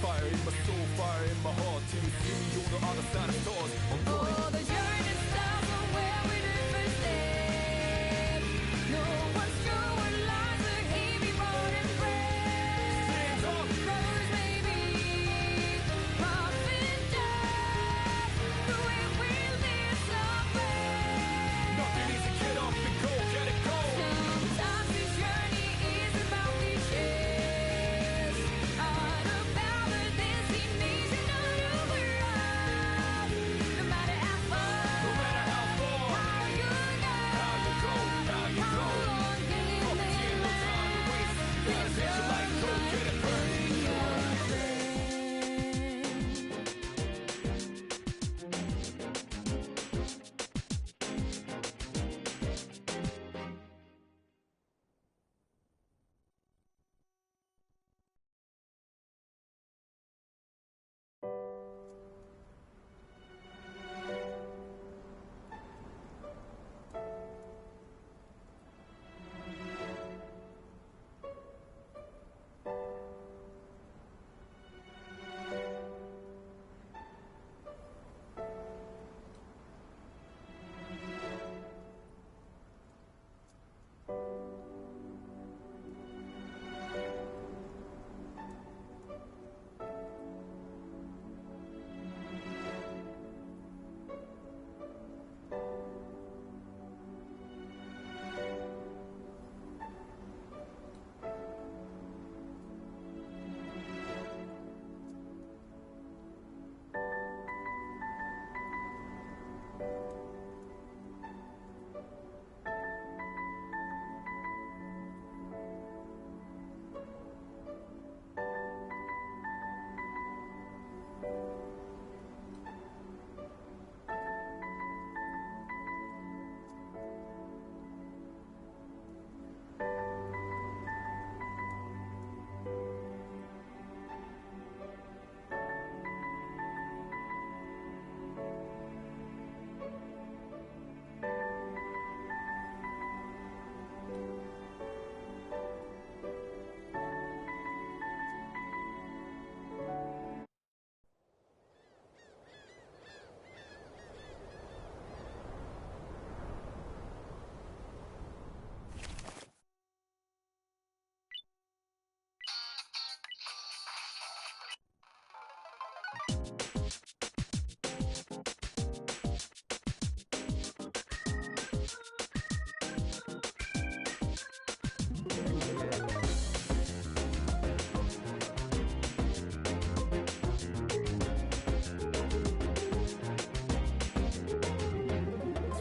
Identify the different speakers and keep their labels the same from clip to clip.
Speaker 1: Fire in my soul, fire in my heart. Till you see me on the other side of stars. I'm going.
Speaker 2: Oh, the journey starts from where we did first step. No one's sure what lies ahead, we run and pray. Brothers may be rough and tough, but we will live somewhere.
Speaker 1: Nothing easy, get up and go, get it go.
Speaker 2: Sometimes this journey is about cliches, not about the destination, not overall. No matter how far,
Speaker 1: No matter how far,
Speaker 2: how you go,
Speaker 1: how you go, how you
Speaker 2: how
Speaker 1: go.
Speaker 2: long can you
Speaker 1: Ain't
Speaker 2: live?
Speaker 1: no time to waste. Gotta set your light, go get it burning.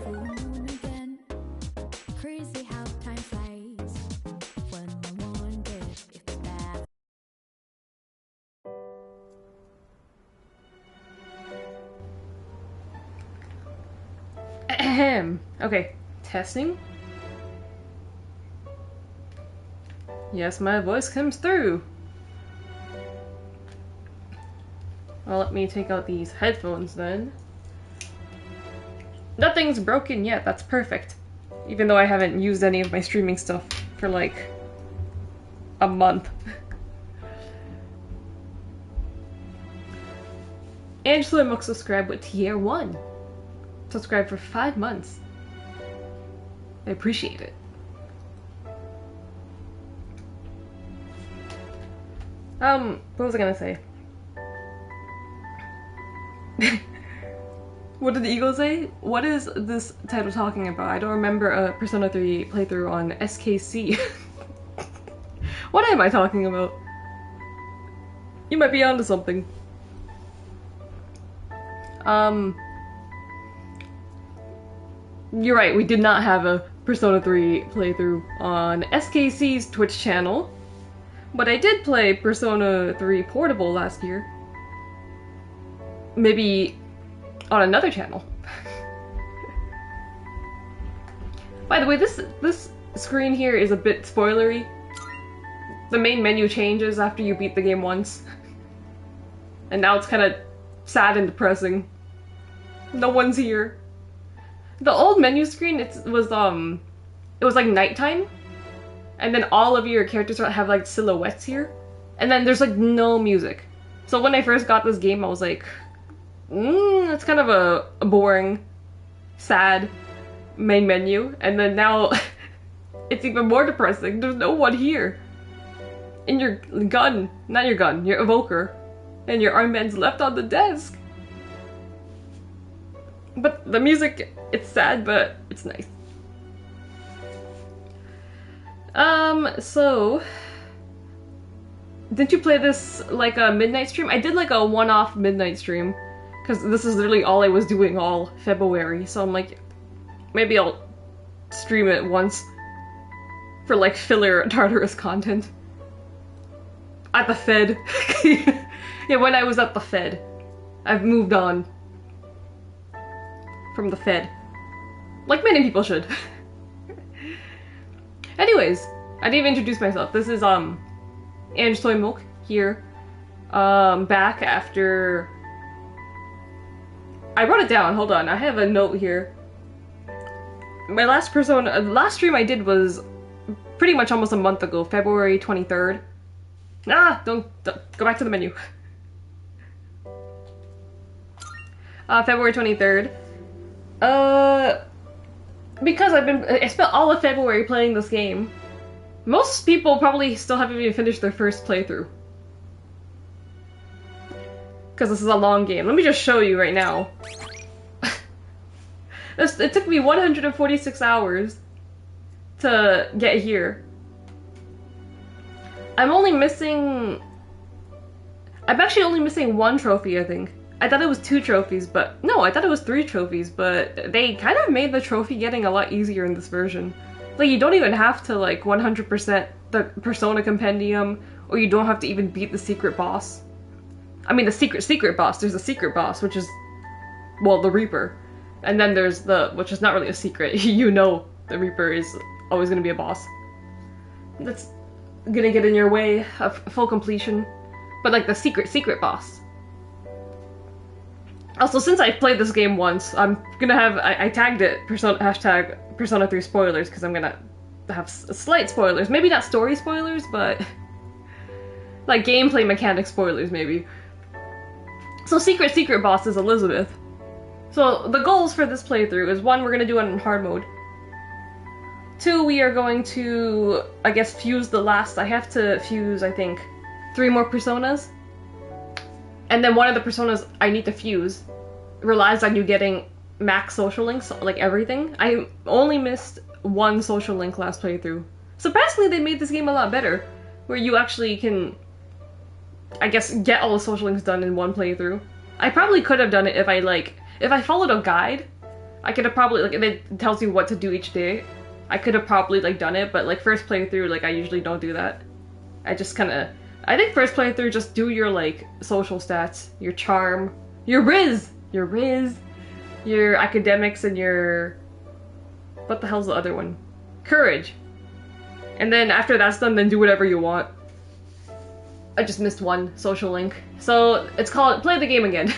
Speaker 2: Full moon again. Crazy how time flies when I wonder if the path.
Speaker 3: Ahem. Okay, testing. Yes, my voice comes through. Well, let me take out these headphones then. Nothing's broken yet, that's perfect. Even though I haven't used any of my streaming stuff for like a month. Angela Mook subscribed with tier 1. Subscribed for 5 months. I appreciate it. What was I gonna say? What did the eagle say? What is this title talking about? I don't remember a Persona 3 playthrough on SKC. What am I talking about? You might be onto something. You're right, we did not have a Persona 3 playthrough on SKC's Twitch channel. But I did play Persona 3 Portable last year. Maybe on another channel. By the way, this screen here is a bit spoilery. The main menu changes after you beat the game once. And now it's kind of sad and depressing. No one's here. The old menu screen, it was like nighttime. And then all of your characters have like silhouettes here. And then there's like no music. So when I first got this game, I was like, it's kind of a boring, sad main menu. And then now, it's even more depressing. There's no one here. And your gun, not your gun, your evoker, and your armband's left on the desk. But the music, it's sad, but it's nice. So... Didn't you play this like a midnight stream? I did like a one-off midnight stream. Because this is literally all I was doing all February. So I'm like, maybe I'll stream it once. For like filler Tartarus content. At the Fed. Yeah, when I was at the Fed. I've moved on. From the Fed. Like many people should. Anyways, I didn't even introduce myself. This is, Ange Soy Milk here. Back after... I wrote it down, hold on, I have a note here. My last last stream I did was pretty much almost a month ago, February 23rd. Don't go back to the menu. February 23rd. Because I spent all of February playing this game. Most people probably still haven't even finished their first playthrough. Because this is a long game. Let me just show you right now. It took me 146 hours to get here. I'm actually only missing one trophy, I think. I thought it was 2 trophies, but... No, I thought it was 3 trophies, but they kind of made the trophy getting a lot easier in this version. Like, you don't even have to, like, 100% the Persona Compendium, or you don't have to even beat the secret boss. I mean, the secret boss. There's a secret boss, which is, well, the Reaper. And then there's which is not really a secret. You know the Reaper is always gonna be a boss. That's gonna get in your way of full completion. But, like, the secret boss. Also, since I played this game once, I'm gonna have, I tagged it hashtag Persona 3 spoilers, because I'm gonna have slight spoilers. Maybe not story spoilers, but like gameplay mechanic spoilers, maybe. So secret boss is Elizabeth. So the goals for this playthrough is 1, we're gonna do it in hard mode. 2, we are going to, I guess, fuse the last, I have to fuse, I think, 3 more personas. And then one of the personas I need to fuse relies on you getting max social links, like everything. I only missed 1 social link last playthrough. Surprisingly, they made this game a lot better, where you actually can, I guess, get all the social links done in 1 playthrough. I probably could have done it if I followed a guide. I could have probably, like, it tells you what to do each day. I could have probably, like, done it, but, like, first playthrough, like, I usually don't do that. I just kinda... I think first playthrough, just do your, like, social stats, your charm, your Riz, your academics, and your... What the hell's the other one? Courage. And then after that's done, then do whatever you want. I just missed 1 social link. So, it's called Play the Game Again.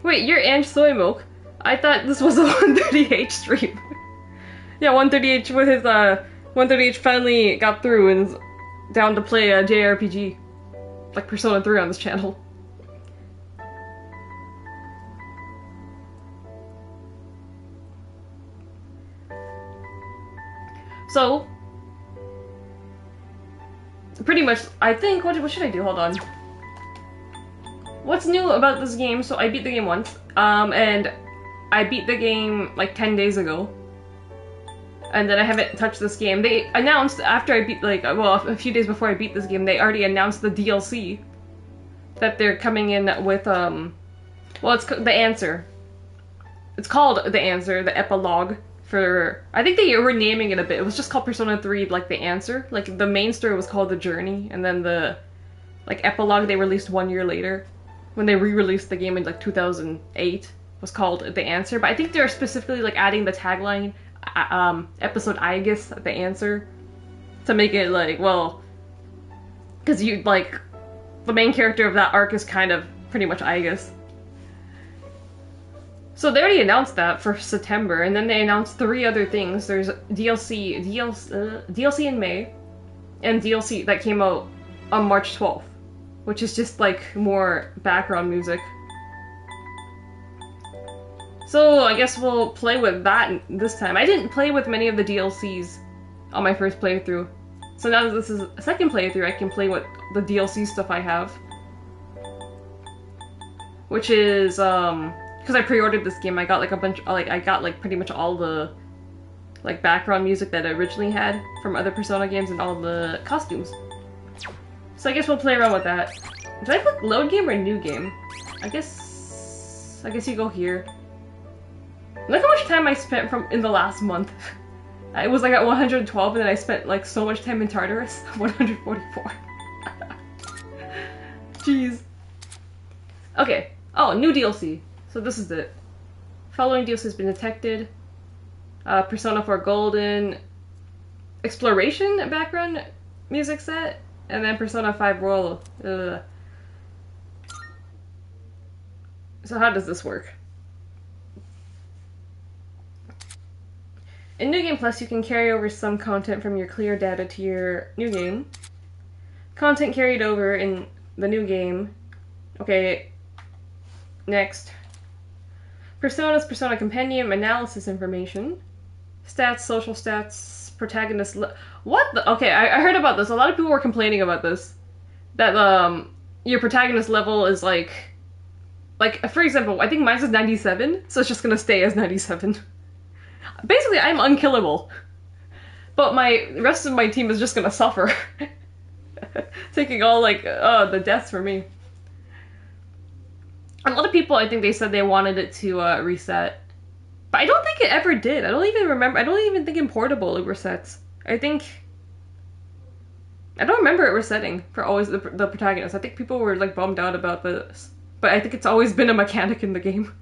Speaker 3: Wait, you're Ange Soy Milk? I thought this was a 130H stream. Yeah, 130H with his, 130H finally got through and is down to play a JRPG. Like Persona 3 on this channel. So, pretty much, I think, what should I do? Hold on. What's new about this game? So I beat the game once, and I beat the game like 10 days ago. And then I haven't touched this game. They announced after I beat, like, well, a few days before I beat this game, they already announced the DLC. That they're coming in with, well, it's The Answer. It's called The Answer, the epilogue. For, I think they were naming it a bit. It was just called Persona 3, like, The Answer. Like, the main story was called The Journey, and then the, like, epilogue they released 1 year later, when they re-released the game in, like, 2008, was called The Answer. But I think they're specifically, like, adding the tagline, episode I guess, The Answer, to make it, like, well, because you, like, the main character of that arc is kind of pretty much Aigis. So they already announced that for September, and then they announced 3 other things. There's DLC in May, and DLC that came out on March 12th, which is just like more background music. So I guess we'll play with that this time. I didn't play with many of the DLCs on my first playthrough. So now that this is a second playthrough, I can play with the DLC stuff I have. Which is, because I pre-ordered this game, I got like a bunch, I got like pretty much all the like background music that I originally had from other Persona games and all the costumes. So I guess we'll play around with that. Did I put load game or new game? I guess you go here. Look how much time I spent in the last month. I was like at 112 and then I spent like so much time in Tartarus. 144. Jeez. Okay. Oh, new DLC. So this is it. Following DLC has been detected. Persona 4 Golden Exploration background music set. And then Persona 5 Royal. So how does this work? In New Game Plus, you can carry over some content from your clear data to your new game. Content carried over in the new game. Okay, next. Personas, Persona Compendium, analysis information. Stats, social stats, protagonist... What the... Okay, I heard about this. A lot of people were complaining about this. That, your protagonist level is like... Like, for example, I think mine is 97, so it's just gonna stay as 97. Basically, I'm unkillable. But the rest of my team is just gonna suffer. Taking all, like, the deaths for me. A lot of people, I think they said they wanted it to reset. But I don't think it ever did. I don't even remember. I don't even think in Portable it resets. I don't remember it resetting for always the protagonist. I think people were, like, bummed out about this. But I think it's always been a mechanic in the game.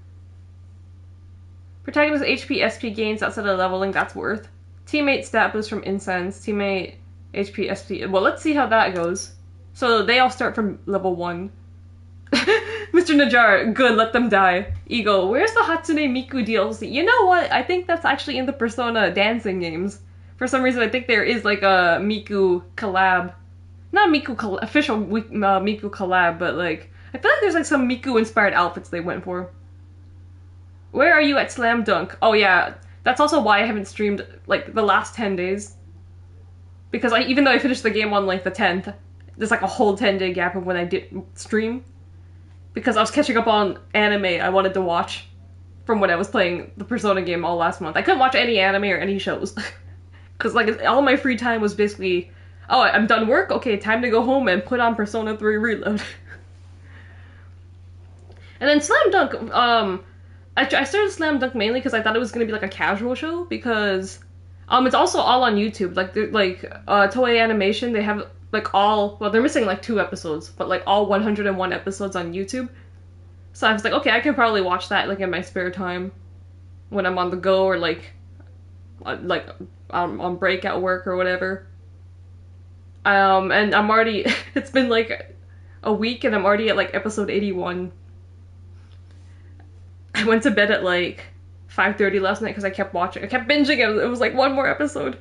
Speaker 3: Protagonist HP, SP gains outside of leveling, that's worth. Teammate stat boost from incense. Teammate HP, SP. Well, let's see how that goes. So they all start from level 1. Mr. Najar, good, let them die. Ego, where's the Hatsune Miku DLC? You know what? I think that's actually in the Persona dancing games. For some reason, I think there is like a Miku collab. Not official Miku collab, but like, I feel like there's like some Miku-inspired outfits they went for. Where are you at Slam Dunk? Oh yeah, that's also why I haven't streamed, like, the last 10 days. Because even though I finished the game on, like, the 10th, there's like a whole 10-day gap of when I did stream. Because I was catching up on anime I wanted to watch from when I was playing the Persona game all last month. I couldn't watch any anime or any shows. Because, like, all my free time was basically, oh, I'm done work? Okay, time to go home and put on Persona 3 Reload. And then Slam Dunk, I started Slam Dunk mainly because I thought it was going to be like a casual show, because it's also all on YouTube. Like, Toei Animation, they have like well, they're missing like 2 episodes, but like all 101 episodes on YouTube. So I was like, okay, I can probably watch that like in my spare time when I'm on the go, or like on break at work or whatever. And I'm already, it's been like a week and I'm already at like episode 81. I went to bed at like 5:30 last night because I kept watching. I kept binging it. It was like one more episode.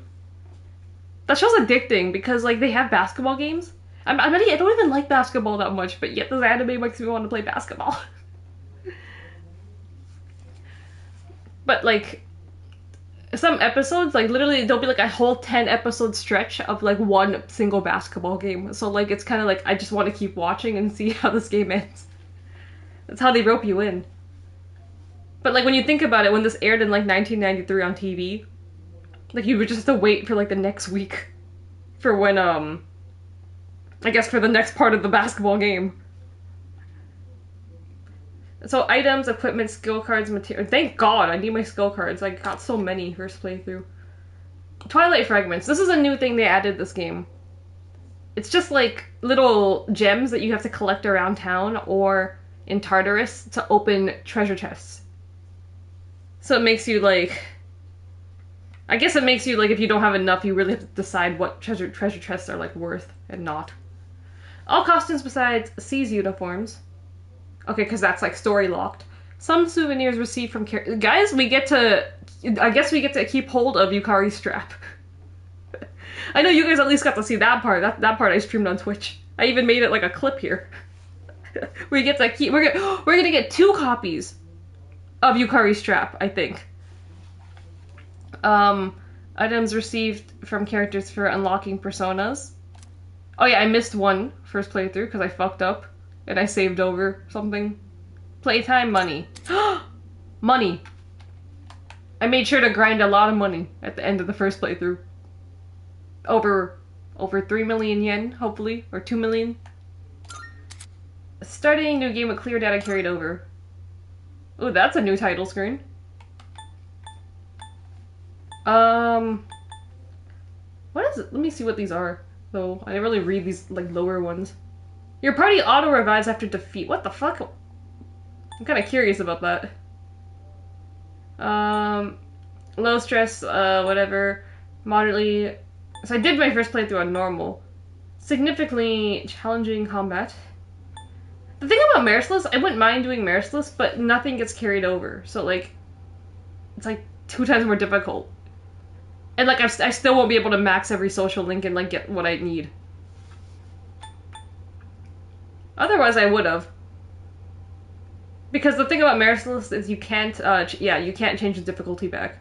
Speaker 3: That show's addicting because like they have basketball games. I don't even like basketball that much, but yet this anime makes me want to play basketball. But like some episodes, like literally there'll be like a whole 10 episode stretch of like one single basketball game. So like it's kind of like I just want to keep watching and see how this game ends. That's how they rope you in. But like when you think about it, when this aired in like 1993 on TV, like you would just have to wait for like the next week for when I guess for the next part of the basketball game. So items, equipment, skill cards, material. Thank God, I need my skill cards. I got so many first playthrough. Twilight fragments. This is a new thing they added this game. It's just like little gems that you have to collect around town or in Tartarus to open treasure chests. So it makes you like, I guess it makes you like, if you don't have enough, you really have to decide what treasure chests are like worth and not. All costumes besides C's uniforms. Okay, because that's like story locked. Some souvenirs received from guys, I guess we get to keep hold of Yukari's strap. I know you guys at least got to see that part. That part I streamed on Twitch. I even made it like a clip here. We get to keep. We're gonna get 2 copies of Yukari's Trap, I think. Items received from characters for unlocking personas. Oh yeah, I missed one first playthrough because I fucked up and I saved over something. Playtime money. Money. I made sure to grind a lot of money at the end of the first playthrough. Over 3 million yen, hopefully, or 2 million. Starting new game with clear data carried over. Ooh, that's a new title screen. What is it? Let me see what these are. Though I didn't really read these like lower ones. Your party auto revives after defeat. What the fuck? I'm kind of curious about that. Low stress, whatever. Moderately. So I did my first playthrough on normal. Significantly challenging combat. The thing about Merciless, I wouldn't mind doing Merciless, but nothing gets carried over. So like, it's like 2 times more difficult. And like, I still won't be able to max every social link and like get what I need. Otherwise, I would have. Because the thing about Merciless is you can't, you can't change the difficulty back.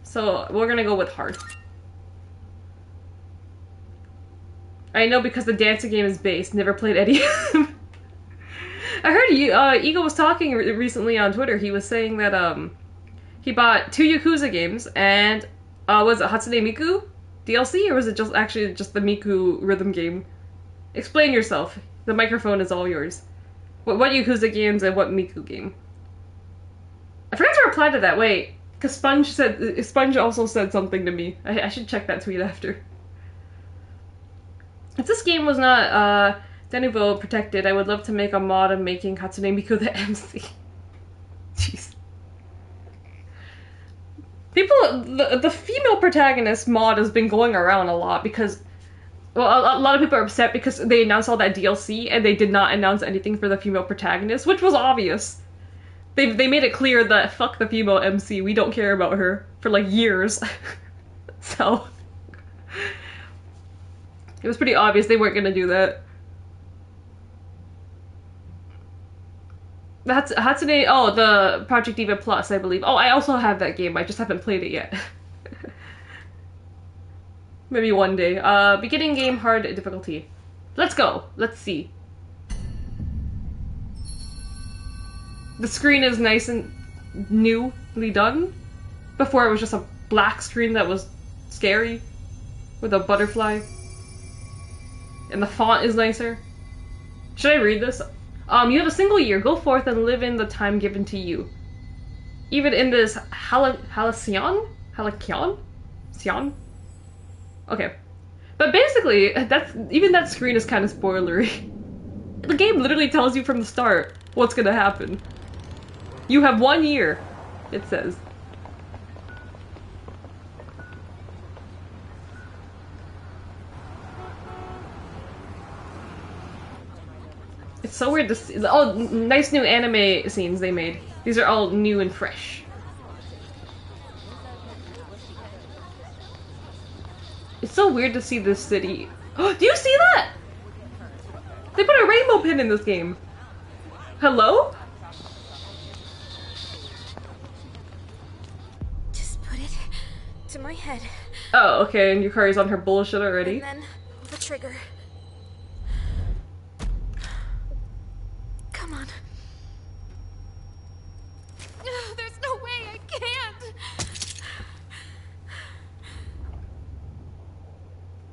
Speaker 3: So we're gonna go with hard. I know because the dancing game is based. Never played any of them. I heard Ego was talking recently on Twitter. He was saying that he bought 2 Yakuza games and was it Hatsune Miku DLC or was it just actually just the Miku rhythm game? Explain yourself. The microphone is all yours. What Yakuza games and what Miku game? I forgot to reply to that. Wait, because Sponge also said something to me. I should check that tweet after. If this game was not Denuvo protected, I would love to make a mod of making Hatsune Miku the MC. Jeez. People, the female protagonist mod has been going around a lot because, well, a lot of people are upset because they announced all that DLC and they did not announce anything for the female protagonist, which was obvious. They made it clear that fuck the female MC, we don't care about her for like years. So it was pretty obvious they weren't gonna do that. That's Hatsune. Oh, the Project Diva Plus, I believe. Oh, I also have that game. I just haven't played it yet. Maybe one day. Beginning game, hard difficulty. Let's go. Let's see. The screen is nice and newly done. Before it was just a black screen that was scary with a butterfly. And the font is nicer. Should I read this? You have a single year. Go forth and live in the time given to you. Even in this halcyon? Sion? Okay. But basically, even that screen is kind of spoilery. The game literally tells you from the start what's gonna happen. You have 1 year, it says. It's so weird to see. Oh, nice new anime scenes they made. These are all new and fresh. It's so weird to see this city. Oh, do you see that? They put a rainbow pin in this game. Hello?
Speaker 2: Just put it to my head.
Speaker 3: Oh, okay, and Yukari's on her bullshit already.
Speaker 2: And then the trigger. Come on. There's no way I can't.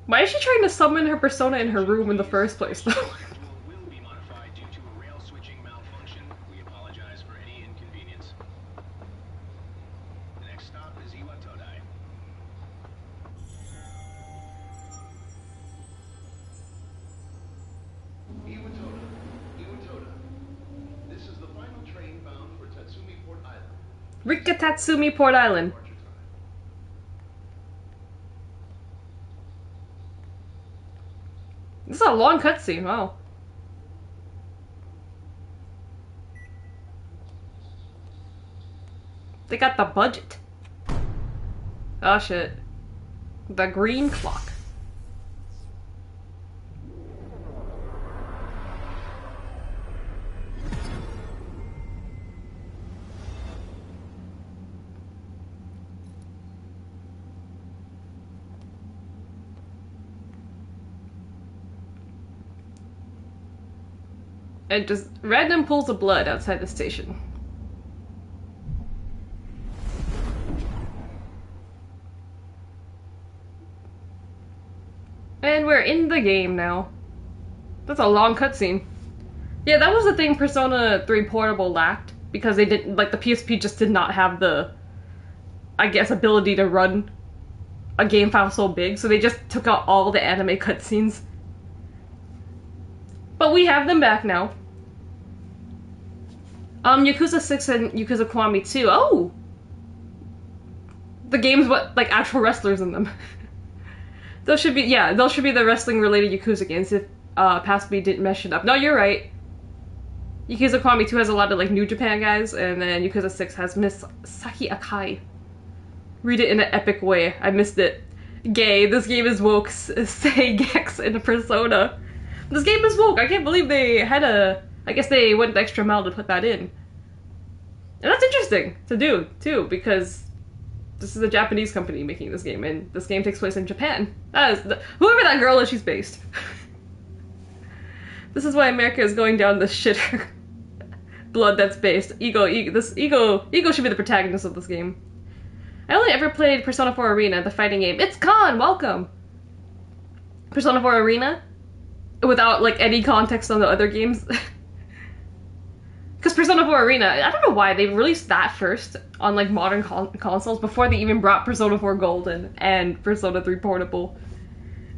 Speaker 3: Why is she trying to summon her persona in her room in the first place, though?
Speaker 4: Will be modified due to a rail switching malfunction. We apologize for any inconvenience. The next stop is Iwatodai. Iwatoda. This is the final train bound for Tatsumi Port Island.
Speaker 3: Rikatatsumi Port Island.
Speaker 4: Departure time.
Speaker 3: This is a long cutscene, wow. They got the budget. Oh shit. The green clock. And just random pools of blood outside the station. And we're in the game now. That's a long cutscene. Yeah, that was the thing Persona 3 Portable lacked, because they didn't, like, the PSP just did not have the, I guess, ability to run a game file so big, so they just took out all the anime cutscenes. But we have them back now. Yakuza 6 and Yakuza Kiwami 2. Oh! The games with, like, actual wrestlers in them. Those should be, yeah, those should be the wrestling-related Yakuza games if Passby didn't mesh it up. No, you're right. Yakuza Kiwami 2 has a lot of, like, New Japan guys, and then Yakuza 6 has Miss Saki Akai. Read it in an epic way. I missed it. Gay, this game is woke. Say Gex in a Persona. This game is woke. I can't believe they had a... I guess they went the extra mile to put that in. And that's interesting to do, too, because this is a Japanese company making this game, and this game takes place in Japan. That is... whoever that girl is, she's based. This is why America is going down the shitter blood that's based. Ego should be the protagonist of this game. I only ever played Persona 4 Arena, the fighting game. It's Khan! Welcome! Persona 4 Arena? Without, like, any context on the other games. Because Persona 4 Arena, I don't know why, they released that first on, like, modern consoles before they even brought Persona 4 Golden and Persona 3 Portable.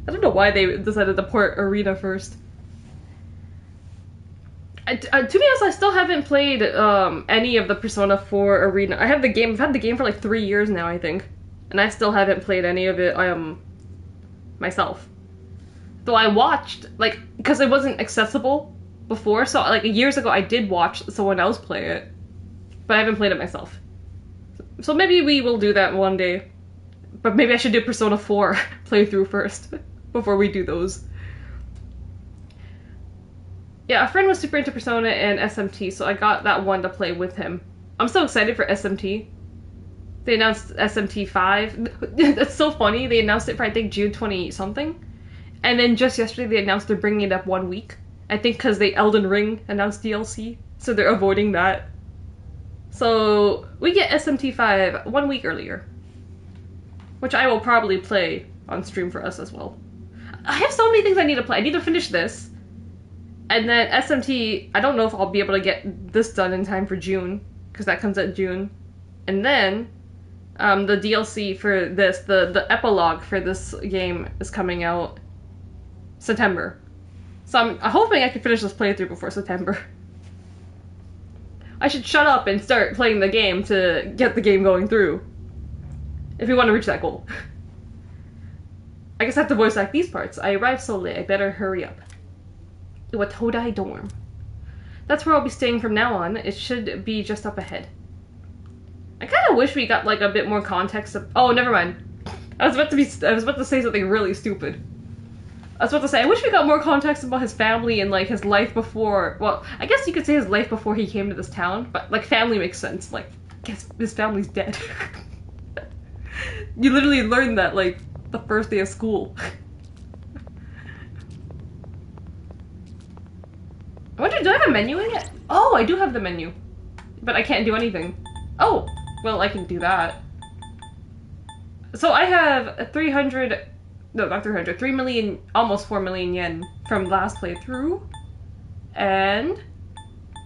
Speaker 3: I don't know why they decided to port Arena first. To be honest, I still haven't played any of the Persona 4 Arena. I've had the game for like 3 years now, I think. And I still haven't played any of it myself. Though I watched, like, because it wasn't accessible before, so like years ago I did watch someone else play it. But I haven't played it myself. So maybe we will do that one day. But maybe I should do Persona 4 playthrough first, before we do those. Yeah, a friend was super into Persona and SMT, so I got that one to play with him. I'm so excited for SMT. They announced SMT 5. It's so funny, they announced it for I think June 20-something. And then just yesterday they announced they're bringing it up 1 week. I think because they Elden Ring announced DLC, so they're avoiding that. So we get SMT 5 1 week earlier. Which I will probably play on stream for us as well. I have so many things I need to play. I need to finish this. And then SMT, I don't know if I'll be able to get this done in time for June, because that comes out June. And then, the DLC for this, the epilogue for this game is coming out September. So I'm hoping I can finish this playthrough before September. I should shut up and start playing the game to get the game going through. If we want to reach that goal. I guess I have to voice act these parts. I arrived so late, I better hurry up. Watodai dorm. That's where I'll be staying from now on. It should be just up ahead. I kind of wish we got like a bit more context of— oh, never mind. I was about to say something really stupid. I was about to say, I wish we got more context about his family and like his life before— well, I guess you could say his life before he came to this town, but like family makes sense. Like, I guess his family's dead. You literally learned that like the first day of school. I wonder, do I have a menu in it? Oh, I do have the menu. But I can't do anything. Oh, well, I can do that. So I have 300, no, not 300, 3 million, almost 4 million yen from last playthrough. And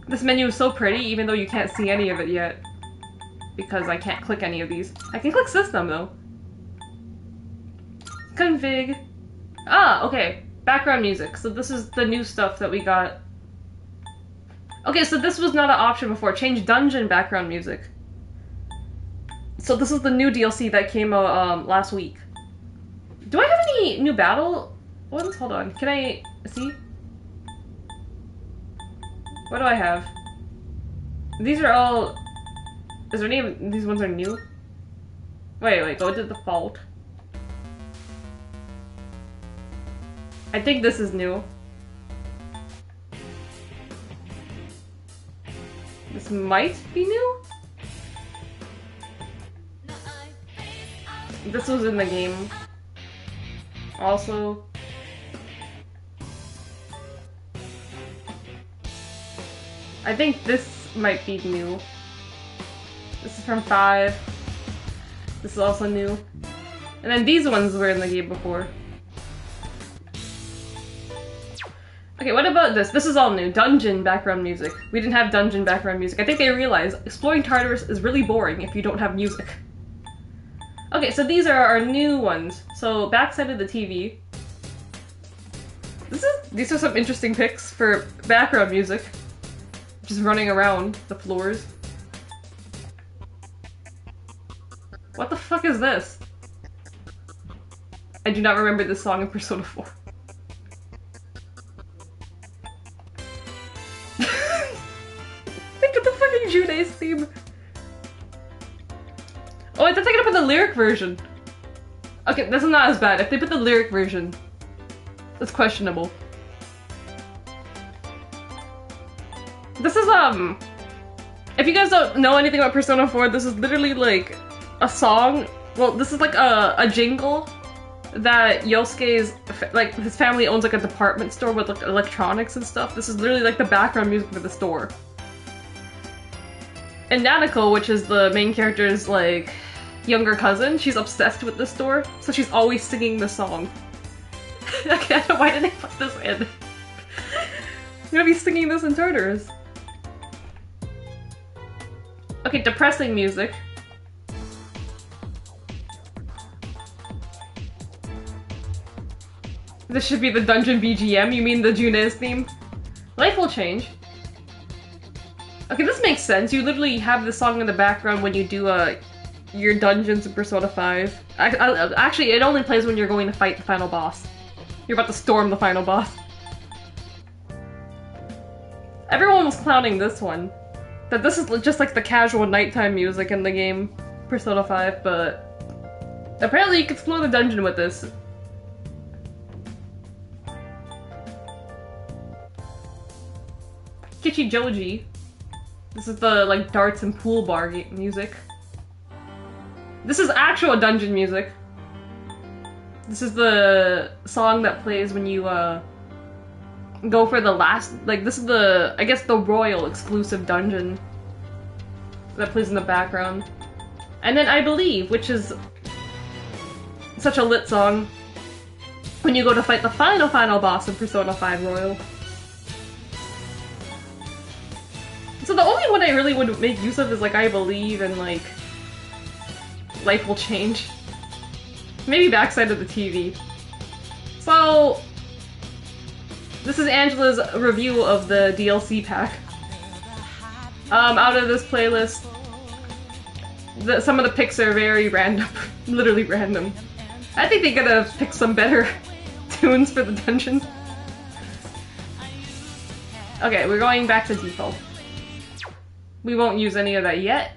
Speaker 3: this menu is so pretty, even though you can't see any of it yet. Because I can't click any of these. I can click system, though. Config. Ah, okay. Background music. So this is the new stuff that we got. Okay, so this was not an option before. Change dungeon background music. So this is the new DLC that came out last week. Do I have any new battle ones? Hold on. Can I see? What do I have? These are all... is there any of these ones are new? Wait, go to default. I think this is new. This might be new? This was in the game. Also. I think this might be new. This is from 5. This is also new. And then these ones were in the game before. Okay, what about this? This is all new. Dungeon background music. We didn't have dungeon background music. I think they realized exploring Tartarus is really boring if you don't have music. Okay, so these are our new ones. So, backside of the TV. These are some interesting picks for background music. Just running around the floors. What the fuck is this? I do not remember this song in Persona 4. Think of the fucking June's theme. Oh, I thought they could put the lyric version. Okay, this is not as bad. If they put the lyric version, it's questionable. This is, if you guys don't know anything about Persona 4, this is literally like a song. Well, this is like a jingle that Yosuke's, like, his family owns like a department store with like electronics and stuff. This is literally like the background music for the store. And Nanako, which is the main character's like younger cousin, she's obsessed with this store, so she's always singing the song. Okay, why did they put this in? I'm gonna be singing this in Tartarus. Okay, depressing music. This should be the dungeon BGM, you mean the June's theme? Life will change. Okay, this makes sense. You literally have the song in the background when you do your dungeons in Persona 5. Actually, it only plays when you're going to fight the final boss. You're about to storm the final boss. Everyone was clowning this one. That this is just like the casual nighttime music in the game Persona 5, but apparently you can explore the dungeon with this. Kichijoji. This is the like darts and pool bar music. This is actual dungeon music. This is the song that plays when you go for the last, like, this is the, I guess, the royal exclusive dungeon that plays in the background. And then I Believe, which is such a lit song, when you go to fight the final boss of Persona 5 Royal. So the only one I really would make use of is like I Believe and like Life Will Change. Maybe Backside of the TV. So this is Angela's review of the DLC pack. Out of this playlist, some of the picks are very random. Literally random. I think they gotta pick some better tunes for the dungeon. Okay, we're going back to default. We won't use any of that yet.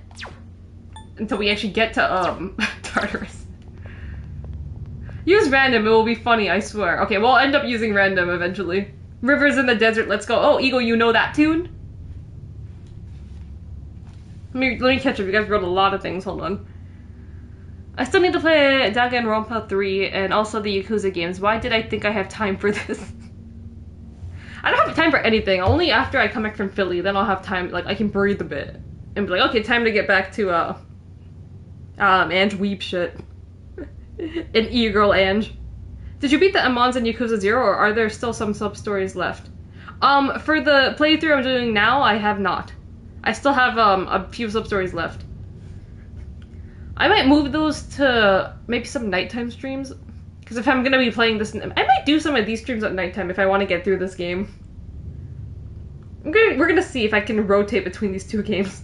Speaker 3: Until we actually get to, Tartarus. Use random, it will be funny, I swear. Okay, we'll end up using random eventually. Rivers in the Desert, let's go. Oh, Eagle, you know that tune? Let me catch up, you guys wrote a lot of things, hold on. I still need to play Danganronpa 3 and also the Yakuza games. Why did I think I have time for this? I don't have time for anything, only after I come back from Philly, then I'll have time, like, I can breathe a bit. And be like, okay, time to get back to, Ange Weep shit. And E-Girl Ange. Did you beat the Amons in Yakuza 0, or are there still some sub-stories left? For the playthrough I'm doing now, I have not. I still have, a few sub-stories left. I might move those to maybe some nighttime streams. Because if I'm gonna be playing this, I might do some of these streams at nighttime if I want to get through this game. We're gonna see if I can rotate between these two games.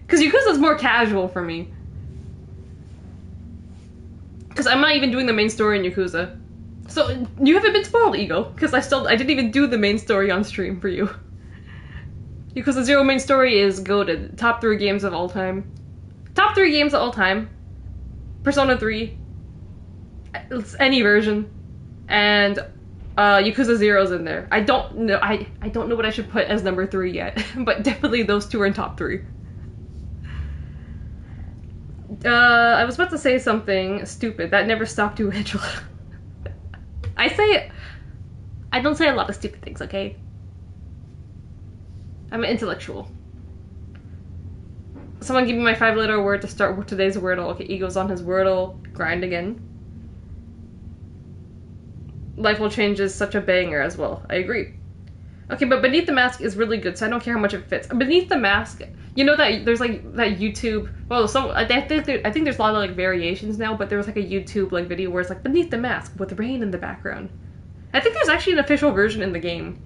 Speaker 3: Because Yakuza's more casual for me. Because I'm not even doing the main story in Yakuza. So, you haven't been spoiled, Ego. Because I didn't even do the main story on stream for you. Yakuza 0 main story is goated. Top 3 games of all time. Top 3 games of all time. Persona 3. It's any version. And, Yakuza Zero's in there. I don't know. I don't know what I should put as number 3 yet, but definitely those two are in top 3. I was about to say something stupid. That never stopped you, Angela. I don't say a lot of stupid things, okay? I'm an intellectual. Someone give me my 5-letter word to start today's Wordle. Okay, Ego's on his Wordle. Grind again. Life Will Change is such a banger as well. I agree. Okay, but Beneath the Mask is really good, so I don't care how much it fits. Beneath the Mask, you know that there's like that YouTube. Well, I think there's a lot of like variations now, but there was like a YouTube like video where it's like Beneath the Mask with rain in the background. I think there's actually an official version in the game,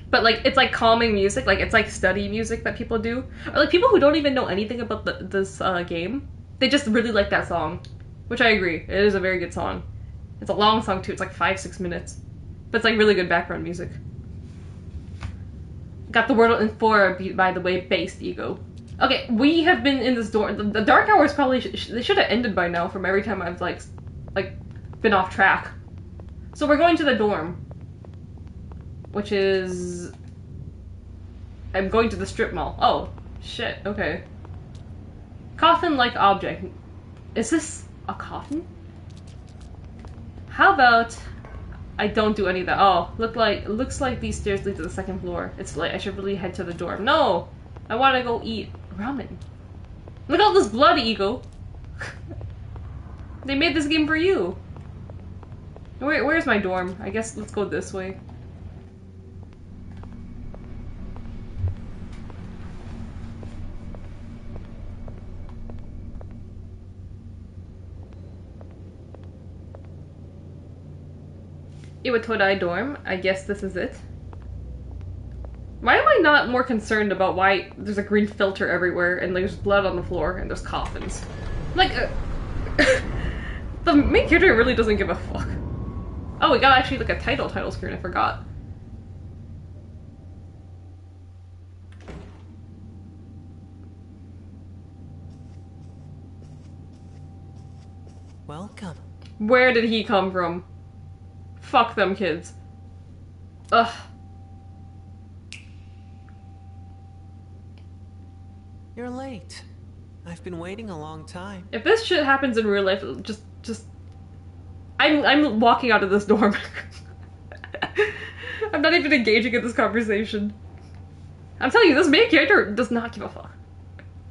Speaker 3: but like it's like calming music, like it's like study music that people do, or like people who don't even know anything about this game. They just really like that song, which I agree. It is a very good song. It's a long song too. It's like 5-6 minutes. But it's like really good background music. Got the Wordle in 4, by the way, based Ego. Okay, we have been in this door. The Dark Hours probably they should have ended by now from every time I've like been off track. So we're going to the dorm, which is I'm going to the strip mall. Oh shit. Okay. Coffin-like object. Is this a coffin? How about I don't do any of that? Oh, looks like these stairs lead to the 2nd floor. It's late. I should really head to the dorm. No! I want to go eat ramen. Look at all this blood, Ego! They made this game for you! Where's my dorm? I guess let's go this way. Iwatodai dorm. I guess this is it. Why am I not more concerned about why there's a green filter everywhere and there's blood on the floor and there's coffins? Like, the main character really doesn't give a fuck. Oh, we got actually like a title screen, I forgot.
Speaker 5: Welcome.
Speaker 3: Where did he come from? Fuck them kids. Ugh.
Speaker 5: You're late. I've been waiting a long time.
Speaker 3: If this shit happens in real life, just I'm walking out of this dorm. I'm not even engaging in this conversation. I'm telling you, this main character does not give a fuck.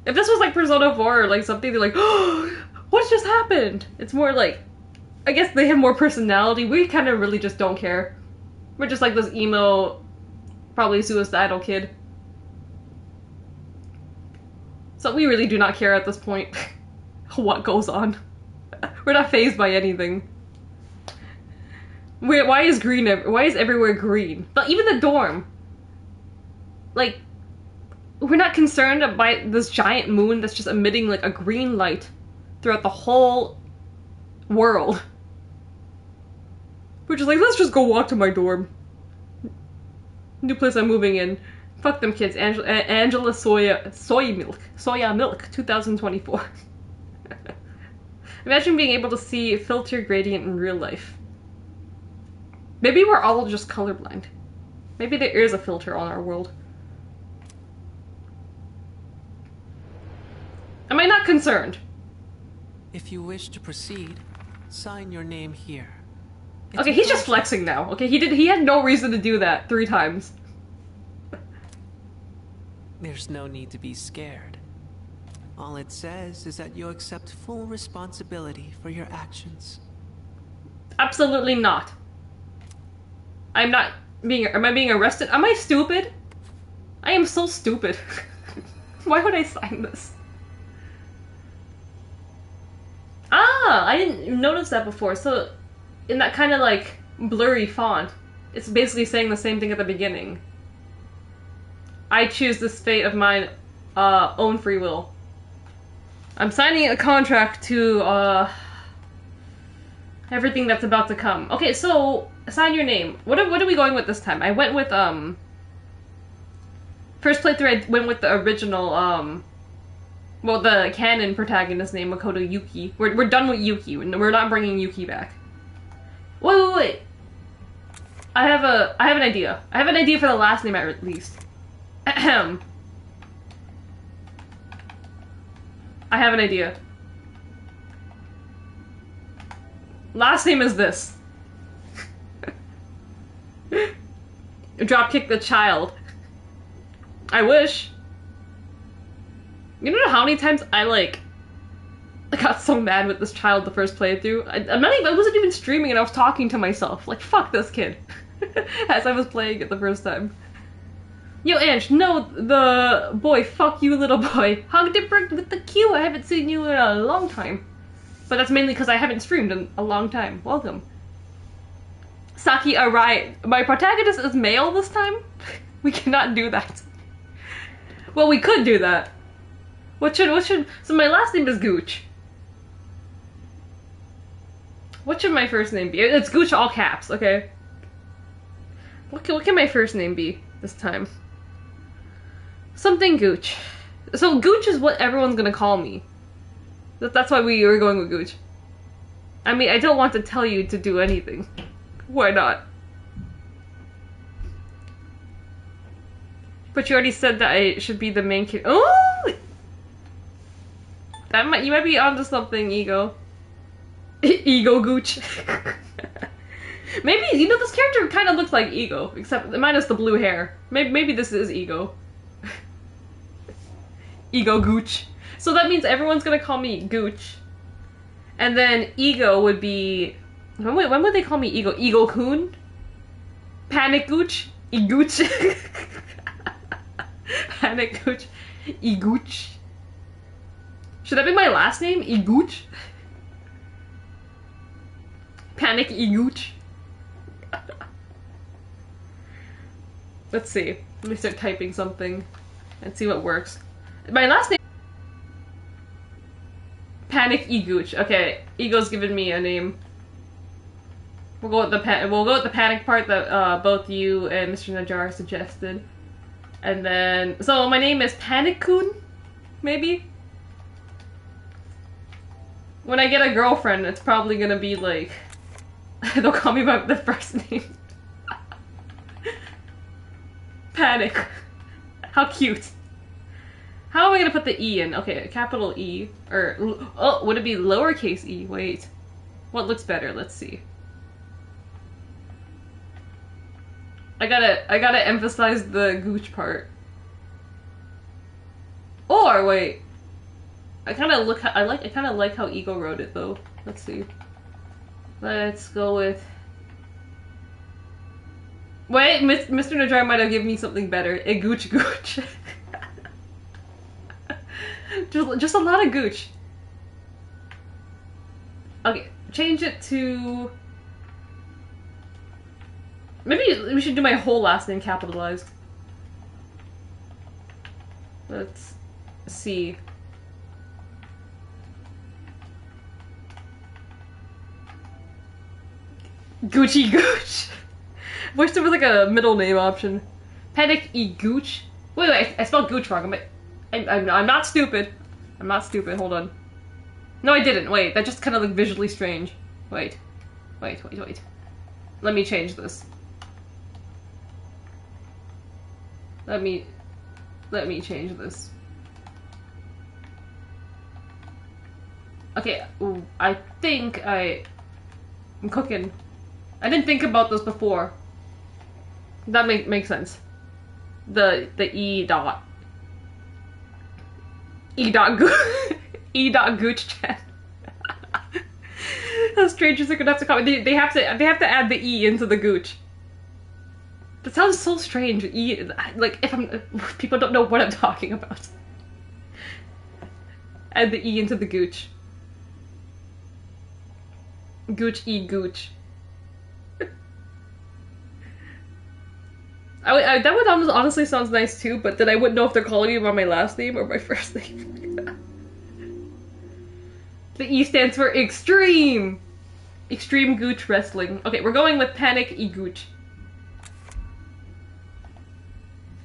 Speaker 3: If this was like Persona 4 or like something, they're like, oh, what just happened? It's more like, I guess they have more personality. We kind of really just don't care. We're just like this emo, probably suicidal kid. So we really do not care at this point what goes on. We're not fazed by anything. Why is everywhere green? But even the dorm. Like, we're not concerned by this giant moon that's just emitting like a green light throughout the whole world. We're just like, let's just go walk to my dorm. New place I'm moving in. Fuck them kids. Angela Soya Milk, 2024. Imagine being able to see filter gradient in real life. Maybe we're all just colorblind. Maybe there is a filter on our world. Am I not concerned?
Speaker 5: If you wish to proceed, sign your name here.
Speaker 3: Okay, he's just flexing now. Okay, he had no reason to do that 3 times.
Speaker 5: There's no need to be scared. All it says is that you accept full responsibility for your actions.
Speaker 3: Absolutely not. Am I being arrested? Am I stupid? I am so stupid. Why would I sign this? Ah, I didn't notice that before. So, in that kind of like blurry font, it's basically saying the same thing at the beginning. I choose this fate of mine, own free will. I'm signing a contract to, everything that's about to come. Okay, so, sign your name. What are we going with this time? I went with, first playthrough I went with the original, well, the canon protagonist name, Makoto Yuki. We're done with Yuki. We're not bringing Yuki back. Wait. I have an idea. I have an idea for the last name at least. Ahem. I have an idea. Last name is this. Dropkick the child. I wish. You know how many times I got so mad with this child the first playthrough? I wasn't even streaming and I was talking to myself. Like, fuck this kid. As I was playing it the first time. Yo, Ange, no, the boy, fuck you, little boy. Hug different with the Q. I haven't seen you in a long time. But that's mainly because I haven't streamed in a long time. Welcome. Saki, alright. My protagonist is male this time? We cannot do that. Well, we could do that. So my last name is Gooch. What should my first name be? It's Gooch all caps, okay? What can my first name be this time? Something Gooch. So Gooch is what everyone's gonna call me. That's why we were going with Gooch. I mean, I don't want to tell you to do anything. Why not? But you already said that I should be the main kid. Oh! You might be onto something, Ego. Ego Gooch. Maybe, you know, this character kind of looks like Ego, except minus the blue hair. Maybe this is Ego. Ego Gooch. So that means everyone's gonna call me Gooch. And then Ego would be... When would they call me Ego? Ego-kun? Panic Gooch? E-Gooch? Panic Gooch? E-Gooch? Should that be my last name? E-Gooch? Panic E-Gooch? Let's see. Let me start typing something and see what works. My last name... Panic E-Gooch. Okay, Ego's given me a name. We'll go with the panic part that both you and Mr. Najjar suggested. And then... So my name is Panic-kun? Maybe? When I get a girlfriend, it's probably gonna be like... They'll call me by the first name. Panic. How cute. How am I gonna put the E in? Okay, capital E. Or... Oh, would it be lowercase e? Wait. What looks better? Let's see. I gotta emphasize the Gooch part. Or wait, I kind of like how Ego wrote it though. Let's see. Let's go with. Wait, Mr. Najjar might have given me something better. A Gooch Gooch. just a lot of Gooch. Okay, change it to. Maybe we should do my whole last name capitalized. Let's see. Gucci Gooch. Wish there was like a middle name option. Panic E Gooch. Wait, I spelled Gooch wrong. I'm not stupid. I'm not stupid. Hold on. No, I didn't. Wait, that just kind of looked visually strange. Wait. Let me change this. Let me change this. Okay, ooh, I think I'm cooking. I didn't think about this before. That makes sense. The E dot. E dot Gooch chat. The strangers are gonna have to comment. They have to add the E into the Gooch. That sounds so strange. Like if people don't know what I'm talking about. Add the E into the Gooch. Gooch E Gooch. That would honestly sounds nice too, but then I wouldn't know if they're calling me by my last name or my first name. The E stands for extreme. Extreme Gooch Wrestling. Okay, we're going with Panic E Gooch.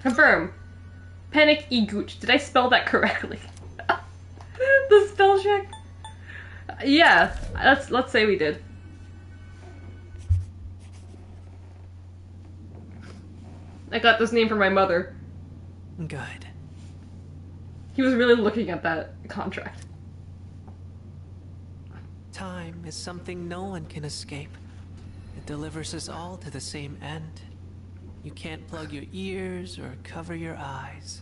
Speaker 3: Confirm. Panic E Gooch. Did I spell that correctly? The spell check? Yeah, let's say we did. I got this name from my mother.
Speaker 5: Good.
Speaker 3: He was really looking at that contract.
Speaker 5: Time is something no one can escape. It delivers us all to the same end. You can't plug your ears or cover your eyes.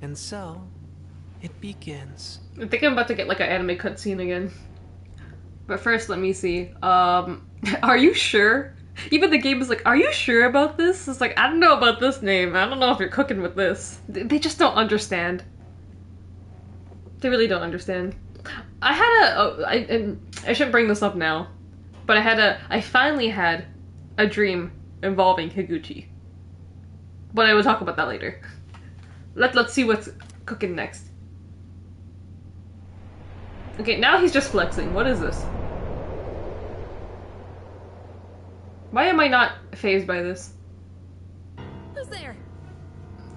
Speaker 5: And so, it begins.
Speaker 3: I think I'm about to get like an anime cutscene again. But first, let me see. Are you sure? Even the game is like, are you sure about this? It's like, I don't know about this name. I don't know if you're cooking with this. They just don't understand. They really don't understand. I had I shouldn't bring this up now, but I finally had a dream involving Higuchi. But I will talk about that later. Let's see what's cooking next. Okay, now he's just flexing. What is this? Why am I not fazed by this?
Speaker 2: Who's there?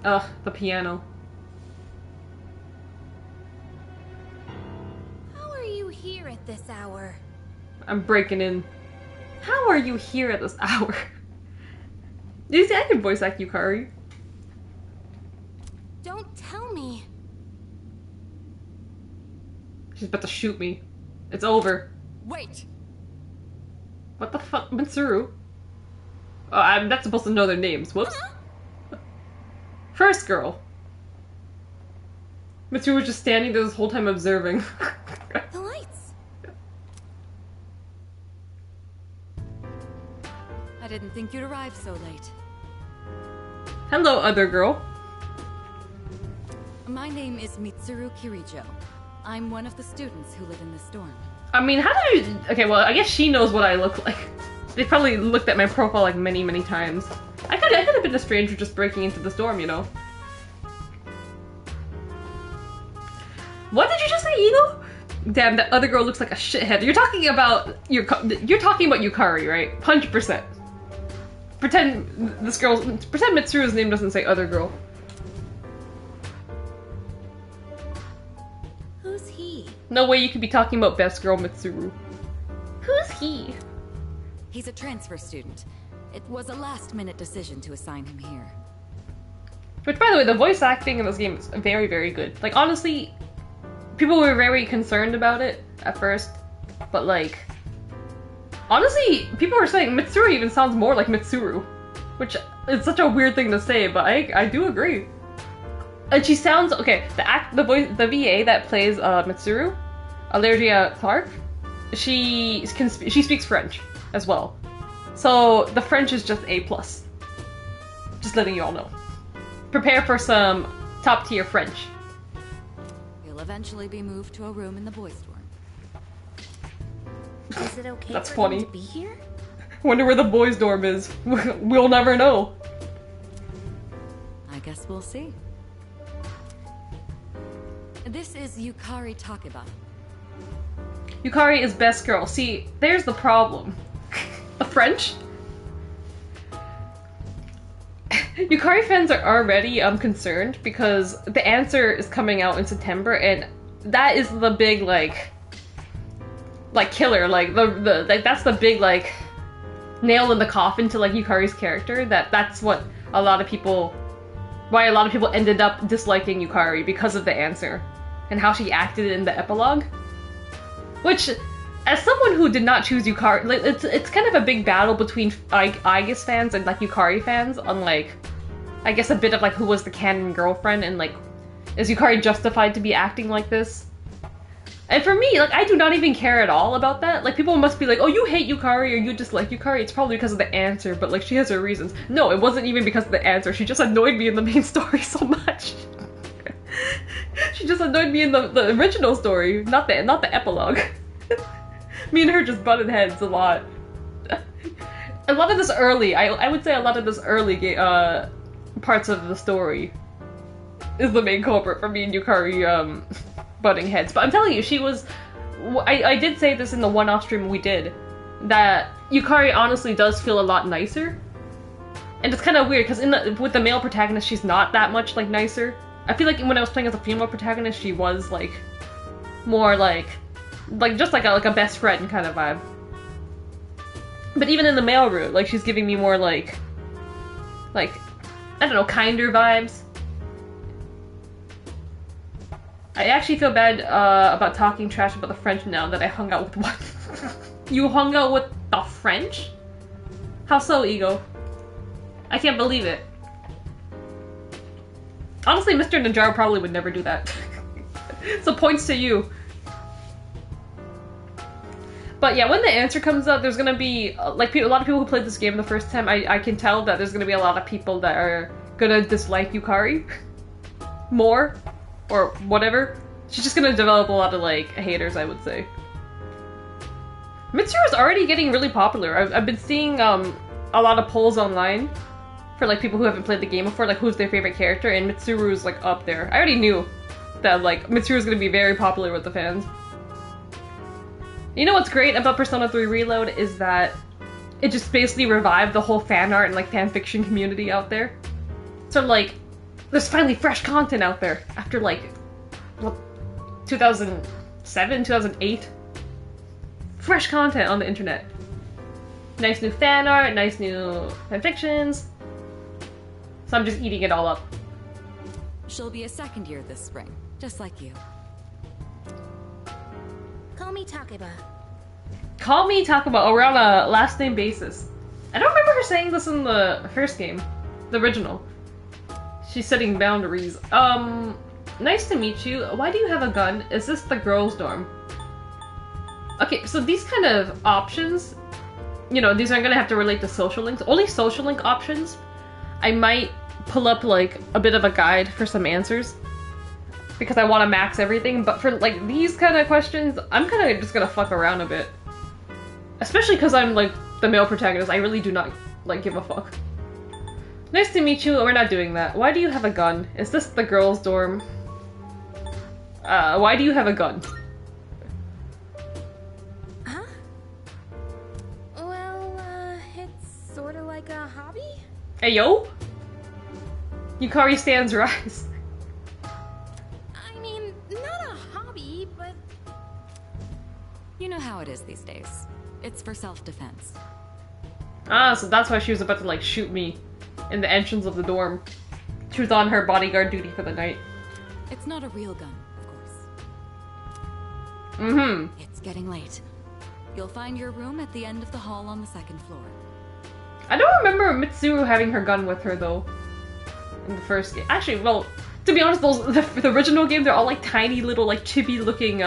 Speaker 3: Ugh, the piano.
Speaker 2: How are you here at this hour?
Speaker 3: I'm breaking in. How are you here at this hour? Do you see I can voice act Yukari?
Speaker 2: Don't tell me.
Speaker 3: She's about to shoot me. It's over.
Speaker 2: Wait.
Speaker 3: What the fuck? Mitsuru? Oh, I'm not supposed to know their names. Whoops. First girl. Mitsuru was just standing there this whole time observing.
Speaker 2: The lights. I didn't think you'd arrive so late.
Speaker 3: Hello, other girl.
Speaker 2: My name is Mitsuru Kirijo. I'm one of the students who live in this dorm.
Speaker 3: I mean, how do you... Okay, well, I guess she knows what I look like. They probably looked at my profile like many, many times. I could have been a stranger just breaking into the dorm, you know? What did you just say, Eagle? Damn, that other girl looks like a shithead. You're talking about Yukari, right? 100%. Pretend Mitsuru's name doesn't say other girl.
Speaker 2: Who's he?
Speaker 3: No way you could be talking about best girl Mitsuru. Who's he?
Speaker 2: He's a transfer student. It was a last-minute decision to assign him here.
Speaker 3: Which, by the way, the voice acting in this game is very, very good. Like, honestly, people were very concerned about it at first, but like, honestly, people were saying Mitsuru even sounds more like Mitsuru, which is such a weird thing to say, but I do agree. And she sounds okay. The VA that plays Mitsuru, Allergia Clark, she speaks French as well, so the French is just A+. Just letting you all know. Prepare for some top tier French.
Speaker 2: He'll eventually be moved to a room in the boys' dorm. Is it okay
Speaker 3: That's
Speaker 2: for
Speaker 3: funny.
Speaker 2: him to be here?
Speaker 3: Wonder where the boys' dorm is. We'll never know.
Speaker 2: I guess we'll see. This is Yukari Takeba.
Speaker 3: Yukari is best girl. See, there's the problem. The French? Yukari fans are already concerned because the answer is coming out in September, and that is the big like killer, like that's the big like nail in the coffin to like Yukari's character. That's what why a lot of people ended up disliking Yukari, because of the answer and how she acted in the epilogue. Which, as someone who did not choose Yukari, like, it's kind of a big battle between Aigis fans and like Yukari fans on like, I guess a bit of like who was the canon girlfriend, and like, is Yukari justified to be acting like this? And for me, like, I do not even care at all about that. Like, people must be like, oh, you hate Yukari or you dislike Yukari, it's probably because of the answer, but like, she has her reasons. No, it wasn't even because of the answer, she just annoyed me in the main story so much. She just annoyed me in the original story, not the epilogue. Me and her just butted heads a lot. A lot of this early, I would say a lot of this early parts of the story is the main culprit for me and Yukari butting heads. But I'm telling you, she was... I did say this in the one-off stream we did, that Yukari honestly does feel a lot nicer. And it's kind of weird, because with the male protagonist, she's not that much, like, nicer. I feel like when I was playing as a female protagonist, she was, like, more, like just like a best friend kind of vibe. But even in the male route, like, she's giving me more, like, I don't know, kinder vibes. I actually feel bad about talking trash about the French now that I hung out with one. You hung out with the French? How so, Ego? I can't believe it. Honestly, Mr. Najaro probably would never do that. So points to you. But yeah, when the answer comes up, there's gonna be, like, a lot of people who played this game the first time, I can tell that there's gonna be a lot of people that are gonna dislike Yukari more, or whatever. She's just gonna develop a lot of, like, haters, I would say. Mitsuru's already getting really popular. I've been seeing a lot of polls online for, like, people who haven't played the game before, like, who's their favorite character, and Mitsuru's, like, up there. I already knew that, like, Mitsuru's gonna be very popular with the fans. You know what's great about Persona 3 Reload is that it just basically revived the whole fan art and, like, fanfiction community out there. So, like, there's finally fresh content out there after, like, what, 2007, 2008? Fresh content on the internet. Nice new fan art, nice new fanfictions. So I'm just eating it all up.
Speaker 6: She'll be a second year this spring, just like you.
Speaker 2: Call me Takeba.
Speaker 3: Call me Takeba. Oh, we're on a last name basis. I don't remember her saying this in the first game. The original. She's setting boundaries. Nice to meet you. Why do you have a gun? Is this the girls' dorm? Okay, so these kind of options, you know, these aren't gonna have to relate to social links. Only social link options, I might pull up, like, a bit of a guide for some answers. Because I want to max everything, but for, like, these kind of questions, I'm kind of just gonna fuck around a bit. Especially because I'm, like, the male protagonist. I really do not, like, give a fuck. Nice to meet you. We're not doing that. Why do you have a gun? Is this the girls' dorm? Why do you have a gun?
Speaker 2: Huh? Well, it's sort of like a hobby?
Speaker 3: Hey, yo? Yukari stands rise.
Speaker 2: I mean, not a hobby, but...
Speaker 6: You know how it is these days. It's for self-defense.
Speaker 3: Ah, so that's why she was about to, like, shoot me in the entrance of the dorm. She was on her bodyguard duty for the night.
Speaker 6: It's not a real gun, of course.
Speaker 3: Mm-hmm.
Speaker 6: It's getting late. You'll find your room at the end of the hall on the second floor.
Speaker 3: I don't remember Mitsuru having her gun with her, though. In the first game. Actually, well, to be honest, the original game, they're all, like, tiny little, like, chibi-looking,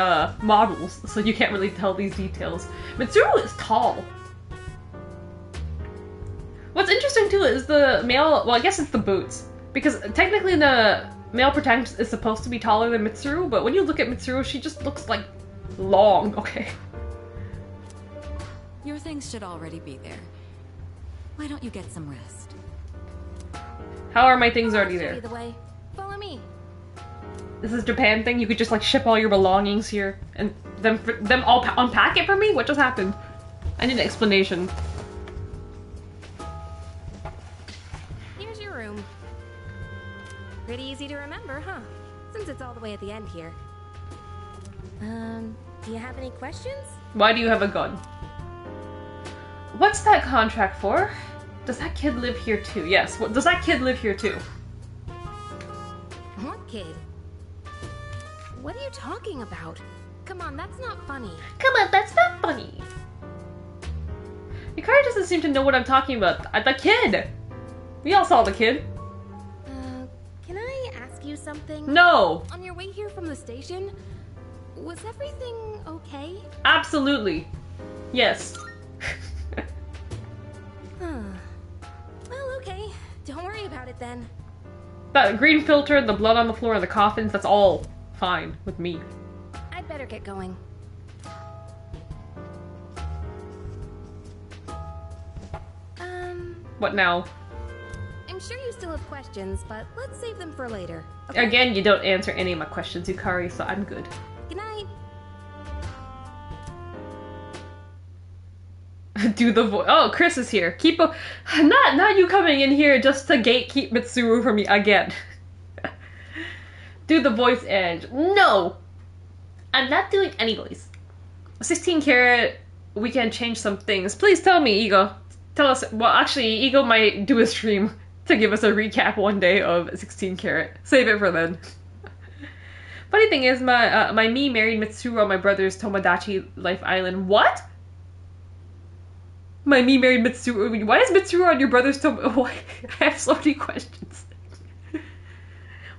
Speaker 3: models, so you can't really tell these details. Mitsuru is tall. What's interesting, too, is the male... Well, I guess it's the boots. Because technically the male protagonist is supposed to be taller than Mitsuru, but when you look at Mitsuru, she just looks, like, long, okay?
Speaker 6: Your things should already be there. Why don't you get some rest?
Speaker 3: How are my things already
Speaker 2: Show you
Speaker 3: there?
Speaker 2: the way. Follow me.
Speaker 3: This is Japan thing? You could just, like, ship all your belongings here, and them all unpack it for me? What just happened? I need an explanation.
Speaker 2: Here's your room. Pretty easy to remember, huh? Since it's all the way at the end here. Do you have any questions?
Speaker 3: Why do you have a gun? What's that contract for? Does that kid live here too? Yes. Does that kid live here too?
Speaker 2: What kid? What are you talking about? Come on, that's not funny.
Speaker 3: Come on, that's not funny. Yukari doesn't seem to know what I'm talking about. The kid! We all saw the kid.
Speaker 2: Can I ask you something?
Speaker 3: No!
Speaker 2: On your way here from the station, was everything okay?
Speaker 3: Absolutely. Yes.
Speaker 2: Well, okay. Don't worry about it then.
Speaker 3: That green filter, the blood on the floor, and the coffins, that's all fine with me.
Speaker 2: I'd better get going.
Speaker 3: What now?
Speaker 2: I'm sure you still have questions, but let's save them for later. Okay?
Speaker 3: Again, you don't answer any of my questions, Yukari, so I'm good.
Speaker 2: Good night.
Speaker 3: Do the voice. Oh, Chris is here. Keep a. Not you coming in here just to gatekeep Mitsuru from me again. Do the voice edge. No! I'm not doing any voice. 16 karat we can change some things. Please tell me, Ego. Tell us. Well, actually, Ego might do a stream to give us a recap one day of 16 Carat. Save it for then. Funny thing is, my me married Mitsuru on my brother's Tomodachi Life Island. What? My me married Mitsuru. Why is Mitsuru on your brother's Why? I have so many questions.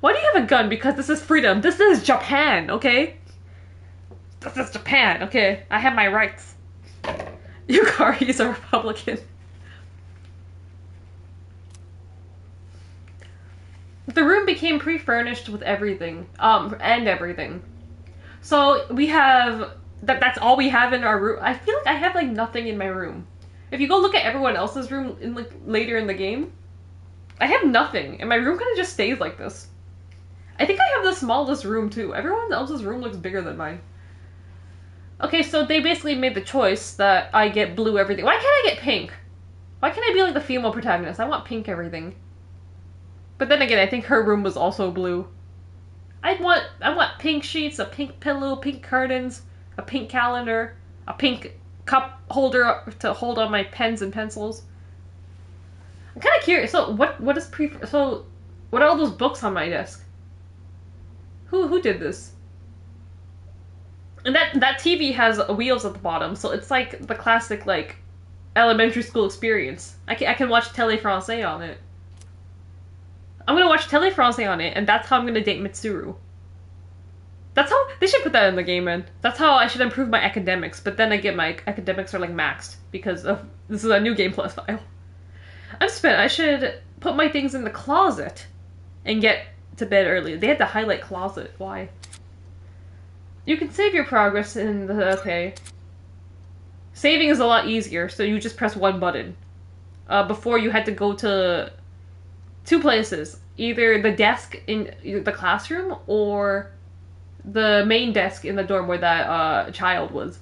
Speaker 3: Why do you have a gun? Because this is freedom. This is Japan, okay? This is Japan, okay? I have my rights. Yukari is a Republican. The room became pre-furnished with everything. And everything. So we have... That's all we have in our room. I feel like I have, like, nothing in my room. If you go look at everyone else's room in, like, later in the game, I have nothing. And my room kind of just stays like this. I think I have the smallest room, too. Everyone else's room looks bigger than mine. Okay, so they basically made the choice that I get blue everything. Why can't I get pink? Why can't I be like the female protagonist? I want pink everything. But then again, I think her room was also blue. I want pink sheets, a pink pillow, pink curtains, a pink calendar, a pink cup holder to hold on my pens and pencils. I'm kind of curious. So what are all those books on my desk? Who did this? And that TV has wheels at the bottom, so it's like the classic, like, elementary school experience. I can watch Télé Français on it. I'm gonna watch Télé Français on it, and that's how I'm gonna date Mitsuru. That's how... They should put that in the game, man. That's how I should improve my academics, but then again, my academics are, like, maxed, because of... This is a new Game Plus file. I'm spent. I should put my things in the closet and get to bed early. They had to highlight closet. Why? You can save your progress in the... Okay. Saving is a lot easier, so you just press one button. Before you had to go to two places. Either the desk in the classroom, or the main desk in the dorm where that child was.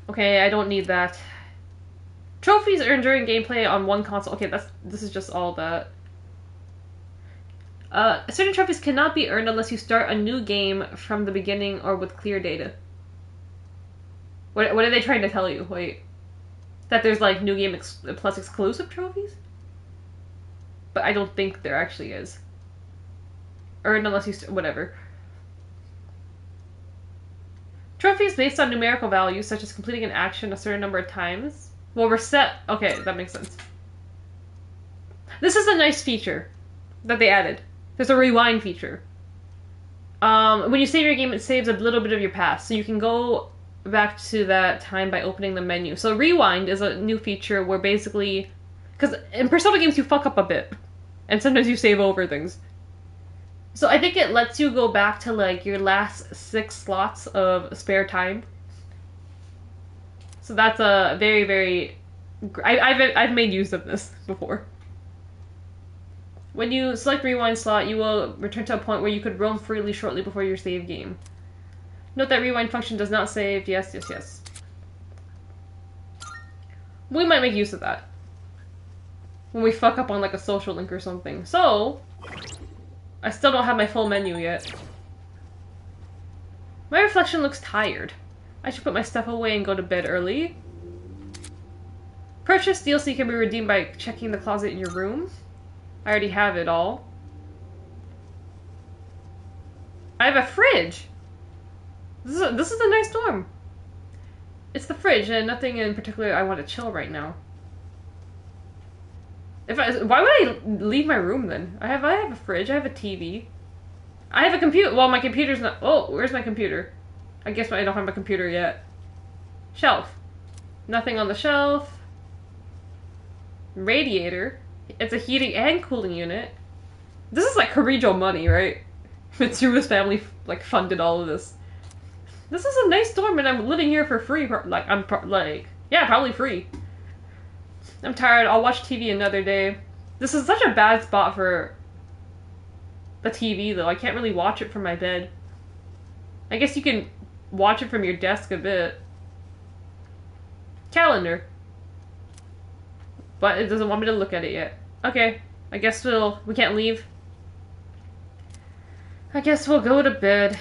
Speaker 3: Okay, I don't need that. Trophies earned during gameplay on one console. Okay, this is just all that. Certain trophies cannot be earned unless you start a new game from the beginning or with clear data. What are they trying to tell you? Wait. That there's, like, new game plus exclusive trophies? But I don't think there actually is. Earned unless you... whatever. Trophies based on numerical values, such as completing an action a certain number of times, will reset... Okay, that makes sense. This is a nice feature that they added. There's a rewind feature. When you save your game, it saves a little bit of your past, so you can go back to that time by opening the menu. So rewind is a new feature where basically... Because in Persona games, you fuck up a bit. And sometimes you save over things. So I think it lets you go back to, like, your last 6 slots of spare time. So that's a very, very... I've made use of this before. When you select rewind slot, you will return to a point where you could roam freely shortly before your save game. Note that rewind function does not save. Yes, yes, yes. We might make use of that when we fuck up on, like, a social link or something. So, I still don't have my full menu yet. My reflection looks tired. I should put my stuff away and go to bed early. Purchase DLC can be redeemed by checking the closet in your room. I already have it all. I have a fridge! This is a nice dorm. It's the fridge, and nothing in particular I want to chill right now. Why would I leave my room then? I have a fridge, I have a TV. I have a computer. Well, my computer's not... Oh, where's my computer? I guess I don't have my computer yet. Shelf. Nothing on the shelf. Radiator. It's a heating and cooling unit. This is like Karijo money, right? Mitsuru's family, like, funded all of this. This is a nice dorm, and I'm living here for free. Like, yeah, probably free. I'm tired. I'll watch TV another day. This is such a bad spot for the TV, though. I can't really watch it from my bed. I guess you can watch it from your desk a bit. Calendar. But it doesn't want me to look at it yet. Okay. I guess we can't leave. I guess we'll go to bed.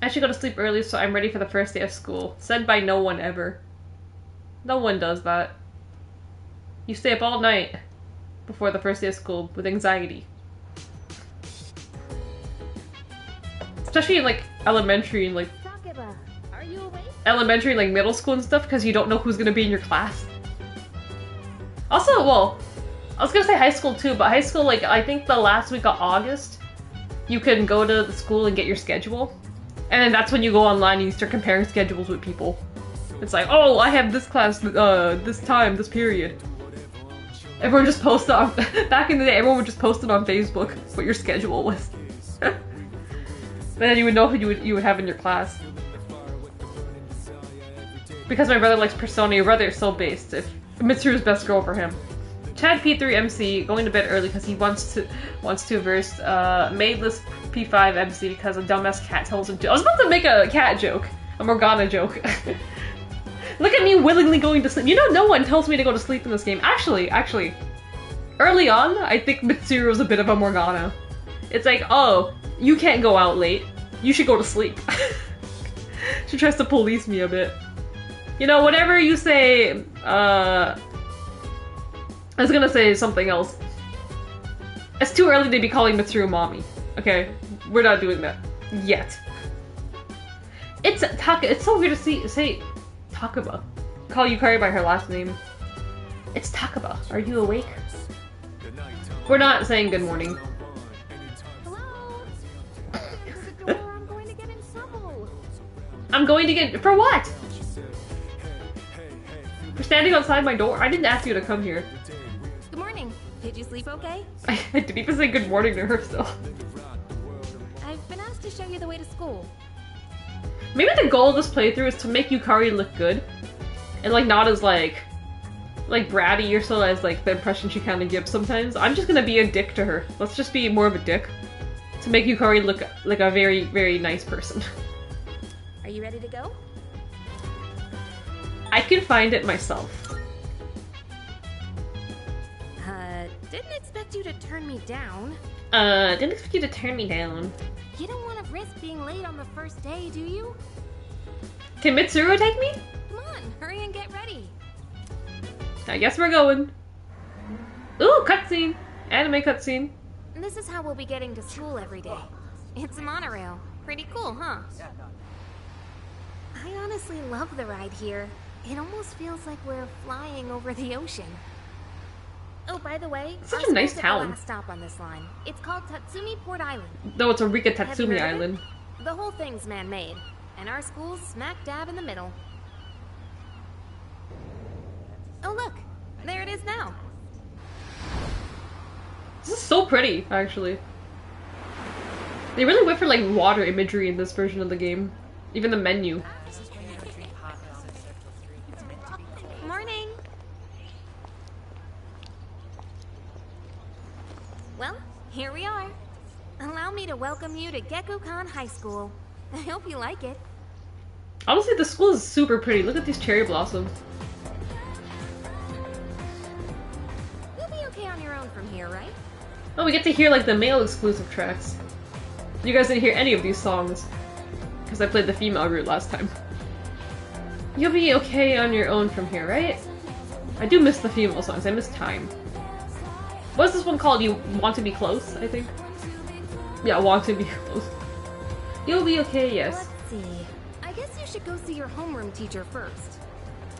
Speaker 3: I should go to sleep early so I'm ready for the first day of school. Said by no one ever. No one does that. You stay up all night before the first day of school with anxiety. Especially in like elementary and like
Speaker 2: Are you awake?
Speaker 3: elementary and like middle school and stuff because you don't know who's gonna be in your class. Also, well, I was gonna say high school too, but high school, like, I think the last week of August, you can go to the school and get your schedule. And then that's when you go online and you start comparing schedules with people. It's like, oh, I have this class, this time, this period. Everyone just posted on, back in the day, everyone would just post it on Facebook what your schedule was. Then you would know who you would have in your class. Because my brother likes Persona, your brother is so based. If Mitsuru's best girl for him. Chad P3 MC going to bed early because he wants to verse Maidless P5 MC because a dumbass cat tells him to. I was about to make a cat joke, a Morgana joke. Look at me willingly going to sleep. You know, no one tells me to go to sleep in this game. Actually, early on, I think Mitsuru was a bit of a Morgana. It's like, oh, you can't go out late. You should go to sleep. She tries to police me a bit. You know, whatever you say, I was gonna say something else. It's too early to be calling Mitsuru mommy. Okay? We're not doing that. Yet. It's so weird to say Takaba. Call Yukari by her last name. It's Takaba. Are you awake? We're not saying good morning.
Speaker 2: Hello? Close the door, I'm going to get in trouble.
Speaker 3: I'm going to get- for what? You're standing outside my door? I didn't ask you to come here.
Speaker 2: Good morning. Did you sleep okay?
Speaker 3: I didn't even say good morning to her still.
Speaker 2: I've been asked to show you the way to school.
Speaker 3: Maybe the goal of this playthrough is to make Yukari look good. And like not as like bratty or so as like the impression she kind of gives sometimes. I'm just gonna be a dick to her. Let's just be more of a dick. To make Yukari look like a very, very nice person.
Speaker 2: Are you ready to go?
Speaker 3: I can find it myself.
Speaker 2: Didn't expect you to turn me down.
Speaker 3: Didn't expect you to turn me down.
Speaker 2: You don't want to risk being late on the first day, do you?
Speaker 3: Can Mitsuru take me?
Speaker 2: Come on, hurry and get ready.
Speaker 3: I guess we're going. Ooh, cutscene! Anime cutscene.
Speaker 2: This is how we'll be getting to school every day. It's a monorail. Pretty cool, huh? I honestly love the ride here. It almost feels like we're flying over the ocean. Oh, by the way,
Speaker 3: Such
Speaker 2: our
Speaker 3: a nice
Speaker 2: school's at
Speaker 3: town.
Speaker 2: the last stop on this line. It's called Tatsumi Port Island.
Speaker 3: Though it's a Rika
Speaker 2: Have you
Speaker 3: Tatsumi
Speaker 2: heard of it?
Speaker 3: Island.
Speaker 2: The whole thing's man-made, and our school's smack dab in the middle. Oh look, there it is now.
Speaker 3: This is so pretty, actually. They really went for like water imagery in this version of the game. Even the menu.
Speaker 2: Morning. Well, here we are. Allow me to welcome you to Gekukan High School. I hope you like it.
Speaker 3: Honestly, the school is super pretty. Look at these cherry blossoms.
Speaker 2: You'll be okay on your own from here, right?
Speaker 3: Oh, we get to hear like the male exclusive tracks. You guys didn't hear any of these songs. Because I played the female route last time. You'll be okay on your own from here, right? I do miss the female songs. I miss Time. What's this one called? You Want to Be Close, I think? Yeah, Want to Be Close. You'll be okay, yes.
Speaker 2: Let's see. I guess you should go see your homeroom teacher first.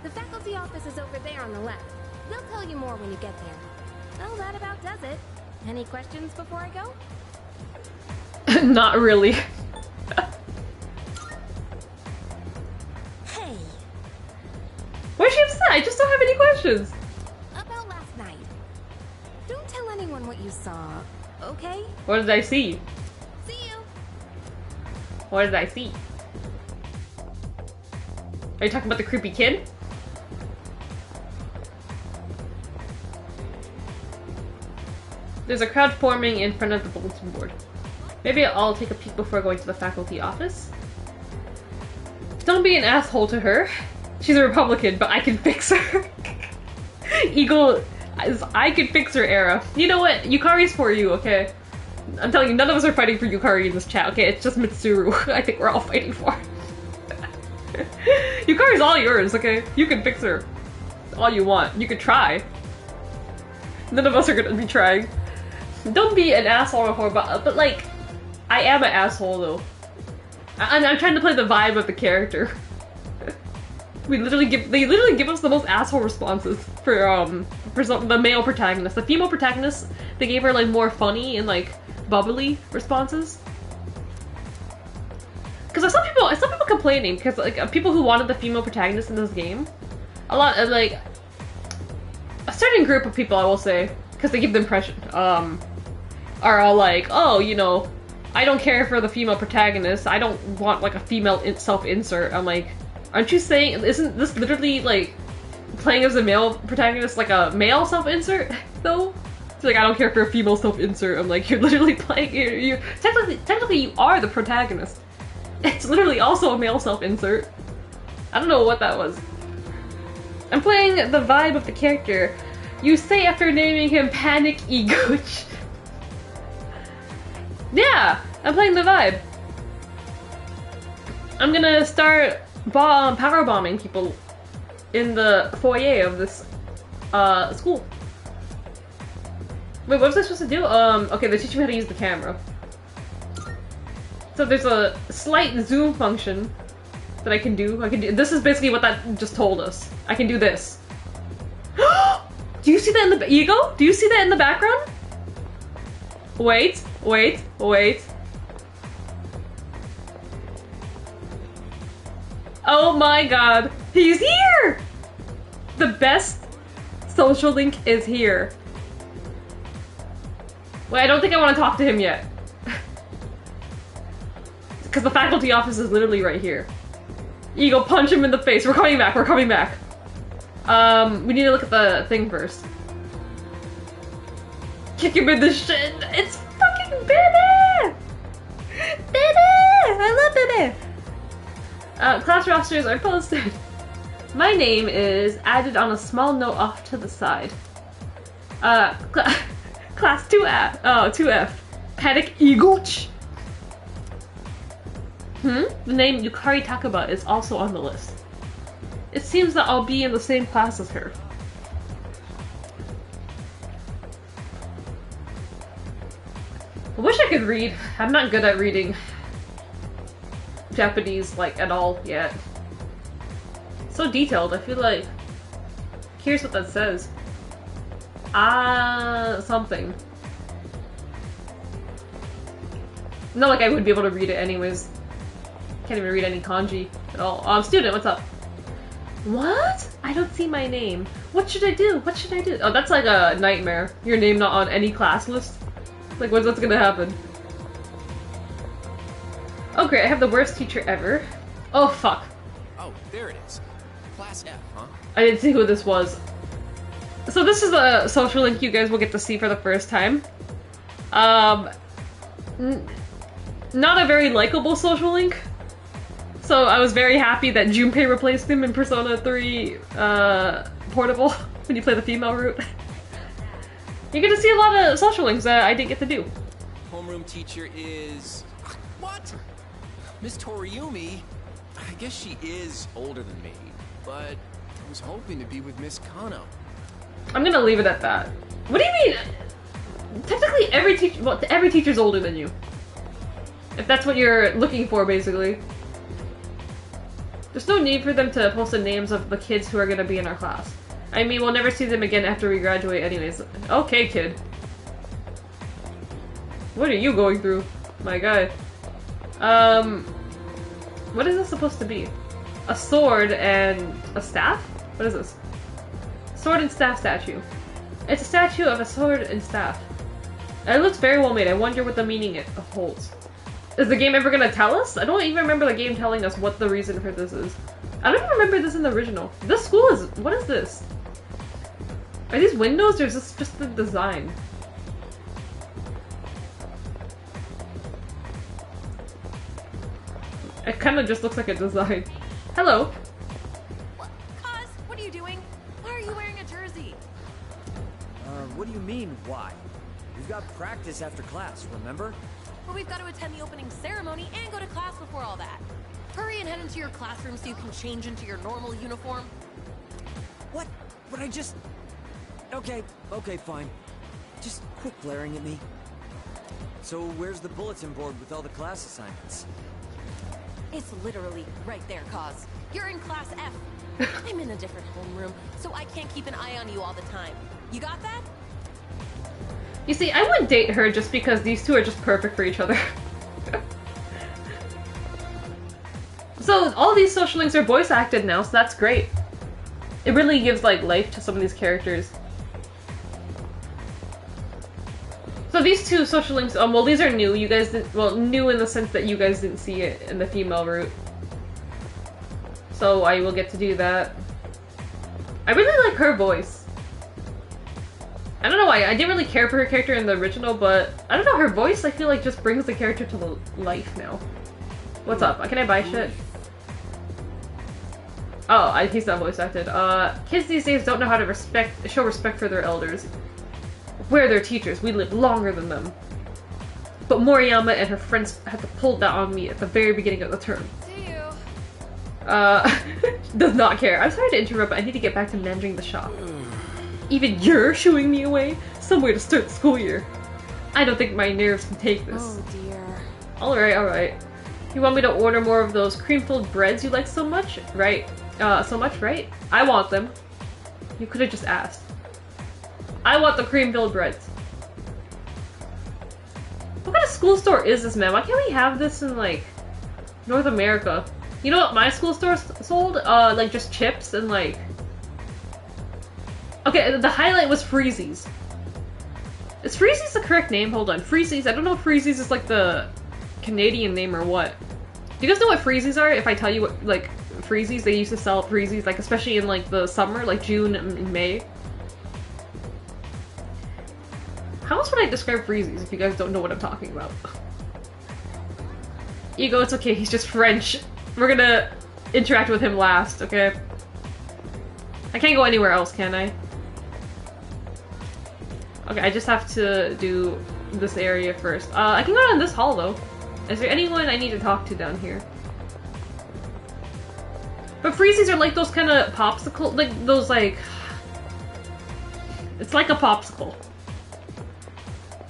Speaker 2: The faculty office is over there on the left. They'll tell you more when you get there. Well, that about does it. Any questions before I go?
Speaker 3: Not really.
Speaker 2: Hey,
Speaker 3: Why is she upset? I just don't have any questions.
Speaker 2: about last night. Don't tell anyone what you saw, okay?
Speaker 3: What did I see?
Speaker 2: See you.
Speaker 3: What did I see? Are you talking about the creepy kid? There's a crowd forming in front of the bulletin board. Maybe I'll take a peek before going to the faculty office. Don't be an asshole to her. She's a Republican, but I can fix her. Eagle, I can fix her era. You know what? Yukari's for you, okay? I'm telling you, none of us are fighting for Yukari in this chat, okay? It's just Mitsuru I think we're all fighting for. Yukari's all yours, okay? You can fix her all you want. You could try. None of us are gonna be trying. Don't be an asshole before, but like, I am an asshole though. I'm trying to play the vibe of the character. They literally give us the most asshole responses for the male protagonist. The female protagonist, they gave her like more funny and like bubbly responses. Because I saw people complaining because like people who wanted the female protagonist in this game, a lot of like a certain group of people, I will say, because they give the impression, are all like, oh, you know, I don't care for the female protagonist. I don't want like a female self-insert. I'm like, aren't you saying, isn't this literally like playing as a male protagonist like a male self-insert though? It's like, I don't care for a female self-insert. I'm like, you're literally playing, you technically you are the protagonist. It's literally also a male self-insert. I don't know what that was. I'm playing the vibe of the character. You say after naming him Panic Egoch. Yeah, I'm playing the vibe. I'm gonna start power bombing people in the foyer of this school. Wait, what was I supposed to do? Okay, they teach me how to use the camera. So there's a slight zoom function that I can do. This is basically what that just told us. I can do this. Do you see that in the Ego? Do you see that in the background? Wait. Oh my god. He's here! The best social link is here. Wait, I don't think I want to talk to him yet. Because the faculty office is literally right here. Ego, punch him in the face. We're coming back. We need to look at the thing first. Kick him in the shin. It's fucking Baby! Baby! I love Baby! Class rosters are posted. My name is added on a small note off to the side. Class 2F. Oh, 2F. Panic Egoch. The name Yukari Takaba is also on the list. It seems that I'll be in the same class as her. I wish I could read. I'm not good at reading Japanese, like, at all yet. So detailed, I feel like... Here's what that says. Something. Not like I would be able to read it anyways. Can't even read any kanji at all. Student, what's up? What? I don't see my name. What should I do? Oh, that's like a nightmare. Your name not on any class list. Like, what's gonna happen? Oh great, I have the worst teacher ever. Oh fuck.
Speaker 1: Oh, there it is. Class F, huh?
Speaker 3: I didn't see who this was. So this is a social link you guys will get to see for the first time. Not a very likable social link. So I was very happy that Junpei replaced him in Persona 3 Portable when you play the female route. You're gonna see a lot of social links that I didn't get to do.
Speaker 1: Homeroom teacher is... What? Miss Toriumi? I guess she is older than me, but I was hoping to be with Miss Kano.
Speaker 3: I'm gonna leave it at that. What do you mean? Technically every teacher's older than you. If that's what you're looking for, basically. There's no need for them to post the names of the kids who are gonna be in our class. I mean, we'll never see them again after we graduate anyways. Okay, kid. What are you going through, my guy? What is this supposed to be? A sword and a staff? What is this? Sword and staff statue. It's a statue of a sword and staff. It looks very well made. I wonder what the meaning it holds. Is the game ever gonna tell us? I don't even remember the game telling us what the reason for this is. I don't even remember this in the original. This school is... What is this? Are these windows or is this just the design? It kind of just looks like a design. Hello.
Speaker 6: Cuz, what are you doing? Why are you wearing a jersey?
Speaker 7: What do you mean, why? we've got practice after class, remember?
Speaker 8: But we've got to attend the opening ceremony and go to class before all that. Hurry and head into your classroom so you can change into your normal uniform.
Speaker 7: What? But I just... Okay, fine. Just quit glaring at me. So where's the bulletin board with all the class assignments?
Speaker 8: It's literally right there, Cause. You're in class F. I'm in a different homeroom, so I can't keep an eye on you all the time. You got that?
Speaker 3: You see, I wouldn't date her just because these two are just perfect for each other. So all these social links are voice acted now, so that's great. It really gives like life to some of these characters. So these two social links, well, these are new. You guys didn't, well, new in the sense that you guys didn't see it in the female route. So I will get to do that. I really like her voice. I don't know why, I didn't really care for her character in the original, but I don't know, her voice I feel like just brings the character to the life now. What's up? Can I buy shit? Oh, he's not voice acted. Kids these days don't know how to show respect for their elders. We're their teachers, we live longer than them. But Moriyama and her friends had to pull that on me at the very beginning of the term.
Speaker 6: See you.
Speaker 3: Does not care. I'm sorry to interrupt, but I need to get back to managing the shop. Even you're shooing me away? Somewhere to start the school year. I don't think my nerves can take this.
Speaker 6: Oh dear.
Speaker 3: Alright. You want me to order more of those cream-filled breads you like so much? Right. Right? I want them. You could have just asked. I want the cream-filled breads. What kind of school store is this, man? Why can't we have this in, like, North America? You know what my school store sold? Like, just chips and, like... Okay, the highlight was Freezies. Is Freezies the correct name? Hold on. Freezies. I don't know if Freezies is, like, the Canadian name or what. Do you guys know what Freezies are? If I tell you what, like, Freezies, they used to sell Freezies, like, especially in, like, the summer, like, June and May. How else would I describe Freezies if you guys don't know what I'm talking about? Ego, it's okay, he's just French. We're gonna interact with him last, okay? I can't go anywhere else, can I? Okay, I just have to do this area first. I can go down this hall, though. Is there anyone I need to talk to down here? But Freezies are like those kind of popsicle, like those like... It's like a popsicle.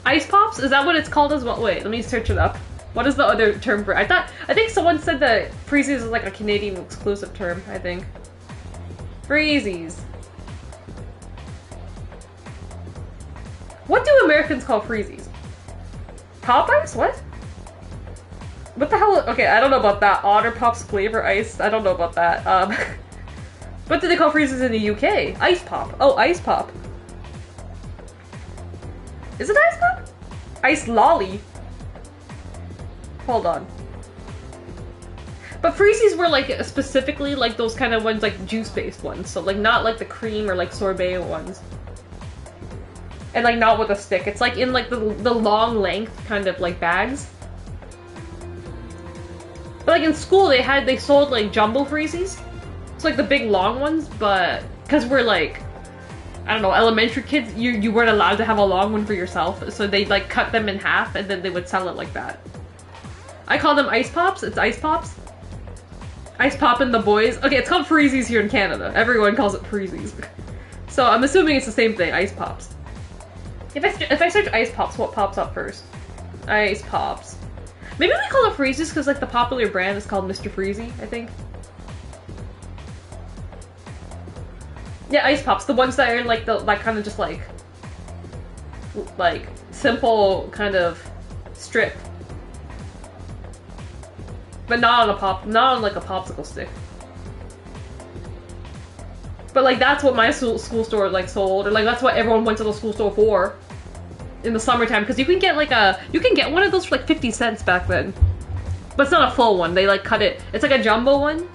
Speaker 3: Ice Pops? Is that what it's called as well? Wait, let me search it up. What is the other term for it? I think someone said that Freezies is like a Canadian exclusive term, I think. Freezies. What do Americans call Freezies? Popeyes? What? What the hell? Okay, I don't know about that. Otter Pops flavor ice. I don't know about that. What do they call Freezies in the UK? Ice Pop. Oh, Ice Pop. Is it Ice Pop? Ice Lolly. Hold on. But Freezies were like specifically like those kind of ones, like juice-based ones. So like not like the cream or like sorbet ones. And like not with a stick. It's like in like the long length kind of like bags. But like in school they sold like jumbo Freezies. It's like the big long ones, but because we're like, I don't know, elementary kids, you weren't allowed to have a long one for yourself. So they like cut them in half and then they would sell it like that. I call them Ice Pops. It's Ice Pops. Ice Pop and the boys. Okay, it's called Freezies here in Canada. Everyone calls it Freezies. So I'm assuming it's the same thing, Ice Pops. If I search Ice Pops, what pops up first? Ice Pops. Maybe we call it Freezies because like the popular brand is called Mr. Freezy, I think. Yeah, Ice Pops. The ones that are in like the kind of just like simple kind of strip. But not on like a popsicle stick. But like that's what my school store like sold, or like that's what everyone went to the school store for in the summertime, because you can get one of those for like 50 cents back then. But it's not a full one. They like cut it. It's like a jumbo one,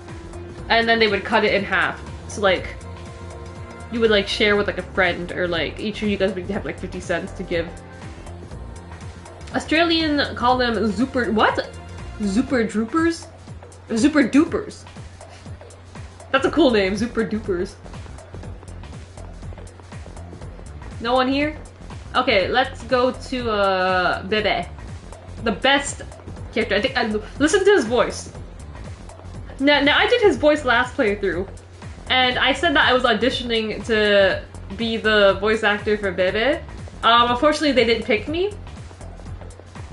Speaker 3: and then they would cut it in half. So like you would like share with like a friend, or like each of you guys would have like 50 cents to give. Australian call them Zooper Droopers? Zooper Doopers. That's a cool name, Zooper Doopers. No one here? Okay, let's go to Bebe. The best character. I think listen to his voice. Now I did his voice last playthrough, and I said that I was auditioning to be the voice actor for Bebe. Unfortunately they didn't pick me.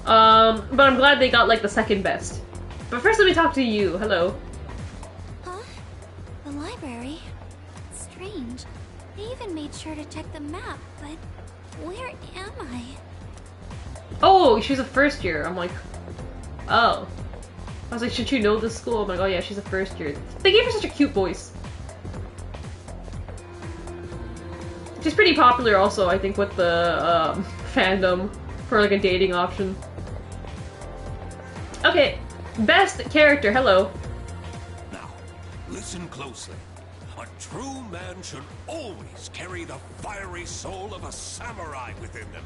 Speaker 3: But I'm glad they got like the second best. But first let me talk to you. Hello.
Speaker 2: Huh? The library? Strange. They even made sure to check the map, but where am I?
Speaker 3: Oh, she's a first year. I'm like, oh. I was like, should you know this school? I'm like, oh yeah, she's a first year. They gave her such a cute voice. She's pretty popular also, I think, with the fandom for like a dating option. Okay, best character, hello.
Speaker 9: Now, listen closely. A true man should always carry the fiery soul of a samurai within them.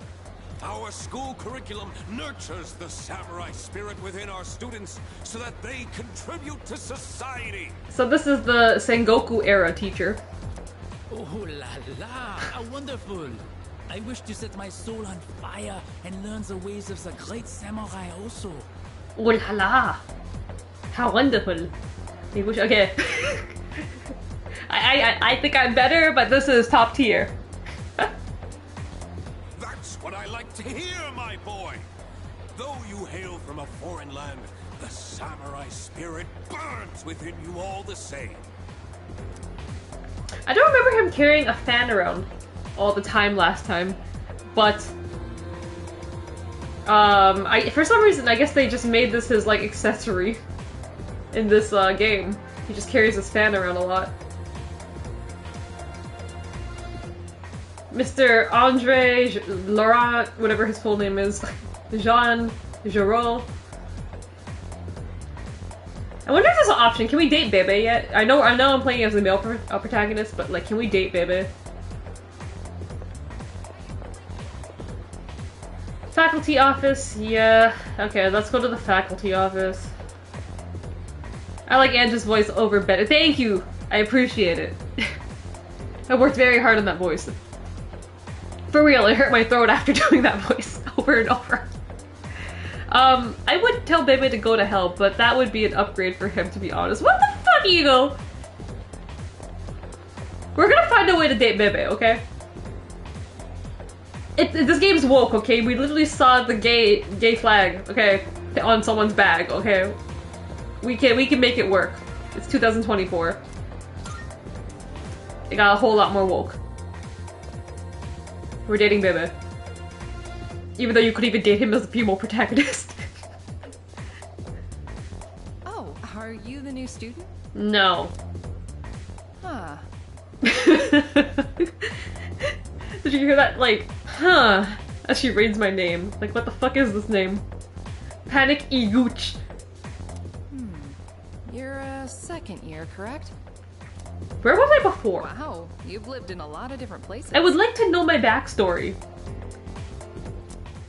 Speaker 9: Our school curriculum nurtures the samurai spirit within our students so that they contribute to society.
Speaker 3: So this is the Sengoku era teacher.
Speaker 10: Oh la la, how wonderful! I wish to set my soul on fire and learn the ways of the great samurai also.
Speaker 3: Oh la la! How wonderful! I wish. Okay. I think I'm better, but this is top tier.
Speaker 9: That's what I like to hear, my boy! Though you hail from a foreign land, the samurai spirit burns within you all the same.
Speaker 3: I don't remember him carrying a fan around all the time last time, but for some reason I guess they just made this his like accessory in this game. He just carries his fan around a lot. Mr. Andre Laurent, whatever his full name is, Jean Giraud. I wonder if there's an option. Can we date Bebe yet? I know I'm playing as a male protagonist, but like, can we date Bebe? Faculty office, yeah. Okay, let's go to the faculty office. I like Angie's voice over better. Thank you! I appreciate it. I worked very hard on that voice. For real, it hurt my throat after doing that voice over and over. I would tell Bebe to go to hell, but that would be an upgrade for him, to be honest. What the fuck, Eagle? We're gonna find a way to date Bebe, okay? This game's woke, okay? We literally saw the gay flag, okay, on someone's bag, okay? We can make it work. It's 2024. It got a whole lot more woke. We're dating Bebe. Even though you could even date him as a female protagonist.
Speaker 6: Oh, are you the new student?
Speaker 3: No.
Speaker 6: Huh.
Speaker 3: Did you hear that? Like, huh, as she reads my name. Like, what the fuck is this name? Panic Igooch.
Speaker 6: You're a second year, correct?
Speaker 3: Where was I before?
Speaker 6: Wow, you've lived in a lot of different places.
Speaker 3: I would like to know my backstory.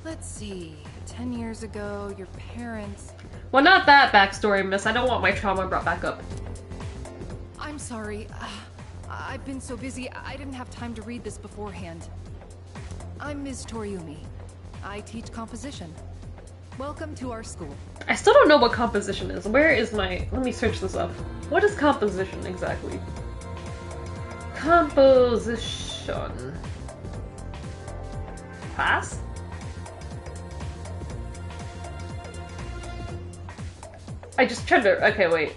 Speaker 6: Let's see. 10 years ago, your parents...
Speaker 3: Well, not that backstory, miss. I don't want my trauma brought back up.
Speaker 6: I'm sorry. I've been so busy, I didn't have time to read this beforehand. I'm Ms. Toriumi. I teach composition. Welcome to our school.
Speaker 3: I still don't know what composition is. Where is my... Let me search this up. What is composition exactly? Composition. Class? I just tried to... Okay, wait.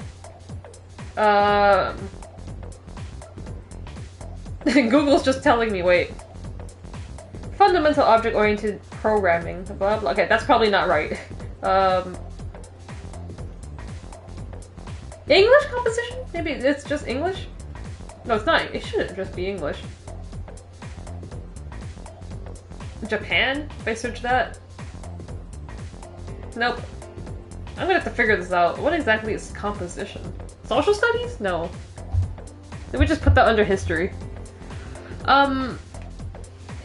Speaker 3: Google's just telling me, wait. Fundamental object-oriented programming. Blah, blah. Okay, that's probably not right. English composition? Maybe it's just English? No, it's not. It shouldn't just be English. Japan? If I search that? Nope. I'm gonna have to figure this out. What exactly is composition? Social studies? No. Let me just put that under history.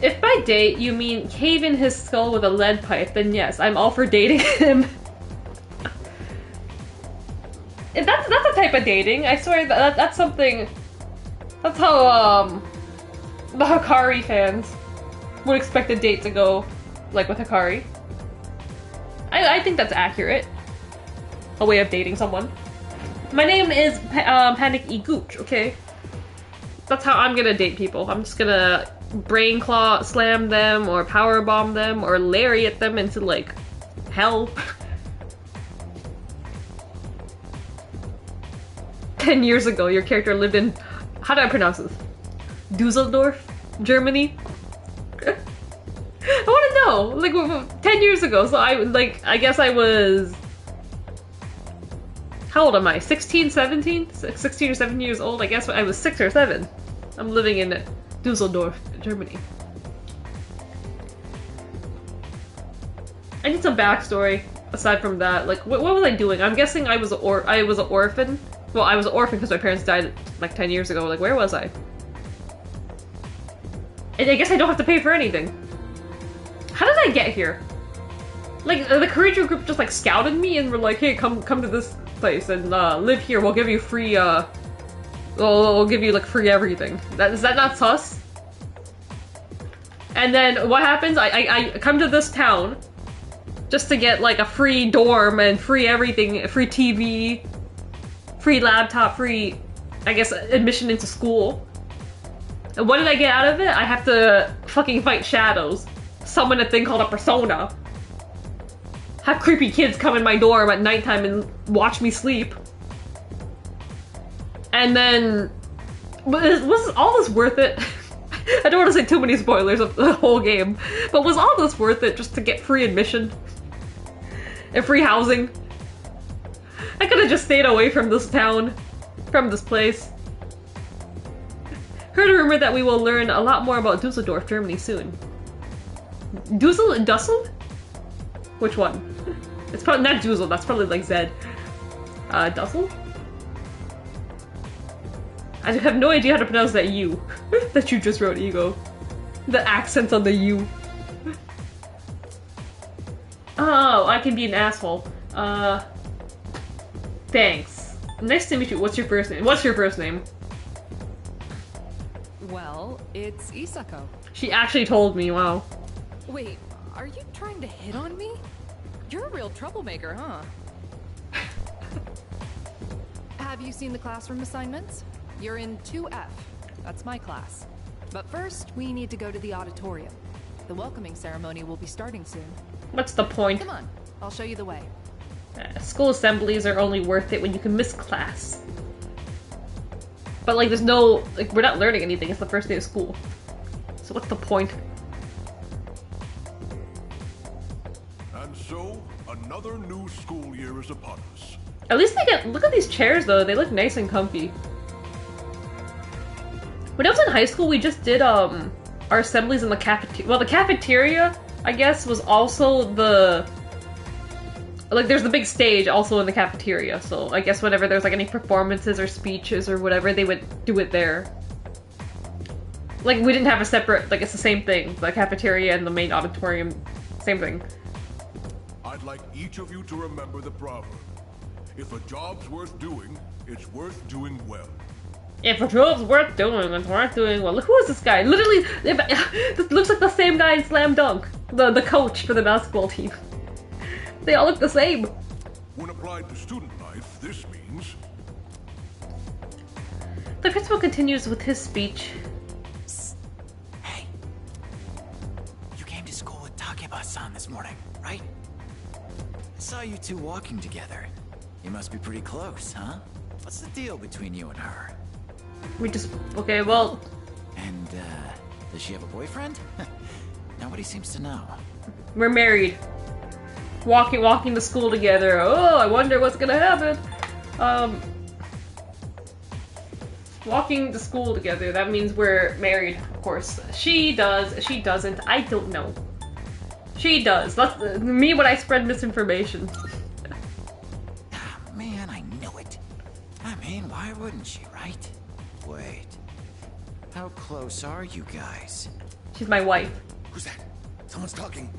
Speaker 3: If by date you mean cave in his skull with a lead pipe, then yes, I'm all for dating him. That's a type of dating. I swear that's something. That's how the Hikari fans would expect a date to go like with Hikari. I think that's accurate. A way of dating someone. My name is Panic E Gooch, okay? That's how I'm gonna date people. I'm just gonna brain claw slam them or power bomb them or lariat them into like hell. 10 years ago, your character lived in, how do I pronounce this? Dusseldorf, Germany? I want to know, like 10 years ago, so I guess I was, how old am I? 16, 17? 16 or 17 years old? I guess I was 6 or 7. I'm living in Dusseldorf, Germany. I need some backstory aside from that. Like, what was I doing? I'm guessing I was an orphan. Well, I was an orphan because my parents died like 10 years ago. Like, where was I? And I guess I don't have to pay for anything. How did I get here? Like, the Korean group just like scouted me and were like, hey, come to this place and live here. We'll give you free, we'll give you like free everything. Is that not sus? And then what happens? I come to this town just to get like a free dorm and free everything, free TV, free laptop, free, I guess, admission into school. And what did I get out of it? I have to fucking fight shadows. Summon a thing called a persona. Have creepy kids come in my dorm at nighttime and watch me sleep. And then, was all this worth it? I don't want to say too many spoilers of the whole game, but was all this worth it just to get free admission? And free housing? I could have just stayed away from this town, from this place. Heard a rumor that we will learn a lot more about Dusseldorf, Germany soon. Dussel? Which one? It's probably not Dussel, that's probably like Zed. Dussel? I have no idea how to pronounce that U that you just wrote, Ego. The accents on the U. Oh, I can be an asshole. Thanks. Nice to meet you. What's your first name? What's your first name?
Speaker 6: Well, it's Isako.
Speaker 3: She actually told me, wow.
Speaker 6: Wait, are you trying to hit on me? You're a real troublemaker, huh? Have you seen the classroom assignments? You're in 2F. That's my class. But first, we need to go to the auditorium. The welcoming ceremony will be starting soon.
Speaker 3: What's the point?
Speaker 6: Come on, I'll show you the way.
Speaker 3: School assemblies are only worth it when you can miss class. But like, there's no, like, we're not learning anything. It's the first day of school. So what's the point?
Speaker 9: And so, another new school year is upon us.
Speaker 3: At least they get, look at these chairs though. They look nice and comfy. When I was in high school, we just did, our assemblies in the cafeteria. Well, the cafeteria, I guess, was also the, like, there's the big stage also in the cafeteria, so I guess whenever there's like any performances or speeches or whatever, they would do it there. Like, we didn't have a separate, like, it's the same thing. The cafeteria and the main auditorium, same thing.
Speaker 9: I'd like each of you to remember the proverb. If a job's worth doing, it's worth doing well.
Speaker 3: If a job's worth doing, it's worth doing well. Who is this guy? Literally, this looks like the same guy in Slam Dunk. The coach for the basketball team. They all look the same.
Speaker 9: When applied to student life, this means...
Speaker 3: The principal continues with his speech.
Speaker 11: Hey. You came to school with Takeba-san this morning, right? I saw you two walking together. You must be pretty close, huh? What's the deal between you and her?
Speaker 3: We just... Okay, well...
Speaker 11: And, does she have a boyfriend? Nobody seems to know.
Speaker 3: We're married. Walking to school together. Oh, I wonder what's gonna happen. Walking to school together. That means we're married, of course. She does. She doesn't. I don't know. She does. That's me when I spread misinformation.
Speaker 11: Man, I knew it. I mean, why wouldn't she, right? Wait. How close are you guys?
Speaker 3: She's my wife.
Speaker 12: Who's that? Someone's talking.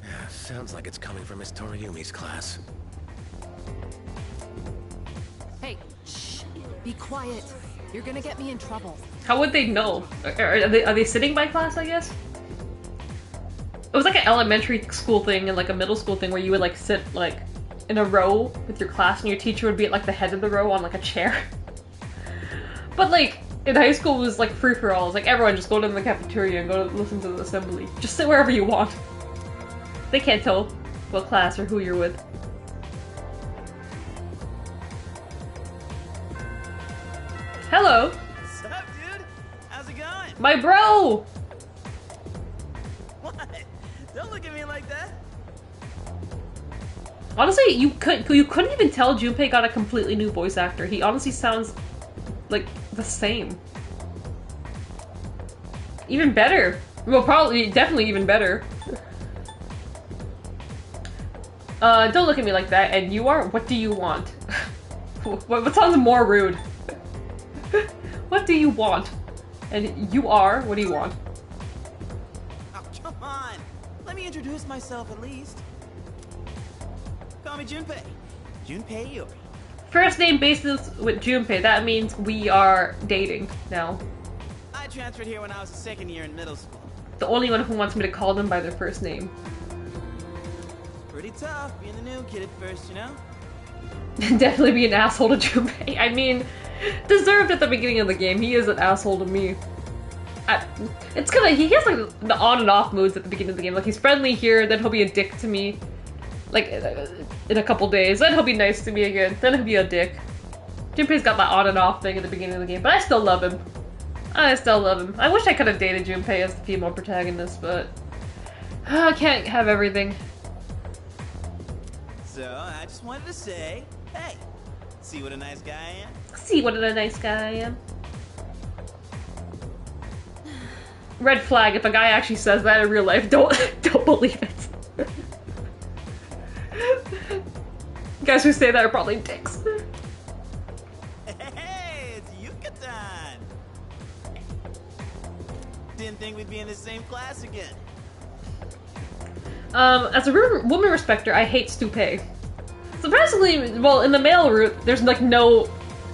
Speaker 12: Yeah, sounds like it's coming from Miss Toriumi's class.
Speaker 6: Hey, shh. Be quiet. You're gonna get me in trouble.
Speaker 3: How would they know? Are they sitting by class, I guess? It was like an elementary school thing and like a middle school thing where you would like sit like in a row with your class and your teacher would be at like the head of the row on like a chair. But like in high school it was like free for all. It's like everyone just go to the cafeteria and go to listen to the assembly. Just sit wherever you want. They can't tell what class or who you're with. Hello!
Speaker 13: What's up, dude? How's it going?
Speaker 3: My bro!
Speaker 13: What? Don't look at me like that.
Speaker 3: Honestly, you couldn't even tell Junpei got a completely new voice actor. He honestly sounds like the same. Even better. Well, definitely even better. Don't look at me like that. And you are? What do you want? What sounds more rude? What do you want? And you are? What do you want?
Speaker 13: Oh, come on. Let me introduce myself at least. Call me Junpei. Junpei Yuri.
Speaker 3: First name basis with Junpei. That means we are dating now.
Speaker 13: I transferred here when I was a second year in middle school.
Speaker 3: The only one who wants me to call them by their first name.
Speaker 13: Pretty tough being the new kid at first, you know?
Speaker 3: Definitely be an asshole to Junpei. I mean, deserved at the beginning of the game. He is an asshole to me. It's kind of, he has like the on and off moods at the beginning of the game. Like he's friendly here, then he'll be a dick to me. Like in a couple days, then he'll be nice to me again, then he'll be a dick. Junpei's got that on and off thing at the beginning of the game, but I still love him. I still love him. I wish I could have dated Junpei as the female protagonist, but I can't have everything.
Speaker 13: So, I just wanted to say, hey, see what a nice guy I am?
Speaker 3: See what a nice guy I am. Red flag, if a guy actually says that in real life, don't believe it. Guys who say that are probably dicks.
Speaker 13: Hey, it's Yucatan! Didn't think we'd be in the same class again.
Speaker 3: As a woman respecter, I hate Stupé. Surprisingly, well, in the male route, there's like no...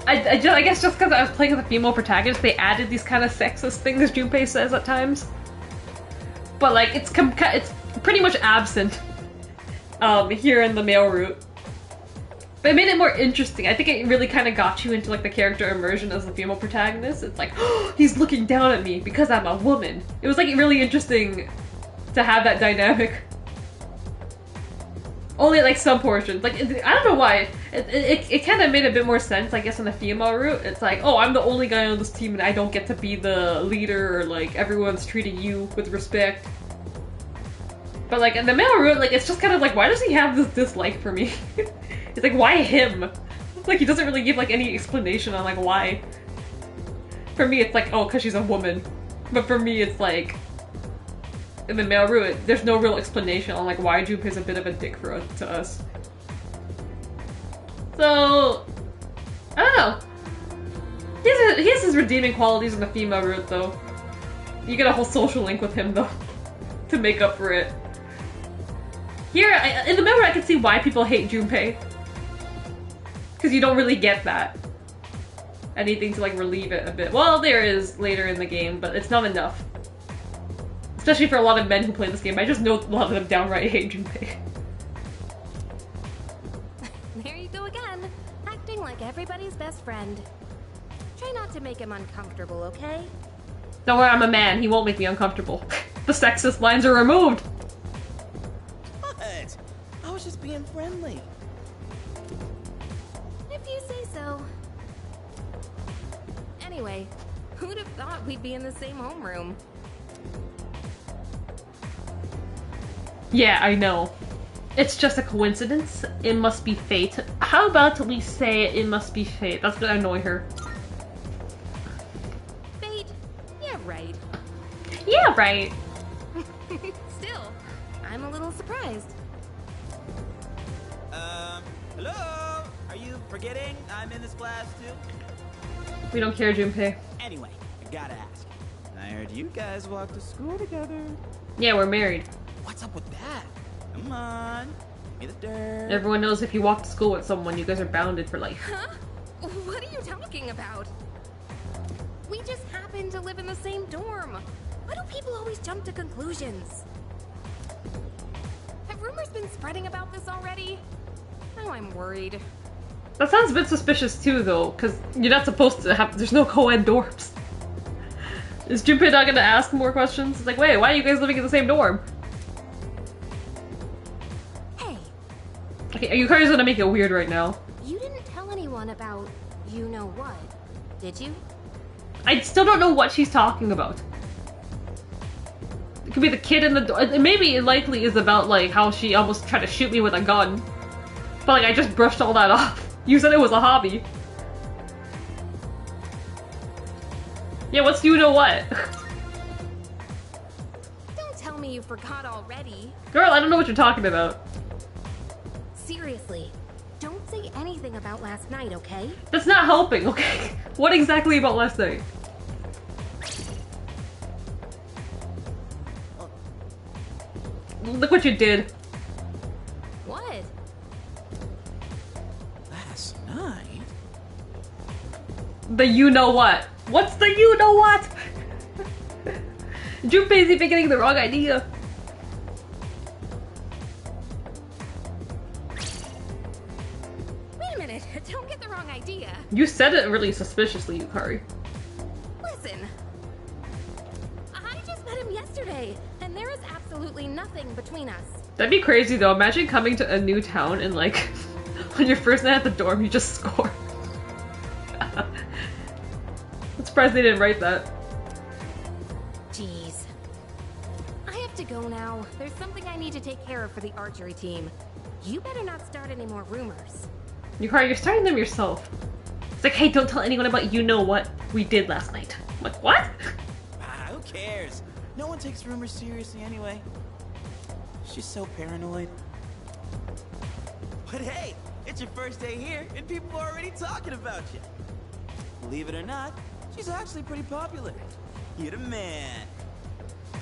Speaker 3: I guess just because I was playing with a female protagonist, they added these kind of sexist things Junpei says at times. But like, it's pretty much absent here in the male route. But it made it more interesting. I think it really kind of got you into like the character immersion as the female protagonist. It's like, oh, he's looking down at me because I'm a woman. It was like really interesting to have that dynamic. Only like some portions. Like, I don't know why. It kind of made a bit more sense, I guess, in the female route. It's like, oh, I'm the only guy on this team and I don't get to be the leader, or like everyone's treating you with respect. But like in the male route, like it's just kind of like, why does he have this dislike for me? It's like, why him? Like he doesn't really give like any explanation on like why. For me, it's like, oh, because she's a woman. But for me, it's like, in the male route, there's no real explanation on like why Junpei's a bit of a dick to us. So, I don't know. He has his redeeming qualities in the female route though. You get a whole social link with him though, to make up for it. Here, in the male route, I can see why people hate Junpei. Because you don't really get that. Anything to like relieve it a bit. Well, there is later in the game, but it's not enough. Especially for a lot of men who play this game. I just know a lot of them downright hate Junpei.
Speaker 8: There you go again, acting like everybody's best friend. Try not to make him uncomfortable, okay?
Speaker 3: Don't worry, I'm a man. He won't make me uncomfortable. The sexist lines are removed.
Speaker 13: What? I was just being friendly.
Speaker 8: If you say so. Anyway, who'd have thought we'd be in the same homeroom?
Speaker 3: Yeah, I know. It's just a coincidence. It must be fate. How about we say it must be fate? That's gonna annoy her.
Speaker 8: Fate? Yeah, right.
Speaker 3: Yeah, right.
Speaker 8: Still, I'm a little surprised.
Speaker 13: Hello? Are you forgetting I'm in this class too?
Speaker 3: We don't care, Junpei.
Speaker 13: Anyway, I gotta ask. I heard you guys walk to school together.
Speaker 3: Yeah, we're married.
Speaker 13: What's up with that? Come on, give me the dirt.
Speaker 3: Everyone knows if you walk to school with someone, you guys are bounded for life.
Speaker 8: Huh? What are you talking about?
Speaker 14: We just happen to live in the same dorm. Why do people always jump to conclusions? Have rumors been spreading about this already? Now I'm worried.
Speaker 3: That sounds a bit suspicious too, though, because you're not supposed to have. There's no co-ed dorms. Is Junpei not gonna ask more questions? It's like, wait, why are you guys living in the same dorm?
Speaker 14: Hey.
Speaker 3: Okay, Yukari's gonna make it weird right now.
Speaker 14: You didn't tell anyone about you know what, did you?
Speaker 3: I still don't know what she's talking about. It could be the kid in the door. Maybe it likely is about like how she almost tried to shoot me with a gun. But like I just brushed all that off. You said it was a hobby. Yeah, what's you know what?
Speaker 14: Don't tell me you forgot already.
Speaker 3: Girl, I don't know what you're talking about.
Speaker 14: Seriously, don't say anything about last night, okay?
Speaker 3: That's not helping, okay? What exactly about last night? Look what you did.
Speaker 14: What?
Speaker 13: Last night?
Speaker 3: The you know what? What's the you know what? Junpei's even getting the wrong idea.
Speaker 14: Wait a minute, don't get the wrong idea.
Speaker 3: You said it really suspiciously, Yukari.
Speaker 14: Listen, I just met him yesterday, and there is absolutely nothing between us.
Speaker 3: That'd be crazy though. Imagine coming to a new town and like, on your first night at the dorm, you just score. I'm surprised they didn't write that.
Speaker 14: Jeez. I have to go now. There's something I need to take care of for the archery team. You better not start any more rumors.
Speaker 3: Yukari, you're starting them yourself. It's like, hey, don't tell anyone about you know what we did last night. I'm like, what?
Speaker 13: Ah, who cares? No one takes rumors seriously anyway. She's so paranoid. But hey, it's your first day here, and people are already talking about you. Believe it or not, she's actually pretty popular. You're the man.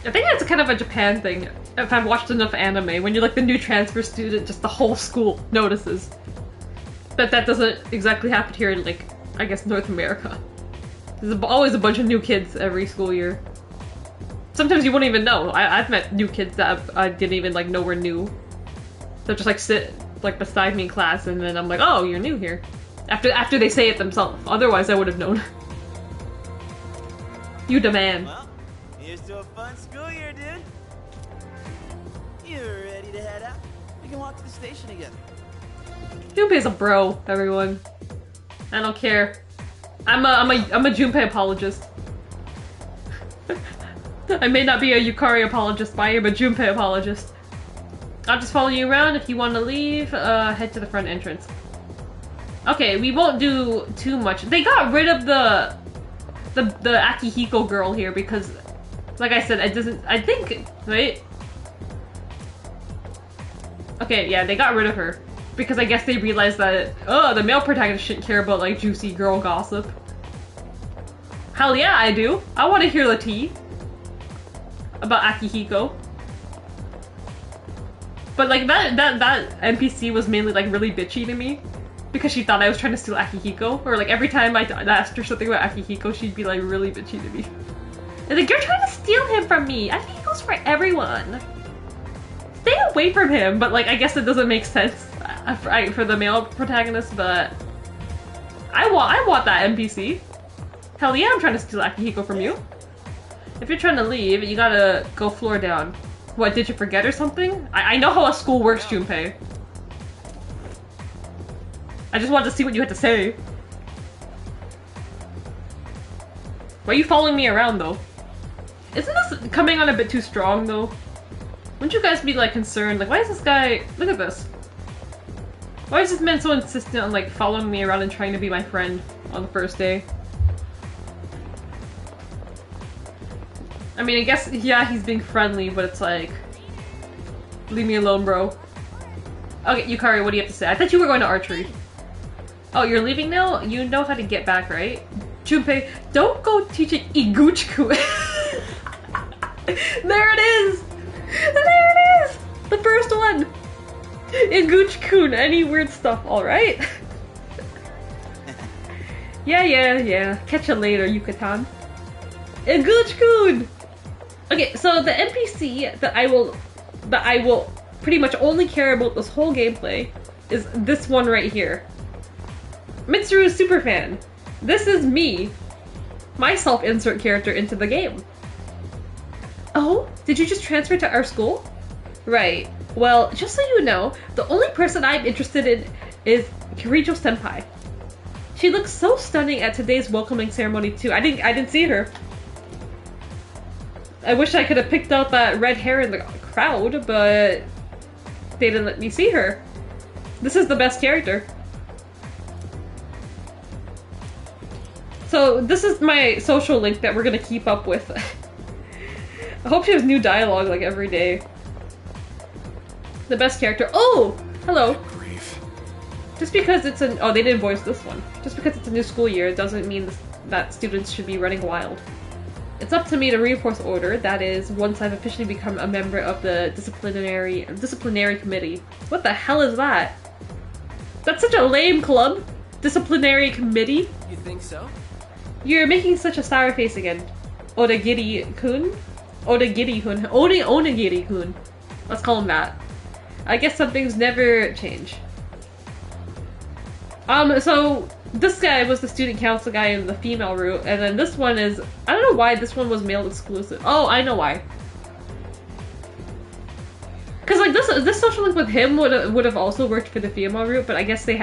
Speaker 3: I think that's kind of a Japan thing. If I've watched enough anime, when you're like the new transfer student, just the whole school notices. But that doesn't exactly happen here in like, I guess, North America. There's always a bunch of new kids every school year. Sometimes you wouldn't even know. I've met new kids that I didn't even like know were new. They'll just like sit like beside me in class, and then I'm like, oh, you're new here. After they say it themselves. Otherwise, I would have known. You demand.
Speaker 13: Well, here's to a fun school year, dude. You're ready to head out? We can walk to the station together.
Speaker 3: Junpei's a bro, everyone. I don't care. I'm a Junpei apologist. I may not be a Yukari apologist, but I am a Junpei apologist. I'll just follow you around. If you want to leave, head to the front entrance. Okay, we won't do too much. They got rid of the Akihiko girl here because, like I said, it doesn't. I think, right? Okay, yeah, they got rid of her because I guess they realized that the male protagonist shouldn't care about like juicy girl gossip. Hell yeah, I do. I want to hear the tea about Akihiko. But like that NPC was mainly like really bitchy to me because she thought I was trying to steal Akihiko, or like every time I asked her something about Akihiko, she'd be like really bitchy to me. And like, you're trying to steal him from me. Akihiko's for everyone. Stay away from him. But like, I guess it doesn't make sense for the male protagonist. But I want that NPC. Hell yeah, I'm trying to steal Akihiko from you. If you're trying to leave, you gotta go floor down. What, did you forget or something? I know how a school works, Junpei. I just wanted to see what you had to say. Why are you following me around, though? Isn't this coming on a bit too strong, though? Wouldn't you guys be, like, concerned? Like, why is this guy... Look at this. Why is this man so insistent on, like, following me around and trying to be my friend on the first day? I mean, I guess, yeah, he's being friendly, but it's like... Leave me alone, bro. Okay, Yukari, what do you have to say? I thought you were going to archery. Oh, you're leaving now? You know how to get back, right? Junpei, don't go teaching Iguchi-kun. There it is! There it is! The first one! Iguchi-kun, any weird stuff, alright? Yeah. Catch you later, Yucatan. Gooch-kun! Okay, so the NPC that I will pretty much only care about this whole gameplay is this one right here. Mitsuru Superfan. This is me. My self-insert character into the game. Oh, did you just transfer to our school? Right. Well, just so you know, the only person I'm interested in is Kirijo Senpai. She looks so stunning at today's welcoming ceremony too. I didn't see her. I wish I could have picked out that red hair in the crowd, but they didn't let me see her. This is the best character. So this is my social link that we're gonna keep up with. I hope she has new dialogue like every day. The best character. Oh! Hello.
Speaker 12: Grief.
Speaker 3: Just because it's an— oh, they didn't voice this one. Just because it's a new school year doesn't mean that students should be running wild. It's up to me to reinforce order, that is, once I've officially become a member of the disciplinary committee. What the hell is that? That's such a lame club! Disciplinary committee?
Speaker 1: You think so?
Speaker 3: You're making such a sour face again. Odagiri-kun? Odagiri-kun. Onigiri-kun. Let's call him that. I guess some things never change. So this guy was the student council guy in the female route, and then this one is— I don't know why this one was male exclusive. Oh, I know why. Cause like this social link with him would have also worked for the female route, but I guess they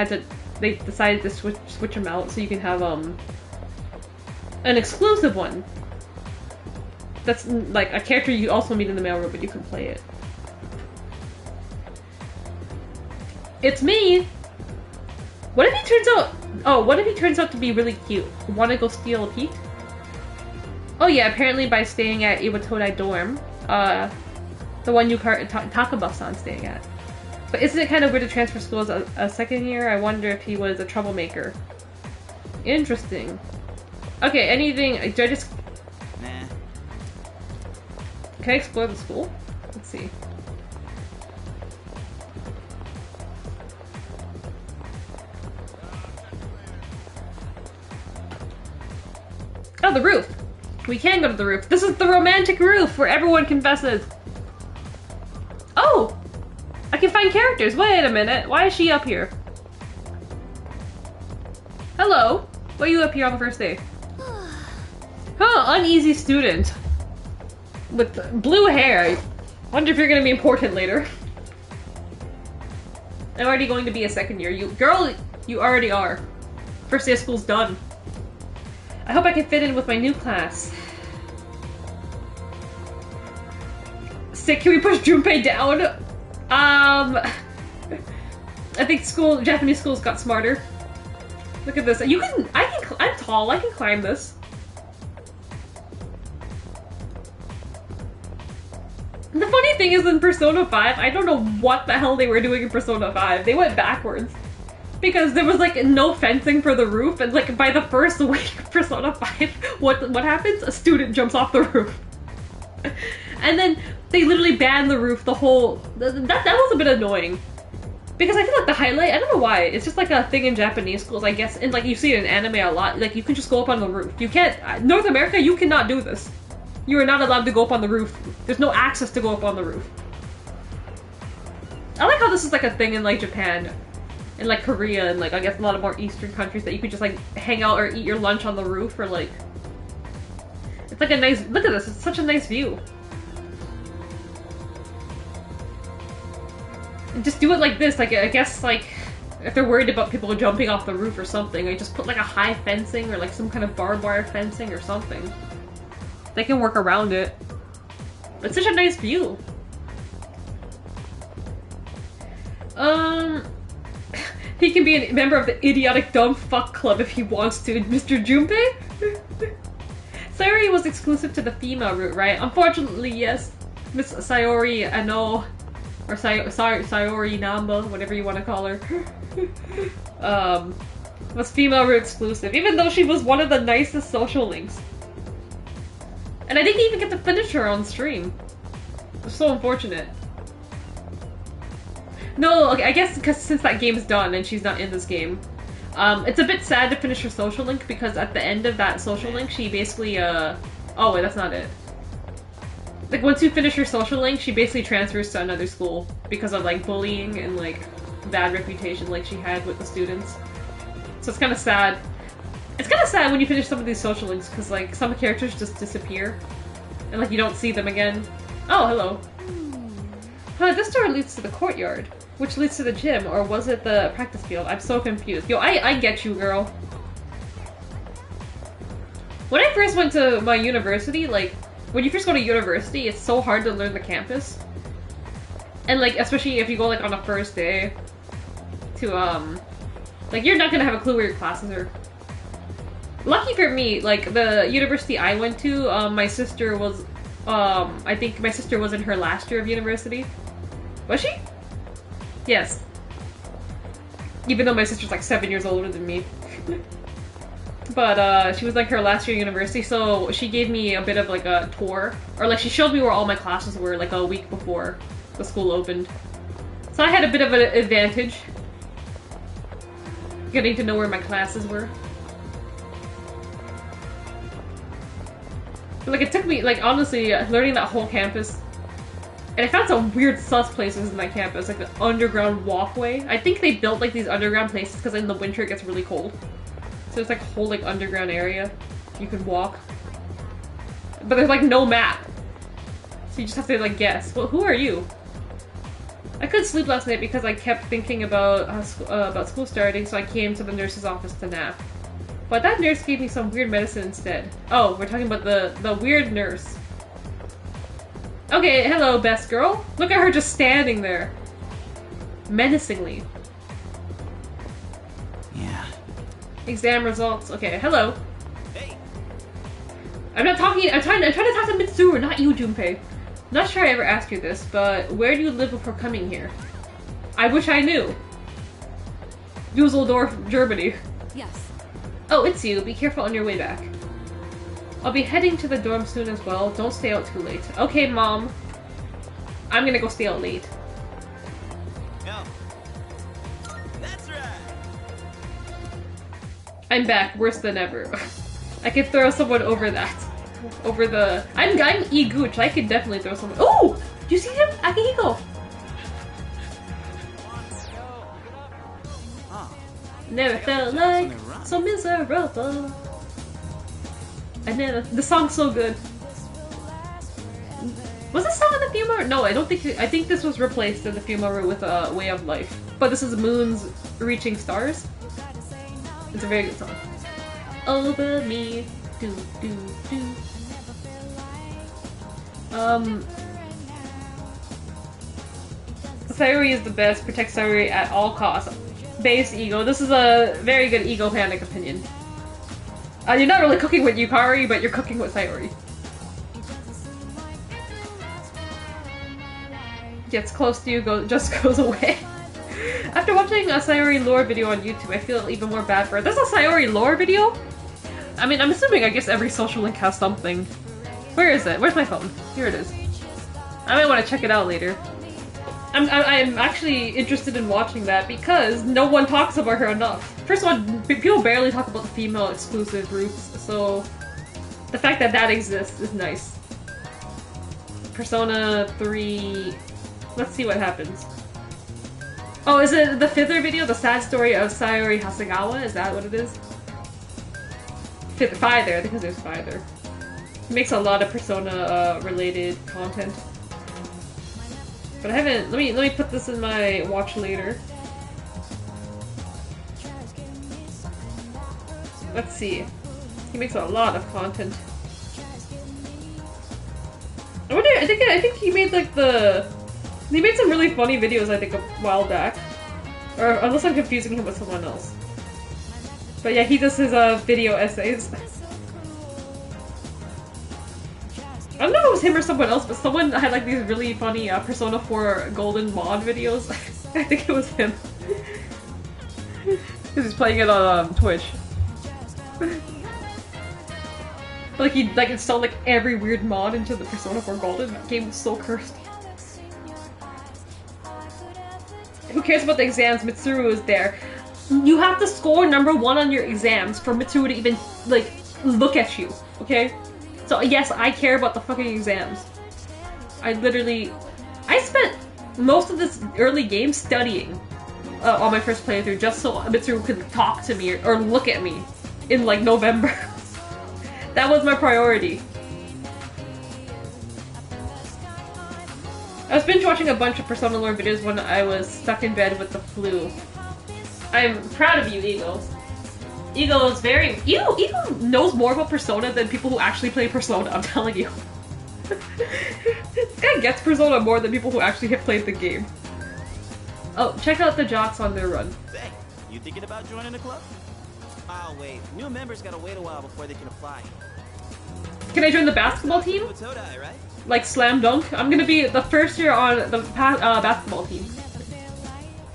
Speaker 3: decided to switch them out so you can have an exclusive one. That's like a character you also meet in the male route, but you can play it. It's me! What if he turns out— oh, what if he turns out to be really cute? Wanna go steal a peek? Oh yeah, apparently by staying at Iwatodai dorm, the one Takaba-san staying at. But isn't it kind of weird to transfer schools a second year? I wonder if he was a troublemaker. Interesting. Okay, anything— do I just—
Speaker 13: Nah.
Speaker 3: Can I explore the school? Let's see. Oh, the roof! We can go to the roof. This is the romantic roof where everyone confesses. Oh! I can find characters. Wait a minute. Why is she up here? Hello. Why are you up here on the first day? Huh, uneasy student. With blue hair. Wonder if you're gonna be important later. I'm already going to be a second year. Girl, you already are. First day of school's done. I hope I can fit in with my new class. Sick, can we push Junpei down? I think Japanese schools got smarter. Look at this. I'm tall, I can climb this. The funny thing is in Persona 5, I don't know what the hell they were doing in Persona 5. They went backwards. Because there was like no fencing for the roof, and like by the first week of Persona 5, what happens? A student jumps off the roof. And then they literally banned the roof the whole— that was a bit annoying. Because I feel like the highlight— I don't know why, it's just like a thing in Japanese schools, I guess, and like you see it in anime a lot, like you can just go up on the roof. You can't— North America, you cannot do this. You are not allowed to go up on the roof. There's no access to go up on the roof. I like how this is like a thing in like Japan. In like Korea and like I guess a lot of more Eastern countries that you could just like hang out or eat your lunch on the roof, or like— it's like a nice— look at this, it's such a nice view. And just do it like this, like I guess like if they're worried about people jumping off the roof or something, I just put like a high fencing or like some kind of barbed wire fencing or something. They can work around it. It's such a nice view. He can be a member of the idiotic dumb fuck club if he wants to, Mr. Junpei? Sayori was exclusive to the female route, right? Unfortunately, yes. Miss Sayori Ano, or Sayori Namba, whatever you want to call her, was female route exclusive, even though she was one of the nicest social links. And I didn't even get to finish her on stream. It's so unfortunate. No, okay, I guess because since that game's done and she's not in this game, it's a bit sad to finish her social link because at the end of that social link, she basically Oh wait, that's not it. Like once you finish your social link, she basically transfers to another school because of like bullying and like bad reputation like she had with the students. So it's kind of sad. It's kind of sad when you finish some of these social links because like some characters just disappear and like you don't see them again. Oh, hello. Huh, this door leads to the courtyard, which leads to the gym, or was it the practice field? I'm so confused. Yo, I get you, girl. When I first went to my university, like, when you first go to university, it's so hard to learn the campus. And like, especially if you go like on a first day to, like, you're not gonna have a clue where your classes are. Lucky for me, like, the university I went to, my sister was, I think my sister was in her last year of university. Was she? Yes. Even though my sister's like 7 years older than me. But, she was like her last year of university, so she gave me a bit of like a tour. Or like she showed me where all my classes were like a week before the school opened. So I had a bit of an advantage. Getting to know where my classes were. But like it took me, like honestly, learning that whole campus. And I found some weird sus places in that campus, like the underground walkway. I think they built like these underground places because in the winter it gets really cold. So it's like a whole like underground area you can walk. But there's like no map. So you just have to like guess. Well, who are you? I couldn't sleep last night because I kept thinking about school starting, so I came to the nurse's office to nap. But that nurse gave me some weird medicine instead. Oh, we're talking about the weird nurse. Okay, hello, best girl. Look at her just standing there. Menacingly.
Speaker 13: Yeah.
Speaker 3: Exam results. Okay, hello. Hey. I'm trying to talk to Mitsuru, not you, Junpei. Not sure I ever asked you this, but where do you live before coming here? I wish I knew. Dusseldorf, Germany.
Speaker 6: Yes.
Speaker 3: Oh, it's you. Be careful on your way back. I'll be heading to the dorm soon as well. Don't stay out too late. Okay, Mom. I'm gonna go stay out late.
Speaker 13: No. That's right.
Speaker 3: I'm back, worse than ever. I could throw someone over that. Over the... I'm E-Gooch. I could definitely throw someone... Oh! Do you see him? Akihiko! Never felt like so miserable. The song's so good. Was this song in the Fuma? No, I don't think. I think this was replaced in the Fuma with a Way of Life. But this is Moon's Reaching Stars. It's a very good song. Over me, do do do. Sayori is the best. Protect Sayori at all costs. Base ego. This is a very good ego panic opinion. You're not really cooking with Yukari, but you're cooking with Sayori. Gets close to you, just goes away. After watching a Sayori lore video on YouTube, I feel even more bad for her. There's a Sayori lore video? I mean, I'm assuming, I guess every social link has something. Where is it? Where's my phone? Here it is. I might want to check it out later. I'm actually interested in watching that because no one talks about her enough. First of all, people barely talk about the female exclusive groups, so the fact that that exists is nice. Persona 3... Let's see what happens. Oh, is it the Fither video? The sad story of Sayori Hasegawa? Is that what it is? Fither, because there's Fither. He makes a lot of Persona related content. But I haven't. Let me put this in my watch later. Let's see. He makes a lot of content. I wonder. I think he made like he made some really funny videos. I think a while back, or unless I'm confusing him with someone else. But yeah, he does his video essays. I don't know if it was him or someone else, but someone had like these really funny Persona 4 Golden mod videos. I think it was him. Because he's playing it on Twitch. But, like he installed like every weird mod into the Persona 4 Golden. That game was so cursed. Who cares about the exams? Mitsuru is there. You have to score #1 on your exams for Mitsuru to even like look at you, okay? So yes, I care about the fucking exams. I spent most of this early game studying on my first playthrough just so Mitsuru could talk to me or look at me in like November. That was my priority. I was binge watching a bunch of Persona lore videos when I was stuck in bed with the flu. I'm proud of you, Eagle. Eagle knows more about Persona than people who actually play Persona, I'm telling you. This guy gets Persona more than people who actually have played the game. Oh, check out the jocks on their run.
Speaker 13: Hey, you thinking about joining the club? Oh wait, new members gotta wait a while before they can apply.
Speaker 3: Can I join the basketball team? Like Slam Dunk? I'm gonna be the first year on the basketball team.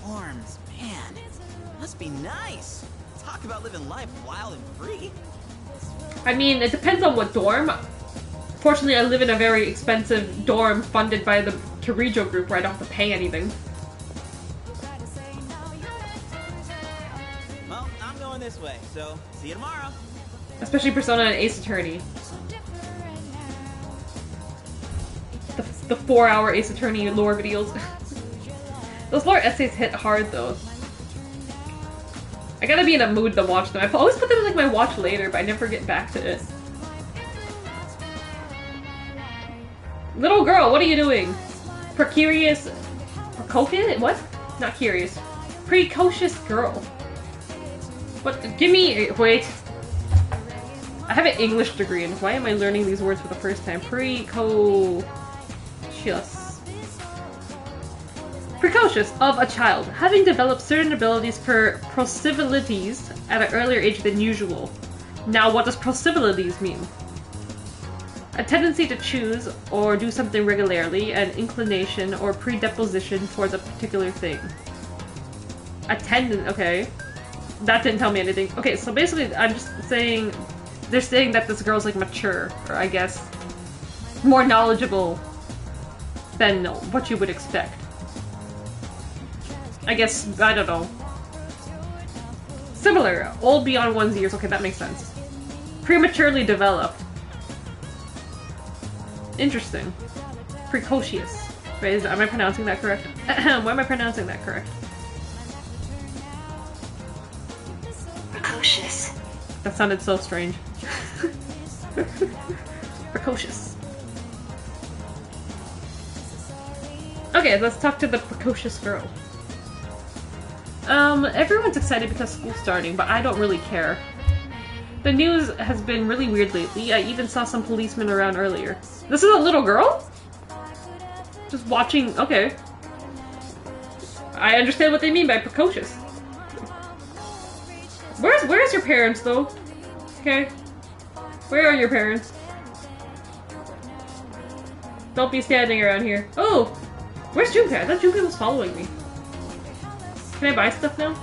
Speaker 13: Forms, man. Must be nice. Talk about living life wild and free.
Speaker 3: I mean, it depends on what dorm. Fortunately, I live in a very expensive dorm funded by the Kirijo group where I don't have to pay anything.
Speaker 13: Well, I'm going this way, so see you tomorrow.
Speaker 3: Especially Persona and Ace Attorney. The 4-hour Ace Attorney lore videos. Those lore essays hit hard though. I gotta be in a mood to watch them. I always put them in like my watch later, but I never get back to it. Little girl, what are you doing? Precarious... Precocious? What? Not curious. Precocious girl. What? Give me... Wait. I have an English degree, and why am I learning these words for the first time? Precocious. Precocious of a child, having developed certain abilities for proclivities at an earlier age than usual. Now, what does proclivities mean? A tendency to choose or do something regularly, an inclination or predisposition towards a particular thing. Okay. That didn't tell me anything. Okay, so basically I'm just saying, they're saying that this girl's like mature, or I guess more knowledgeable than what you would expect. I guess, I don't know. Similar, old beyond one's years. Okay, that makes sense. Prematurely developed. Interesting. Precocious. Wait, am I pronouncing that correct? Why am I pronouncing that correct?
Speaker 14: Precocious.
Speaker 3: That sounded so strange. Precocious. Okay, let's talk to the precocious girl. Everyone's excited because school's starting, but I don't really care. The news has been really weird lately. I even saw some policemen around earlier. This is a little girl? Just watching... Okay. I understand what they mean by precocious. Where's your parents, though? Okay. Where are your parents? Don't be standing around here. Oh! Where's Junpei? I thought Junpei was following me. Can I buy stuff now?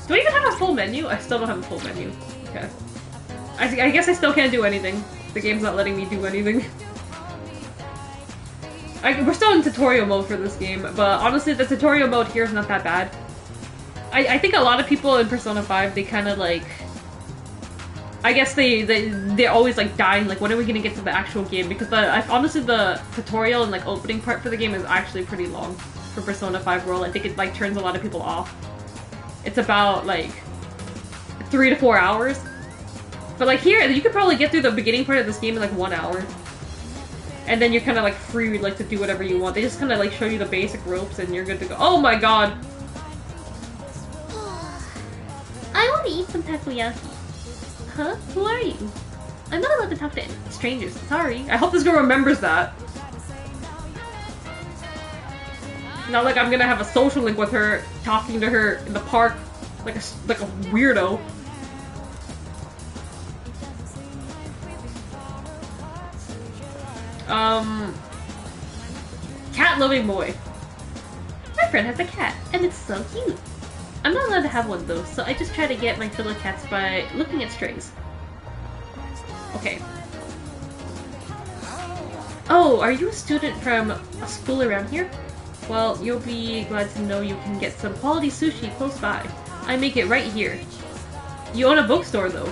Speaker 3: Do I even have a full menu? I still don't have a full menu. Okay. I guess I still can't do anything. The game's not letting me do anything. We're still in tutorial mode for this game, but honestly the tutorial mode here is not that bad. I think a lot of people in Persona 5, they kind of like... I guess they're always like dying, like when are we gonna get to the actual game? Because honestly the tutorial and like opening part for the game is actually pretty long for Persona 5 World. I think it like turns a lot of people off. It's about like 3 to 4 hours. But like here, you could probably get through the beginning part of this game in like 1 hour. And then you're kind of like free like to do whatever you want. They just kind of like show you the basic ropes and you're good to go. Oh my god!
Speaker 14: I want to eat some takoyaki. Huh? Who are you? I'm not allowed to talk to strangers.
Speaker 3: Sorry. I hope this girl remembers that. Not like I'm gonna have a social link with her, talking to her in the park like a weirdo. Cat-loving boy.
Speaker 14: My friend has a cat, and it's so cute. I'm not allowed to have one though, so I just try to get my fill of cats by looking at strays.
Speaker 3: Okay.
Speaker 14: Oh, are you a student from a school around here? Well, you'll be glad to know you can get some quality sushi close by. I make it right here.
Speaker 3: You own a bookstore though.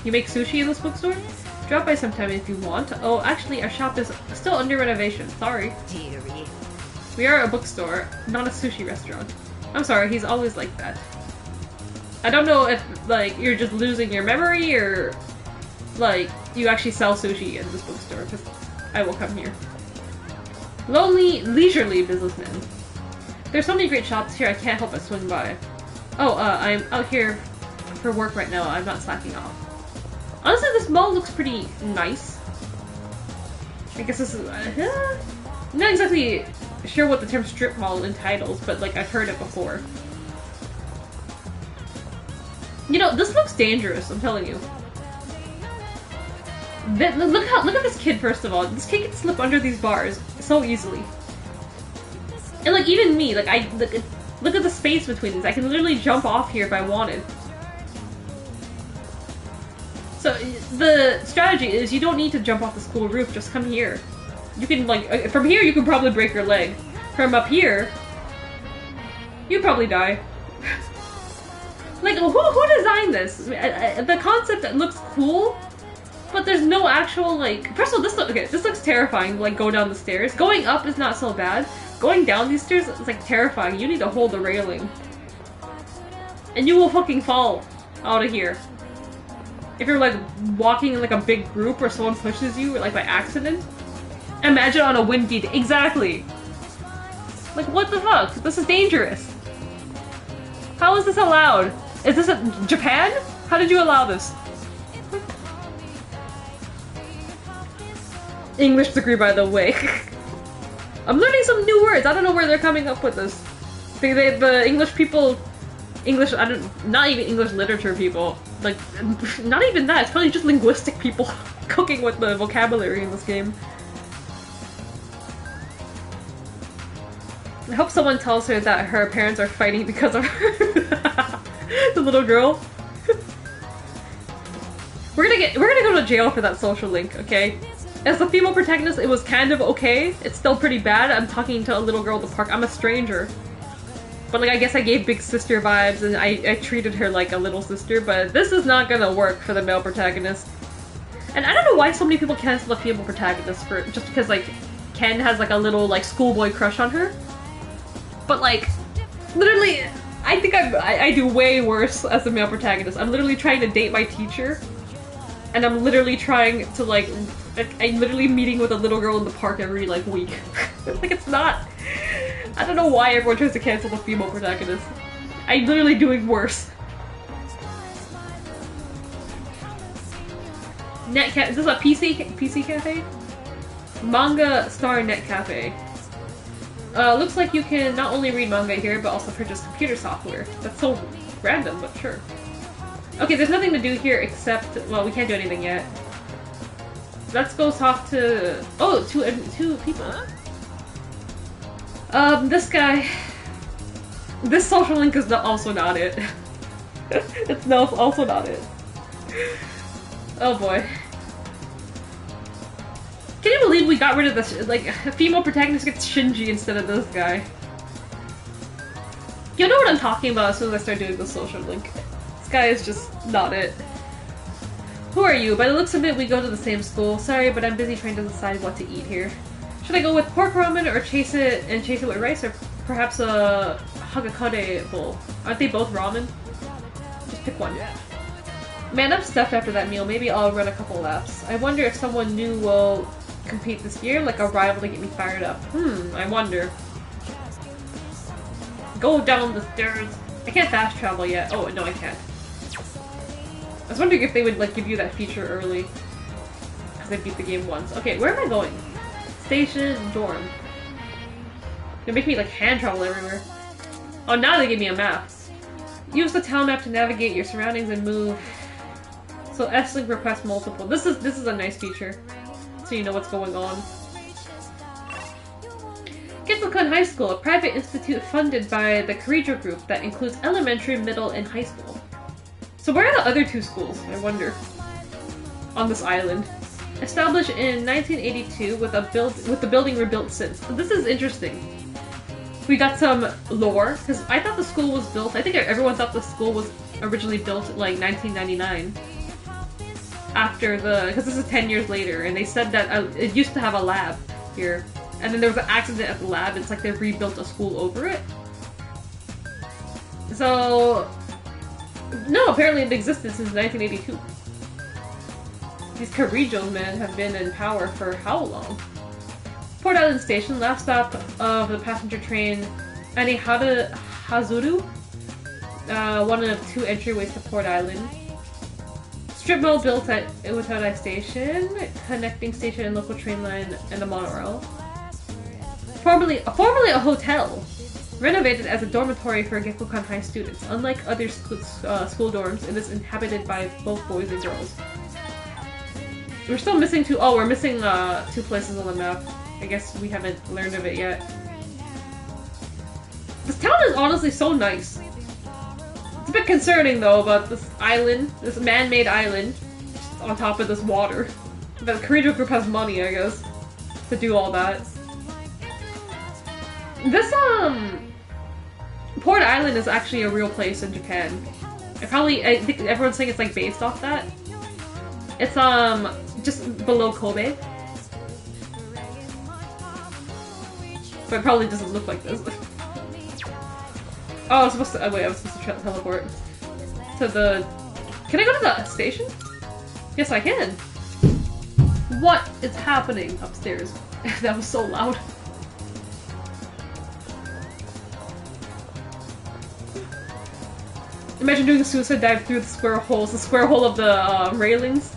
Speaker 3: You make sushi in this bookstore? Drop by sometime if you want. Oh, actually, our shop is still under renovation. Sorry.
Speaker 14: Dearie.
Speaker 3: We are a bookstore, not a sushi restaurant. I'm sorry, he's always like that. I don't know if, like, you're just losing your memory or, like, you actually sell sushi in this bookstore, because I will come here. Lonely, leisurely businessman. There's so many great shops here, I can't help but swing by. Oh, I'm out here for work right now, I'm not slacking off. Honestly, this mall looks pretty nice. I guess this is, I'm not exactly sure what the term strip mall entitles, but like I've heard it before. You know, this looks dangerous, I'm telling you. Look at this kid first of all. This kid can slip under these bars so easily. And like even me, like look at the space between these. I can literally jump off here if I wanted. So the strategy is you don't need to jump off the school roof, just come here. You can like, from here you can probably break your leg. From up here, you'd probably die. Like, who designed this? The concept looks cool, but there's no actual like, first of all this looks terrifying, like go down the stairs. Going up is not so bad. Going down these stairs is like terrifying. You need to hold the railing. And you will fucking fall out of here. If you're like walking in like a big group or someone pushes you like by accident. Imagine on a windy day. Exactly. Like what the fuck? This is dangerous. How is this allowed? Is this Japan? How did you allow this? English degree, by the way. I'm learning some new words. I don't know where they're coming up with this. The English people, not even English literature people. Like, not even that. It's probably just linguistic people cooking with the vocabulary in this game. I hope someone tells her that her parents are fighting because of her. The little girl. We're gonna go to jail for that social link, okay? As the female protagonist, it was kind of okay. It's still pretty bad. I'm talking to a little girl at the park. I'm a stranger. But like, I guess I gave big sister vibes and I treated her like a little sister, but this is not gonna work for the male protagonist. And I don't know why so many people cancel the female protagonist for just because like Ken has like a little like schoolboy crush on her. But like, literally, I think I do way worse as a male protagonist. I'm literally trying to date my teacher. And I'm literally trying to like, I'm literally meeting with a little girl in the park every like week. Like it's not, I don't know why everyone tries to cancel the female protagonist. I'm literally doing worse. Is this a PC cafe? Manga Star Net Cafe. Looks like you can not only read manga here, but also purchase computer software. That's so random, but sure. Okay, there's nothing to do here except, well, we can't do anything yet. Let's go talk to, oh, two people. This guy. This social link is also not it. It's also not it. Oh boy. Can you believe we got rid of this? Like, a female protagonist gets Shinji instead of this guy. You know what I'm talking about as soon as I start doing the social link. This guy is just not it. Who are you? By the looks of it, we go to the same school. Sorry, but I'm busy trying to decide what to eat here. Should I go with pork ramen or chase it with rice, or perhaps a hagakare bowl? Aren't they both ramen? Just pick one. Man, I'm stuffed after that meal. Maybe I'll run a couple laps. I wonder if someone new will compete this year, like a rival to get me fired up. I wonder. Go down the stairs. I can't fast travel yet. Oh, no, I can't. I was wondering if they would like give you that feature early. Because I beat the game once. Okay, where am I going? Station, dorm. They make me like hand travel everywhere. Oh, now they give me a map. Use the town map to navigate your surroundings and move. So S-Link request multiple. This is a nice feature. So you know what's going on. Getsukun High School, a private institute funded by the Kirijo Group that includes elementary, middle, and high school. So where are the other two schools, I wonder? On this island. Established in 1982 with the building rebuilt since. This is interesting. We got some lore, because I thought the school was built, I think everyone thought the school was originally built like 1999. after because this is 10 years later, and they said that it used to have a lab here, and then there was an accident at the lab. It's like they rebuilt a school over it. So, no, apparently it existed since 1982. These Carrillos, man, have been in power for how long? Port Island Station, last stop of the passenger train Hazuru, one of 2 entryways to Port Island. Strip mall built at Iwatodai Station, connecting station and local train line and the monorail. Formerly a hotel, renovated as a dormitory for Gekkokan High students. Unlike other school dorms, it is inhabited by both boys and girls. We're still missing 2. Oh, we're missing 2 places on the map. I guess we haven't learned of it yet. This town is honestly so nice. It's a bit concerning though about this island, this man-made island, just on top of this water. But the Carrillo group has money, I guess, to do all that. This Port Island is actually a real place in Japan. I think everyone's saying it's like based off that. It's just below Kobe. But it probably doesn't look like this. Oh, I was supposed to. Oh, wait, I was supposed to teleport to the. Can I go to the station? Yes, I can. What is happening upstairs? That was so loud. Imagine doing a suicide dive through the square holes, the square hole of the railings.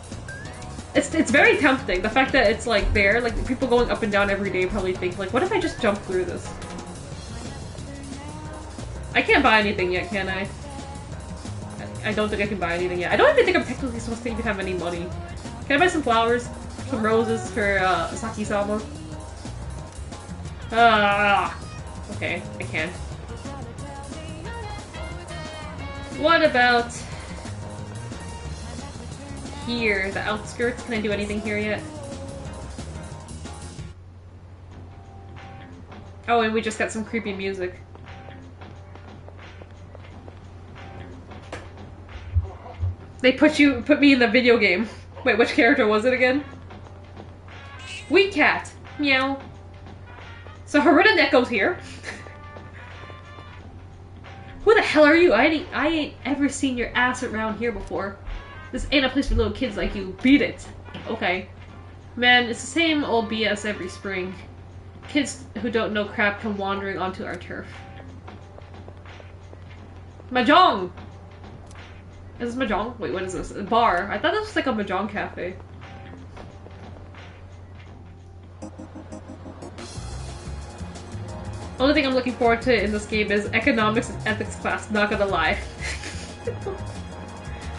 Speaker 3: It's very tempting. The fact that it's like there, like people going up and down every day probably think like, what if I just jump through this? I can't buy anything yet, can I? I don't think I can buy anything yet. I don't even think I'm technically supposed to even have any money. Can I buy some flowers? Some roses for Saki-sama? Okay, I can. What about here, the outskirts? Can I do anything here yet? Oh, and we just got some creepy music. They put me in the video game. Wait, which character was it again? Wee cat. Meow. So Haruta Neko's here. Who the hell are you? I ain't ever seen your ass around here before. This ain't a place for little kids like you. Beat it. Okay. Man, it's the same old BS every spring. Kids who don't know crap come wandering onto our turf. Mahjong! Is this Mahjong? Wait, what is this? A bar. I thought this was like a Mahjong cafe. Only thing I'm looking forward to in this game is economics and ethics class, not gonna lie.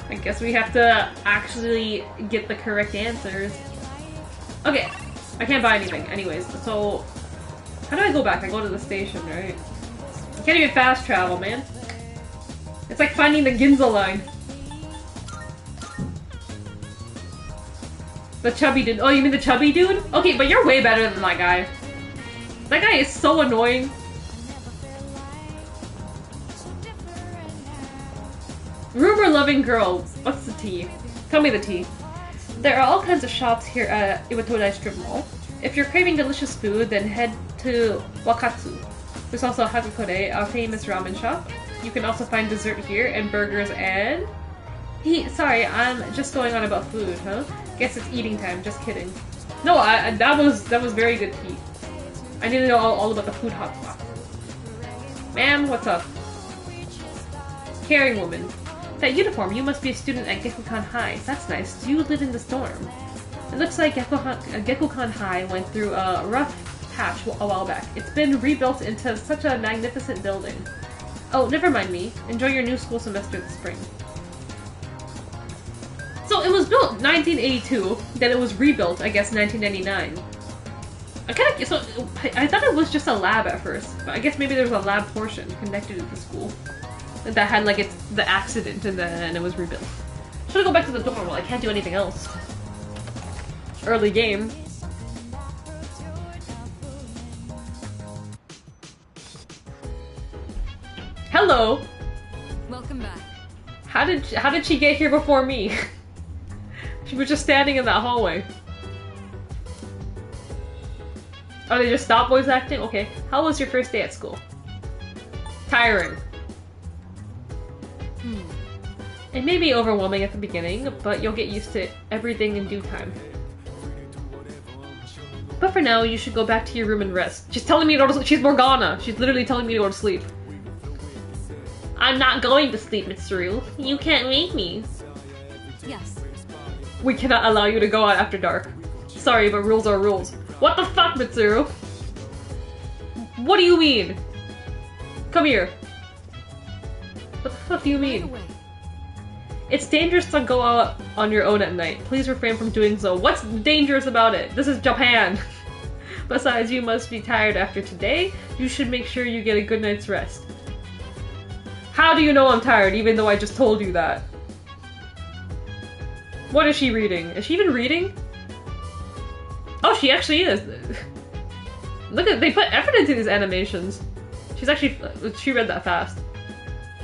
Speaker 3: I guess we have to actually get the correct answers. Okay, I can't buy anything. Anyways, so how do I go back? I go to the station, right? You can't even fast travel, man. It's like finding the Ginza line. The chubby dude. Oh, you mean the chubby dude? Okay, but you're way better than that guy. That guy is so annoying. Rumor-loving girl. What's the tea? Tell me the tea. There are all kinds of shops here at Iwatodai Strip Mall. If you're craving delicious food, then head to Wakatsu. There's also Hagakure, a famous ramen shop. You can also find dessert here and burgers and... Sorry, I'm just going on about food, huh? Guess it's eating time, just kidding. No, that was very good tea. I need to know all about the food hotspot. Ma'am, what's up? Caring woman. That uniform, you must be a student at Gekkokan High. That's nice. Do you live in the dorm? It looks like Gekkokan High went through a rough patch a while back. It's been rebuilt into such a magnificent building. Oh, never mind me. Enjoy your new school semester this spring. So it was built 1982, then it was rebuilt, I guess, 1999. I thought it was just a lab at first, but I guess maybe there was a lab portion connected to the school that had like the accident and then it was rebuilt. Should I go back to the dorm? Well, I can't do anything else. Early game. Hello.
Speaker 6: Welcome back.
Speaker 3: How did she get here before me? She was just standing in that hallway. Oh, they just stopped voice acting? Okay. How was your first day at school? Tiring. It may be overwhelming at the beginning, but you'll get used to everything in due time. But for now, you should go back to your room and rest. She's telling me to go to sleep. She's Morgana. She's literally telling me to go to sleep. I'm not going to sleep, Mitsuru. You can't make me.
Speaker 6: Yes.
Speaker 3: We cannot allow you to go out after dark. Sorry, but rules are rules. What the fuck, Mitsuru? What do you mean? Come here. What the fuck do you mean? It's dangerous to go out on your own at night. Please refrain from doing so. What's dangerous about it? This is Japan. Besides, you must be tired after today. You should make sure you get a good night's rest. How do you know I'm tired, even though I just told you that? What is she reading? Is she even reading? Oh, she actually is. Look at, they put effort into these animations. She read that fast.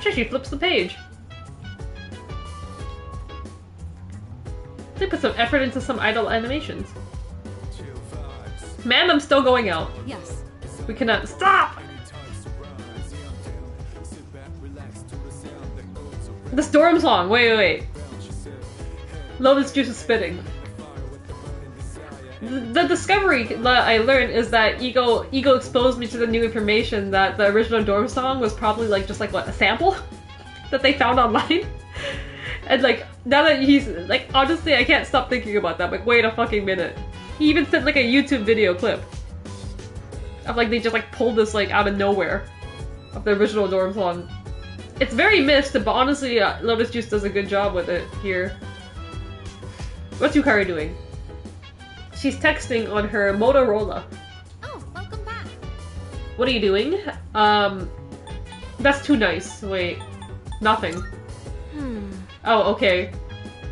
Speaker 3: She flips the page. They put some effort into some idle animations. Ma'am, I'm still going out.
Speaker 6: Yes.
Speaker 3: We cannot stop! The storm song! Wait. Lotus Juice is spitting. The discovery that I learned is that Ego exposed me to the new information that the original Dorm song was probably like just like what, a sample that they found online. And like now that he's like, honestly, I can't stop thinking about that. Like, wait a fucking minute. He even sent like a YouTube video clip of like they just like pulled this like out of nowhere of the original Dorm song. It's very missed, but honestly, Lotus Juice does a good job with it here. What's Yukari doing? She's texting on her Motorola.
Speaker 14: Oh, welcome back.
Speaker 3: What are you doing? That's too nice. Wait. Nothing. Oh, okay.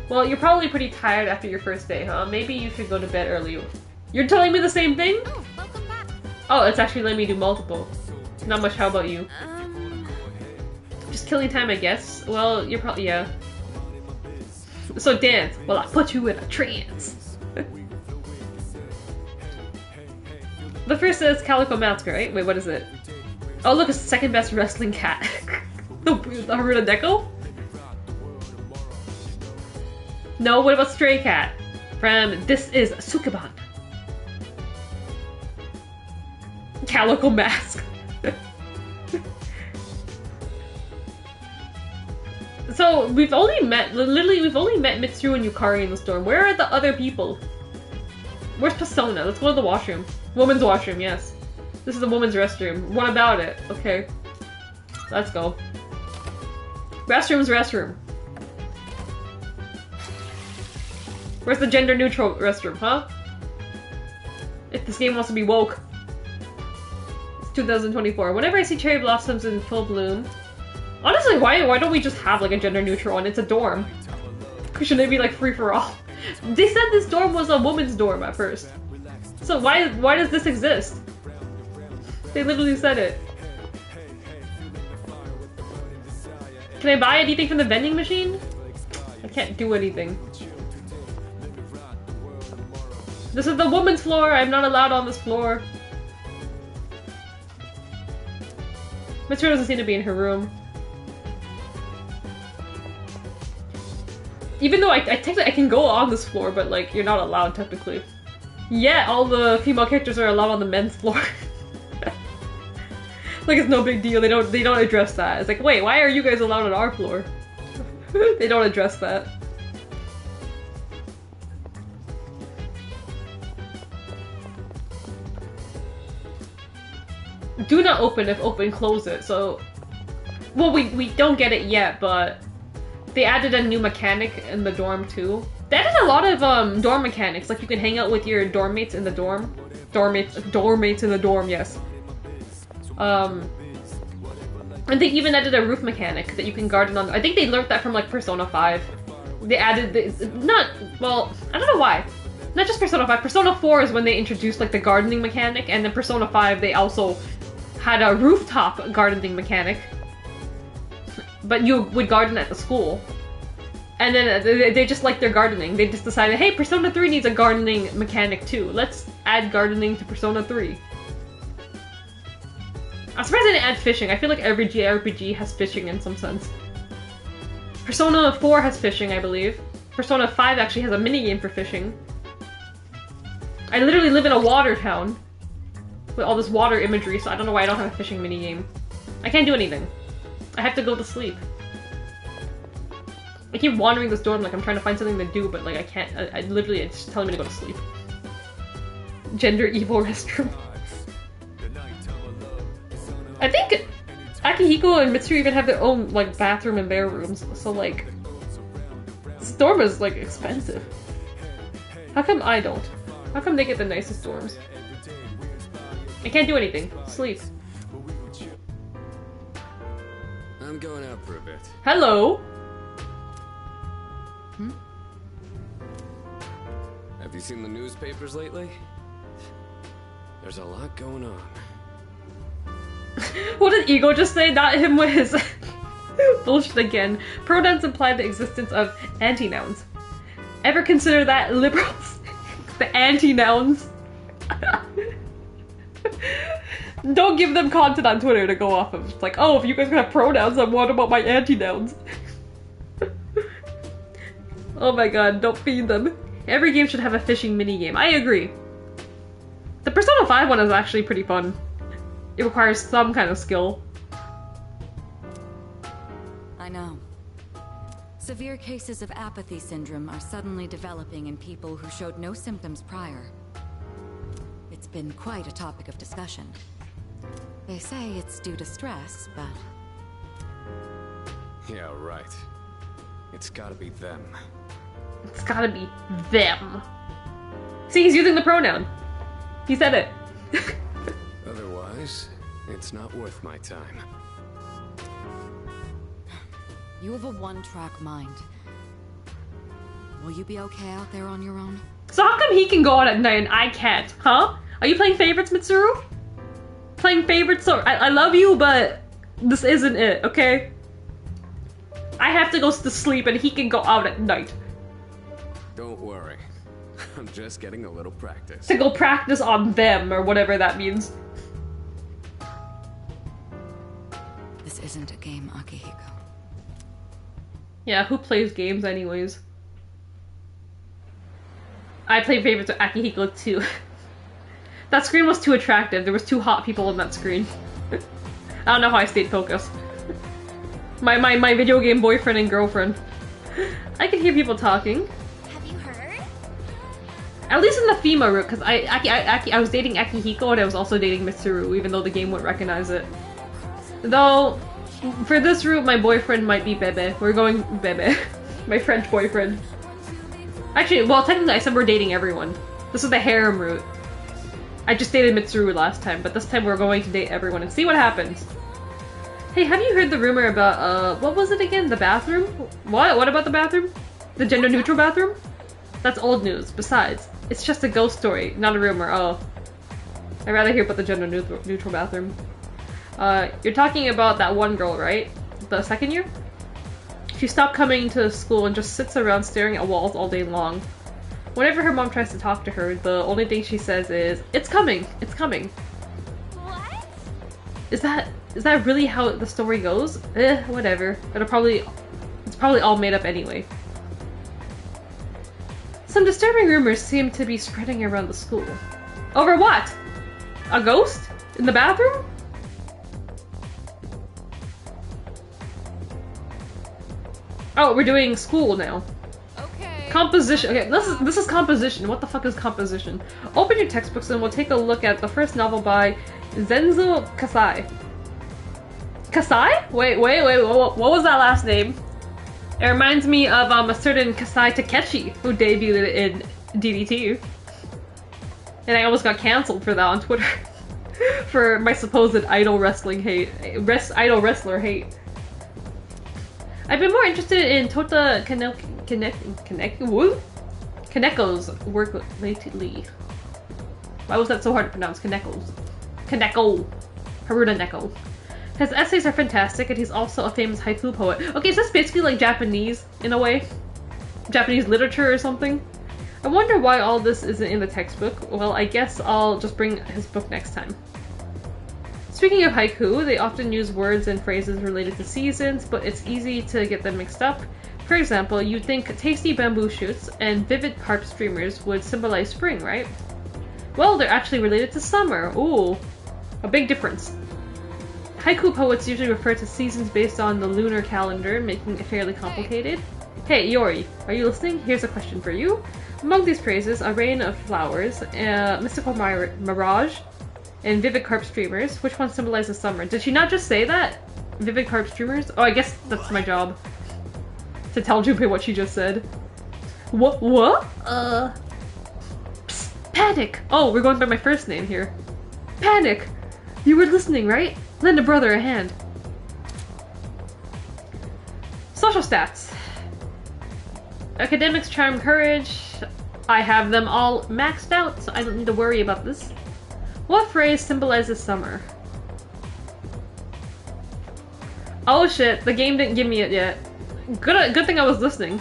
Speaker 3: Well, you're probably pretty tired after your first day, huh? Maybe you should go to bed early. You're telling me the same thing?
Speaker 14: Oh, welcome back.
Speaker 3: Oh, it's actually letting me do multiple. Not much, how about you? Just killing time, I guess. Well, you're probably, yeah. So dance. Well, I put you in a trance. The first is Calico Mask, right? Wait, what is it? Oh, look, it's the second best wrestling cat. the Haruta Neko? No, what about Stray Cat? From This Is Sukeban. Calico Mask. So, we've only met Mitsuru and Yukari in the storm. Where are the other people? Where's Persona? Let's go to the washroom. Woman's washroom, yes. This is the woman's restroom. What about it? Okay. Let's go. Restroom's restroom. Where's the gender-neutral restroom, huh? If this game wants to be woke. It's 2024. Whenever I see cherry blossoms in full bloom... Honestly, why don't we just have like a gender-neutral one? It's a dorm. Shouldn't it be like free-for-all? They said this dorm was a woman's dorm at first. So why does this exist? They literally said it. Can I buy anything from the vending machine? I can't do anything. This is the woman's floor. I'm not allowed on this floor. Mitsuru doesn't seem to be in her room. Even though I technically I can go on this floor, but like you're not allowed technically. Yeah, all the female characters are allowed on the men's floor. Like it's no big deal. They don't address that. It's like, wait, why are you guys allowed on our floor? They don't address that. Do not open. If open, close it. So, well, we don't get it yet, but they added a new mechanic in the dorm too. They added a lot of dorm mechanics. Like you can hang out with your dorm mates in the dorm. Dorm mates in the dorm. Yes. And they even added a roof mechanic that you can garden on. I think they learned that from like Persona 5. They added well, I don't know why. Not just Persona 5. Persona 4 is when they introduced like the gardening mechanic, and then Persona 5 they also had a rooftop gardening mechanic. But you would garden at the school. And then they just like their gardening. They just decided, hey, Persona 3 needs a gardening mechanic too. Let's add gardening to Persona 3. I'm surprised they didn't add fishing. I feel like every JRPG has fishing in some sense. Persona 4 has fishing, I believe. Persona 5 actually has a minigame for fishing. I literally live in a water town with all this water imagery, so I don't know why I don't have a fishing minigame. I can't do anything. I have to go to sleep. I keep wandering this dorm like I'm trying to find something to do, but like I can't. I literally, it's just telling me to go to sleep. Gender evil restroom. I think Akihiko and Mitsuru even have their own like bathroom in their rooms, so like this dorm is like expensive. How come I don't? How come they get the nicest dorms? I can't do anything. Sleep.
Speaker 15: I'm going out for a bit.
Speaker 3: Hello.
Speaker 15: Have you seen the newspapers lately? There's a lot going on.
Speaker 3: What did Ego just say? Not him with his bullshit again. Pronouns imply the existence of anti-nouns. Ever consider that, liberals? The anti-nouns. Don't give them content on Twitter to go off of. It's like, oh, if you guys have pronouns, then what about my anti-nouns? Oh my god, don't feed them. Every game should have a fishing minigame. I agree. The Persona 5 one is actually pretty fun. It requires some kind of skill.
Speaker 16: I know. Severe cases of apathy syndrome are suddenly developing in people who showed no symptoms prior. It's been quite a topic of discussion. They say it's due to stress, but...
Speaker 15: Yeah, right. It's gotta be them.
Speaker 3: It's gotta be them. See, he's using the pronoun. He said it.
Speaker 15: Otherwise, it's not worth my time.
Speaker 16: You have a one-track mind. Will you be okay out there on your own?
Speaker 3: So how come he can go out at night and I can't, huh? Are you playing favorites, Mitsuru? Playing favorites? So I love you, but this isn't it, okay? I have to go to sleep and he can go out at night.
Speaker 15: Don't worry. I'm just getting a little practice.
Speaker 3: To go practice on them, or whatever that means.
Speaker 16: This isn't a game, Akihiko.
Speaker 3: Yeah, who plays games anyways? I play favorites with Akihiko too. That screen was too attractive. There was two hot people on that screen. I don't know how I stayed focused. My video game boyfriend and girlfriend. I can hear people talking.
Speaker 14: Have you heard?
Speaker 3: At least in the FEMA route, because I was dating Akihiko and I was also dating Mitsuru, even though the game wouldn't recognize it. Though, for this route, my boyfriend might be Bebe. We're going Bebe. My French boyfriend. Actually, well, technically I said we're dating everyone. This is the harem route. I just dated Mitsuru last time, but this time we're going to date everyone and see what happens. Hey, have you heard the rumor about, what was it again? The bathroom? What? What about the bathroom? The gender-neutral bathroom? That's old news. Besides, it's just a ghost story, not a rumor. Oh. I'd rather hear about the gender-neutral bathroom. You're talking about that one girl, right? The second year? She stopped coming to school and just sits around staring at walls all day long. Whenever her mom tries to talk to her, the only thing she says is, "It's coming! It's coming!"
Speaker 14: What?
Speaker 3: Is that really how the story goes? Whatever. It's probably all made up anyway. Some disturbing rumors seem to be spreading around the school. Over what? A ghost? In the bathroom? Oh, we're doing school now.
Speaker 6: Okay.
Speaker 3: Composition. Okay, this is composition. What the fuck is composition? Open your textbooks and we'll take a look at the first novel by Zenzo Kasai. Kasai? Wait, what was that last name? It reminds me of a certain Kasai Takeshi who debuted in DDT. And I almost got cancelled for that on Twitter. For my supposed idol wrestling hate. Idol wrestler hate. I've been more interested in Tota Kaneko's work lately. Why was that so hard to pronounce? Kaneko. Haruda Neko. His essays are fantastic, and he's also a famous haiku poet. Okay, so that's basically like Japanese, in a way. Japanese literature or something. I wonder why all this isn't in the textbook. Well, I guess I'll just bring his book next time. Speaking of haiku, they often use words and phrases related to seasons, but it's easy to get them mixed up. For example, you'd think tasty bamboo shoots and vivid carp streamers would symbolize spring, right? Well, they're actually related to summer. Ooh, a big difference. Haiku poets usually refer to seasons based on the lunar calendar, making it fairly complicated. Hey, Yori, are you listening? Here's a question for you. Among these phrases, a rain of flowers, mystical mirage, and vivid carp streamers, which one symbolizes summer? Did she not just say that? Vivid carp streamers? Oh, I guess that's my job. To tell Junpei what she just said. What? Psst, Panic! Oh, we're going by my first name here. Panic! You were listening, right? Lend a brother a hand. Social stats. Academics, charm, courage. I have them all maxed out, so I don't need to worry about this. What phrase symbolizes summer? Oh shit, the game didn't give me it yet. Good thing I was listening.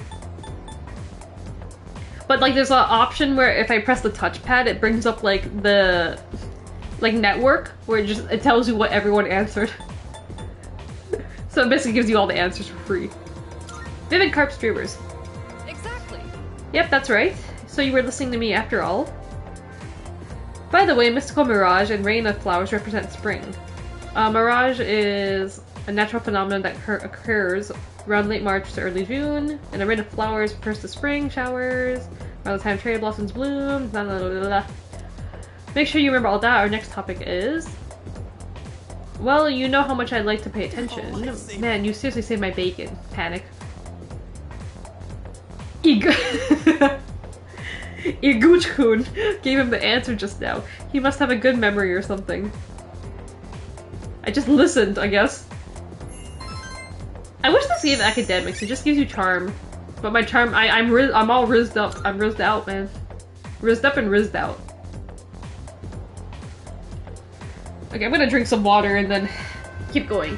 Speaker 3: But like there's an option where if I press the touchpad it brings up like the network where it tells you what everyone answered. So it basically gives you all the answers for free. Vivid carp streamers.
Speaker 6: Exactly.
Speaker 3: Yep, that's right. So you were listening to me after all. By the way, mystical mirage and rain of flowers represent spring. Mirage is a natural phenomenon that occurs around late March to early June, and a rain of flowers refers to spring showers, around the time cherry blossoms bloom, blah, blah, blah, blah. Make sure you remember all that. Our next topic is... Well, you know how much I like to pay attention. Oh, man, you seriously saved my bacon. Panic. Iguchi-kun gave him the answer just now. He must have a good memory or something. I just listened, I guess. I wish this gave academics. It just gives you charm. But my charm, I'm all rizzed up. I'm rizzed out, man. Rizzed up and rizzed out. Okay, I'm gonna drink some water and then keep going.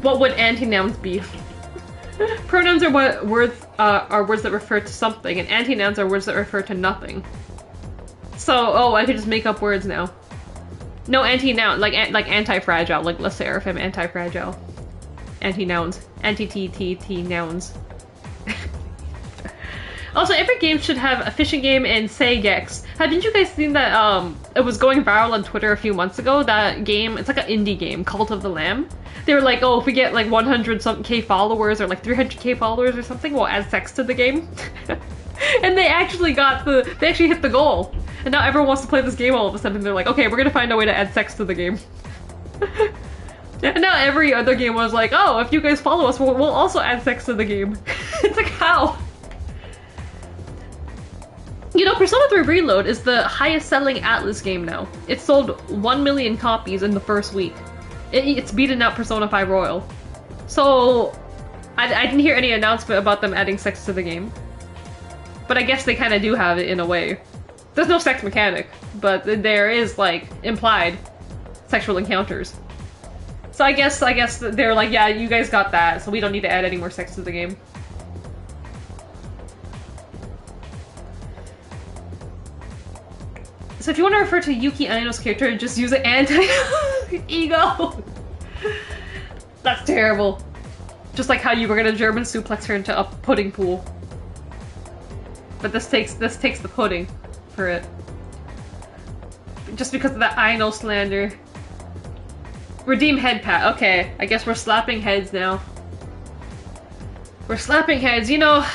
Speaker 3: What would antinouns be? Pronouns are words that refer to something, and antinouns are words that refer to nothing. So, oh, I could just make up words now. No anti-noun, like anti-fragile, like La Seraphim, anti-fragile. Anti-nouns. Anti-T-T-T nouns. Also, every game should have a fishing game and Say-Gex. Hadn't you guys seen that, it was going viral on Twitter a few months ago, that game, it's like an indie game, Cult of the Lamb. They were like, oh, if we get like 100-something K followers or like 300K followers or something, we'll add sex to the game. And they actually they actually hit the goal. And now everyone wants to play this game all of a sudden. They're like, okay, we're gonna find a way to add sex to the game. And now every other game was like, oh, if you guys follow us, we'll also add sex to the game. It's like, how? You know, Persona 3 Reload is the highest selling Atlas game now. It sold 1 million copies in the first week. It's beaten out Persona 5 Royal. So, I didn't hear any announcement about them adding sex to the game. But I guess they kind of do have it in a way. There's no sex mechanic, but there is, like, implied sexual encounters. So I guess they're like, yeah, you guys got that, so we don't need to add any more sex to the game. So if you want to refer to Yuki Aino's character, just use an anti-ego. That's terrible. Just like how you were gonna German suplex her into a pudding pool. But this takes the pudding for it. Just because of that Aino slander. Redeem head pat. Okay, I guess we're slapping heads now. We're slapping heads, you know.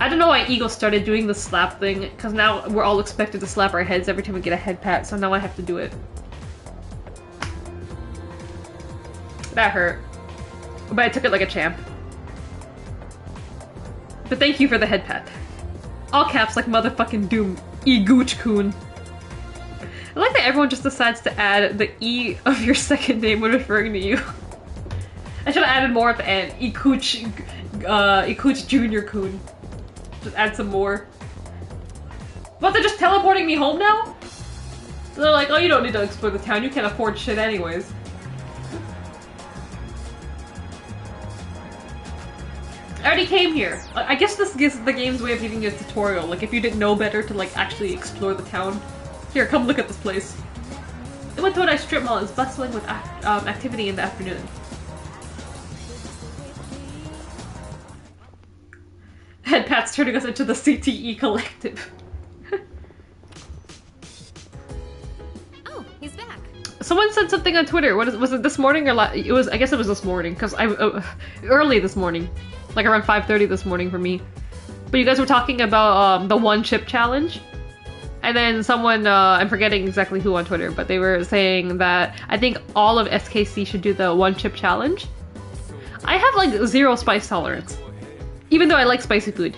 Speaker 3: I don't know why Ego started doing the slap thing, because now we're all expected to slap our heads every time we get a head pat, so now I have to do it. That hurt. But I took it like a champ. But thank you for the head pat. All caps like motherfucking Doom. Iguchi-kun. I like that everyone just decides to add the E of your second name when referring to you. I should have added more at the end. Ikuchi Junior-kun. Just add some more. But they're just teleporting me home now? So they're like, oh, you don't need to explore the town, you can't afford shit anyways. I already came here. I guess this is the game's way of giving you a tutorial. Like, if you didn't know better to, like, actually explore the town. Here, come look at this place. The Todai strip mall is bustling with activity in the afternoon. And Pat's turning us into the CTE collective.
Speaker 14: Oh, he's back.
Speaker 3: Someone said something on Twitter. Was it this morning or it was? I guess it was this morning because early this morning, like around 5:30 this morning for me. But you guys were talking about the one chip challenge, and then someone I'm forgetting exactly who on Twitter, but they were saying that I think all of SKC should do the one chip challenge. I have like 0 spice tolerance, even though I like spicy food.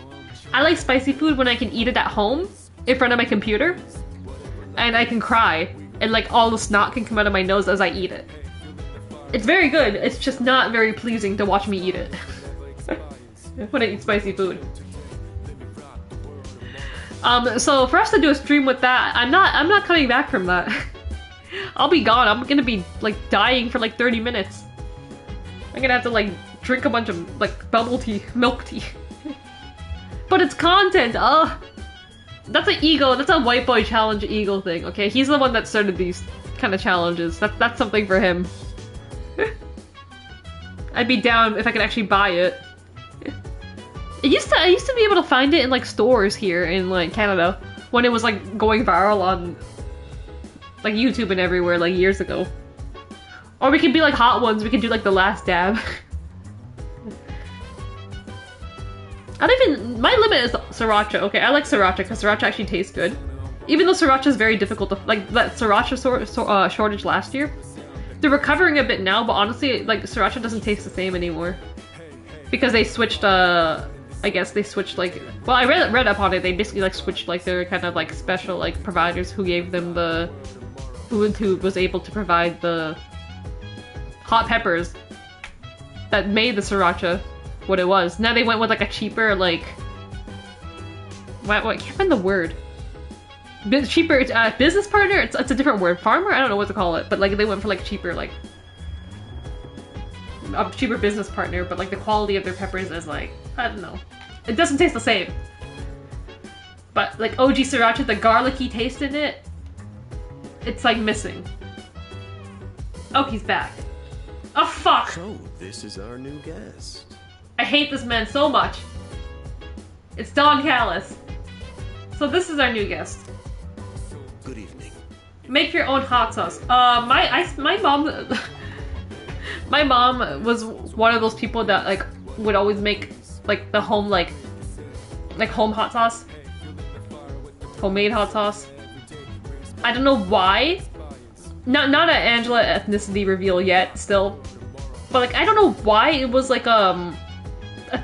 Speaker 3: I like spicy food when I can eat it at home in front of my computer, and I can cry. And like all the snot can come out of my nose as I eat it. It's very good, it's just not very pleasing to watch me eat it. When I eat spicy food. So for us to do a stream with that, I'm not coming back from that. I'll be gone, I'm gonna be like dying for like 30 minutes. I'm gonna have to like drink a bunch of like bubble tea, milk tea. But it's content, that's an ego, that's a white boy challenge ego thing, okay? He's the one that started these kind of challenges. That's something for him. I'd be down if I could actually buy it. I used to be able to find it in like stores here in like Canada when it was like going viral on like YouTube and everywhere like years ago. Or we could be like Hot Ones, we could do like the last dab. I don't even, my limit is sriracha. Okay, I like sriracha because sriracha actually tastes good. Even though sriracha is very difficult to, like that sriracha shortage last year. They're recovering a bit now, but honestly, like sriracha doesn't taste the same anymore. Because they switched, I guess they switched like, well I read up on it, they basically like switched like their kind of like special like providers who gave them the, who was able to provide the hot peppers that made the sriracha what it was. Now they went with like a cheaper like what I can't find the word. Cheaper business partner? It's a different word. Farmer? I don't know what to call it, but like they went for like cheaper like a cheaper business partner, but like the quality of their peppers is like, I don't know. It doesn't taste the same. But like OG sriracha, the garlicky taste in it, it's like missing. Oh, he's back. Oh fuck!
Speaker 12: So, this is our new guest.
Speaker 3: I hate this man so much. It's Don Callis. So this is our new guest.
Speaker 12: Good evening.
Speaker 3: Make your own hot sauce. My mom, my mom was one of those people that like would always make like the home like home hot sauce, homemade hot sauce. I don't know why. Not an Angela ethnicity reveal yet, still, but like I don't know why it was like a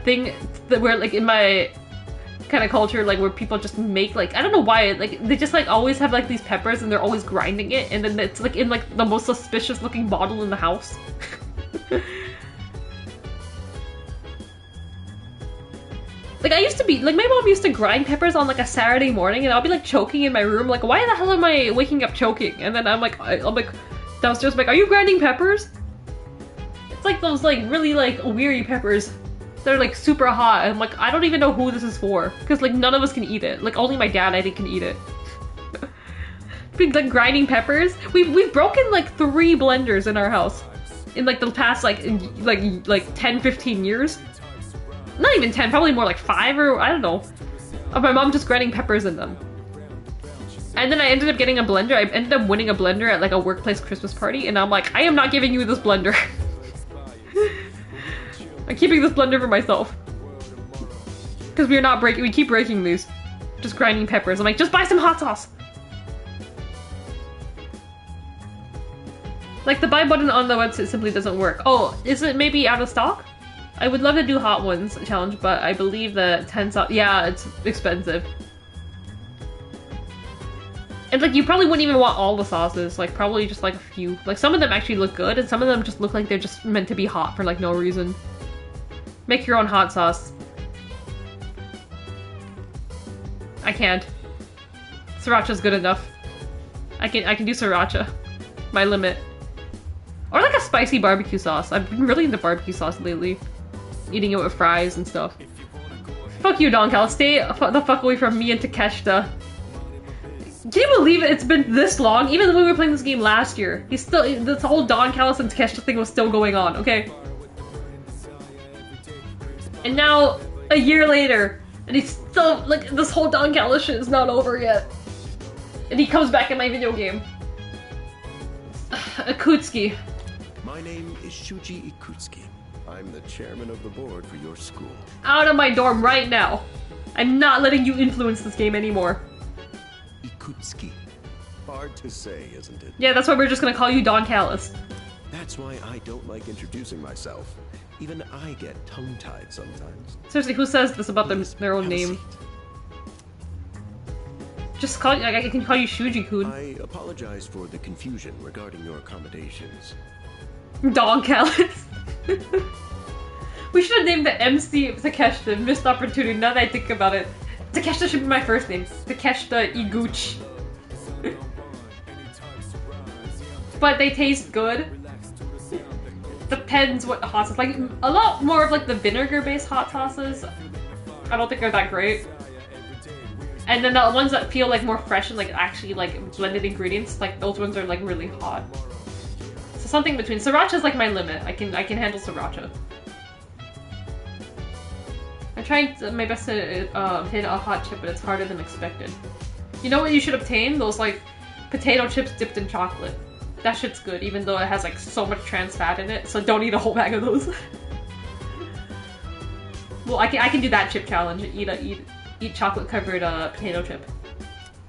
Speaker 3: thing that where like in my kind of culture like where people just make like I don't know why like they just like always have like these peppers and they're always grinding it and then it's like in like the most suspicious looking bottle in the house. Like I used to be like my mom used to grind peppers on like a Saturday morning and I'll be like choking in my room like why the hell am I waking up choking? And then I'm like downstairs like are you grinding peppers? It's like those like really like weary peppers. They're like super hot. I'm like, I don't even know who this is for. Because like none of us can eat it. Like only my dad I think can eat it. Like grinding peppers. We've broken like 3 blenders in our house. In like the past like 10-15 years. Not even 10, probably more like 5 or I don't know. Of my mom just grinding peppers in them. And then I ended up getting a blender. I ended up winning a blender at like a workplace Christmas party and I'm like, I am not giving you this blender. I'm keeping this blender for myself. Because we keep breaking these. Just grinding peppers. I'm like, just buy some hot sauce! Like, the buy button on the website simply doesn't work. Oh, is it maybe out of stock? I would love to do Hot Ones challenge, but I believe that 10 sauce. Yeah, it's expensive. And like, you probably wouldn't even want all the sauces. Like, probably just like a few. Like, some of them actually look good, and some of them just look like they're just meant to be hot for like no reason. Make your own hot sauce. can't. Sriracha's good enough. I can do sriracha. My limit. Or like a spicy barbecue sauce. I've been really into barbecue sauce lately. Eating it with fries and stuff. Fuck you, Don Cal. Stay the fuck away from me and Takeshita. Can you believe it's been this long? Even when we were playing this game last year, he's still, this whole Don Callis and Takeshita thing was still going on, okay? And now, a year later, and he's still, like, this whole Don Callis shit is not over yet. And he comes back in my video game. Akutsuki.
Speaker 17: My name is Shuji Ikutsuki. I'm the chairman of the board for your school.
Speaker 3: Out of my dorm right now. I'm not letting you influence this game anymore.
Speaker 17: Ikutsuki. Hard to say, isn't it?
Speaker 3: Yeah, that's why we're just gonna call you Don Callis.
Speaker 17: That's why I don't like introducing myself. Even I get tongue-tied sometimes.
Speaker 3: Seriously, who says this about their own name? Just call you, I can call you Shuji-kun.
Speaker 17: I apologize for the confusion regarding your accommodations.
Speaker 3: Don Callis. We should have named the MC Takeshita. Missed opportunity, now that I think about it. Takeshita should be my first name. Takeshita Iguchi. But they taste good. Depends what hot sauce. Like, a lot more of like the vinegar-based hot sauces, I don't think are that great. And then the ones that feel like more fresh and like actually like blended ingredients, like those ones are like really hot. So something between. Sriracha is like my limit. I can handle sriracha. I'm trying my best to hit a hot chip, but it's harder than expected. You know what you should obtain? Those like potato chips dipped in chocolate. That shit's good, even though it has like so much trans fat in it. So don't eat a whole bag of those. Well, I can do that chip challenge. Eat chocolate covered potato chip.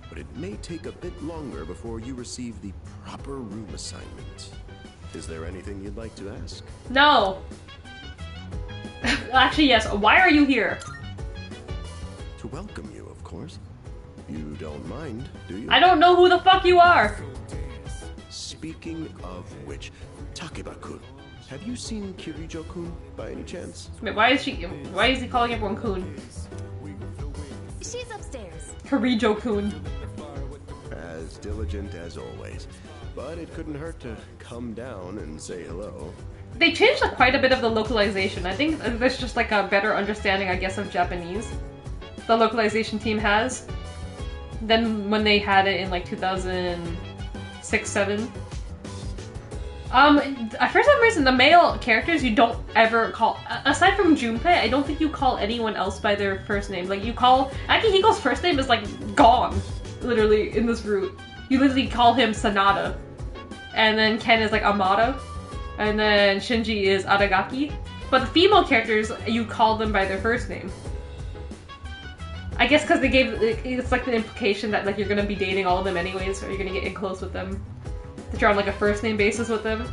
Speaker 17: But it may take a bit longer before you receive the proper room assignment. Is there anything you'd like to ask?
Speaker 3: No. Actually, yes. Why are you here?
Speaker 17: To welcome you, of course. You don't mind, do you?
Speaker 3: I don't know who the fuck you are.
Speaker 17: Speaking of which, Takeba-kun, have you seen Kirijo-kun by any chance?
Speaker 3: Wait, why is he calling everyone kun?
Speaker 14: She's upstairs.
Speaker 3: Kirijo-kun.
Speaker 17: As diligent as always. But it couldn't hurt to come down and say hello.
Speaker 3: They changed like, quite a bit of the localization. I think there's just like a better understanding, I guess, of Japanese. The localization team has. Than when they had it in like 2006-07. For some reason, the male characters you don't ever call, aside from Junpei, I don't think you call anyone else by their first name. Like you call, Akihiko's first name is like gone, literally, in this route. You literally call him Sanada. And then Ken is like Amada. And then Shinji is Aragaki. But the female characters, you call them by their first name. I guess because they gave, it's like the implication that like you're gonna be dating all of them anyways, or you're gonna get in close with them. That you're on like a first name basis with them.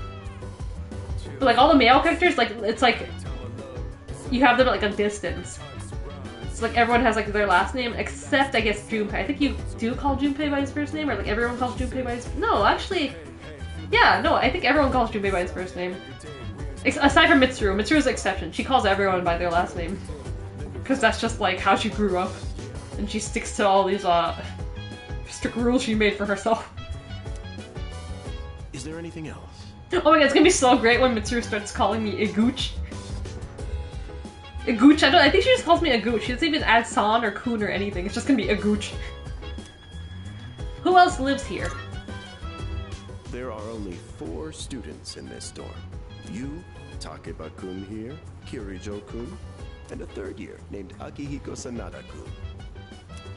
Speaker 3: But like all the male characters, like it's like you have them at like a distance. So like everyone has like their last name, except I guess Junpei. I think you do call Junpei by his first name, or like everyone calls Junpei by his... No, actually... Yeah, no, I think everyone calls Junpei by his first name. Aside from Mitsuru. Mitsuru's the exception. She calls everyone by their last name. Because that's just like how she grew up. And she sticks to all these strict rules she made for herself.
Speaker 17: Is there anything else?
Speaker 3: Oh my god, it's gonna be so great when Mitsuru starts calling me Igooch. Igooch? I think she just calls me Igooch. She doesn't even add san or kun or anything. It's just gonna be Igooch. Who else lives here?
Speaker 17: There are only 4 students in this dorm. You, Takeba-kun here, Kirijo-kun, and a 3rd year named Akihiko Sanada-kun.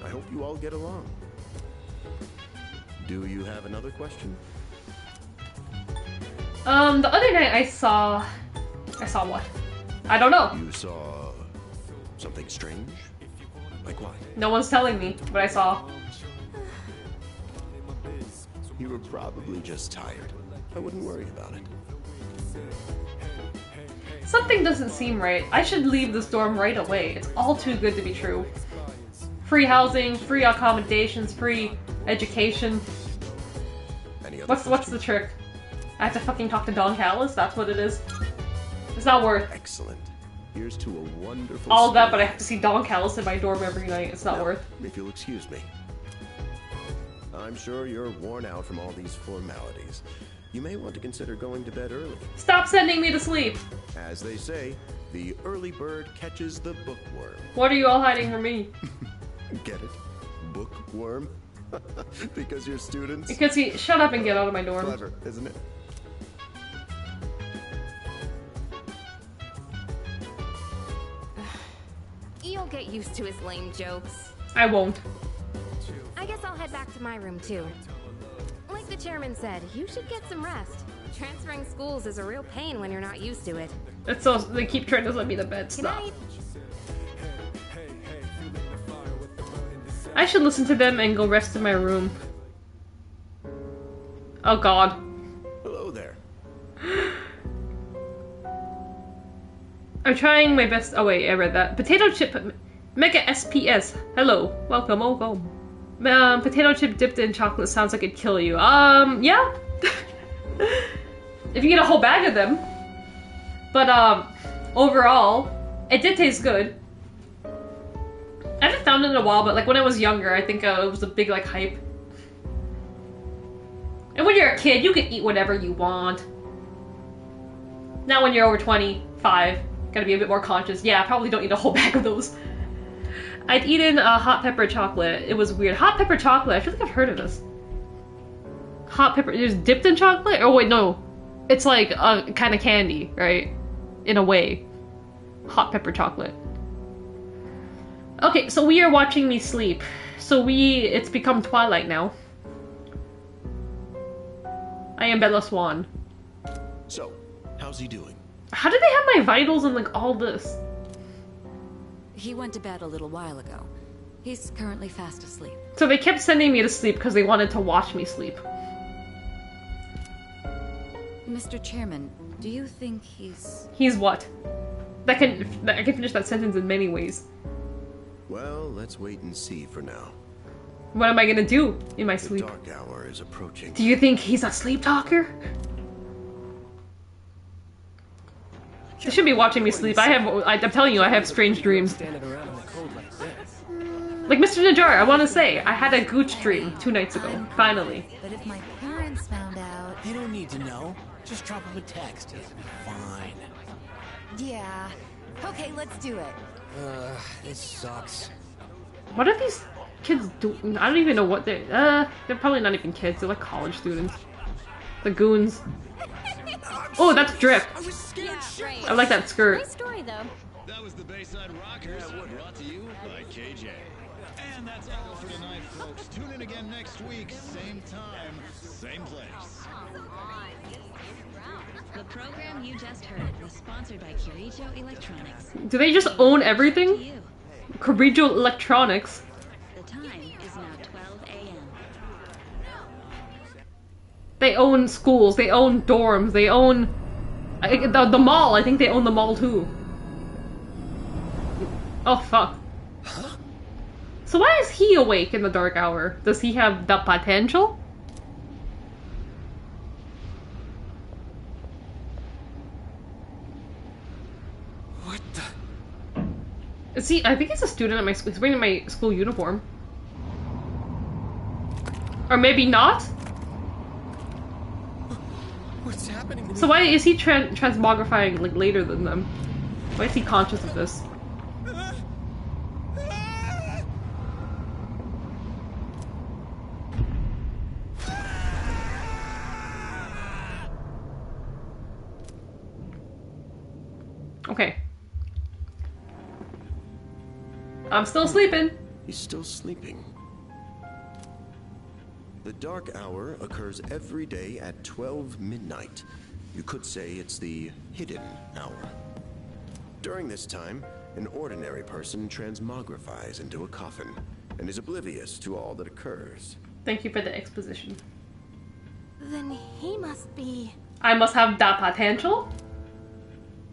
Speaker 17: I hope you all get along. Do you have another question?
Speaker 3: The other night I saw what? I don't know.
Speaker 17: You saw something strange? Like what?
Speaker 3: No one's telling me what I saw.
Speaker 17: You were probably just tired. I wouldn't worry about it.
Speaker 3: Something doesn't seem right. I should leave this dorm right away. It's all too good to be true. Free housing, free accommodations, free education. What's the trick? I have to fucking talk to Don Callis? That's what it is. It's not worth.
Speaker 17: Excellent. here's to a wonderful
Speaker 3: All that,
Speaker 17: school
Speaker 3: but I have to see Don Callis in my dorm every night. It's not
Speaker 17: Now,
Speaker 3: worth.
Speaker 17: if you'll excuse me. I'm sure you're worn out from all these formalities. You may want to consider going to bed early.
Speaker 3: Stop sending me to sleep.
Speaker 17: As they say, the early bird catches the bookworm.
Speaker 3: What are you all hiding from me?
Speaker 17: Get it? Bookworm? Because you're students?
Speaker 3: Because he shut up and get out of my dorm.
Speaker 17: Clever, isn't it?
Speaker 14: You'll get used to his lame jokes.
Speaker 3: I won't.
Speaker 14: I guess I'll head back to my room too. Like the chairman said, you should get some rest. Transferring schools is a real pain when you're not used to it.
Speaker 3: It's so they keep trying to let me to bed.
Speaker 14: Good
Speaker 3: Stop.
Speaker 14: night.
Speaker 3: I should listen to them and go rest in my room. Oh god.
Speaker 17: Hello there.
Speaker 3: I'm trying my best. Oh wait, I read that. Potato chip mega SPS. Hello, welcome, welcome. Potato chip dipped in chocolate sounds like it'd kill you. Yeah. If you get a whole bag of them. But overall, it did taste good. I haven't found it in a while, but like when I was younger, I think it was a big like hype. And when you're a kid, you can eat whatever you want. Now when you're over 25, gotta be a bit more conscious. Yeah, I probably don't eat a whole bag of those. I'd eaten hot pepper chocolate. It was weird. Hot pepper chocolate, I feel like I've heard of this. Hot pepper, it's dipped in chocolate? Oh wait, no. It's like a kind of candy, right? In a way. Hot pepper chocolate. Okay, so we are watching me sleep. So it's become twilight now. I am Bella Swan.
Speaker 17: So, how's he doing?
Speaker 3: How did they have my vitals and like all this?
Speaker 16: He went to bed a little while ago. He's currently fast asleep.
Speaker 3: So they kept sending me to sleep because they wanted to watch me sleep.
Speaker 16: Mr. Chairman, do you think he's...
Speaker 3: He's what? I can finish that sentence in many ways.
Speaker 17: Well, let's wait and see for now.
Speaker 3: What am I gonna do in my sleep?
Speaker 17: The dark hour is approaching.
Speaker 3: Do you think he's a sleep talker? They should be watching me sleep. I'm telling you, I have strange dreams. Like Mr. Najjar, I want to say, I had a gooch dream 2 nights ago. Finally.
Speaker 18: But if my parents found out...
Speaker 10: They don't need to know. Just drop them a text. It's fine.
Speaker 18: Yeah. Okay, let's do it.
Speaker 12: This sucks.
Speaker 3: What are these kids doing? I don't even know what they're probably not even kids. They're like college students. The goons. Oh, that's Drip. I like that skirt.
Speaker 2: Great story, though.
Speaker 19: That was the Bayside Rockers, brought to you by KJ. And that's all for tonight, folks. Tune in again next week, same time, same place.
Speaker 20: The program you just heard was sponsored by Kirijo Electronics.
Speaker 3: Do they just own everything? Kirijo Electronics.
Speaker 20: The time is now 12 a.m.
Speaker 3: They own schools, they own dorms, they own the mall. I think they own the mall too. Oh fuck. So why is he awake in the dark hour? Does he have the potential?
Speaker 12: What the?
Speaker 3: Is he? I think he's a student at my school. He's wearing my school uniform. Or maybe not?
Speaker 12: What's happening to me?
Speaker 3: So why is he transmogrifying like later than them? Why is he conscious of this? Okay. I'm still sleeping.
Speaker 17: He's still sleeping. The dark hour occurs every day at 12 midnight. You could say it's the hidden hour. During this time, an ordinary person transmogrifies into a coffin and is oblivious to all that occurs.
Speaker 3: Thank you for the exposition.
Speaker 14: Then he must be...
Speaker 3: I must have that potential?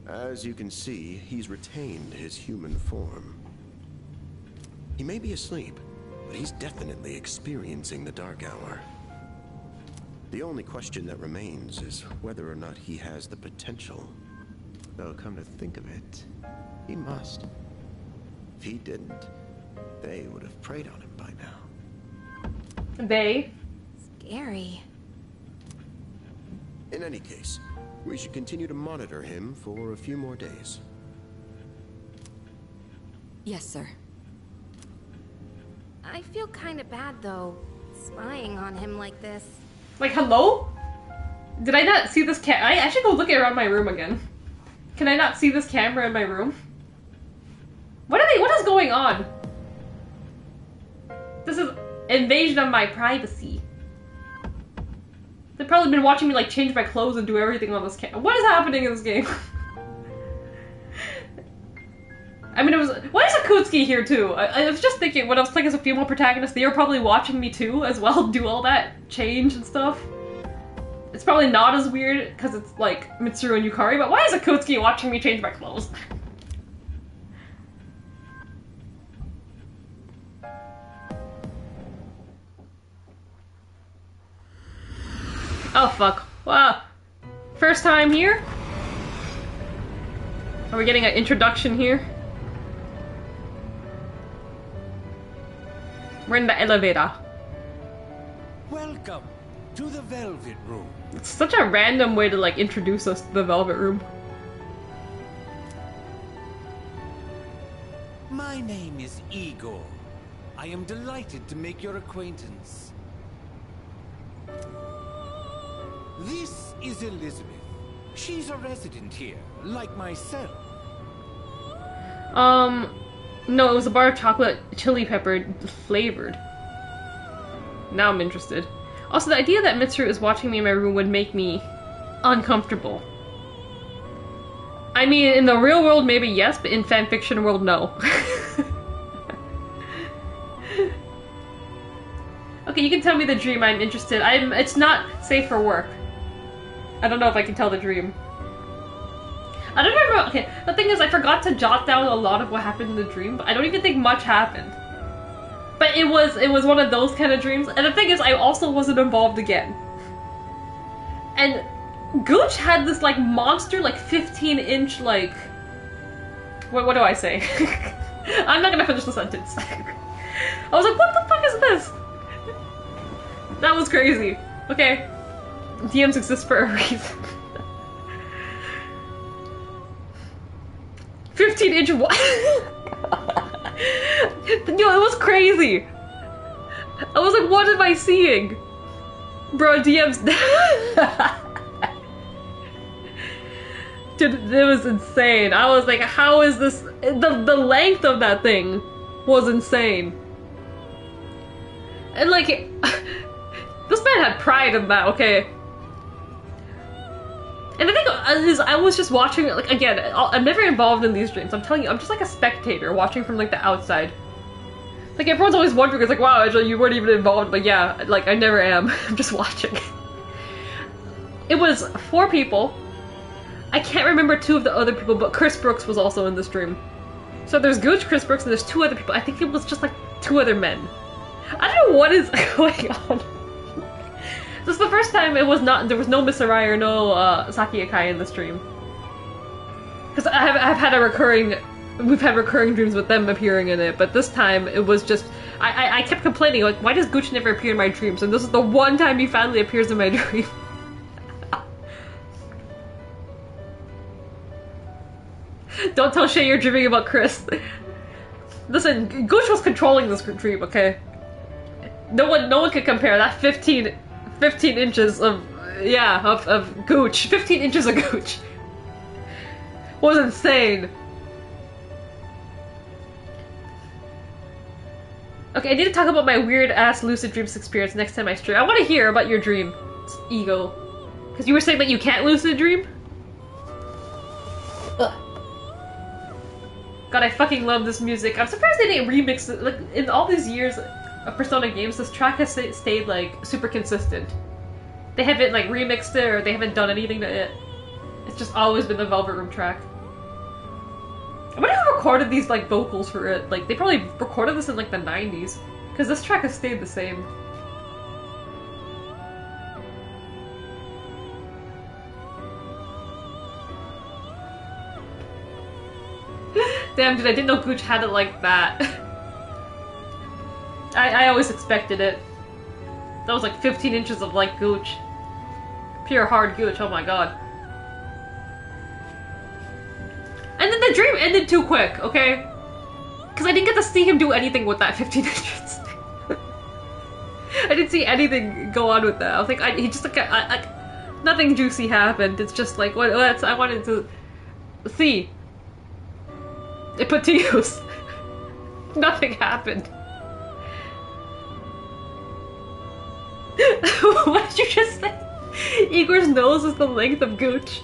Speaker 17: As you can see, he's retained his human form. He may be asleep, but he's definitely experiencing the dark hour. The only question that remains is whether or not he has the potential. Though, come to think of it, he must. If he didn't, they would have preyed on him by now.
Speaker 3: They?
Speaker 14: Scary.
Speaker 17: In any case, we should continue to monitor him for a few more days.
Speaker 16: Yes, sir.
Speaker 14: I feel kind of bad though, spying on him like this.
Speaker 3: Like, hello? Did I not see this I should go look around my room again. Can I not see this camera in my room? What is going on? This is invasion of my privacy. They've probably been watching me like change my clothes and do everything on this camera. What is happening in this game? I mean, why is Akutsuki here too? I was just thinking, when I was playing as a female protagonist, they were probably watching me too, as well, do all that change and stuff. It's probably not as weird, because it's like Mitsuru and Yukari, but why is Akutsuki watching me change my clothes? Oh fuck. Wow. First time here? Are we getting an introduction here? We're in the elevator.
Speaker 9: Welcome to the Velvet Room.
Speaker 3: It's such a random way to like introduce us to the Velvet Room.
Speaker 9: My name is Igor. I am delighted to make your acquaintance. This is Elizabeth. She's a resident here, like myself.
Speaker 3: No, it was a bar of chocolate chili pepper flavored. Now I'm interested. Also, the idea that Mitsuru is watching me in my room would make me uncomfortable. I mean, in the real world, maybe yes, but in fanfiction world, no. Okay, you can tell me the dream. I'm interested. It's not safe for work. I don't know if I can tell the dream. I don't remember. Okay, the thing is, I forgot to jot down a lot of what happened in the dream, but I don't even think much happened. But it was one of those kind of dreams, and the thing is, I also wasn't involved again. And Gooch had this like monster, like 15-inch, like what do I say? I'm not gonna finish the sentence. I was like, what the fuck is this? That was crazy. Okay, DMs exist for a reason. 15-inch what? Yo, it was crazy. I was like, what am I seeing? Bro, DMs. Dude, it was insane. I was like, how is this? The length of that thing was insane. And like, this man had pride in that, okay? And the thing is, I was just watching, like, again, I'm never involved in these dreams. I'm telling you, I'm just like a spectator watching from like the outside. Like, everyone's always wondering, it's like, wow, Angela, you weren't even involved. But yeah, like, I never am. I'm just watching. It was 4 people. I can't remember 2 of the other people, but Chris Brooks was also in this dream. So there's Gooch, Chris Brooks, and there's 2 other people. I think it was just like 2 other men. I don't know what is going on. This is the first time there was no Miss Arai or no Saki Akai in the stream. Because I've had we've had recurring dreams with them appearing in it, but this time it was just, I kept complaining, like, why does Gooch never appear in my dreams? And this is the one time he finally appears in my dream. Don't tell Shay you're dreaming about Chris. Listen, Gooch was controlling this dream, okay? No one could compare that 15 inches of Gooch. 15 inches of Gooch was insane. Okay, I need to talk about my weird ass lucid dreams experience next time I stream. I want to hear about your dream, Ego. Because you were saying that you can't lucid dream? Ugh. God, I fucking love this music. I'm surprised they didn't remix it. Like, in all these years of Persona games, this track has stayed, like, super consistent. They haven't, like, remixed it, or they haven't done anything to it. It's just always been the Velvet Room track. I wonder who recorded these, like, vocals for it. Like, they probably recorded this in, like, the 90s. Because this track has stayed the same. Damn, dude, I didn't know Gooch had it like that. I always expected it. That was like 15 inches of like Gooch. Pure hard Gooch, oh my god. And then the dream ended too quick, okay? Because I didn't get to see him do anything with that 15 inches. I didn't see anything go on with that. I was like, he just like, nothing juicy happened. It's just like, what I wanted to see. It put to use. Nothing happened. What did you just say? Igor's nose is the length of Gooch.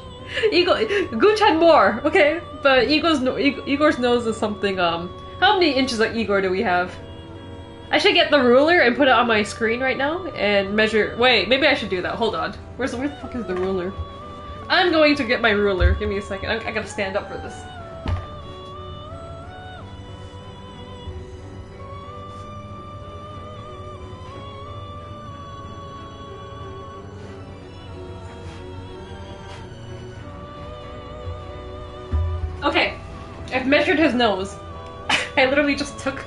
Speaker 3: Gooch had more, okay? But Igor's nose is something, how many inches of Igor do we have? I should get the ruler and put it on my screen right now and measure. Wait, maybe I should do that. Hold on. Where the fuck is the ruler? I'm going to get my ruler. Give me a second. I gotta stand up for this. Okay, I've measured his nose. I literally just took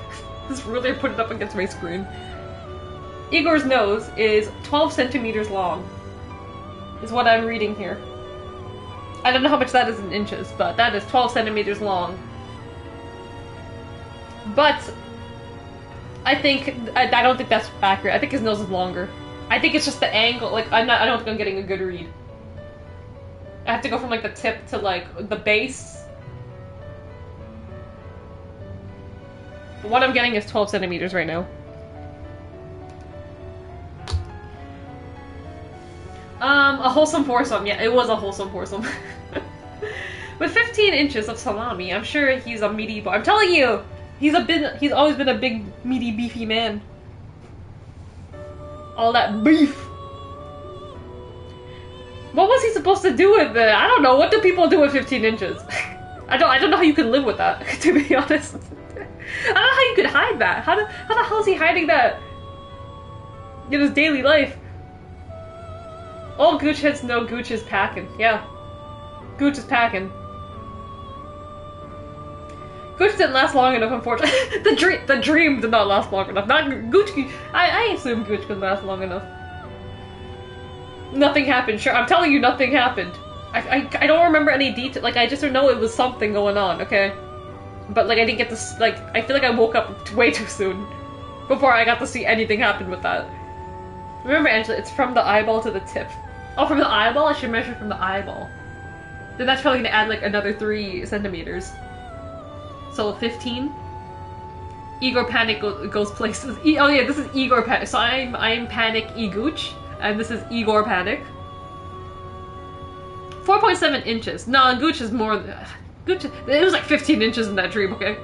Speaker 3: this ruler, put it up against my screen. Igor's nose is 12 centimeters long, is what I'm reading here. I don't know how much that is in inches, but that is 12 centimeters long. But I don't think that's accurate. I think his nose is longer. I think it's just the angle. Like, I don't think I'm getting a good read. I have to go from like the tip to like the base. What I'm getting is 12 centimeters right now. A wholesome foursome. Yeah, it was a wholesome foursome. With 15 inches of salami, I'm sure he's a meaty boy. I'm telling you, he's always been a big, meaty, beefy man. All that beef. What was he supposed to do with it? I don't know. What do people do with 15 inches? I don't know how you can live with that, to be honest. I don't know how you could hide that. How the hell is he hiding that in his daily life? All Gooch heads know Gooch is packing. Yeah. Gooch is packing. Gooch didn't last long enough, unfortunately. the dream did not last long enough. Not Gooch. I assume Gooch could last long enough. Nothing happened. Sure, I'm telling you, nothing happened. I don't remember any detail. Like, I just know it was something going on. Okay. But, like, I didn't get to, like, I feel like I woke up way too soon before I got to see anything happen with that. Remember, Angela, it's from the eyeball to the tip. Oh, from the eyeball? I should measure from the eyeball. Then that's probably gonna add, like, another 3 centimeters. So, 15? Igor Panic goes places. Oh, yeah, this is Igor Panic. So, I'm Panic Igooch, and this is Igor Panic. 4.7 inches. No, Gooch is more... Gooch, it was like 15 inches in that dream, okay?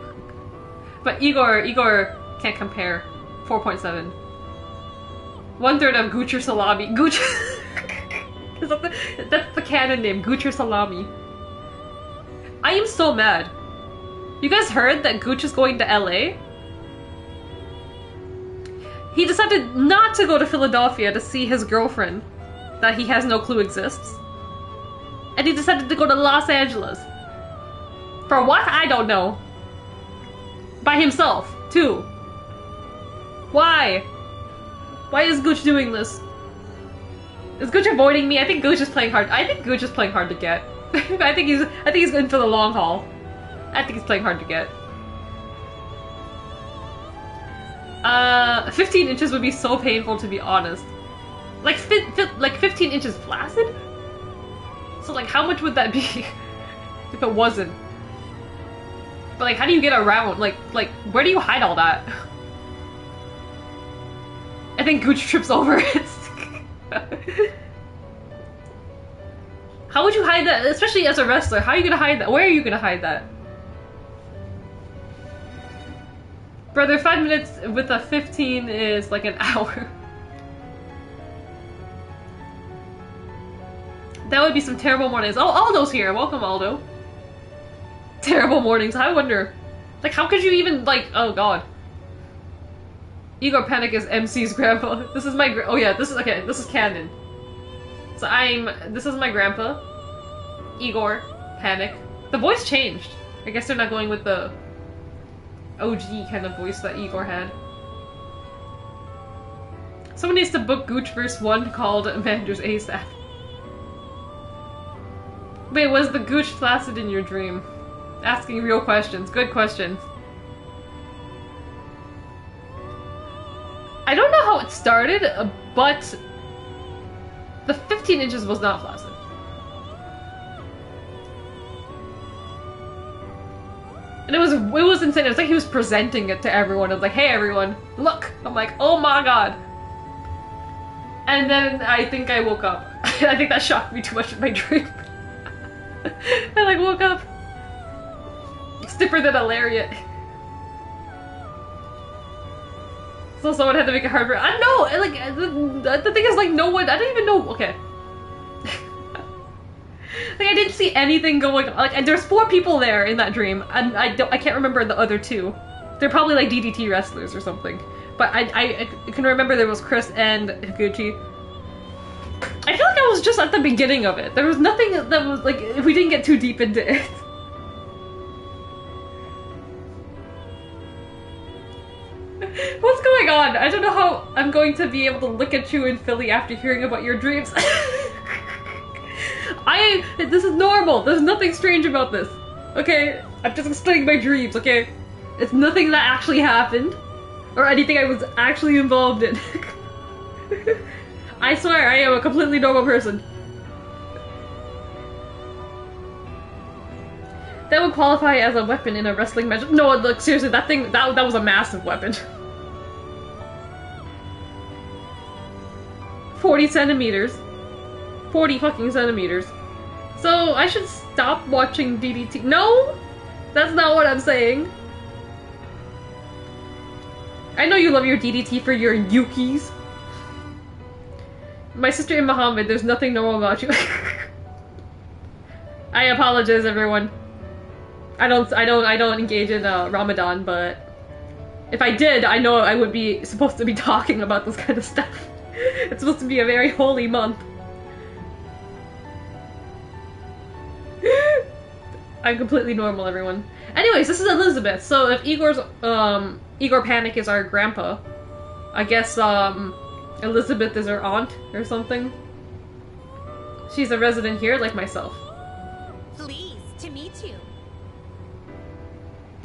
Speaker 3: But Igor can't compare. 4.7. 1/3 of Goocher Salami. Gooch... that's the canon name, Goocher Salami. I am so mad. You guys heard that Gooch is going to LA? He decided not to go to Philadelphia to see his girlfriend that he has no clue exists. And he decided to go to Los Angeles. For what? I don't know. By himself, too. Why? Why is Gooch doing this? Is Gooch avoiding me? I think Gooch is playing hard. I think Gooch is playing hard to get. I think he's in for the long haul. I think he's playing hard to get. 15 inches would be so painful, to be honest. Like 15 inches flaccid? So like, how much would that be if it wasn't? But like, how do you get around? Like, where do you hide all that? I think Gooch trips over it. How would you hide that? Especially as a wrestler, how are you gonna hide that? Where are you gonna hide that? Brother, 5 minutes with a 15 is like an hour. That would be some terrible mornings. Oh, Aldo's here. Welcome, Aldo. Terrible mornings. I wonder, like, how could you even, like, oh god. Igor Panic is MC's grandpa. This is my oh yeah, this is, okay, this is canon. So this is my grandpa, Igor Panic. The voice changed. I guess they're not going with the OG kind of voice that Igor had. Someone needs to book Gooch verse 1 called Avengers ASAP. Wait, was the Gooch flaccid in your dream? Asking real questions. Good questions. I don't know how it started, but the 15 inches was not flaccid. And it was insane. It was like he was presenting it to everyone. It was like, hey everyone, look! I'm like, oh my god. And then I think I woke up. I think that shocked me too much in my dream. I like woke up. Stiffer than a lariat. So someone had to make it hard for— I don't know! Like, the thing is, like, no one— I don't even know— okay. Like, I didn't see anything going on. Like, and there's 4 people there in that dream, and I can't remember the other 2. They're probably like DDT wrestlers or something. But I can remember there was Chris and Higuchi. I feel like I was just at the beginning of it. There was nothing that was like— we didn't get too deep into it. What's going on? I don't know how I'm going to be able to look at you in Philly after hearing about your dreams. This is normal. There's nothing strange about this. Okay? I'm just explaining my dreams, okay? It's nothing that actually happened. Or anything I was actually involved in. I swear, I am a completely normal person. That would qualify as a weapon in a wrestling match. No, look, seriously, that thing— that was a massive weapon. 40 centimeters. 40 fucking centimeters. So, I should stop watching DDT— No! That's not what I'm saying. I know you love your DDT for your Yukis. My sister and Muhammad, there's nothing normal about you. I apologize, everyone. I don't engage in Ramadan, but if I did, I know I would be supposed to be talking about this kind of stuff. It's supposed to be a very holy month. I'm completely normal, everyone. Anyways, this is Elizabeth. So if Igor Panic is our grandpa, I guess Elizabeth is her aunt or something. She's a resident here, like myself.
Speaker 8: Pleased to meet you.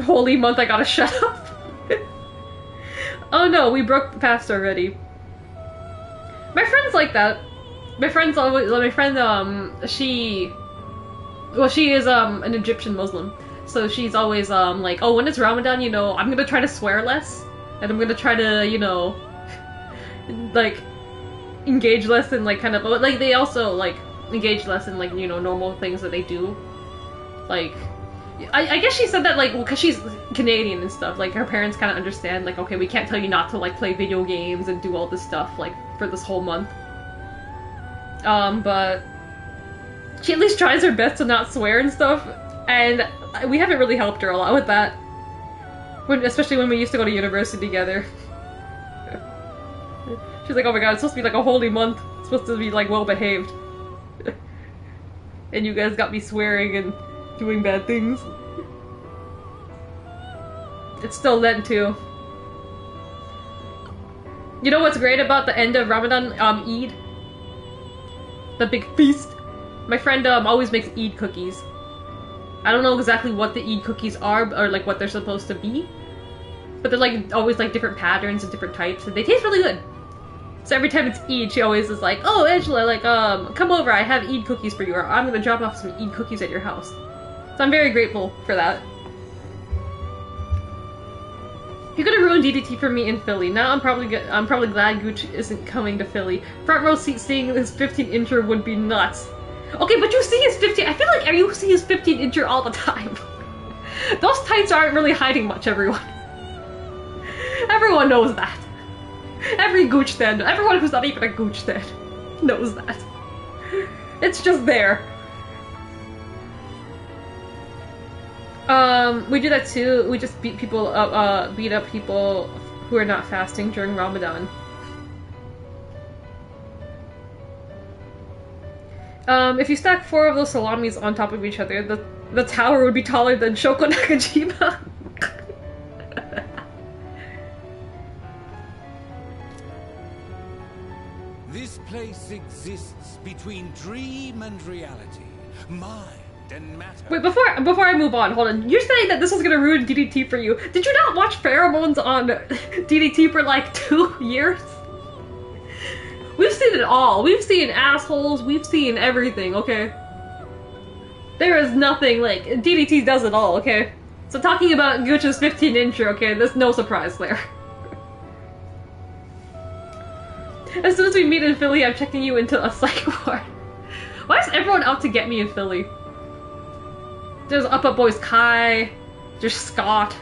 Speaker 3: Holy month, I gotta shut up. Oh no, we broke past already. My friend's like that. My friend's always— she is an Egyptian Muslim. So she's always like, oh, when it's Ramadan, you know, I'm gonna try to swear less. And I'm gonna try to, you know, like, engage less in, like, kind of— like, they also, like, engage less in, like, you know, normal things that they do. Like, I guess she said that, like, because she's Canadian and stuff, like, her parents kind of understand, like, okay, we can't tell you not to, like, play video games and do all this stuff, like, for this whole month. But she at least tries her best to not swear and stuff, and we haven't really helped her a lot with that. Especially when we used to go to university together. She's like, oh my god, it's supposed to be like a holy month. It's supposed to be like well behaved. And you guys got me swearing and doing bad things. It's still Lent too. You know what's great about the end of Ramadan? Eid? The big feast? My friend always makes Eid cookies. I don't know exactly what the Eid cookies are, or like what they're supposed to be. But they're like always like different patterns and different types, and they taste really good. So every time it's Eid, she always is like, oh Angela, like come over, I have Eid cookies for you, or I'm gonna drop off some Eid cookies at your house. So I'm very grateful for that. You're gonna ruin DDT for me in Philly. Now I'm probably glad Gooch isn't coming to Philly. Front row seat seeing his 15-incher would be nuts. Okay, but you see his 15— I feel like you see his 15-incher all the time. Those tights aren't really hiding much, everyone. Everyone knows that. Every Gooch stand— everyone who's not even a Gooch stand knows that. It's just there. We do that too. We just beat people up, beat up people who are not fasting during Ramadan. If you stack 4 of those salamis on top of each other, the The tower would be taller than Shoko Nakajima.
Speaker 9: This place exists between dream and reality, mind and matter.
Speaker 3: Wait, before I move on, hold on. You're saying that this is gonna ruin DDT for you. Did you not watch Pheromones on DDT for like 2 years? We've seen it all. We've seen assholes, we've seen everything, okay? There is nothing, like, DDT does it all, okay? So talking about Gucci's 15 intro, okay, there's no surprise there. As soon as we meet in Philly, I'm checking you into a psych ward. Why is everyone out to get me in Philly? There's Up Up Boys Kai, there's Scott,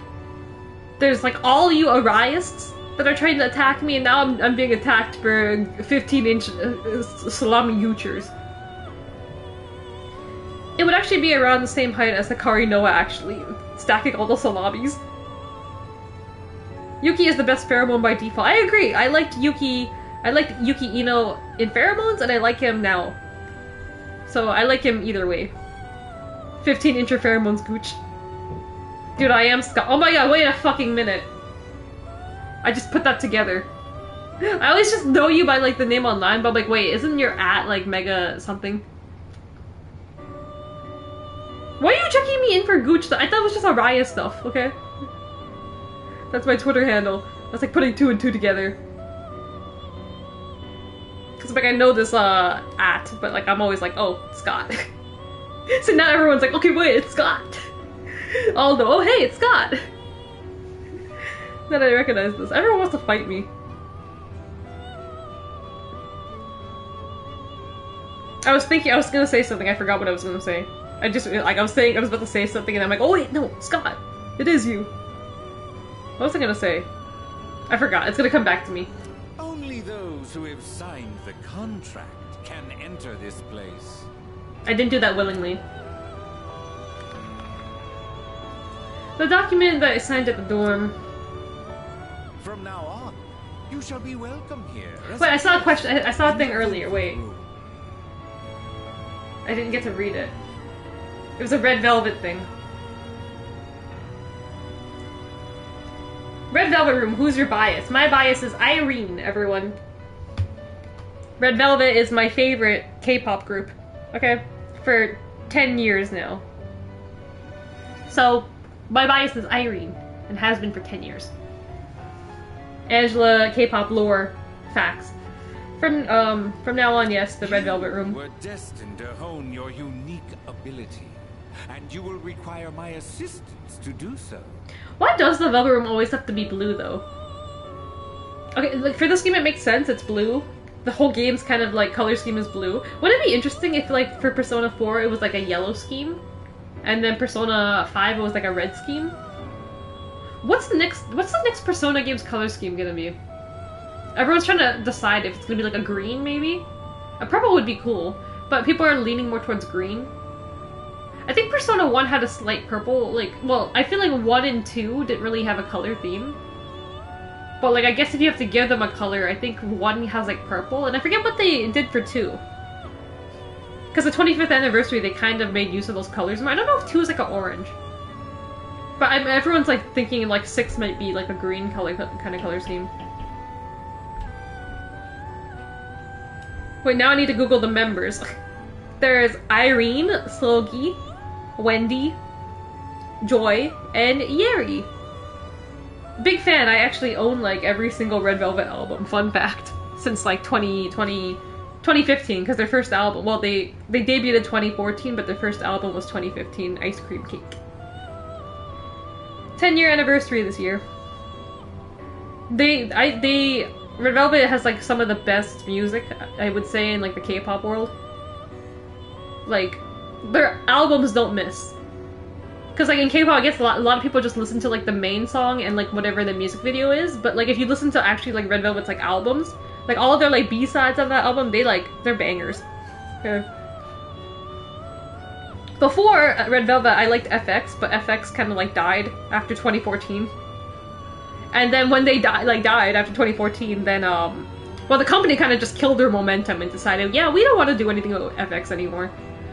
Speaker 3: there's like all you Ariasts that are trying to attack me, and now I'm being attacked for 15-inch salami Uchers. It would actually be around the same height as Hikari Noah, actually, stacking all the salamis. Yuki is the best pheromone by default. I agree. I liked Yuki Ino in Pheromones, and I like him now. So I like him either way. 15-inch pheromones gooch. Dude, I am Scott. Oh my god, wait a fucking minute. I just put that together. I always just know you by like the name online, but I'm like, wait, isn't your at like mega something? Why are you checking me in for gooch? I thought it was just Araya stuff, okay? That's my Twitter handle. That's like putting 2 and 2 together. Cause like I know this at, but like I'm always like, oh, Scott. So now everyone's like, okay, wait, it's Scott. Aldo, oh hey, it's Scott. Then I recognize this. Everyone wants to fight me. I was gonna say something, I forgot what I was gonna say. I was about to say something and I'm like, oh wait, no, Scott, it is you. What was I gonna say? I forgot, it's gonna come back to me.
Speaker 9: Only those who have signed the contract can enter this place.
Speaker 3: I didn't do that willingly. The document that I signed at the dorm.
Speaker 9: From now on, you shall be welcome here.
Speaker 3: Wait, I saw a question. I saw a thing earlier. Wait. I didn't get to read it. It was a red velvet thing. Red Velvet Room, who's your bias? My bias is Irene, everyone. Red Velvet is my favorite K-pop group. Okay? For 10 years now. So, my bias is Irene, and has been for 10 years. Angela, K-pop lore, facts. From now on, yes, the Red Velvet Room.
Speaker 9: You were destined to hone your unique ability, and you will require my assistance to do so.
Speaker 3: Why does the Velvet Room always have to be blue, though? Okay, like, for this game it makes sense, it's blue. The whole game's kind of like color scheme is blue. Wouldn't it be interesting if like for Persona 4 it was like a yellow scheme? And then Persona 5 it was like a red scheme? What's the next Persona game's color scheme gonna be? Everyone's trying to decide if it's gonna be like a green, maybe? A purple would be cool, but people are leaning more towards green. I think Persona 1 had a slight purple, like, well, I feel like 1 and 2 didn't really have a color theme. But like, I guess if you have to give them a color, I think 1 has like purple, and I forget what they did for 2. Because the 25th anniversary, they kind of made use of those colors. I don't know if 2 is like an orange. But everyone's like thinking like 6 might be like a green color kind of color scheme. Wait, now I need to Google the members. There's Irene, Slogi, Wendy, Joy, and Yeri. Big fan, I actually own like every single Red Velvet album, fun fact, since like 2015, because their first album, well they debuted in 2014, but their first album was 2015, Ice Cream Cake. 10-year anniversary this year. Red Velvet has like some of the best music, I would say, in like the K-pop world. Like, their albums don't miss. Because like in K-pop, I guess a lot of people just listen to like the main song and like whatever the music video is, but like if you listen to actually like Red Velvet's like albums, like all of their like B-sides on that album, they're bangers. Okay. Before Red Velvet, I liked FX, but FX kind of like died after 2014. And then when they died after 2014, then well, the company kind of just killed their momentum and decided, yeah, we don't want to do anything with FX anymore.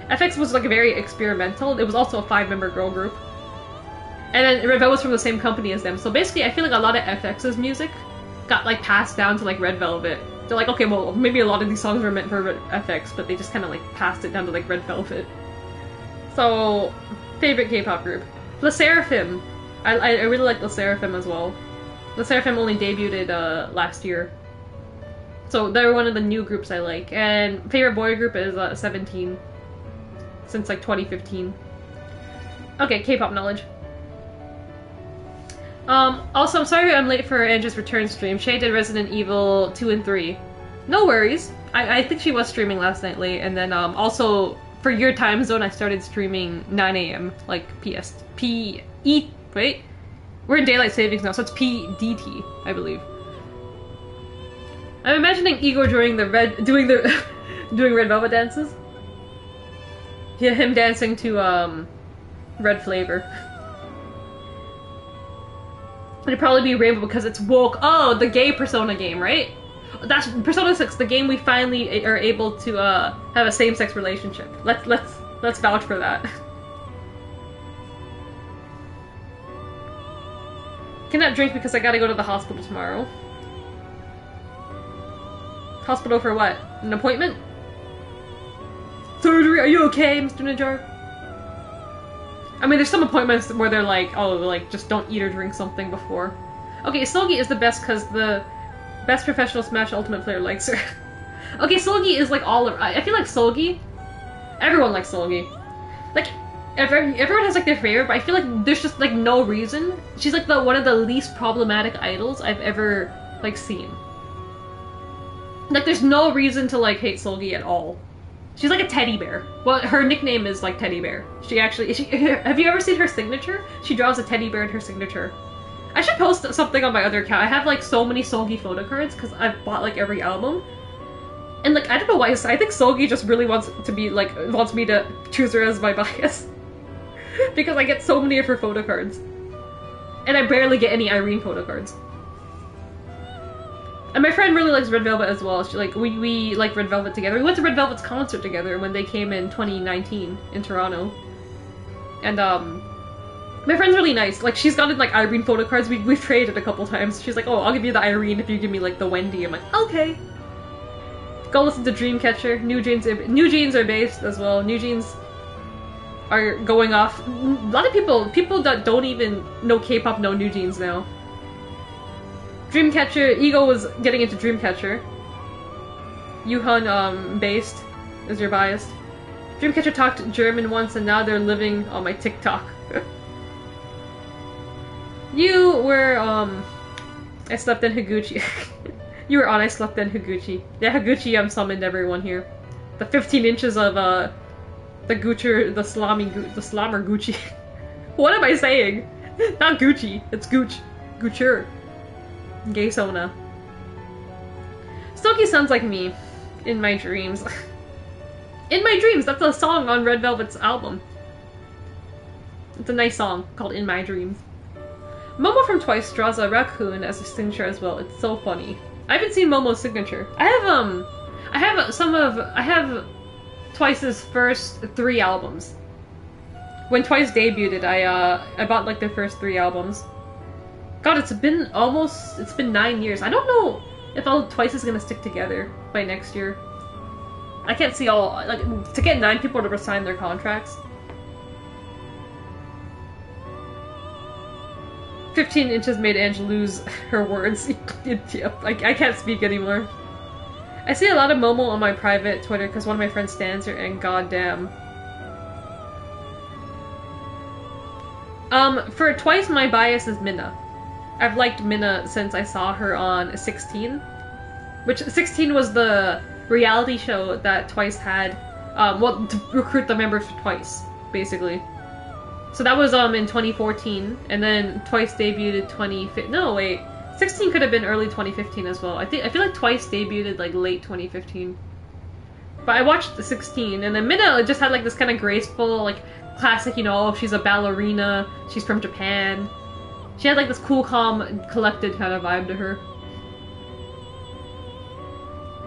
Speaker 3: FX was like very experimental. It was also a 5-member girl group. And then Red Velvet was from the same company as them. So basically, I feel like a lot of FX's music got like passed down to like Red Velvet. They're like, okay, well, maybe a lot of these songs were meant for FX, but they just kind of like passed it down to like Red Velvet. So, favorite K-pop group. Le Sserafim. I really like Le Sserafim as well. Le Sserafim only debuted last year. So they're one of the new groups I like. And favorite boy group is 17. Since like 2015. Okay, K-pop knowledge. Also, I'm sorry I'm late for Andrew's return stream. Shay did Resident Evil 2 and 3. No worries. I think she was streaming last night late, and then also for your time zone I started streaming 9 AM, like wait? We're in daylight savings now, so it's PDT, I believe. I'm imagining Igor doing doing Red Velvet dances. Yeah, him dancing to Red Flavor. It'd probably be Rainbow because it's woke. Oh, the gay Persona game, right? That's Persona 6, the game we finally are able to have a same-sex relationship. Let's vouch for that. Cannot drink because I gotta go to the hospital tomorrow. Hospital for what? An appointment? Surgery? Are you okay, Mr. Najar? I mean, there's some appointments where they're like, oh, like, just don't eat or drink something before. Okay, Solgi is the best because the best professional Smash Ultimate player likes her. Okay, Solgi is like all of... I feel like Solgi... Everyone likes Solgi. Like, everyone has like their favorite, but I feel like there's just like no reason. She's like one of the least problematic idols I've ever like seen. Like, there's no reason to like hate Solgi at all. She's like a teddy bear. Well, her nickname is like Teddy Bear. She actually... have you ever seen her signature? She draws a teddy bear in her signature. I should post something on my other account. I have like so many Solgi photo cards because I've bought like every album. And like, I don't know why, I think Solgi just really wants to be like... wants me to choose her as my bias. Because I get so many of her photo cards. And I barely get any Irene photo cards. And my friend really likes Red Velvet as well. She, like, we like Red Velvet together. We went to Red Velvet's concert together when they came in 2019 in Toronto. And my friend's really nice. Like, she's gotten like Irene photo cards. We've traded a couple times. She's like, oh, I'll give you the Irene if you give me like the Wendy. I'm like, okay. Go listen to Dreamcatcher. New Jeans are based as well. New Jeans are going off. A lot of people that don't even know K-pop know New Jeans now. Dreamcatcher, Ego was getting into Dreamcatcher. Yuhan, based, is your bias. Dreamcatcher talked German once and now they're living on my TikTok. You were, I slept in Higuchi. You were on I slept in Higuchi. Yeah, Higuchi summoned everyone here. The 15 inches of, the Goocher, the Slammer Gucci. What am I saying? Not Gucci, it's Gooch. Goocher. Gay Sona. Stokie sounds like me. In my dreams. In my dreams! That's a song on Red Velvet's album. It's a nice song called In My Dreams. Momo from Twice draws a raccoon as a signature as well. It's so funny. I haven't seen Momo's signature. I have Twice's first 3 albums. When Twice debuted, I bought like their first 3 albums. God, it's been 9 years. I don't know if all Twice is gonna stick together by next year. I can't see to get 9 people to resign their contracts. 15 inches made Ange lose her words. Yep, I can't speak anymore. I see a lot of Momo on my private Twitter because one of my friends stands her, and goddamn. For Twice, my bias is Minna. I've liked Minna since I saw her on 16. Which, 16 was the reality show that Twice had, well, to recruit the members for Twice, basically. So that was, in 2014, and then Twice debuted 2015. No, wait. 16 could have been early 2015 as well. I feel like Twice debuted, like, late 2015. But I watched the 16, and then Minna just had, like, this kind of graceful, like, classic, you know, she's a ballerina, she's from Japan. She had like this cool, calm, collected kind of vibe to her.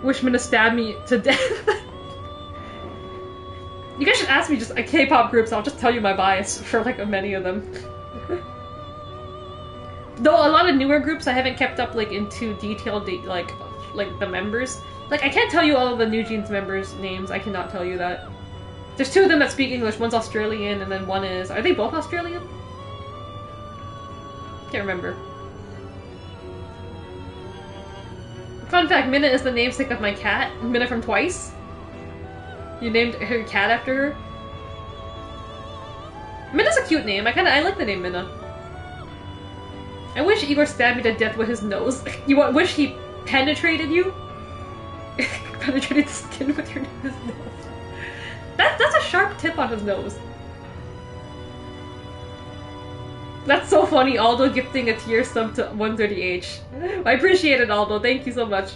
Speaker 3: Wish Minna stabbed me to death. You guys should ask me just K-pop groups, I'll just tell you my bias for like many of them. Though a lot of newer groups I haven't kept up like into detailed like the members. Like I can't tell you all of the New Jeans members' names. I cannot tell you that. There's two of them that speak English. One's Australian and then one is... Are they both Australian? Can't remember. Fun fact, Minna is the namesake of my cat, Minna from Twice. You named her cat after her. Minna's a cute name. I like the name Minna. I wish Igor stabbed me to death with his nose. You wish he penetrated you? Penetrated the skin with his nose. That's a sharp tip on his nose. That's so funny, Aldo gifting a tier sub to 130H. I appreciate it, Aldo. Thank you so much.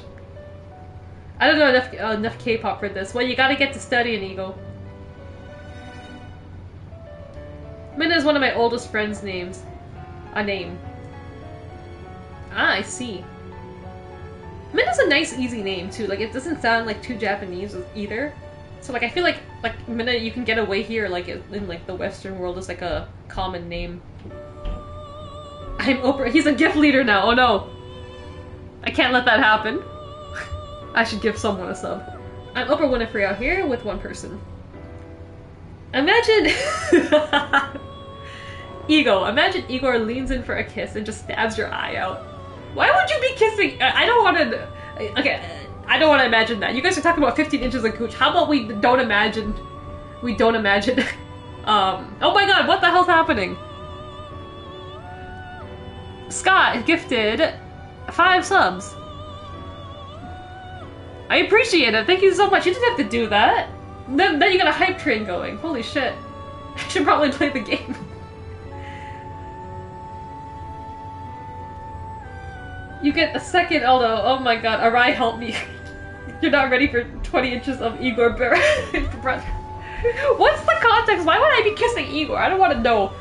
Speaker 3: I don't know enough K-pop for this. Well, you gotta get to studying, Ego. Minna is one of my oldest friends' names. A name. Ah, I see. Minna's a nice, easy name, too. Like, it doesn't sound, like, too Japanese either. So, like, I feel like Minna, you can get away here, like, in, like, the Western world as, like, a common name. I'm Oprah. He's a gift leader now. Oh, no. I can't let that happen. I should give someone a sub. I'm Oprah Winfrey out here with one person. Imagine... Imagine Igor leans in for a kiss and just stabs your eye out. Why would you be kissing? I don't want to... Okay, I don't want to imagine that. You guys are talking about 15 inches of gooch. How about we don't imagine... We don't imagine... Oh my god, what the hell's happening? Scott gifted 5 subs. I appreciate it. Thank you so much. You didn't have to do that. Then you got a hype train going. Holy shit. I should probably play the game. You get a second, although, oh my god, Arai, help me. You're not ready for 20 inches of Igor breath. What's the context? Why would I be kissing Igor? I don't want to know.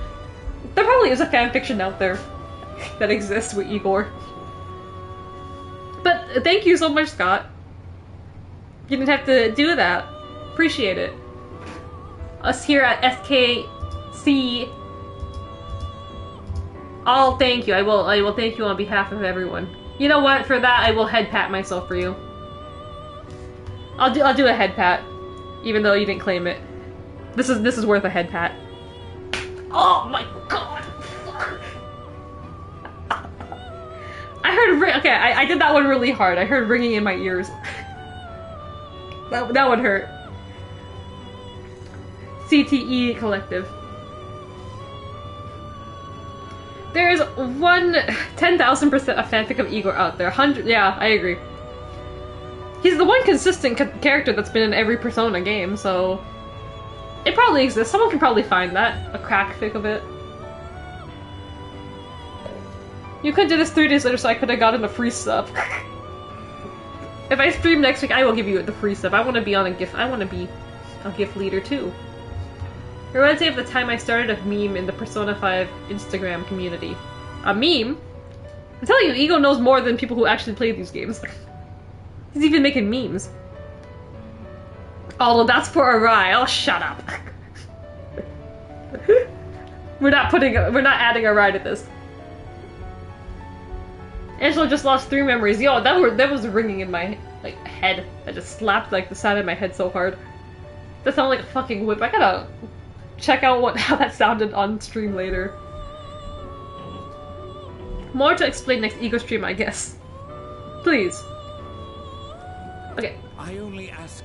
Speaker 3: There probably is a fanfiction out there that exists with Igor. But thank you so much, Scott. You didn't have to do that. Appreciate it. Us here at SKC. I'll thank you. I will thank you on behalf of everyone. You know what? For that, I will head pat myself for you. I'll do a head pat, even though you didn't claim it. This is worth a head pat. Oh my god! I heard okay. I did that one really hard. I heard ringing in my ears. That one hurt. ShinKickCollective. There is 10,000% a fanfic of Igor out there. 100, yeah, I agree. He's the one consistent character that's been in every Persona game, so it probably exists. Someone can probably find that, a crack fic of it. You could do this 3 days later, so I could have gotten a free sub. If I stream next week, I will give you the free sub. I want to be on a gift. I want to be a gift leader too. Reminds me of the time I started a meme in the Persona 5 Instagram community. A meme? I'm telling you, Ego knows more than people who actually play these games. He's even making memes. Although that's for Arai. Oh, shut up. We're not adding Arai to this. Angela just lost 3 memories. Yo, that was ringing in my head. I just slapped the side of my head so hard. That sounded like a fucking whip. I gotta check out how that sounded on stream later. More to explain next Ego stream, I guess. Please. Okay.
Speaker 9: I only ask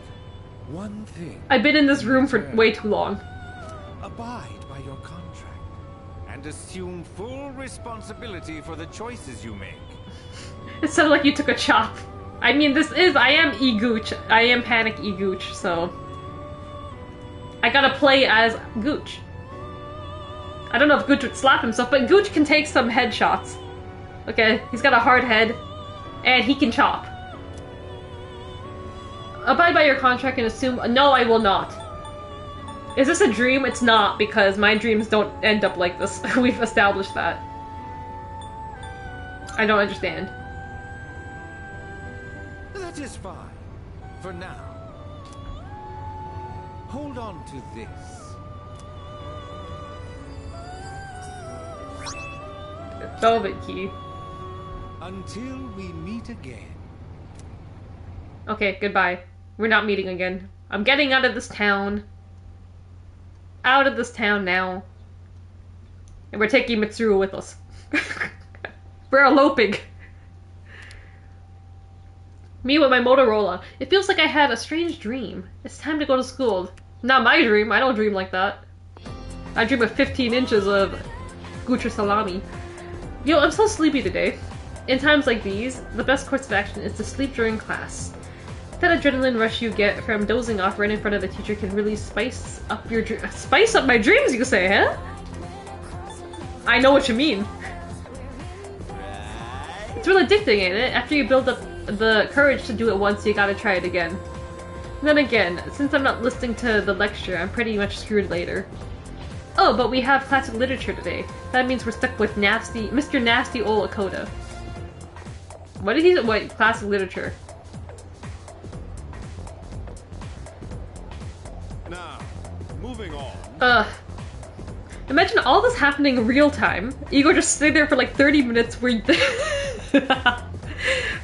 Speaker 9: one thing.
Speaker 3: I've been in this room for way too long.
Speaker 9: Abide by your contract and assume full responsibility for the choices you make.
Speaker 3: It sounded like you took a chop. I mean, I am E-Gooch. I am Panic E-Gooch, so I gotta play as Gooch. I don't know if Gooch would slap himself, but Gooch can take some headshots. Okay, he's got a hard head, and he can chop. Abide by your contract and assume- No, I will not. Is this a dream? It's not, because my dreams don't end up like this. We've established that. I don't understand.
Speaker 9: That is fine. For now.
Speaker 19: hold on to this.
Speaker 3: Velvet key.
Speaker 19: Until we meet again.
Speaker 3: Okay, goodbye. We're not meeting again. I'm getting out of this town. Out of this town now. And we're taking Mitsuru with us. We're eloping. Me with my Motorola. It feels like I had a strange dream. It's time to go to school. Not my dream. I don't dream like that. I dream of 15 inches of Gucci salami. Yo, I'm so sleepy today. In times like these, the best course of action is to sleep during class. That adrenaline rush you get from dozing off right in front of the teacher can really spice up your spice up my dreams, you say, huh? I know what you mean. It's real addicting, ain't it? After you build up the courage to do it once, you gotta try it again. And then again, since I'm not listening to the lecture, I'm pretty much screwed later. Oh, but we have classic literature today. That means we're stuck with Mr. Nasty Ol Akoda. What did he say? Wait, classic literature.
Speaker 19: Now, moving on.
Speaker 3: Imagine all this happening in real time. Igor just sitting there for like 30 minutes where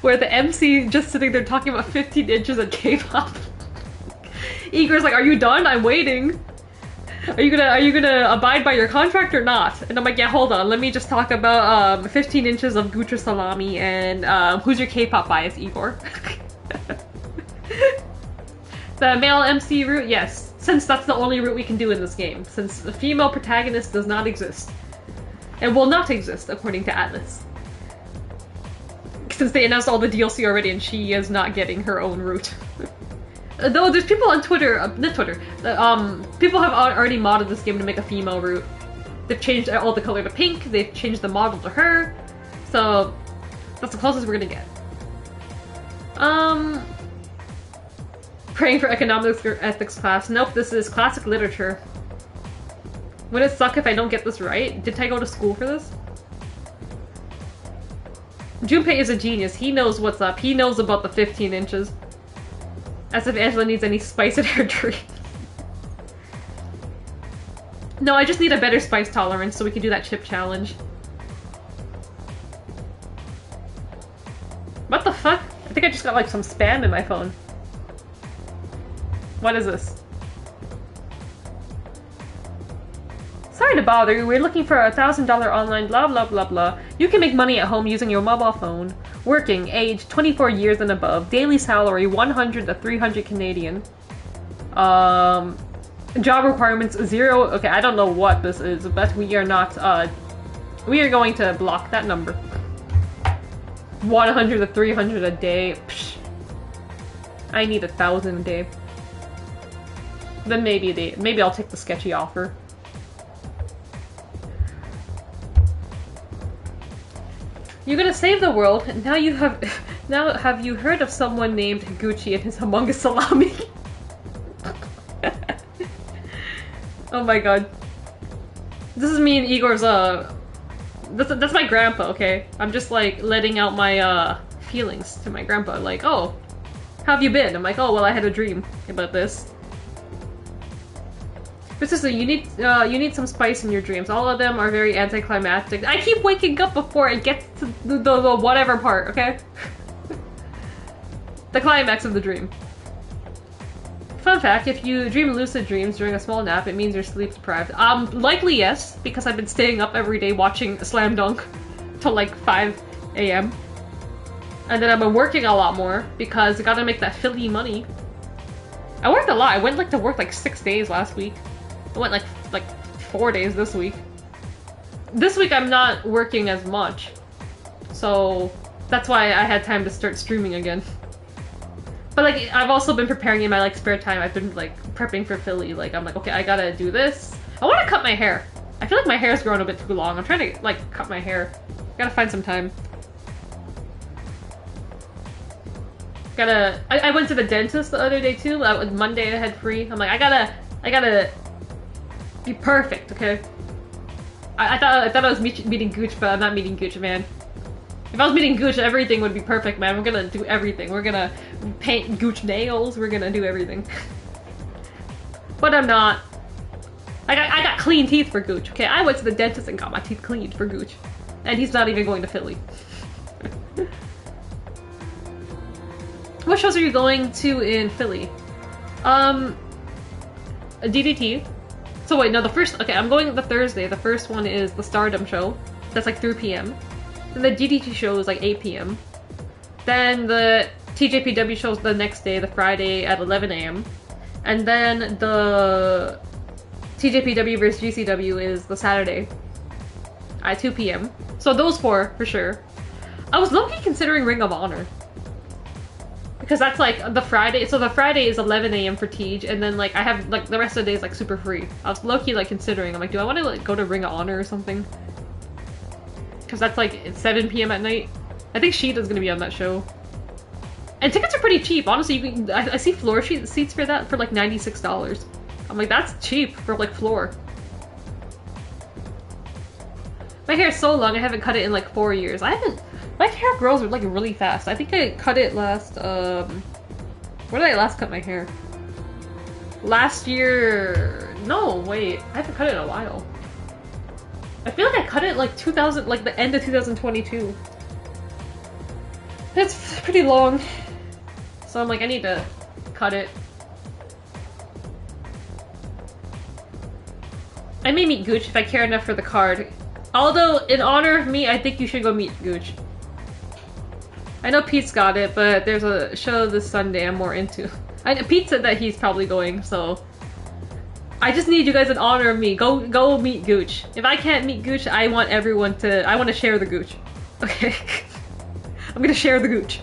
Speaker 3: where the MC just sitting there talking about 15 inches of K-pop. Igor's like, "Are you done? I'm waiting. Are you gonna abide by your contract or not?" And I'm like, "Yeah, hold on. Let me just talk about 15 inches of Gucci salami and who's your K-pop bias, Igor?" The male MC route, yes. Since that's the only route we can do in this game. Since the female protagonist does not exist. And will not exist, according to Atlas. Since they announced all the DLC already and she is not getting her own route. Though there's people on Twitter, not Twitter, people have already modded this game to make a female route. They've changed all the color to pink, they've changed the model to her, so that's the closest we're gonna get. Praying for economics or ethics class. Nope, this is classic literature. Would it suck if I don't get this right? Did I go to school for this? Junpei is a genius. He knows what's up. He knows about the 15 inches. As if Angela needs any spice in her drink. No, I just need a better spice tolerance so we can do that chip challenge. What the fuck? I think I just got like some spam in my phone. What is this? Sorry to bother you, we're looking for a $1,000 online blah blah blah blah. You can make money at home using your mobile phone. Working, age 24 years and above. Daily salary 100 to 300 Canadian. Job requirements 0. Okay, I don't know what this is, but we are not, we are going to block that number. 100 to 300 a day. Psh. I need 1,000 a day. Then maybe I'll take the sketchy offer. You're gonna save the world. Now have you heard of someone named Gucci and his humongous salami? Oh my god. This is me and Igor's that's my grandpa, okay? I'm just like letting out my feelings to my grandpa, like, "Oh, how have you been?" I'm like, "Oh, well, I had a dream about this." But seriously, you need some spice in your dreams. All of them are very anticlimactic. I keep waking up before it gets to the whatever part, okay? The climax of the dream. Fun fact, if you dream lucid dreams during a small nap, it means you're sleep deprived. Likely yes, because I've been staying up every day watching Slam Dunk till like 5 AM. And then I've been working a lot more because I gotta make that Philly money. I worked a lot. I went to work like 6 days last week. I went like 4 days this week. This week I'm not working as much, so that's why I had time to start streaming again. But like, I've also been preparing in my like spare time. I've been like prepping for Philly. Like, I'm like, okay, I gotta do this. I want to cut my hair. I feel like my hair's grown a bit too long. I'm trying to like cut my hair. Gotta find some time. I went to the dentist the other day too. Monday I had free. I'm like, I gotta be perfect, okay? I thought I was meeting Gooch, but I'm not meeting Gooch, man. If I was meeting Gooch, everything would be perfect, man. We're gonna do everything. We're gonna paint Gooch nails. We're gonna do everything. But I'm not. I got clean teeth for Gooch, okay? I went to the dentist and got my teeth cleaned for Gooch. And he's not even going to Philly. What shows are you going to in Philly? DDT. So wait, no, the first, okay, I'm going the Thursday. The first one is the Stardom show. That's like 3 p.m. Then the DDT show is like 8 p.m. Then the TJPW show is the next day, the Friday at 11 a.m. And then the TJPW versus GCW is the Saturday at 2 p.m. So those 4 for sure. I was low-key considering Ring of Honor. Because that's like the Friday, so the Friday is 11 a.m. for TJ, and then like I have like the rest of the day is like super free. I was low-key like considering, I'm like, do I want to like go to Ring of Honor or something? Because that's like it's 7 p.m. at night. I think Sheeta's gonna be on that show. And tickets are pretty cheap, honestly. You can, I see floor seats for that for like $96. I'm like, that's cheap for like floor. My hair is so long, I haven't cut it in like 4 years. My hair grows like really fast. I think I cut it last, when did I last cut my hair? Last year, no, wait, I haven't cut it in a while. I feel like I cut it like the end of 2022. It's pretty long. So I'm like, I need to cut it. I may meet Gooch if I care enough for the card. Although, in honor of me, I think you should go meet Gooch. I know Pete's got it, but there's a show this Sunday I'm more into. Pete said that he's probably going, so... I just need you guys in honor of me. Go meet Gooch. If I can't meet Gooch, I want everyone to... I want to share the Gooch. Okay? I'm gonna share the Gooch.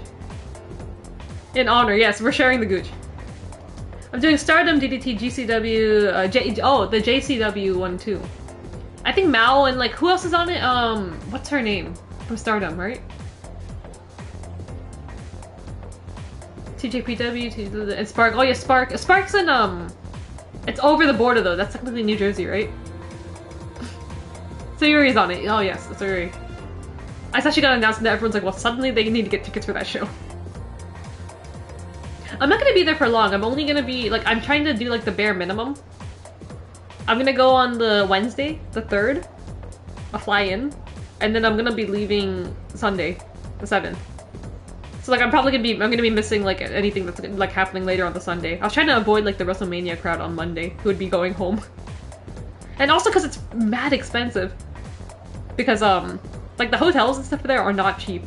Speaker 3: In honor, yes, we're sharing the Gooch. I'm doing Stardom, DDT, GCW, the JCW one too. I think Mao and like, who else is on it? What's her name? From Stardom, right? TJPW, and Spark. Oh yeah, Spark. Spark's in, it's over the border though. That's technically New Jersey, right? Sayuri's on it. Oh yes, Sayuri. I saw she got announced and everyone's like, well, suddenly they need to get tickets for that show. I'm not gonna be there for long. I'm only gonna be, like, I'm trying to do, like, the bare minimum. I'm gonna go on the Wednesday, the 3rd. I'll fly in. And then I'm gonna be leaving Sunday, the 7th. So, like, I'm gonna be missing, like, anything that's, like, happening later on the Sunday. I was trying to avoid, like, the WrestleMania crowd on Monday, who would be going home. And also because it's mad expensive. Because, like, the hotels and stuff there are not cheap.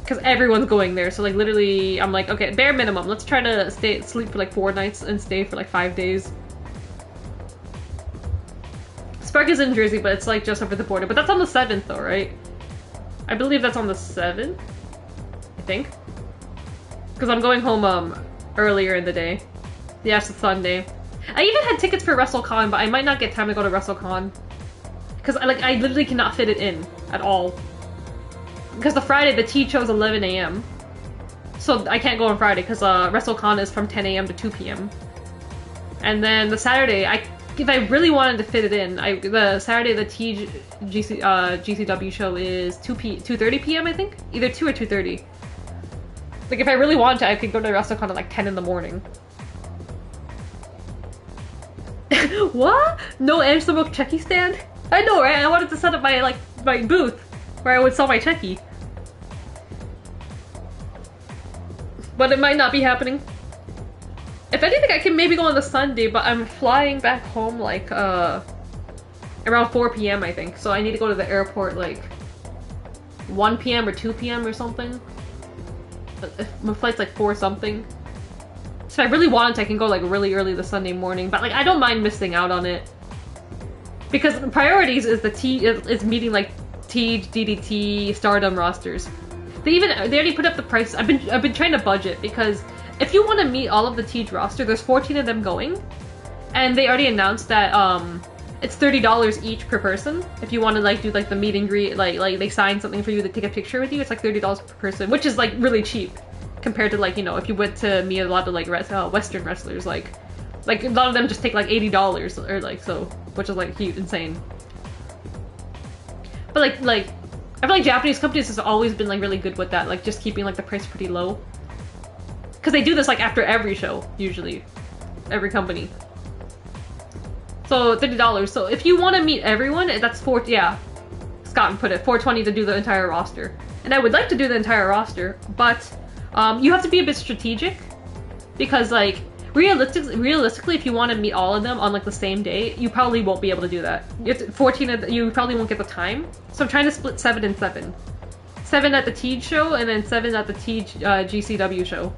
Speaker 3: Because everyone's going there, so like literally, I'm like, okay, bare minimum. Let's try to sleep for like 4 nights and stay for like 5 days. Spark is in Jersey, but it's like just over the border. But that's on the 7th though, right? I believe that's on the 7th. I think. Because I'm going home earlier in the day. Yes, it's Sunday. I even had tickets for WrestleCon, but I might not get time to go to WrestleCon. Because I literally cannot fit it in at all. Because the Friday, the T show's 11 a.m. So I can't go on Friday because WrestleCon is from 10 a.m. to 2 p.m. And then the Saturday, if I really wanted to fit it in, the Saturday the GCW show is 2:30 p.m. I think? Either 2 or 2:30. Like if I really wanted to, I could go to WrestleCon at like 10 in the morning. What? No Amsterdam Chucky stand? I know, right? I wanted to set up my booth where I would sell my Chucky. But it might not be happening. If anything, I can maybe go on the Sunday, but I'm flying back home like around 4 p.m. I think. So I need to go to the airport like 1 p.m. or 2 p.m. or something. My flight's like 4 something. So if I really wanted to, I can go like really early the Sunday morning. But like I don't mind missing out on it. Because priorities is is meeting like TJ, DDT, Stardom rosters. They already put up the price. I've been trying to budget because if you want to meet all of the TJ roster, there's 14 of them going, and they already announced that it's $30 each per person. If you want to like do like the meet and greet, like they sign something for you to take a picture with you, it's like $30 per person, which is like really cheap compared to like, you know, if you went to meet a lot of like Western wrestlers, like a lot of them just take like $80 or like so, which is like huge, insane. But like I feel like Japanese companies has always been like really good with that, like just keeping like the price pretty low. Because they do this like after every show, usually. every company. So $30. So if you want to meet everyone, that's yeah. Scott put it, $420 to do the entire roster. And I would like to do the entire roster, but you have to be a bit strategic because like realistically, if you want to meet all of them on like the same day, you probably won't be able to do that. You probably won't get the time. So I'm trying to split 7 and 7. 7 at the TEAJ show and then 7 at the TEAJ GCW show.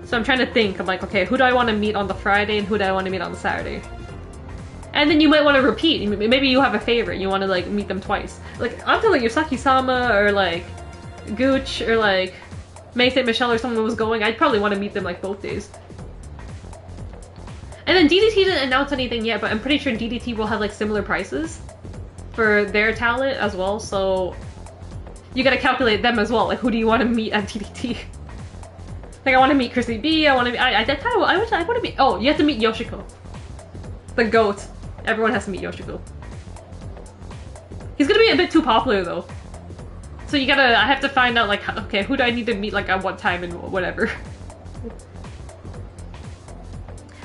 Speaker 3: So I'm trying to think. I'm like, okay, who do I want to meet on the Friday and who do I want to meet on the Saturday? And then you might want to repeat. Maybe you have a favorite. You want to like meet them twice. Like I'm telling you, Saki-sama or like Gooch or like May St. Michelle or someone was going. I'd probably want to meet them like both days. And then DDT didn't announce anything yet, but I'm pretty sure DDT will have like similar prices for their talent as well. So you gotta calculate them as well. Like who do you want to meet at DDT? Like I want to meet Chrissy B. I want to meet. I want to meet. Oh, you have to meet Yoshiko, the GOAT. Everyone has to meet Yoshiko. He's gonna be a bit too popular though. So I have to find out like, okay, who do I need to meet like at what time and whatever.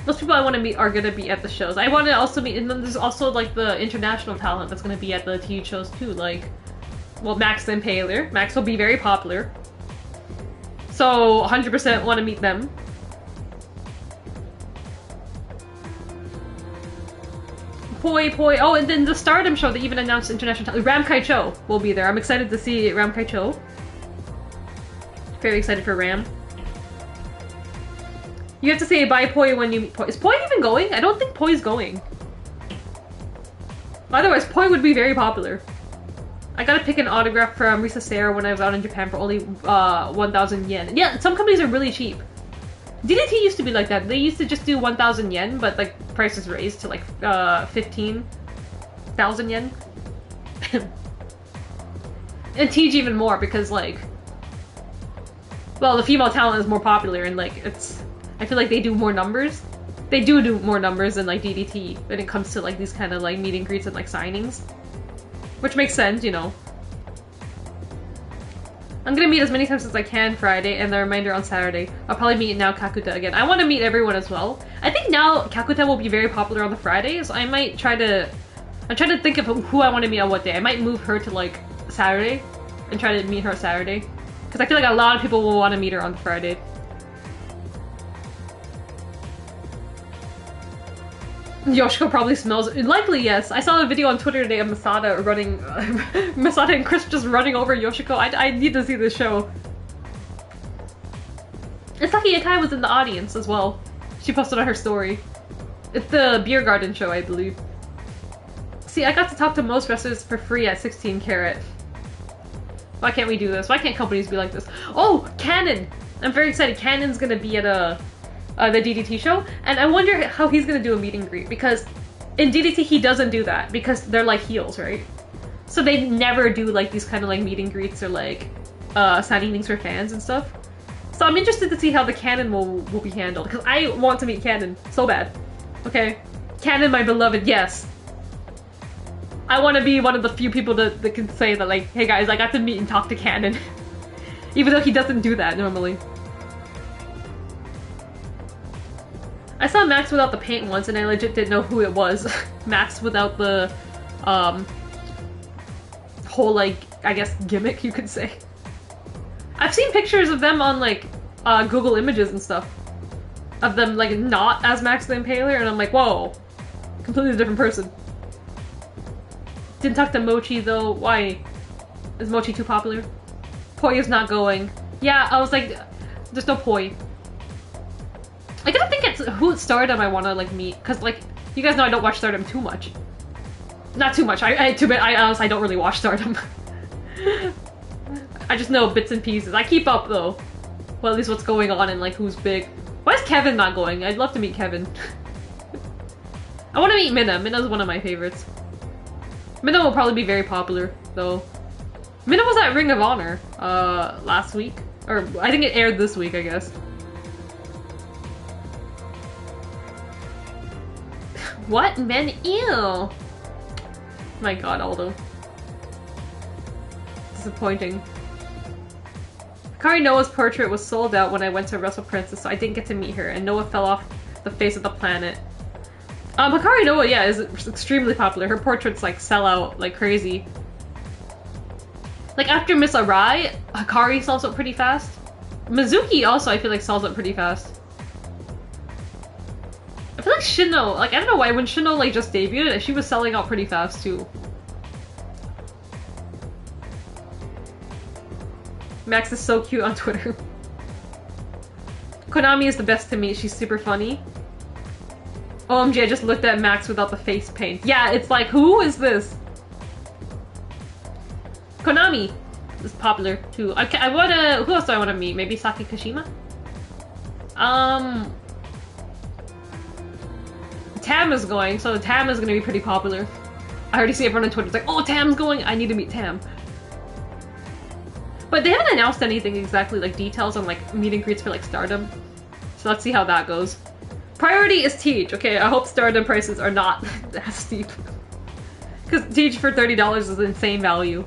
Speaker 3: Most people I want to meet are gonna be at the shows. I want to also meet, and then there's also like the international talent that's gonna be at the TEAJ shows too. Like, well, Max the Impaler. Max will be very popular. So 100% want to meet them. Poi. Oh, and then the Stardom show, they even announced international talent. Ram Kai-Cho will be there. I'm excited to see Ram Kai-Cho. Very excited for Ram. You have to say bye Poi when you meet Poi. Is Poi even going? I don't think Poi's going. Otherwise, Poi would be very popular. I gotta pick an autograph from Risa Sera when I was out in Japan for only 1,000 yen. Yeah, some companies are really cheap. DDT used to be like that. They used to just do 1,000 yen, but like prices raised to like 15,000 yen. And TEAJ even more because like, well, the female talent is more popular and like I feel like they do more numbers. They do more numbers than like DDT when it comes to like these kind of like meet and greets and like signings. Which makes sense, you know. I'm gonna meet as many times as I can Friday and the remainder on Saturday. I'll probably meet now Kakuta again. I want to meet everyone as well. I think now Kakuta will be very popular on the Fridays. I might try to... I'm trying to think of who I want to meet on what day. I might move her to like Saturday and try to meet her Saturday. Because I feel like a lot of people will want to meet her on the Friday. Yoshiko probably smells. Likely, yes. I saw a video on Twitter today of Masada running. Masada and Chris just running over Yoshiko. I need to see this show. And Saki Yakai was in the audience as well. She posted on her story. It's the Beer Garden show, I believe. See, I got to talk to most wrestlers for free at 16 karat. Why can't we do this? Why can't companies be like this? Oh, Canon! I'm very excited. Canon's gonna be at the DDT show, and I wonder how he's gonna do a meet and greet, because in DDT he doesn't do that because they're like heels, right? So they never do like these kind of like meet and greets or like signing things for fans and stuff. So I'm interested to see how the Canon will be handled, because I want to meet Canon so bad. Okay, Canon, my beloved, yes. I want to be one of the few people that can say that like, hey guys, I got to meet and talk to Canon. Even though he doesn't do that normally. I saw Max without the paint once and I legit didn't know who it was. Max without the whole like, I guess, gimmick you could say. I've seen pictures of them on like Google Images and stuff. Of them like not as Max the Impaler, and I'm like, whoa. Completely different person. Didn't talk to Mochi though. Why? Is Mochi too popular? Poi is not going. Yeah, I was like, there's no Poi. I gotta think it's who Stardom I want to like meet, cause like you guys know I don't watch Stardom too much. Not too much. I honestly don't really watch Stardom. I just know bits and pieces. I keep up though. Well, at least what's going on and like who's big. Why is Kevin not going? I'd love to meet Kevin. I want to meet Minna. Minna's one of my favorites. Minna will probably be very popular though. Minna was at Ring of Honor last week, or I think it aired this week, I guess. What? Men? Ew! My god, Aldo. Disappointing. Hikari Noah's portrait was sold out when I went to Wrestle Princess, so I didn't get to meet her, and Noah fell off the face of the planet. Hikari Noa, yeah, is extremely popular. Her portraits like sell out like crazy. Like after Miss Arai, Hikari sells out pretty fast. Mizuki also I feel like sells out pretty fast. I feel like Shino, like I don't know why when Shino like just debuted, she was selling out pretty fast too. Max is so cute on Twitter. Konami is the best to meet, she's super funny. OMG, I just looked at Max without the face paint. Yeah, it's like, who is this? Konami is popular too. I wanna, who else do I wanna meet? Maybe Saki Kashima? Tam is going, so Tam is gonna be pretty popular. I already see everyone on Twitter, it's like, oh, Tam's going, I need to meet Tam. But they haven't announced anything exactly, like details on like meet and greets for like Stardom. So let's see how that goes. Priority is Teach, okay? I hope Stardom prices are not that steep. Because Teach for $30 is insane value.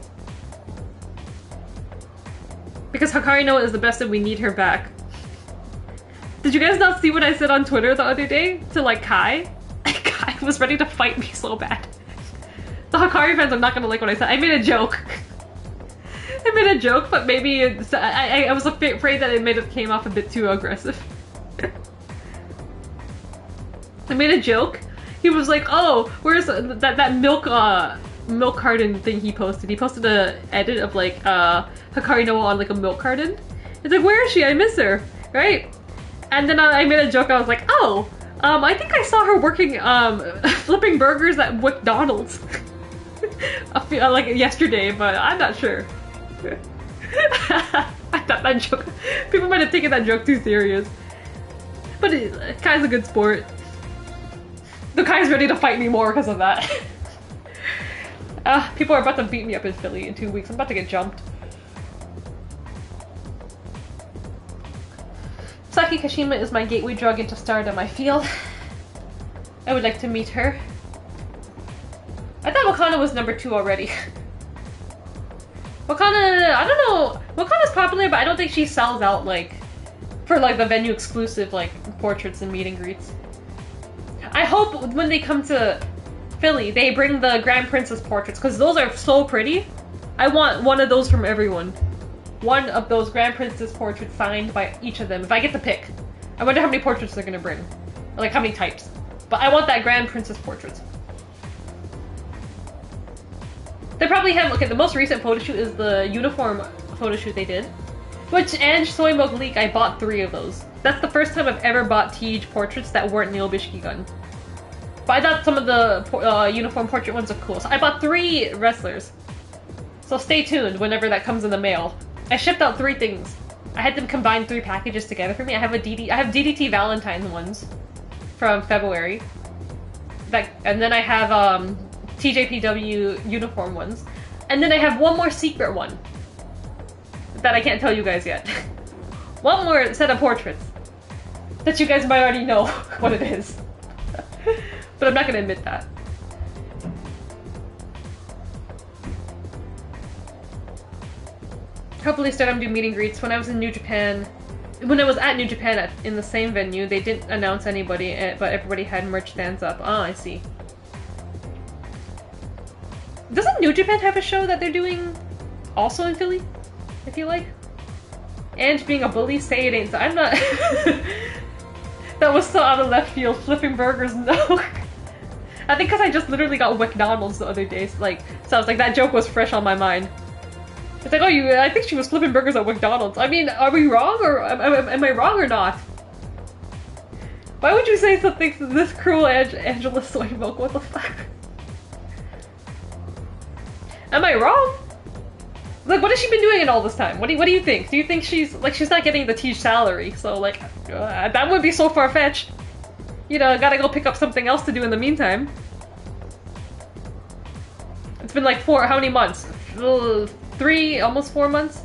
Speaker 3: Because Hikari Noa is the best and we need her back. Did you guys not see what I said on Twitter the other day to like Kai? Kai was ready to fight me so bad. The Hikari fans are not gonna like what I said. I made a joke. I made a joke, but maybe it's, I was afraid that it came off a bit too aggressive. I made a joke. He was like, "Oh, where's that milk carton thing he posted? He posted a edit of like Hikari Noa on like a milk carton. It's like, where is she? I miss her, right?" And then I made a joke. I was like, "Oh, I think I saw her working flipping burgers at McDonald's like yesterday, but I'm not sure." I thought that joke. People might have taken that joke too serious, but Kai's a good sport. The Kai's ready to fight me more because of that. People are about to beat me up in Philly in 2 weeks. I'm about to get jumped. Saki Kashima is my gateway drug into Stardom, I feel. I would like to meet her. I thought Wakana was number 2 already. Wakana, I don't know. Wakana's popular, but I don't think she sells out like for like the venue exclusive like portraits and meet and greets. I hope when they come to Philly, they bring the Grand Princess portraits because those are so pretty. I want one of those from everyone. One of those Grand Princess portraits signed by each of them. If I get to pick. I wonder how many portraits they're gonna bring. Or like how many types. But I want that Grand Princess portraits. They probably have, okay, the most recent photo shoot is the uniform photo shoot they did. Which, and Soy Milk Leak, I bought 3 of those. That's the first time I've ever bought TH portraits that weren't Neobishiki Gun. But I thought some of the uniform portrait ones are cool. So I bought 3 wrestlers. So stay tuned whenever that comes in the mail. I shipped out 3 things. I had them combine 3 packages together for me. I have DDT Valentine's ones from February. And then I have TJPW uniform ones. And then I have one more secret one that I can't tell you guys yet. One more set of portraits that you guys might already know what it is. But I'm not gonna admit that. Hopefully Stardom do meet and greets. When I was in New Japan, when I was at New Japan in the same venue, they didn't announce anybody, but everybody had merch stands up. Oh, I see. Doesn't New Japan have a show that they're doing also in Philly? I feel like. And being a bully, say it ain't so. I'm not. That was so out of left field. Flipping burgers, no. I think because I just literally got McDonald's the other day, so I was like, that joke was fresh on my mind. It's like, oh, I think she was flipping burgers at McDonald's. I mean, are we wrong, or am I wrong or not? Why would you say something this cruel, Angela Soy Milk? What the fuck? Am I wrong? Like, what has she been doing in all this time? What do you think? Do you think she's not getting the Teach salary? So like, that would be so far-fetched. You know, gotta go pick up something else to do in the meantime. It's been like how many months? 3, almost 4 months?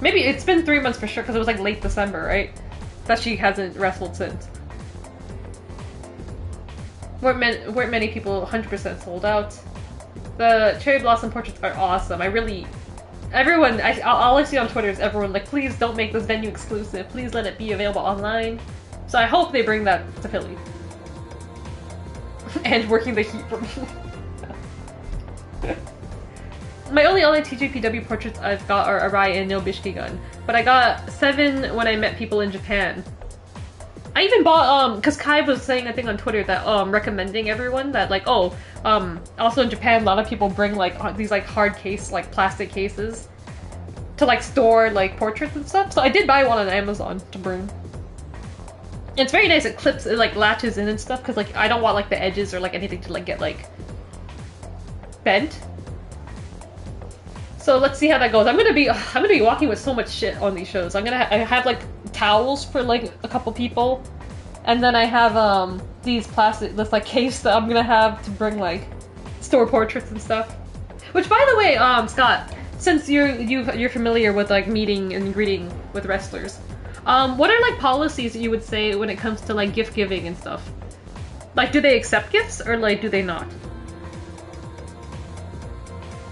Speaker 3: Maybe it's been 3 months for sure, because it was like late December, right? That she hasn't wrestled since. Weren't many people 100% sold out. The Cherry Blossom portraits are awesome. Everyone, all I see on Twitter is everyone like, please don't make this venue exclusive. Please let it be available online. So I hope they bring that to Philly. And working the heat for me. My only TJPW portraits I've got are Arai and Nobishiki Gun, but I got 7 when I met people in Japan. I even bought, because Kai was saying, I think on Twitter, that, recommending everyone that, like, also in Japan, a lot of people bring, like, these, like, hard case, like, plastic cases to, like, store, like, portraits and stuff. So I did buy one on Amazon to bring. And it's very nice, it clips, it, like, latches in and stuff, because, like, I don't want, like, the edges or, like, anything to, like, get, like, bent. So let's see how that goes. I'm gonna be walking with so much shit on these shows. I have like towels for like a couple people, and then I have this like case that I'm gonna have to bring like store portraits and stuff. Which, by the way, Scott, since you're familiar with like meeting and greeting with wrestlers, what are like policies that you would say when it comes to like gift giving and stuff? Like, do they accept gifts or like do they not?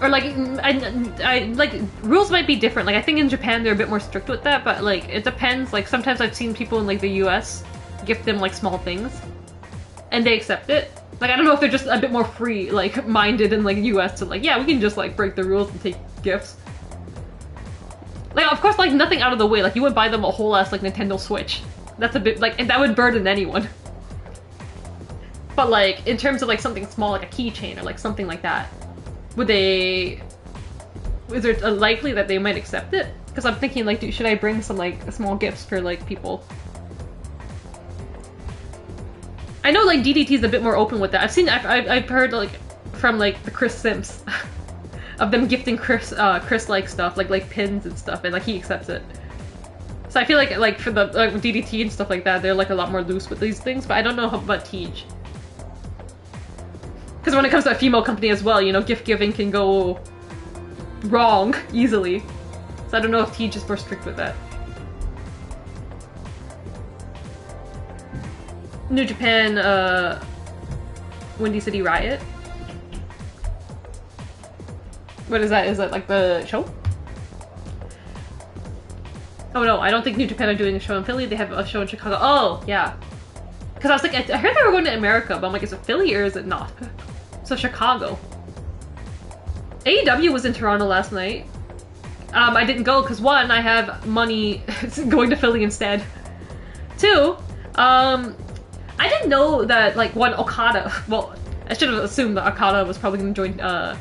Speaker 3: Or like, I like, rules might be different. Like, I think in Japan they're a bit more strict with that, but like, it depends. Like, sometimes I've seen people in like the US gift them like small things, and they accept it. Like, I don't know if they're just a bit more free, like, minded in like US to like, yeah, we can just like break the rules and take gifts. Like, of course, like, nothing out of the way. Like, you would buy them a whole ass like Nintendo Switch. That's a bit like, and that would burden anyone. But like, in terms of like something small, like a keychain or like something like that, is there likely that they might accept it? Because I'm thinking, like, should I bring some, like, small gifts for, like, people? I know, like, DDT's a bit more open with that. I've heard, like, from, like, the Chris Simps of them gifting Chris, like, stuff, like pins and stuff, and, like, he accepts it. So I feel like, for the, like, DDT and stuff like that, they're, like, a lot more loose with these things, but I don't know about Tej. Because when it comes to a female company as well, you know, gift giving can go wrong easily. So I don't know if Tej is more strict with that. New Japan, Windy City Riot. What is that? Is that like the show? Oh no, I don't think New Japan are doing a show in Philly. They have a show in Chicago. Oh, yeah. Because I was like, I heard they were going to America, but I'm like, is it Philly or is it not? So Chicago. AEW was in Toronto last night. I didn't go because 1, I have money going to Philly instead. 2, I didn't know that, like, 1, Okada, well, I should have assumed that Okada was probably going to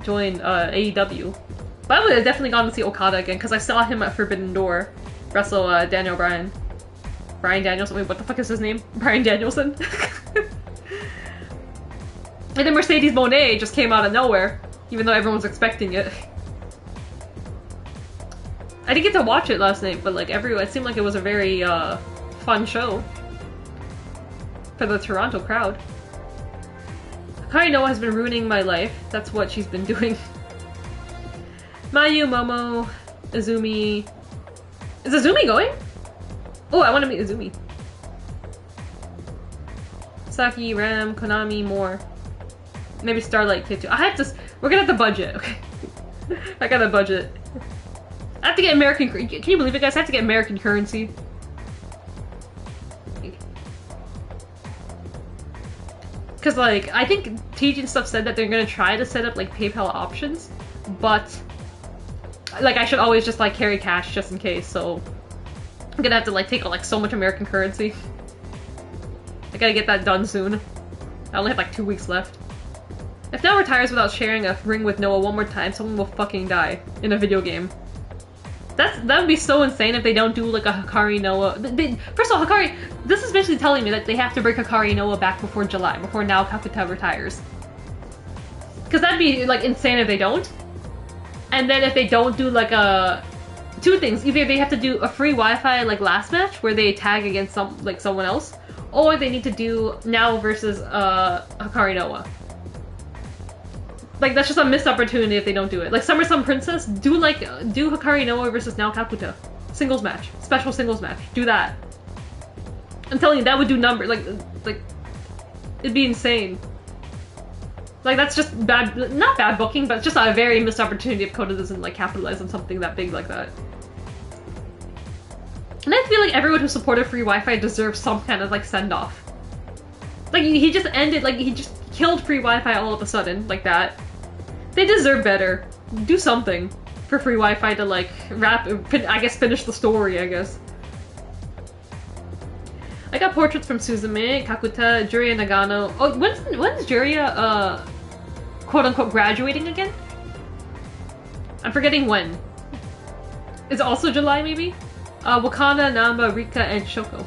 Speaker 3: join AEW. But I would have definitely gone to see Okada again because I saw him at Forbidden Door wrestle Daniel Bryan. Bryan Danielson. Wait, what the fuck is his name? Bryan Danielson? And then Mercedes Moné just came out of nowhere, even though everyone was expecting it. I didn't get to watch it last night, but like it seemed like it was a very fun show for the Toronto crowd. Hikari Noa has been ruining my life. That's what she's been doing. Mayu, Momo, Izumi. Is Izumi going? Oh, I want to meet Izumi. Saki, Ram, Konami, more. Maybe Starlight Kid too. We're gonna have to budget, okay? I got a budget. I have to get American, can you believe it, guys? I have to get American currency. Cause like, I think TJ and stuff said that they're gonna try to set up like PayPal options, but like I should always just like carry cash just in case, so I'm gonna have to like take like so much American currency. I gotta get that done soon. I only have like 2 weeks left. If Noah retires without sharing a ring with Noah one more time, someone will fucking die in a video game. That would be so insane if they don't do like a Hikari Noah. First of all, Hikari, this is basically telling me that they have to bring Hikari Noah back before July, before Nao Kakuta retires. Because that'd be like insane if they don't. And then if they don't do like two things, either they have to do a free Wi-Fi like last match where they tag against someone else, or they need to do Nao versus Hikari Noah. Like, that's just a missed opportunity if they don't do it. Like, SummerSlam Princess, do Hikari Noa versus Nao Kakuta. Singles match. Special singles match. Do that. I'm telling you, that would do number. Like, it'd be insane. Like, that's just bad, not bad booking, but just a very missed opportunity if Kota doesn't, like, capitalize on something that big like that. And I feel like everyone who supported free Wi-Fi deserves some kind of like send-off. Like he just ended, like he just killed free Wi-Fi all of a sudden, like that. They deserve better. Do something for free Wi-Fi to like I guess finish the story, I guess. I got portraits from Suzume, Kakuta, Juria Nagano. Oh, when's Juria quote-unquote graduating again? I'm forgetting when. Is it also July, maybe? Wakana, Namba, Rika, and Shoko.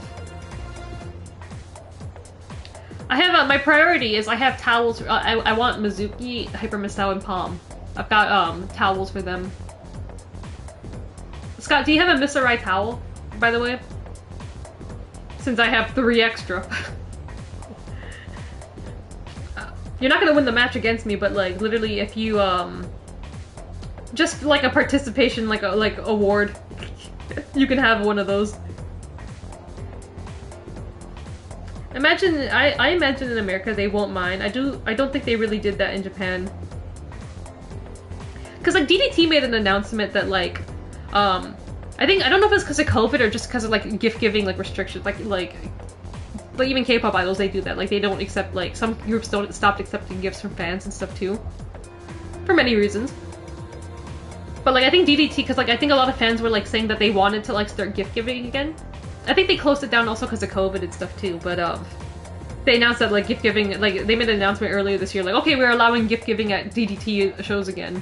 Speaker 3: I have, my priority is I have towels. I want Mizuki, Hyper Misao, and Palm. I've got, towels for them. Scott, do you have a Misarai towel, by the way? Since I have 3 extra. You're not gonna win the match against me, but, like, literally, if you, just, like, a participation, like, award, you can have one of those. Imagine, I imagine in America they won't mind. I don't think they really did that in Japan. Cause like DDT made an announcement that like, I don't know if it's because of COVID or just because of like gift giving like restrictions. Like even K-pop idols, they do that. Like they don't accept, like some groups don't stopped accepting gifts from fans and stuff too, for many reasons. But like I think DDT, because like I think a lot of fans were like saying that they wanted to like start gift giving again. I think they closed it down also because of COVID and stuff too, but they announced that like gift giving, like they made an announcement earlier this year, like okay, we're allowing gift giving at DDT shows again.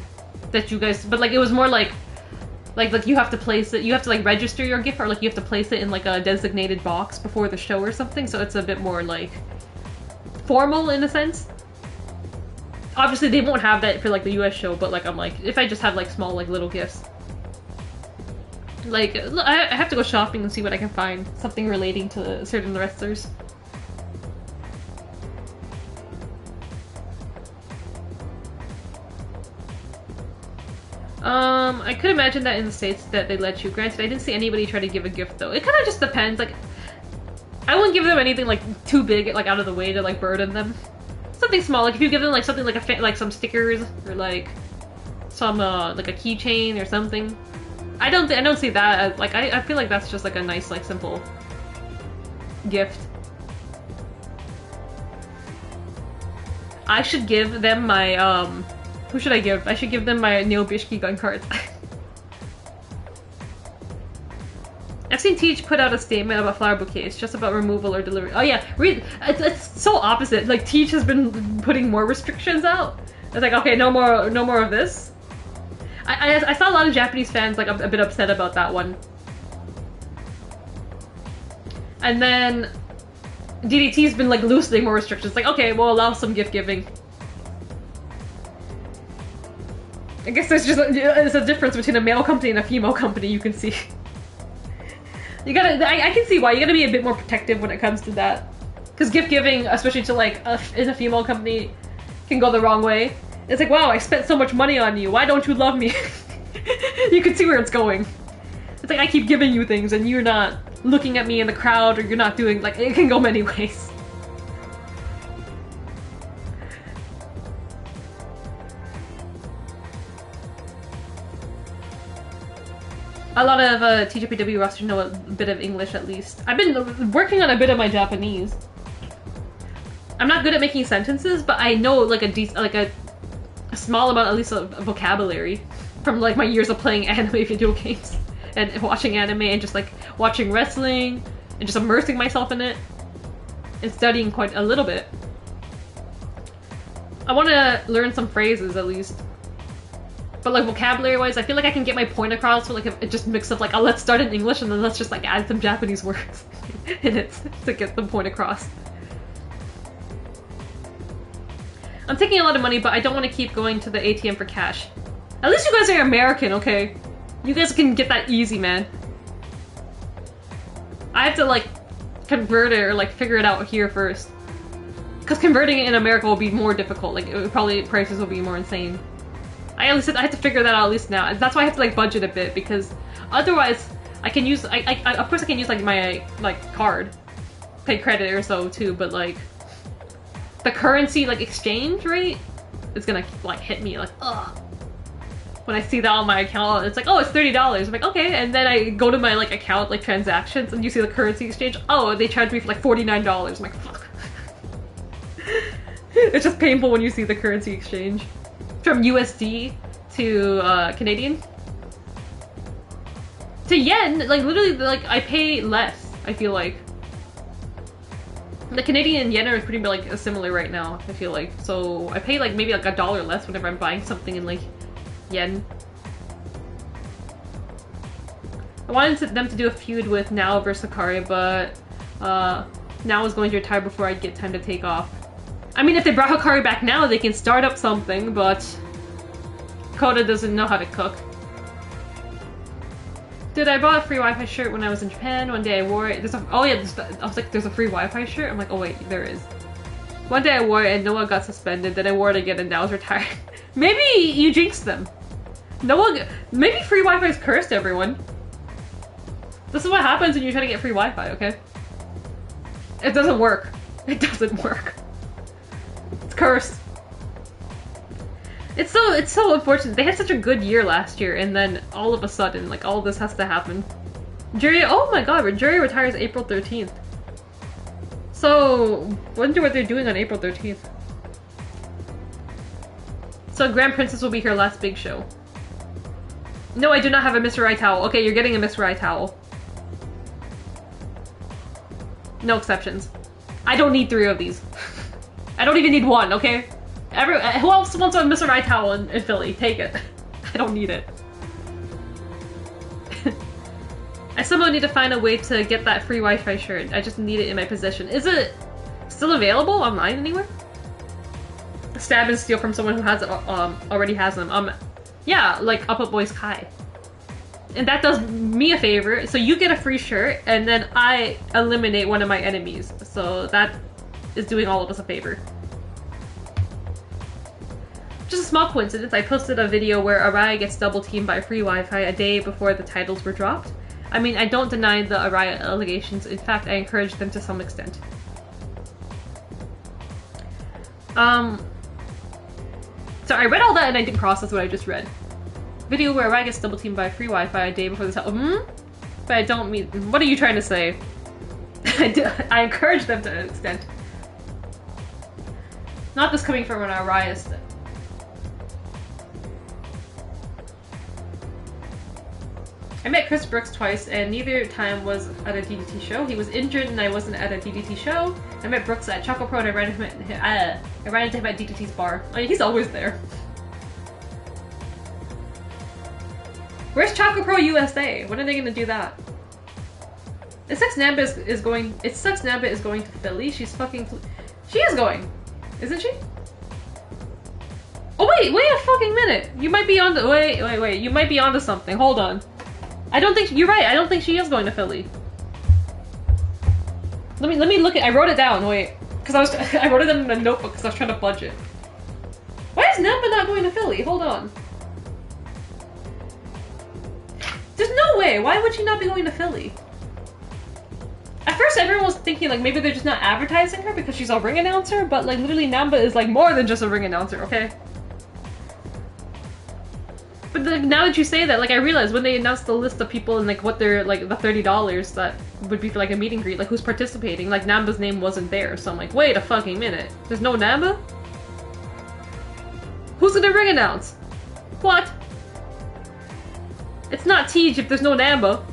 Speaker 3: That you guys, but like it was more like you have to place it, you have to like register your gift, or like you have to place it in like a designated box before the show or something, so it's a bit more like formal in a sense. Obviously they won't have that for like the US show, but like I'm like, if I just have like small like little gifts. Like, I have to go shopping and see what I can find. Something relating to certain wrestlers. I could imagine that in the States that they let you. Granted, I didn't see anybody try to give a gift though. It kind of just depends. Like, I wouldn't give them anything like too big, like out of the way to like burden them. Something small, like if you give them like something like like some stickers or like some like a keychain or something. I don't see that as, like, I feel like that's just like a nice, like, simple gift. I should give them my, who should I give? I should give them my Neo Bishki gun cards. I've seen Teach put out a statement about flower bouquets, just about removal or delivery. Oh yeah, it's so opposite. Like, Teach has been putting more restrictions out. It's like, okay, no more of this. I saw a lot of Japanese fans like a bit upset about that one. And then DDT's been like loosening more restrictions. Like, okay, we'll allow some gift giving. I guess there's a difference between a male company and a female company, you can see. You gotta, I can see why, you gotta be a bit more protective when it comes to that. Because gift giving, especially to like, in a female company, can go the wrong way. It's like, wow, I spent so much money on you, why don't you love me? You can see where it's going. It's like, I keep giving you things and you're not looking at me in the crowd, or you're not doing, like, it can go many ways. A lot of TJPW rosters know a bit of English at least. I've been working on a bit of my Japanese. I'm not good at making sentences, but I know like a small amount, at least, of vocabulary from like my years of playing anime video games and watching anime and just like watching wrestling and just immersing myself in it and studying quite a little bit. I want to learn some phrases at least, but like vocabulary wise, I feel like I can get my point across. So like if it just mix up like, oh, let's start in English and then let's just like add some Japanese words in it to get the point across. I'm taking a lot of money, but I don't want to keep going to the ATM for cash. At least you guys are American, okay? You guys can get that easy, man. I have to, like, convert it or, like, figure it out here first. Because converting it in America will be more difficult. Like, it would probably, prices will be more insane. I have to figure that out at least now. That's why I have to, like, budget a bit, because otherwise, I can use, of course I can use, like, my, like, card. Pay credit or so, too, but, like, the currency, like, exchange rate is gonna, like, hit me, like, ugh. when I see that on my account, it's like, oh, it's $30. I'm like, okay, and then I go to my like account, like transactions, and you see the currency exchange. Oh, they charged me for like $49. I'm like, fuck. It's just painful when you see the currency exchange from USD to Canadian to yen. Like literally, like I pay less. I feel like the Canadian and yen are pretty like similar right now. I feel like so I pay like maybe like $1 less whenever I'm buying something in like yen. I wanted them to do a feud with Now versus Hikari, but Now is going to retire before I get time to take off. I mean, if they brought Hikari back now, they can start up something, but Koda doesn't know how to cook. Dude, I bought a free Wi-Fi shirt when I was in Japan. One day I wore it. I was like, there's a free Wi-Fi shirt? I'm like, oh wait, there is. One day I wore it and Noah got suspended, then I wore it again and Now's retired. Maybe you jinxed them. Maybe free Wi-Fi is cursed, everyone. This is what happens when you try to get free Wi-Fi, okay? It doesn't work. It doesn't work. It's cursed. It's so unfortunate. They had such a good year last year, and then all of a sudden, like, all this has to happen. Jury, oh my god, Jury retires April 13th. So, wonder what they're doing on April 13th. So Grand Princess will be her last big show. No, I do not have a Mr. Right towel. Okay, you're getting a Mr. Right towel. No exceptions. I don't need 3 of these. I don't even need 1, okay? Who else wants a Mr. Right towel in Philly? Take it. I don't need it. I somehow need to find a way to get that free Wi-Fi shirt. I just need it in my possession. Is it still available online anywhere? Stab and steal from someone who has it, already has them. Yeah, like Up Boys Kai. And that does me a favor. So you get a free shirt, and then I eliminate one of my enemies. So that is doing all of us a favor. Just a small coincidence, I posted a video where Araya gets double teamed by free Wi-Fi a day before the titles were dropped. I mean, I don't deny the Araya allegations. In fact, I encourage them to some extent. So I read all that and I didn't process what I just read. Video where Araya gets double teamed by free Wi-Fi a day before the title. But I don't mean. What are you trying to say? I encourage them to an extent. Not this coming from an Araya step. I met Chris Brooks twice, and neither time was at a DDT show. He was injured, and I wasn't at a DDT show. I met Brooks at Choco Pro, and I ran into him at DDT's bar. I mean, he's always there. Where's Choco Pro USA? When are they gonna do that? It sucks Namba is going. It sucks Namba is going to Philly. She's fucking. She is going, isn't she? Oh wait a fucking minute. You might be on the wait. You might be onto something. Hold on. I don't think you're right. I don't think she is going to Philly. Let me look at. I wrote it down. Wait, because I wrote it in a notebook because I was trying to budget. Why is Namba not going to Philly? Hold on. There's no way. Why would she not be going to Philly? At first, everyone was thinking like maybe they're just not advertising her because she's a ring announcer, but like literally Namba is like more than just a ring announcer. Okay. But like, now that you say that, like I realized when they announced the list of people and like what they're like the $30 that would be for like a meet and greet, like who's participating, like Namba's name wasn't there. So I'm like, wait a fucking minute, there's no Namba? Who's gonna ring announce? What? It's not Tej if there's no Namba.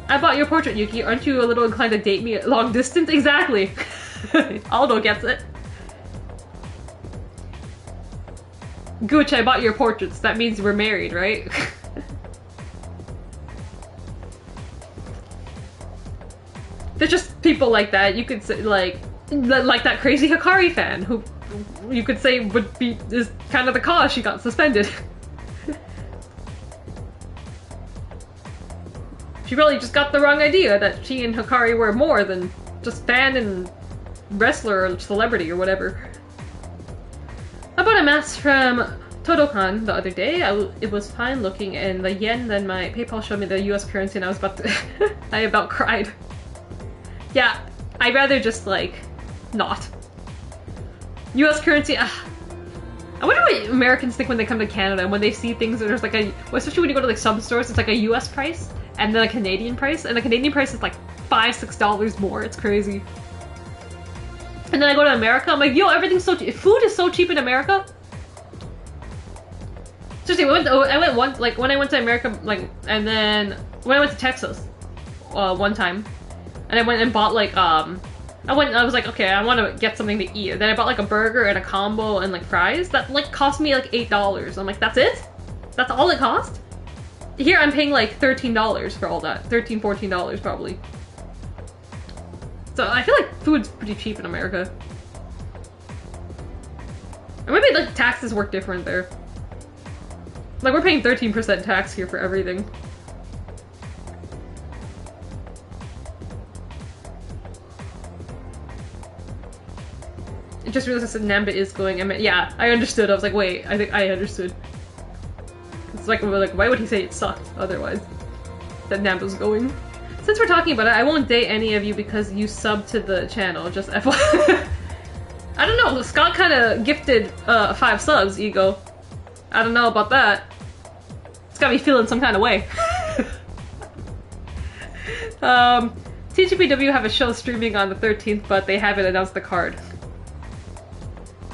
Speaker 3: I bought your portrait, Yuki. Aren't you a little inclined to date me at long distance? Exactly. Aldo gets it. Gooch, I bought your portraits. That means we're married, right? There's just people like that. You could say, like that crazy Hikari fan who you could say is kind of the cause she got suspended. She really just got the wrong idea that she and Hikari were more than just fan and wrestler or celebrity or whatever. I bought a mask from Todokan the other day. It was fine looking, and the yen, then my PayPal showed me the US currency, and I was about to I about cried. Yeah, I'd rather just like not. US currency, I wonder what Americans think when they come to Canada and when they see things that there's like a, well, especially when you go to like some stores, it's like a US price and then a Canadian price, and the Canadian price is like $5-6 more. It's crazy. And then I go to America, I'm like, yo, everything's so cheap. Food is so cheap in America. Seriously, I went once, like when I went to America, like, and then when I went to Texas, one time, and I went and bought like I was like, okay, I want to get something to eat. Then I bought like a burger and a combo and like fries. That like cost me like $8. I'm like, that's it? That's all it cost? Here I'm paying like $13 for all that. $13, $14 probably. So I feel like food's pretty cheap in America. Or maybe like taxes work different there. Like we're paying 13% tax here for everything. I just realized that Namba is going. I mean, yeah, I understood. I was like, wait, I think I understood. It's like, why would he say it sucked otherwise? That Namba's going. Since we're talking about it, I won't date any of you because you subbed to the channel. Just FYI. I don't know. Scott kind of gifted 5 subs. Ego. I don't know about that. It's got me feeling some kind of way. TGPW have a show streaming on the 13th, but they haven't announced the card.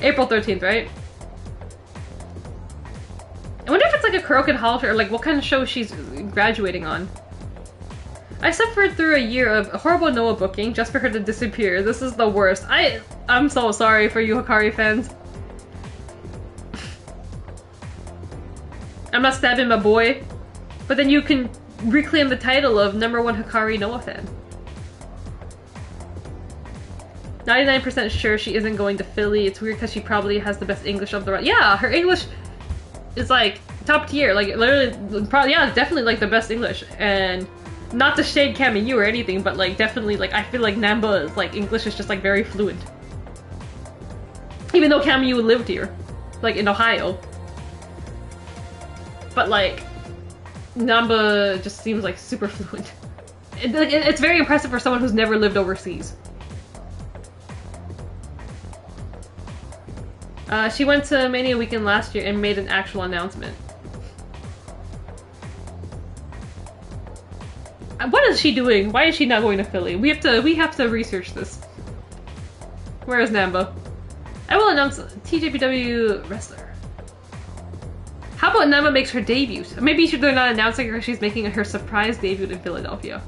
Speaker 3: April 13th, right? I wonder if it's like a Kuroken Hall or like what kind of show she's graduating on. I suffered through a year of horrible Noah booking just for her to disappear. This is the worst. I'm so sorry for you Hikari fans. I'm not stabbing my boy, but then you can reclaim the title of #1 Hikari Noah fan. 99% sure she isn't going to Philly. It's weird because she probably has the best English of the rest. Yeah, her English is like top tier. Like literally, probably, yeah, definitely like the best English. And not to shade Cameyu or anything, but like definitely like I feel like Namba's like English is just like very fluent. Even though Cameyu lived here, like in Ohio. But like Namba just seems like super fluent. It's very impressive for someone who's never lived overseas. She went to Mania Weekend last year and made an actual announcement. What is she doing? Why is she not going to Philly? We have to research this. Where is Namba? I will announce TJPW wrestler. How about Namba makes her debut? Maybe they're not announcing her, she's making her surprise debut in Philadelphia.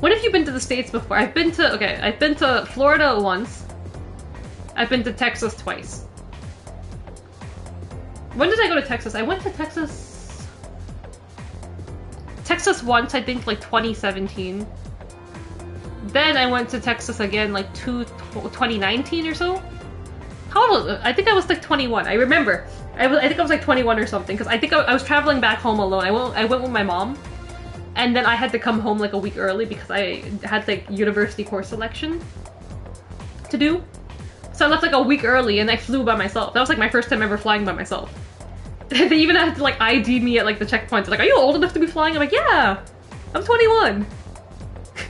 Speaker 3: When have you been to the States before? I've been to Florida once. I've been to Texas twice. When did I go to Texas? I went to Texas once, I think like 2017. Then I went to Texas again like 2019 or so. How old was I? I think I was like 21. I remember. I think I was like 21 or something because I think I was traveling back home alone. I went with my mom, and then I had to come home like a week early because I had like university course selection to do. So I left like a week early and I flew by myself. That was like my first time ever flying by myself. They even had to like ID me at like the checkpoints. They're like, are you old enough to be flying? I'm like, yeah, I'm 21.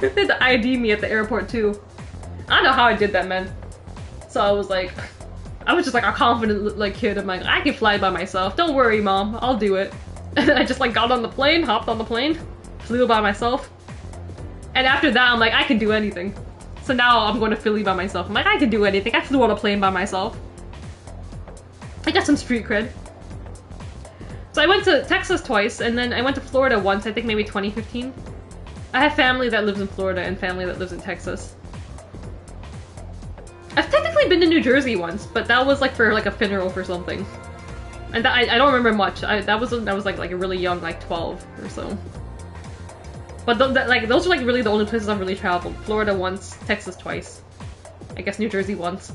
Speaker 3: They had to ID me at the airport too. I don't know how I did that, man. So I was just like a confident like kid. I'm like, I can fly by myself. Don't worry, mom, I'll do it. And then I just like got on the plane, hopped on the plane, flew by myself. And after that, I'm like, I can do anything. So now I'm going to Philly by myself. I'm like, I can do anything. I flew on a plane by myself. I got some street cred. So I went to Texas twice, and then I went to Florida once, I think maybe 2015. I have family that lives in Florida and family that lives in Texas. I've technically been to New Jersey once, but that was like for like a funeral for something. And I don't remember much. That was like really young, like 12 or so. But those are like really the only places I've really traveled. Florida once, Texas twice. I guess New Jersey once.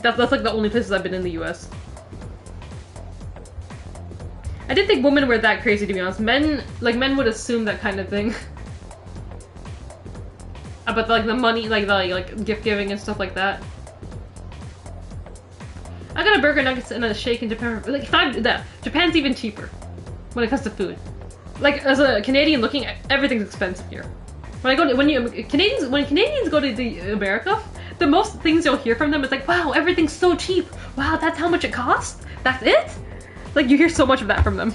Speaker 3: That's like the only places I've been in the US. I didn't think women were that crazy, to be honest. Men would assume that kind of thing. About like the money, like gift giving and stuff like that. I got a burger nuggets and a shake in Japan. Like Japan's even cheaper when it comes to food. Like as a Canadian looking, everything's expensive here. When Canadians go to America, the most things you'll hear from them is like, wow, everything's so cheap. Wow, that's how much it costs? That's it? Like, you hear so much of that from them.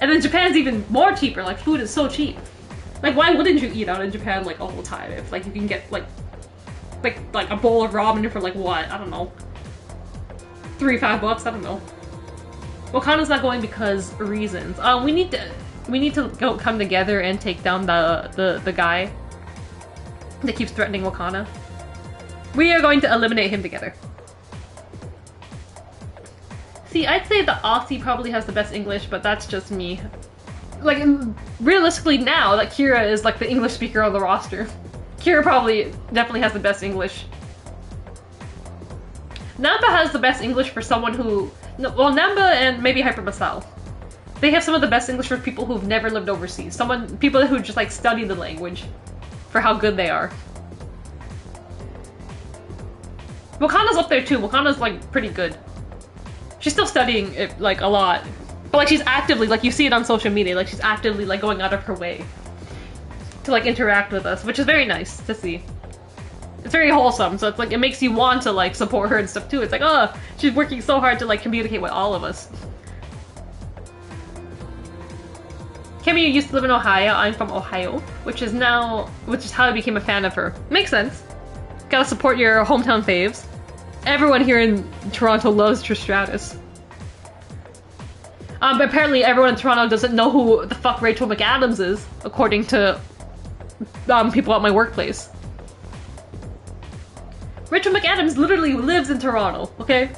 Speaker 3: And then Japan's even more cheaper, like, food is so cheap. Like, why wouldn't you eat out in Japan, like, all the time if, like, you can get, like a bowl of ramen for, like, what? I don't know. $3-5, I don't know. Wakana's not going because reasons. We need to go come together and take down the guy that keeps threatening Wakana. We are going to eliminate him together. See, I'd say the Aussie probably has the best English, but that's just me. Like, realistically now, that Kira is like the English speaker on the roster. Kira definitely has the best English. Namba has the best English for someone who... Well, Namba and maybe Hyper Masao. They have some of the best English for people who've never lived overseas. People who just like study the language for how good they are. Wakana's up there too. Wakana's like pretty good. She's still studying it like a lot. But like she's actively, like you see it on social media, like she's actively like going out of her way to like interact with us, which is very nice to see. It's very wholesome, so it's like it makes you want to like support her and stuff too. It's like, oh, she's working so hard to like communicate with all of us. Kemi used to live in Ohio. I'm from Ohio, which is how I became a fan of her. Makes sense. Gotta support your hometown faves. Everyone here in Toronto loves Trish Stratus. But apparently everyone in Toronto doesn't know who the fuck Rachel McAdams is, according to people at my workplace. Rachel McAdams literally lives in Toronto, okay?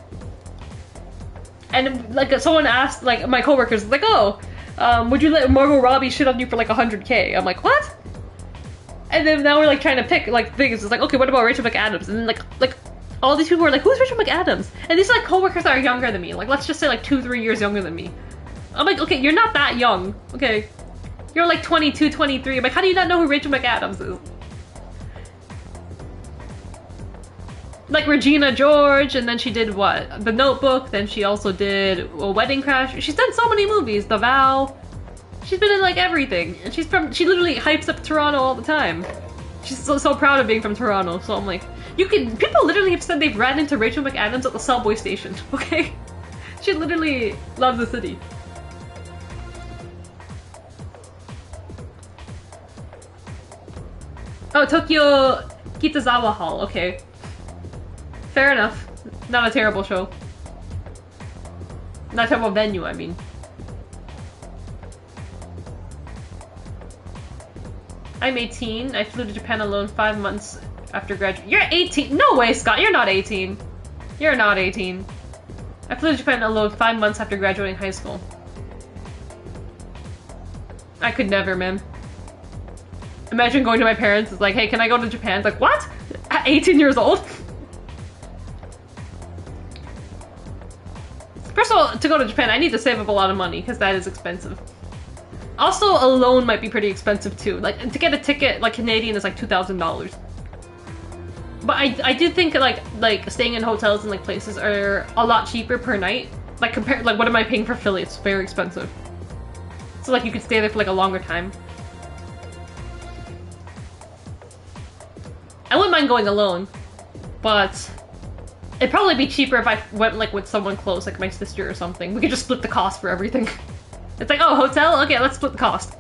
Speaker 3: And like someone asked, like my coworkers, like, oh, would you let Margot Robbie shit on you for like 100K? I'm like, what? And then now we're like trying to pick like things. It's like, okay, what about Rachel McAdams? And then like all these people are like, who's Rachel McAdams? And these are like coworkers that are younger than me. Like, let's just say like 2-3 years younger than me. I'm like, okay, you're not that young, okay? You're like 22, 23. I'm like, how do you not know who Rachel McAdams is? Like Regina George, and then she did what? The Notebook, then she also did a Wedding Crash. She's done so many movies, The Vow. She's been in like everything. And she literally hypes up Toronto all the time. She's so proud of being from Toronto, so I'm like, people literally have said they've ran into Rachel McAdams at the subway station, okay? She literally loves the city. Oh, Tokyo Kitazawa Hall, okay. Fair enough. Not a terrible show. Not a terrible venue, I mean. I'm 18. I flew to Japan alone 5 months after graduating. You're 18? No way, Scott. You're not 18. You're not 18. I flew to Japan alone 5 months after graduating high school. I could never, man. Imagine going to my parents. It's like, hey, can I go to Japan? It's like, what? At 18 years old? First of all, to go to Japan, I need to save up a lot of money, because that is expensive. Also, a loan might be pretty expensive too. Like, to get a ticket, like Canadian, is like $2,000. But I do think like staying in hotels and like places are a lot cheaper per night. Like like what am I paying for Philly? It's very expensive. So like you could stay there for like a longer time. I wouldn't mind going alone, but it'd probably be cheaper if I went like with someone close, like my sister or something. We could just split the cost for everything. It's like, oh, hotel? Okay, let's split the cost.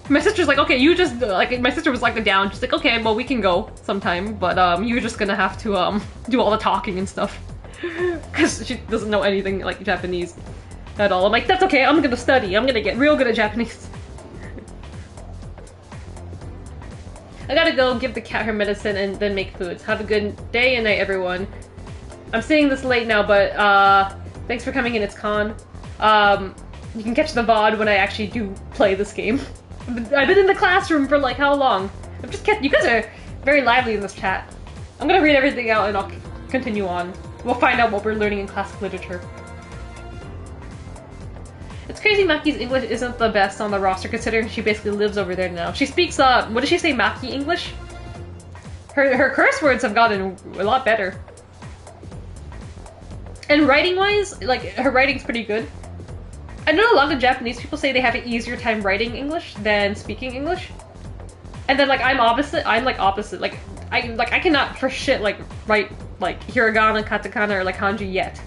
Speaker 3: My sister's like, okay, you just, like, my sister was like down. She's like, okay, well, we can go sometime, but you're just gonna have to do all the talking and stuff. Because she doesn't know anything like Japanese at all. I'm like, that's okay, I'm gonna study. I'm gonna get real good at Japanese. I gotta go give the cat her medicine and then make foods. Have a good day and night, everyone. I'm seeing this late now, but thanks for coming in, it's Khan. You can catch the VOD when I actually do play this game. I've been in the classroom for like how long? You guys are very lively in this chat. I'm gonna read everything out and I'll continue on. We'll find out what we're learning in classic literature. It's crazy Maki's English isn't the best on the roster considering she basically lives over there now. She speaks, what does she say, Maki English? Her curse words have gotten a lot better. And writing-wise, like, her writing's pretty good. I know a lot of Japanese people say they have an easier time writing English than speaking English. And then like I'm like opposite. Like I cannot for shit like write like hiragana, katakana, or like kanji yet.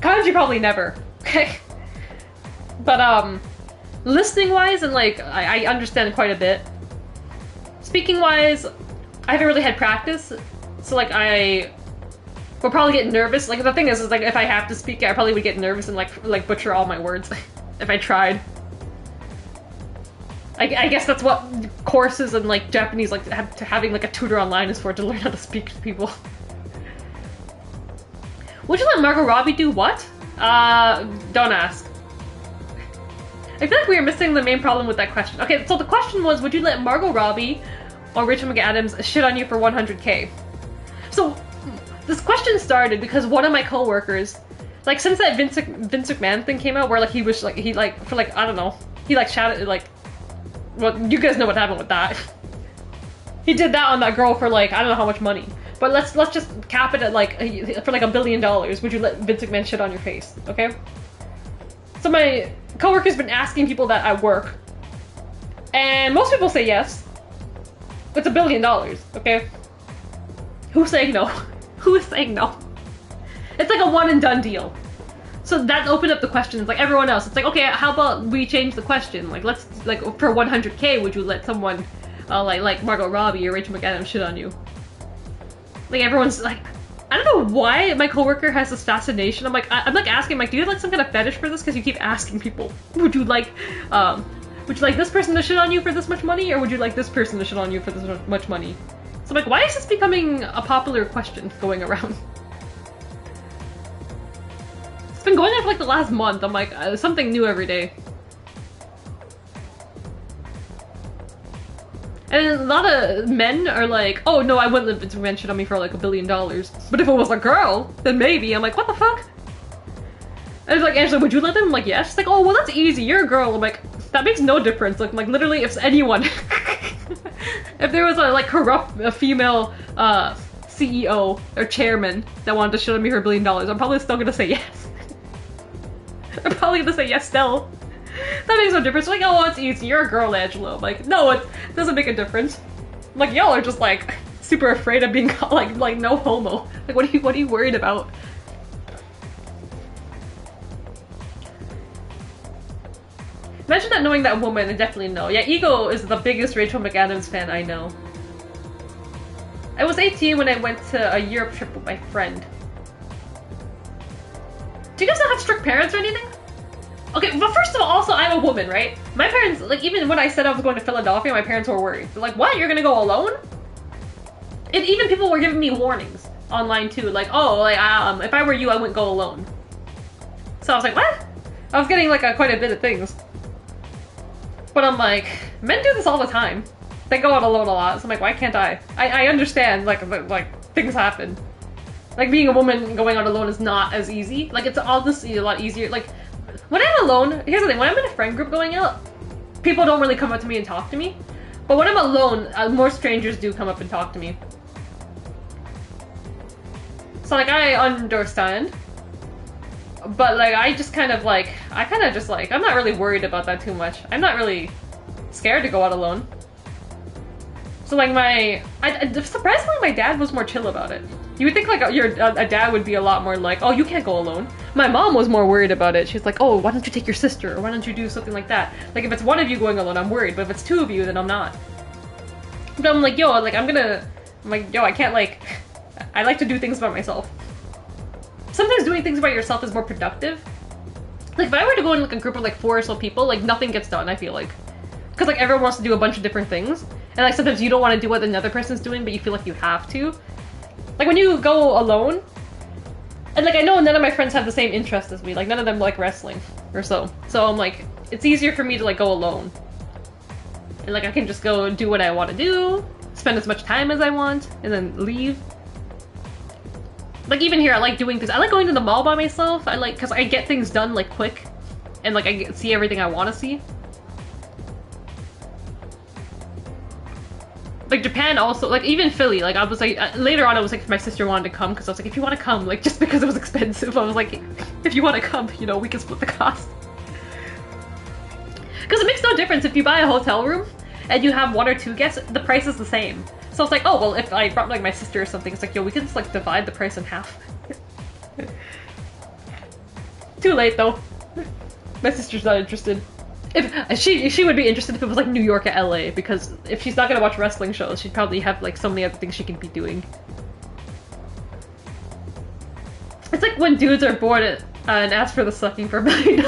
Speaker 3: Kanji probably never. Okay. But listening wise and like I understand quite a bit. Speaking wise, I haven't really had practice, so like I will probably get nervous. Like the thing is like if I have to speak, I probably would get nervous and like butcher all my words if I tried. I guess that's what courses and like Japanese like having like a tutor online is for, to learn how to speak to people. Would you let Margot Robbie do what? Don't ask. I feel like we are missing the main problem with that question. Okay, so the question was, would you let Margot Robbie or Rachel McAdams shit on you for 100K? So this question started because one of my coworkers, like since that Vince McMahon thing came out, where like he was like for like I don't know, he like shouted like. Well, you guys know what happened with that. He did that on that girl for like I don't know how much money, but let's just cap it at like for like $1 billion. Would you let Vince McMahon shit on your face? Okay. So my coworker's been asking people that at work, and most people say yes. It's $1 billion. Okay. Who's saying no? Who is saying no? It's like a one and done deal. So that opened up the questions, like everyone else. It's like, okay, how about we change the question? Like, let's, like, for 100K, would you let someone, like Margot Robbie or Rachel McAdams shit on you? Like, everyone's like, I don't know why my coworker has this fascination. I'm like asking, like, do you have like some kind of fetish for this? Because you keep asking people, would you like this person to shit on you for this much money, or would you like this person to shit on you for this much money? So I'm like, why is this becoming a popular question going around? It's been going on for like the last month. I'm like, something new every day. And a lot of men are like, oh no, I wouldn't let Vince McMahon shit on me for like $1 billion. But if it was a girl, then maybe. I'm like, what the fuck? And it's like, Angela, would you let him? I'm like, yes. She's like, oh, well, that's easy. You're a girl. I'm like, that makes no difference. Like literally, if anyone, if there was a like corrupt female CEO or chairman that wanted to shit on me for $1 billion, I'm probably still gonna say yes. I'm probably gonna say yes still. That makes no difference. Like, oh, it's easy. You're a girl, Angela. I'm like, no, it doesn't make a difference. I'm like, y'all are just like super afraid of being like no homo. Like, what are you worried about? Imagine not knowing that woman. And definitely no. Yeah, Ego is the biggest Rachel McAdams fan I know. I was 18 when I went to a Europe trip with my friend. Do you guys not have strict parents or anything? Okay, but first of all, also, I'm a woman, right? My parents, like, even when I said I was going to Philadelphia, my parents were worried. They're like, what? You're gonna go alone? And even people were giving me warnings online, too. Like, oh, like, if I were you, I wouldn't go alone. So I was like, what? I was getting, like, quite a bit of things. But I'm like, men do this all the time. They go out alone a lot, so I'm like, why can't I? I understand, like, things happen. Like, being a woman going out alone is not as easy. Like, it's honestly a lot easier. Like, when I'm alone, here's the thing, when I'm in a friend group going out, people don't really come up to me and talk to me. But when I'm alone, more strangers do come up and talk to me. So, like, I understand. But, like, I just kind of, like, I'm not really worried about that too much. I'm not really scared to go out alone. So, like, surprisingly, my dad was more chill about it. You would think, like, a dad would be a lot more like, oh, you can't go alone. My mom was more worried about it. She's like, oh, why don't you take your sister? Or why don't you do something like that? Like, if it's one of you going alone, I'm worried. But if it's two of you, then I'm not. But I'm like, yo, like, I can't, like, I like to do things by myself. Sometimes doing things by yourself is more productive. Like, if I were to go in, like, a group of, like, 4 or so people, like, nothing gets done, I feel like. Because, like, everyone wants to do a bunch of different things. And, like, sometimes you don't want to do what another person's doing, but you feel like you have to. Like, when you go alone, and, like, I know none of my friends have the same interest as me. Like, none of them like wrestling or so. So I'm like, it's easier for me to, like, go alone. And, like, I can just go do what I want to do, spend as much time as I want, and then leave. Like, even here, I like doing things. I like going to the mall by myself. I like, because I get things done, like, quick. And, like, I see everything I want to see. Like, Japan also, like, even Philly, like, I was like, later on I was like, if my sister wanted to come, because I was like, if you want to come, like, just because it was expensive, I was like, if you want to come, you know, we can split the cost. Because it makes no difference if you buy a hotel room, and you have 1 or 2 guests, the price is the same. So it's like, oh, well, if I brought like my sister or something, it's like, yo, we can just like divide the price in half. Too late though. My sister's not interested. If she would be interested if it was like New York or LA, because if she's not gonna watch wrestling shows, she'd probably have like so many other things she could be doing. It's like when dudes are bored and ask for the sucking for $1 million.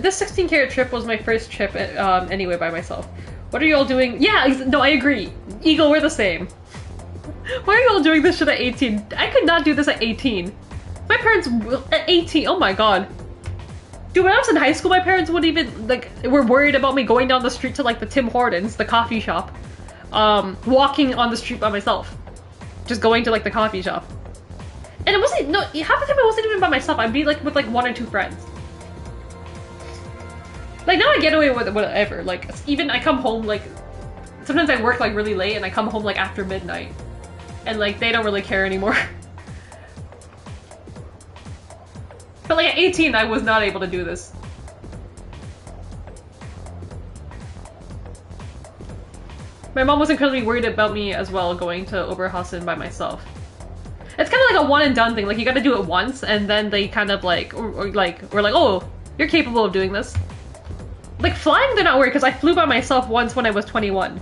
Speaker 3: This 16-carat trip was my first trip anyway by myself. What are you all doing? Yeah, no, I agree. Eagle, we're the same. Why are you all doing this shit at 18? I could not do this at 18. My parents, at 18, oh my god. Dude, when I was in high school, my parents wouldn't even, like, were worried about me going down the street to, like, the Tim Hortons, the coffee shop. Walking on the street by myself. Just going to, like, the coffee shop. And it wasn't, no, half the time I wasn't even by myself. I'd be, like, with, like, 1 or 2 friends. Like, now I get away with whatever. Like, even I come home, like, sometimes I work, like, really late, and I come home, like, after midnight. And, like, they don't really care anymore. But, like, at 18, I was not able to do this. My mom was incredibly worried about me as well, going to Oberhausen by myself. It's kind of like a one and done thing. Like, you gotta do it once, and then they kind of, like, we're like, oh, you're capable of doing this. Like, flying, they're not worried, because I flew by myself once when I was 21.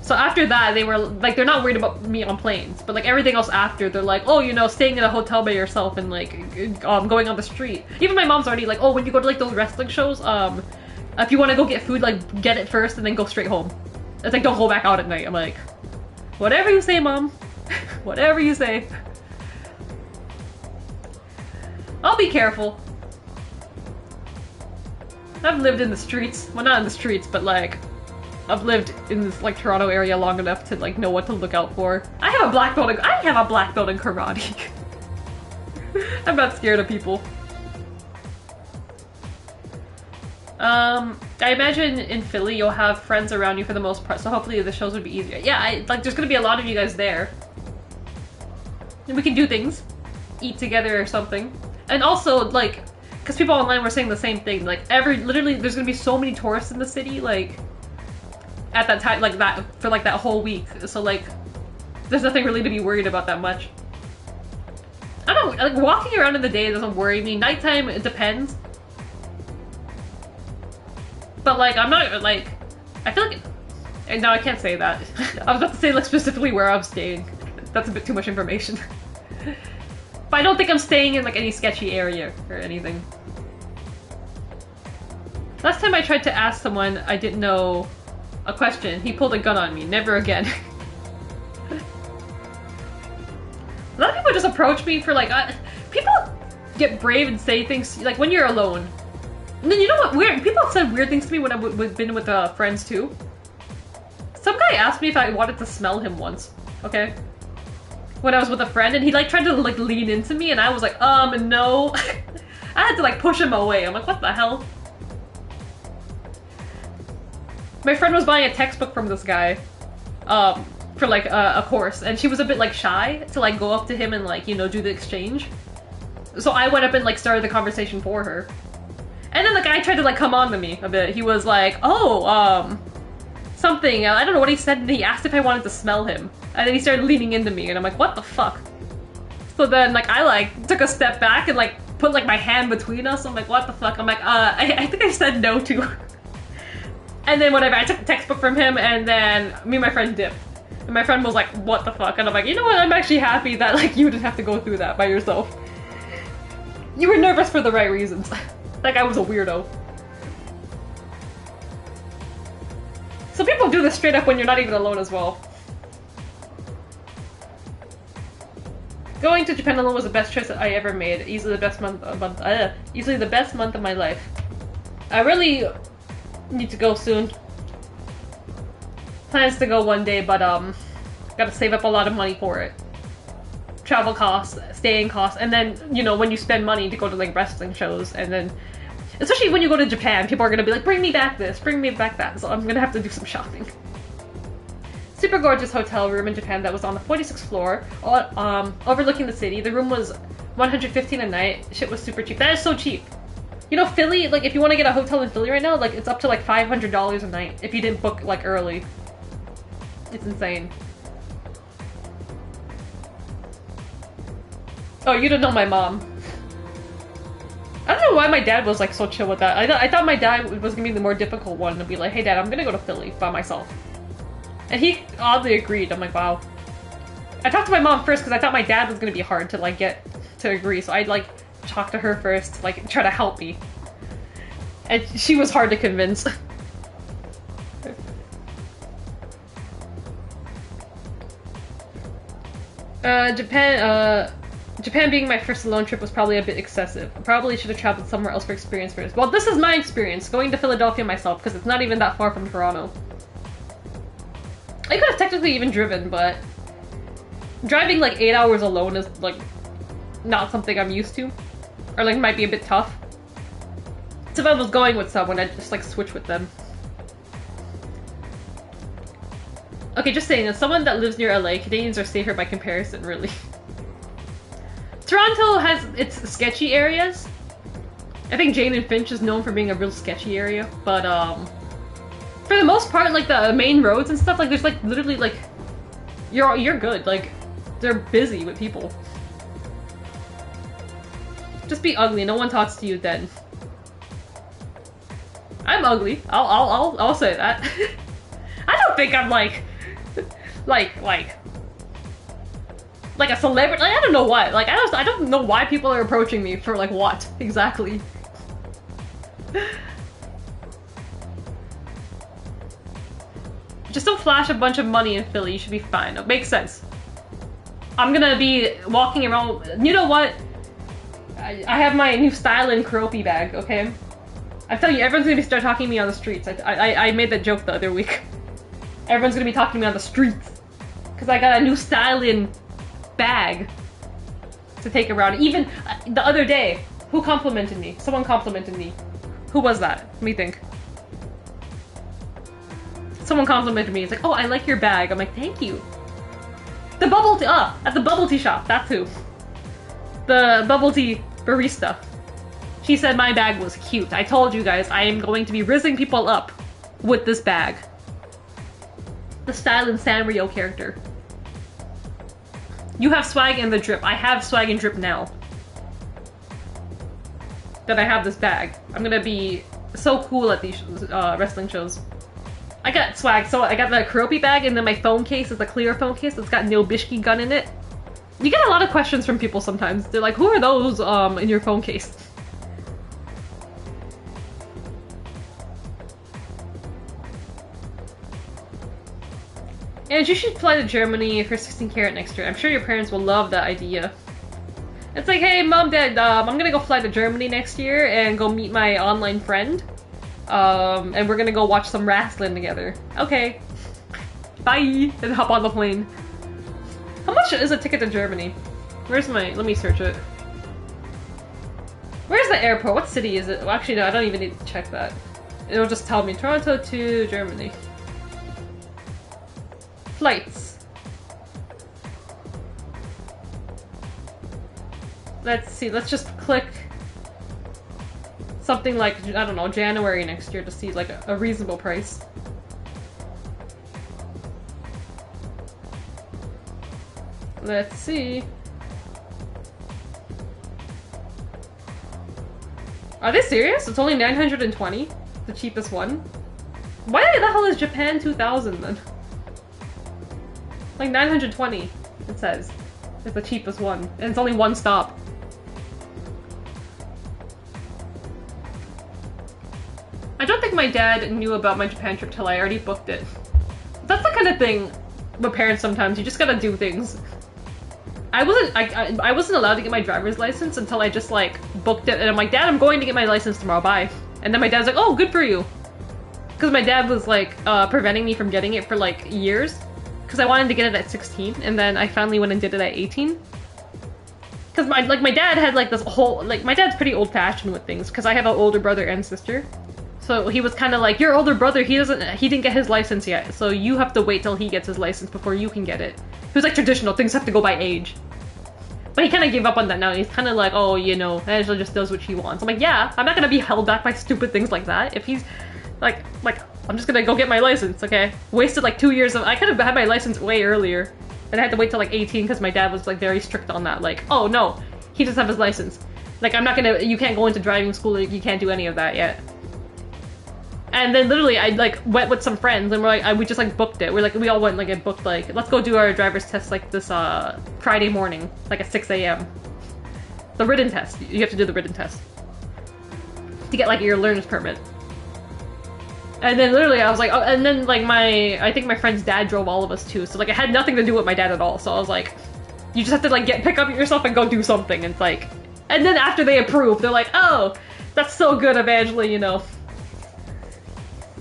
Speaker 3: So after that, they were, like, they're not worried about me on planes. But, like, everything else after, they're like, oh, you know, staying in a hotel by yourself and, like, going on the street. Even my mom's already like, oh, when you go to, like, those wrestling shows, if you want to go get food, like, get it first and then go straight home. It's like, don't go back out at night. I'm like, whatever you say, Mom. Whatever you say. I'll be careful. I've lived in the streets. Well, not in the streets, but, like, I've lived in this, like, Toronto area long enough to, like, know what to look out for. I have a black belt in karate. I'm not scared of people. I imagine in Philly you'll have friends around you for the most part, so hopefully the shows would be easier. Yeah, like, there's gonna be a lot of you guys there. And we can do things. Eat together or something. And also, like, because people online were saying the same thing, like, literally, there's gonna be so many tourists in the city, like, at that time, like, that, for, like, that whole week. So, like, there's nothing really to be worried about that much. I don't know, like, walking around in the day doesn't worry me. Nighttime, it depends. But, like, I'm not, like, I feel like, no, I can't say that. I was about to say, like, specifically where I'm staying. That's a bit too much information. But I don't think I'm staying in, like, any sketchy area or anything. Last time I tried to ask someone I didn't know a question, he pulled a gun on me. Never again. A lot of people just approach me for, like, people get brave and say things, like, when you're alone. And then, you know what, weird, people have said weird things to me when I've been with friends, too. Some guy asked me if I wanted to smell him once, okay? When I was with a friend, and he, like, tried to, like, lean into me, and I was like, no. I had to, like, push him away. I'm like, what the hell? My friend was buying a textbook from this guy, for, like, a course, and she was a bit, like, shy to, like, go up to him and, like, you know, do the exchange. So I went up and, like, started the conversation for her. And then the guy tried to, like, come on to me a bit. He was like, oh, something, I don't know what he said, and he asked if I wanted to smell him. And then he started leaning into me, and I'm like, what the fuck? So then, like, I, like, took a step back and, like, put, like, my hand between us. I'm like, what the fuck? I'm like, I think I said no to. And then whatever, I took the textbook from him, and then me and my friend dipped. And my friend was like, what the fuck? And I'm like, you know what, I'm actually happy that, like, you didn't have to go through that by yourself. You were nervous for the right reasons. That guy was a weirdo. Some people do this straight up when you're not even alone as well. Going to Japan alone was the best choice that I ever made. Easily the best easily the best month of my life. I really need to go soon. Plans to go one day, but gotta save up a lot of money for it. Travel costs, staying costs, and then, you know, when you spend money to go to, like, wrestling shows, and then especially when you go to Japan, people are gonna be like, bring me back this, bring me back that, so I'm gonna have to do some shopping. Super gorgeous hotel room in Japan that was on the 46th floor, overlooking the city. The room was $115 a night. Shit was super cheap. That is so cheap. You know, Philly, like, if you want to get a hotel in Philly right now, like, it's up to, like, $500 a night if you didn't book, like, early. It's insane. Oh, you don't know my mom. I don't know why my dad was, like, so chill with that. I thought my dad was gonna be the more difficult one to be like, hey, Dad, I'm gonna go to Philly by myself. And he oddly agreed. I'm like, wow. I talked to my mom first because I thought my dad was gonna be hard to, like, get to agree. So I'd, like, talk to her first, like, try to help me. And she was hard to convince. Japan being my first alone trip was probably a bit excessive. I probably should have traveled somewhere else for experience first. Well, this is my experience, going to Philadelphia myself, because it's not even that far from Toronto. I could have technically even driven, but driving like 8 hours alone is like not something I'm used to. Or like might be a bit tough. So if I was going with someone, I'd just like switch with them. Okay, just saying, as someone that lives near LA, Canadians are safer by comparison, really. Toronto has its sketchy areas. I think Jane and Finch is known for being a real sketchy area, but for the most part, like the main roads and stuff, like there's like literally like you're good. Like they're busy with people. Just be ugly. No one talks to you then. I'm ugly. I'll say that. I don't think I'm like a celebrity. Like, I don't know what. Like I don't know why people are approaching me for like what exactly. Just don't flash a bunch of money in Philly. You should be fine. It makes sense. I'm gonna be walking around. You know what? I have my new styling Kuropi bag. Okay, I'm telling you, everyone's gonna start talking to me on the streets. I made that joke the other week. Everyone's gonna be talking to me on the streets because I got a new styling bag to take around. Even the other day, who complimented me? Someone complimented me. Who was that? Let me think. Someone complimented me. It's like, oh, I like your bag. I'm like, thank you. The bubble tea. At the bubble tea shop. That's who. The bubble tea barista. She said my bag was cute. I told you guys, I am going to be rizzing people up with this bag. The style and Sanrio character. You have swag and the drip. I have swag and drip now. That I have this bag. I'm gonna be so cool at these wrestling shows. I got swag, so I got the Kuropi bag, and then my phone case is a clear phone case that's got Nobishki gun in it. You get a lot of questions from people sometimes. They're like, who are those in your phone case? And you should fly to Germany for 16 karat next year. I'm sure your parents will love that idea. It's like, hey, Mom, Dad, I'm gonna go fly to Germany next year and go meet my online friend. And we're gonna go watch some wrestling together. Okay. Bye! And hop on the plane. How much is a ticket to Germany? Where's my... Let me search it. Where's the airport? What city is it? Well, actually, no, I don't even need to check that. It'll just tell me. Toronto to Germany. Flights. Let's see, let's just click something like, I don't know, January next year to see like a reasonable price. Let's see. Are they serious? It's only 920? The cheapest one? Why the hell is Japan 2000 then? Like 920, it says. It's the cheapest one. And it's only one stop. I don't think my dad knew about my Japan trip till I already booked it. That's the kind of thing with parents sometimes. You just gotta do things. I wasn't allowed to get my driver's license until I just like booked it, and I'm like, Dad, I'm going to get my license tomorrow, bye. And then my dad's like, oh, good for you. Because my dad was like preventing me from getting it for like years. Because I wanted to get it at 16, and then I finally went and did it at 18. Because my dad had like this whole, like my dad's pretty old-fashioned with things, because I have an older brother and sister. So he was kind of like, your older brother, he didn't get his license yet, so you have to wait till he gets his license before you can get it. He was like traditional, things have to go by age. But he kind of gave up on that now. He's kind of like, oh, you know, Angela just does what she wants. I'm like, yeah, I'm not gonna be held back by stupid things like that. If he's like, I'm just gonna go get my license, okay? Wasted like 2 years of, I could have had my license way earlier. And I had to wait till like 18 because my dad was like very strict on that. Like, oh no, he doesn't have his license. Like, I'm not gonna, you can't go into driving school, like, you can't do any of that yet. And then literally I like went with some friends and we're like, we just like booked it. We're like, we all went like, and booked like, let's go do our driver's test like this Friday morning, like at 6 a.m. The written test, you have to do the written test. To get like your learner's permit. And then literally I was like, oh, and then like I think my friend's dad drove all of us too. So like it had nothing to do with my dad at all. So I was like, you just have to like pick up yourself and go do something. And it's like, and then after they approve, they're like, oh, that's so good of Angela, you know.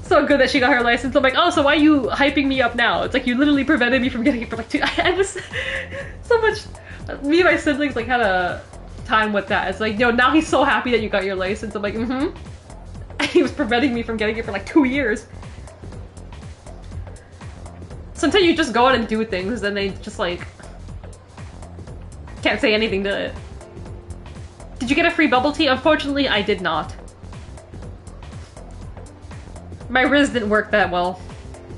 Speaker 3: So good that she got her license. I'm like, oh, so why are you hyping me up now? It's like you literally prevented me from getting it for like 2. I was so much. Me and my siblings like had a time with that. It's like, yo, now he's so happy that you got your license. I'm like, mm-hmm. And he was preventing me from getting it for like 2 years. Sometimes you just go out and do things, and they just like can't say anything to it. Did you get a free bubble tea? Unfortunately, I did not. My Riz didn't work that well.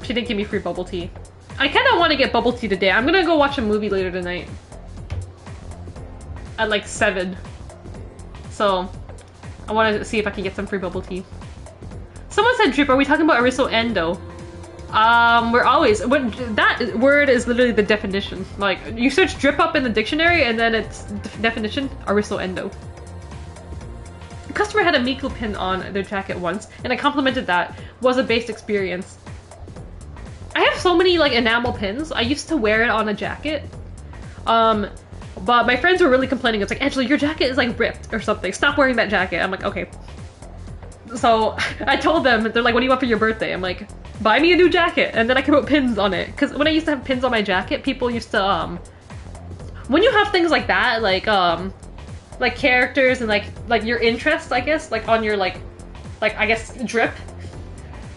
Speaker 3: She didn't give me free bubble tea. I kind of want to get bubble tea today. I'm gonna go watch a movie later tonight. At like 7. So, I want to see if I can get some free bubble tea. Someone said drip. Are we talking about Aristo Endo? We're always... that word is literally the definition. Like, you search drip up in the dictionary and then it's definition, Aristo Endo. A customer had a Miku pin on their jacket once, and I complimented that. Was a based experience. I have so many like enamel pins. I used to wear it on a jacket. But my friends were really complaining. It's like, Angela, your jacket is like ripped or something. Stop wearing that jacket. I'm like, okay. So I told them, they're like, what do you want for your birthday? I'm like, buy me a new jacket and then I can put pins on it. Because when I used to have pins on my jacket, people used to, when you have things like that, like characters and like your interests, I guess, like on your like I guess drip,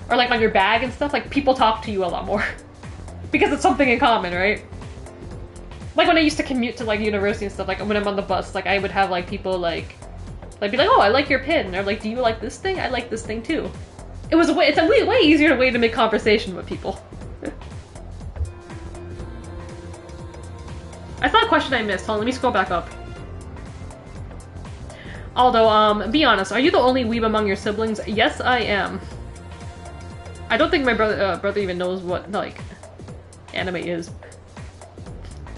Speaker 3: or like on your bag and stuff, like people talk to you a lot more because it's something in common, right? Like when I used to commute to like university and stuff, like when I'm on the bus, like I would have like people like be like, oh, I like your pin, or like, do you like this thing? I like this thing too. It's a way easier way to make conversation with people. I saw a question I missed. Hold on, let me scroll back up. Aldo, be honest, are you the only weeb among your siblings? Yes, I am. I don't think my brother even knows what, like, anime is.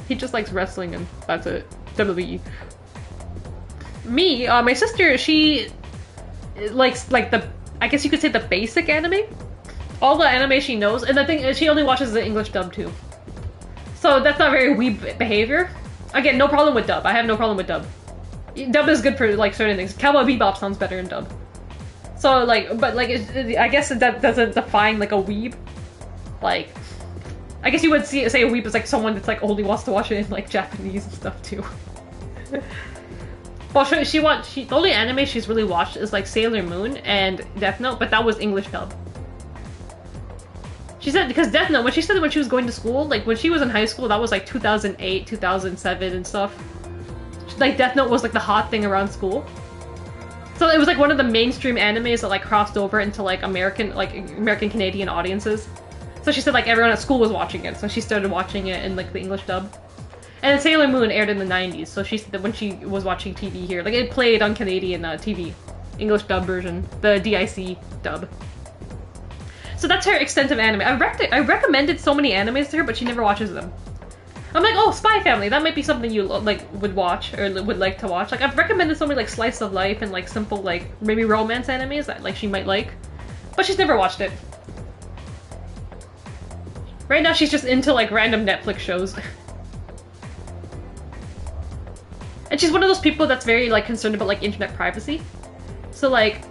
Speaker 3: He just likes wrestling and that's it. WWE. Me, my sister, she likes, like, I guess you could say the basic anime. All the anime she knows, and the thing is, she only watches the English dub too. So that's not very weeb behavior. Again, no problem with dub. I have no problem with dub. Dub is good for, like, certain things. Cowboy Bebop sounds better in dub. So, like, but, like, I guess that doesn't define, like, a weeb. Like, I guess you would say a weeb is, like, someone that's, like, only wants to watch it in, like, Japanese and stuff, too. Well, the only anime she's really watched is, like, Sailor Moon and Death Note, but that was English dub. She said, because Death Note, when she said when she was going to school, like, when she was in high school, that was, like, 2008, 2007 and stuff. Like, Death Note was, like, the hot thing around school. So it was, like, one of the mainstream animes that, like, crossed over into, like, American-Canadian audiences. So she said, like, everyone at school was watching it, so she started watching it in, like, the English dub. And then Sailor Moon aired in the 90s, so she said that when she was watching TV here, like, it played on Canadian TV. English dub version. The DIC dub. So that's her extent of anime. I recommended so many animes to her, but she never watches them. I'm like, oh, Spy Family, that might be something you, like, would watch, or would like to watch. Like, I've recommended so many, like, slice of life and, like, simple, like, maybe romance animes that, like, she might like. But she's never watched it. Right now, she's just into, like, random Netflix shows. And she's one of those people that's very, like, concerned about, like, internet privacy. So, like,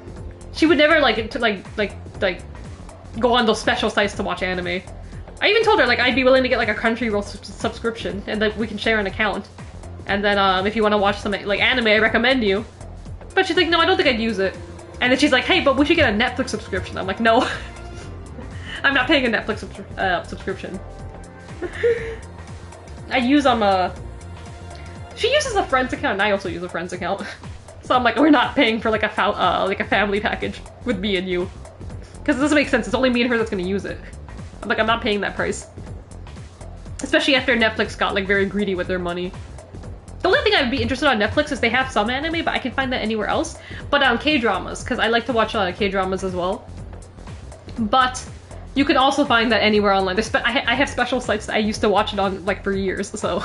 Speaker 3: she would never, like, go on those special sites to watch anime. I even told her, like, I'd be willing to get, like, a Crunchyroll subscription, and that we can share an account. And then, if you want to watch some, like, anime, I recommend you. But she's like, no, I don't think I'd use it. And then she's like, hey, but we should get a Netflix subscription. I'm like, no. I'm not paying a Netflix subscription. I use, She uses a friend's account, and I also use a friend's account. So I'm like, we're not paying for like a family package with me and you, because it doesn't make sense. It's only me and her that's gonna use it. I'm like, I'm not paying that price. Especially after Netflix got like very greedy with their money. The only thing I'd be interested on Netflix is they have some anime, but I can find that anywhere else. But K-dramas, because I like to watch K-dramas as well. But you can also find that anywhere online. I have special sites that I used to watch it on like for years, so.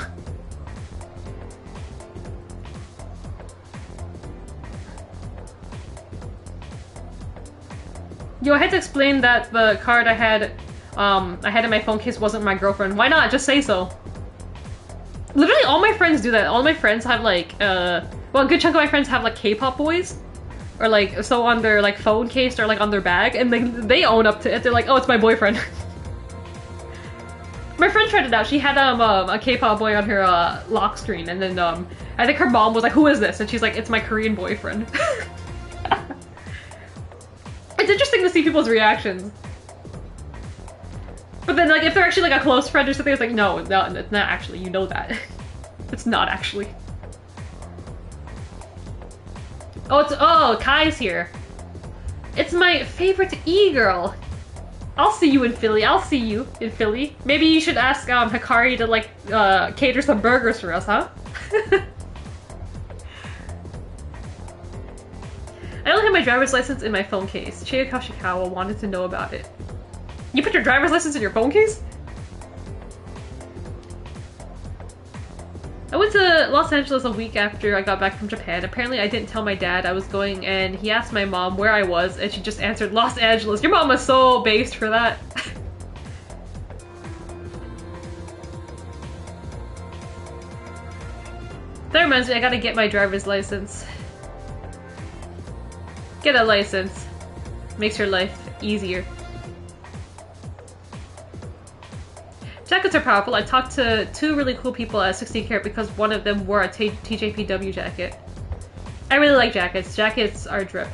Speaker 3: Yo, I had to explain that the card I had in my phone case wasn't my girlfriend. Why not? Just say so. Literally all my friends do that. All my friends have like, well, a good chunk of my friends have like K-pop boys. Or like, so on their like phone case or like on their bag, and they own up to it. They're like, oh, it's my boyfriend. My friend tried it out. She had a K-pop boy on her lock screen, and then I think her mom was like, who is this? And she's like, it's my Korean boyfriend. It's interesting to see people's reactions. But then like, if they're actually like a close friend or something, it's like, no, it's not actually, you know that. It's not actually. Oh, Kai's here. It's my favorite e-girl. I'll see you in Philly. I'll see you in Philly. Maybe you should ask Hikari to like cater some burgers for us, huh? I only have my driver's license in my phone case. Chiyo Kashikawa wanted to know about it. You put your driver's license in your phone case? I went to Los Angeles a week after I got back from Japan. Apparently I didn't tell my dad I was going, and he asked my mom where I was, and she just answered Los Angeles. Your mom was so based for that. That reminds me, I gotta get my driver's license. Get a license. Makes your life easier. Jackets are powerful. I talked to 2 really cool people at 60 Carat because one of them wore a TJPW jacket. I really like jackets. Jackets are drip.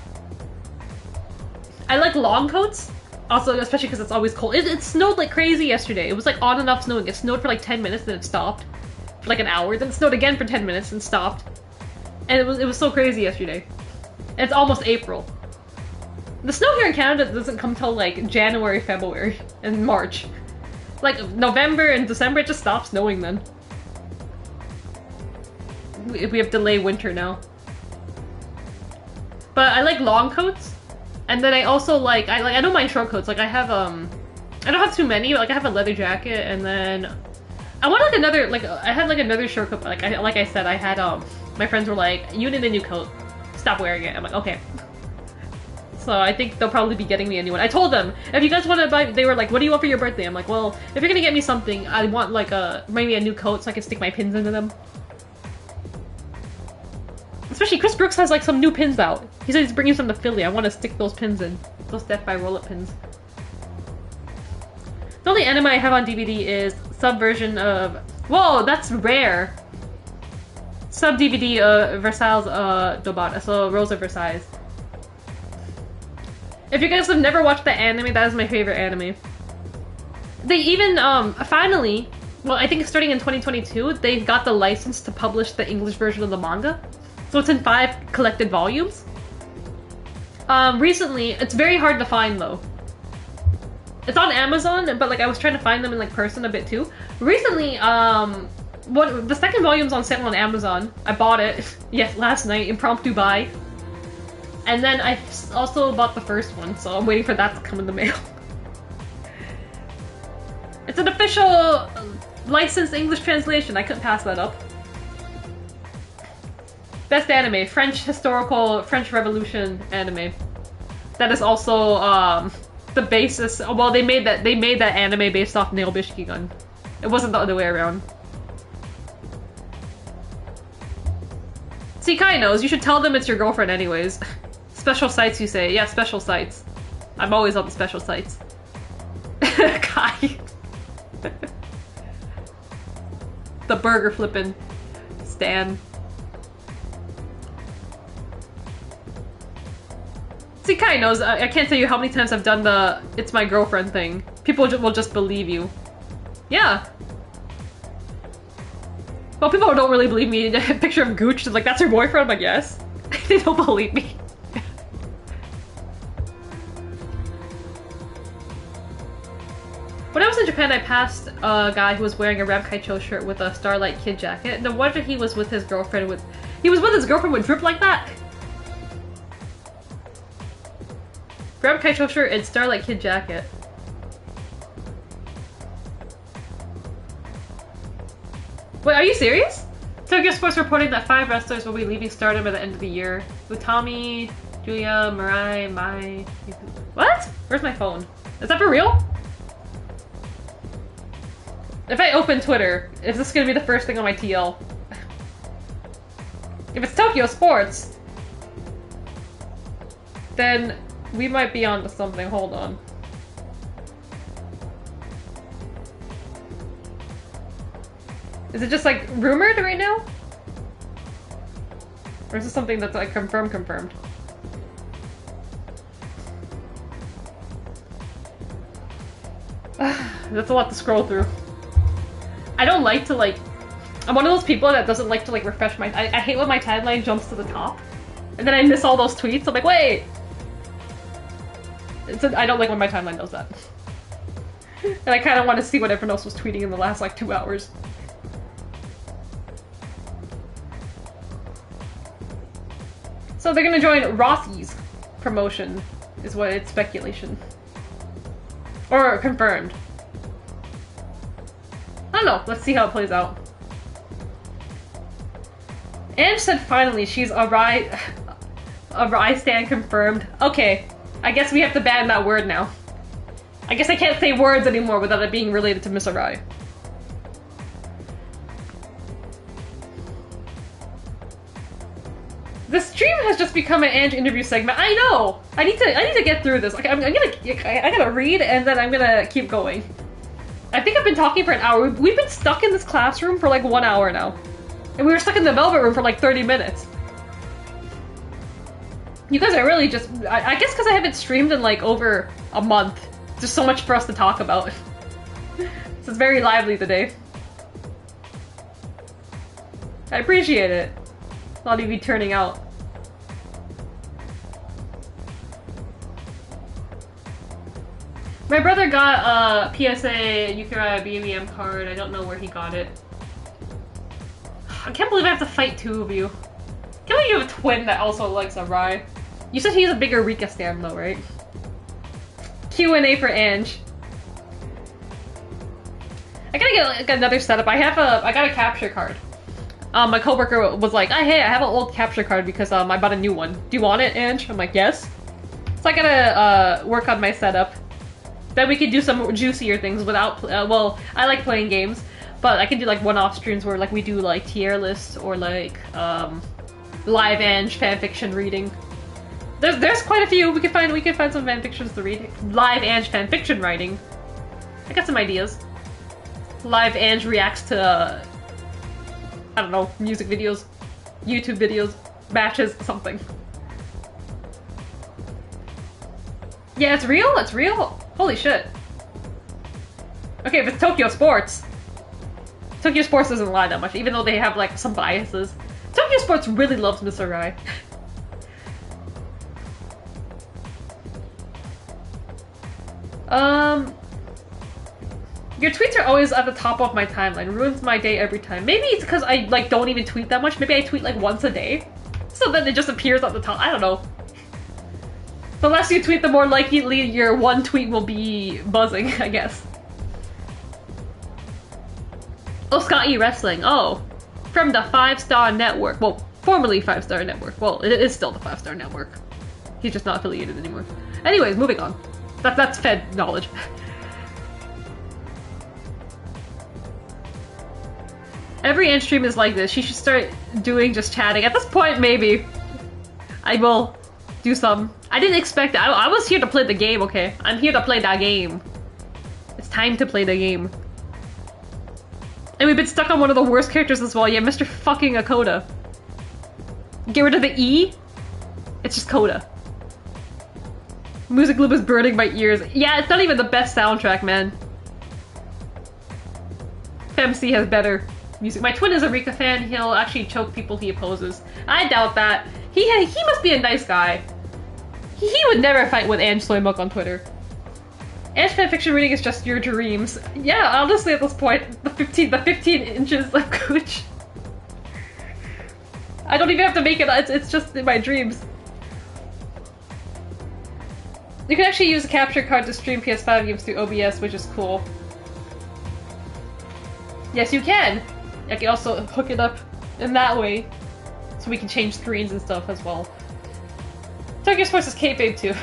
Speaker 3: I like long coats. Also, especially because it's always cold. It snowed like crazy yesterday. It was like on and off snowing. It snowed for like 10 minutes, then it stopped. For like an hour, then it snowed again for 10 minutes and stopped. And it was so crazy yesterday. And it's almost April. The snow here in Canada doesn't come till like January, February, and March. Like November and December, it just stops snowing then. We have delayed winter now. But I like long coats, and then I also like I don't mind short coats. Like I have I don't have too many. But like I have a leather jacket, and then I want like another I had like another short coat. Like I said, I had my friends were like, you need a new coat. Stop wearing it. I'm like, okay. So I think they'll probably be getting me a new one. I told them, if you guys want to buy, they were like, what do you want for your birthday? I'm like, well, if you're gonna get me something, I want like maybe a new coat so I can stick my pins into them. Especially Chris Brooks has like some new pins out. He said he's bringing some to Philly. I want to stick those pins in. Those Death by Roll-Up pins. The only anime I have on DVD is sub version of... Whoa, that's rare! Sub DVD of Versailles Dobata, so Rose of Versailles. If you guys have never watched the anime, that is my favorite anime. They even, finally, well, I think starting in 2022, they got the license to publish the English version of the manga. So it's in 5 collected volumes. Recently, it's very hard to find though. It's on Amazon, but like I was trying to find them in like person a bit too. Recently, the second volume's on sale on Amazon. I bought it, yes, last night, impromptu buy. And then I also bought the first one, so I'm waiting for that to come in the mail. It's an official licensed English translation. I couldn't pass that up. Best anime, French historical French Revolution anime. That is also the basis. Well, they made that anime based off Nail Bishki Gun. It wasn't the other way around. See, Kai knows. You should tell them it's your girlfriend anyways. Special sites, you say. Yeah, special sites. I'm always on the special sites. Kai. The burger flippin' Stan. See, Kai knows. I can't tell you how many times I've done the "it's my girlfriend" thing. People will just believe you. Yeah. Well, people don't really believe me. A picture of Gooch is like, that's her boyfriend? I'm like, yes. They don't believe me. When I was in Japan, I passed a guy who was wearing a Ram Kaicho shirt with a Starlight Kid jacket. No wonder he was with his girlfriend with... He was with his girlfriend with drip like that? Ram Kaicho shirt and Starlight Kid jacket. Wait, are you serious? Tokyo Sports reporting that 5 wrestlers will be leaving Stardom at the end of the year. Utami, Julia, Mirai, Mai... What? Where's my phone? Is that for real? If I open Twitter, is this gonna be the first thing on my TL? If it's Tokyo Sports, then we might be onto something. Hold on. Is it just like rumored right now? Or is this something that's like confirmed? That's a lot to scroll through. I don't like to like... I'm one of those people that doesn't like to like refresh my... I hate when my timeline jumps to the top. And then I miss all those tweets. I'm like, wait! I don't like when my timeline does that. And I kind of want to see what everyone else was tweeting in the last like 2 hours. So they're gonna join Rossi's promotion, is what it's speculation. Or confirmed. I don't know, let's see how it plays out. Ange said finally she's a Rai stan confirmed. Okay, I guess we have to ban that word now. I guess I can't say words anymore without it being related to Miss Arai. The stream has just become an Ange interview segment. I know! I need to get through this. Okay, I gotta read and then I'm gonna keep going. I think I've been talking for an hour. We've been stuck in this classroom for like 1 hour now. And we were stuck in the Velvet Room for like 30 minutes. You guys are really just... I guess because I haven't streamed in like over a month. There's so much for us to talk about. So it's very lively today. I appreciate it. A lot of you turning out. My brother got a PSA Yukira BMEM card. I don't know where he got it. I can't believe I have to fight 2 of you. I can't believe you have a twin that also likes Arai. You said he's a bigger Rika stan though, right? Q&A for Ange. I gotta get like another setup. I got a capture card. My coworker was like, hey, I have an old capture card because I bought a new one. Do you want it, Ange? I'm like, yes. So I gotta work on my setup. Then we could do some juicier things without, well, I like playing games, but I can do like one-off streams where like we do like tier lists or like live Ange fanfiction reading. There's quite a few. We could find some fanfictions to read. Live Ange fanfiction writing. I got some ideas. Live Ange reacts to I don't know, music videos, YouTube videos, matches, something. Yeah, it's real? It's real? Holy shit. Okay, if it's Tokyo Sports. Tokyo Sports doesn't lie that much, even though they have like some biases. Tokyo Sports really loves Miss Arai. Your tweets are always at the top of my timeline. Ruins my day every time. Maybe it's because I like don't even tweet that much. Maybe I tweet like once a day. So then it just appears at the top. I don't know. The less you tweet, the more likely your one tweet will be buzzing, I guess. Oh, Scott E Wrestling. Oh. From the 5-Star Network. Well, formerly 5-Star Network. Well, it is still the 5-Star Network. He's just not affiliated anymore. Anyways, moving on. That's Fed knowledge. Every Ange stream is like this. She should start doing just chatting. At this point, maybe. I will do some. I didn't expect it. I was here to play the game, okay? I'm here to play that game. It's time to play the game. And we've been stuck on one of the worst characters as well. Yeah, Mr. fucking Akoda. Get rid of the E. It's just Coda. Music loop is burning my ears. Yeah, it's not even the best soundtrack, man. FMC has better. music. My twin is a Rika fan. He'll actually choke people he opposes. I doubt that. He must be a nice guy. He would never fight with Ange Soymuk on Twitter. Ange fanfiction reading is just your dreams. Yeah, honestly, at this point, the 15 inches of cooch. I don't even have to make it. It's just in my dreams. You can actually use a capture card to stream PS5 games through OBS, which is cool. Yes, you can! I can also hook it up in that way, so we can change screens and stuff as well. Tokyo Sports is kayfabe too.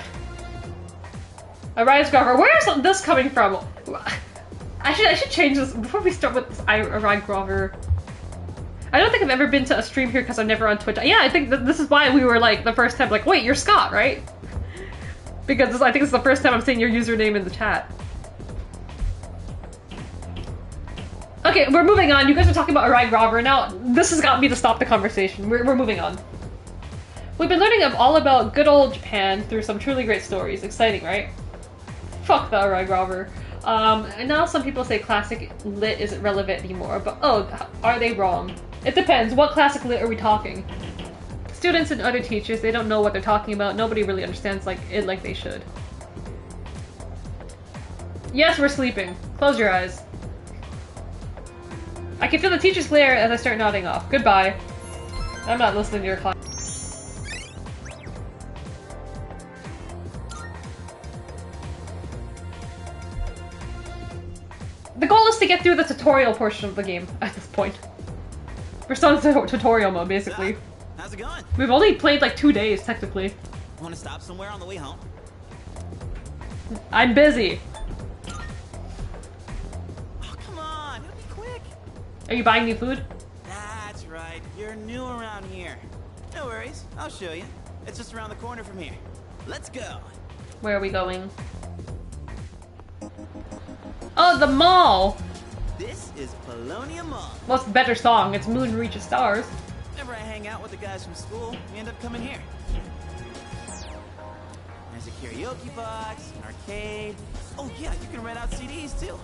Speaker 3: A Rise Grover. Where is this coming from? I should change this before we start with this Rise Grover. I don't think I've ever been to a stream here because I'm never on Twitch. Yeah, I think this is why we were like the first time like, wait, you're Scott, right? Because I think it's the first time I'm seeing your username in the chat. Okay, we're moving on. You guys are talking about Arai Grover. Now, this has got me to stop the conversation. We're moving on. We've been learning all about good old Japan through some truly great stories. Exciting, right? Fuck the Arai Grover. And now some people say classic lit isn't relevant anymore, but oh, are they wrong? It depends. What classic lit are we talking? Students and other teachers, they don't know what they're talking about. Nobody really understands it like they should. Yes, we're sleeping. Close your eyes. I can feel the teacher's glare as I start nodding off. Goodbye. I'm not listening to your class. The goal is to get through the tutorial portion of the game at this point. We're still in tutorial mode, basically.
Speaker 13: How's it going?
Speaker 3: We've only played like 2 days, technically.
Speaker 13: Want to stop somewhere on the way home?
Speaker 3: I'm busy.
Speaker 13: Oh, come on. It'll be quick.
Speaker 3: Are you buying new food?
Speaker 13: That's right. You're new around here. No worries. I'll show you. It's just around the corner from here. Let's go.
Speaker 3: Where are we going? Oh, the mall!
Speaker 13: This is Polonia Mall.
Speaker 3: What's the better song? It's Moon Reaches Stars.
Speaker 13: Whenever I hang out with the guys from school, we end up coming here. There's a karaoke box, an arcade. Oh yeah, you can rent out CDs too.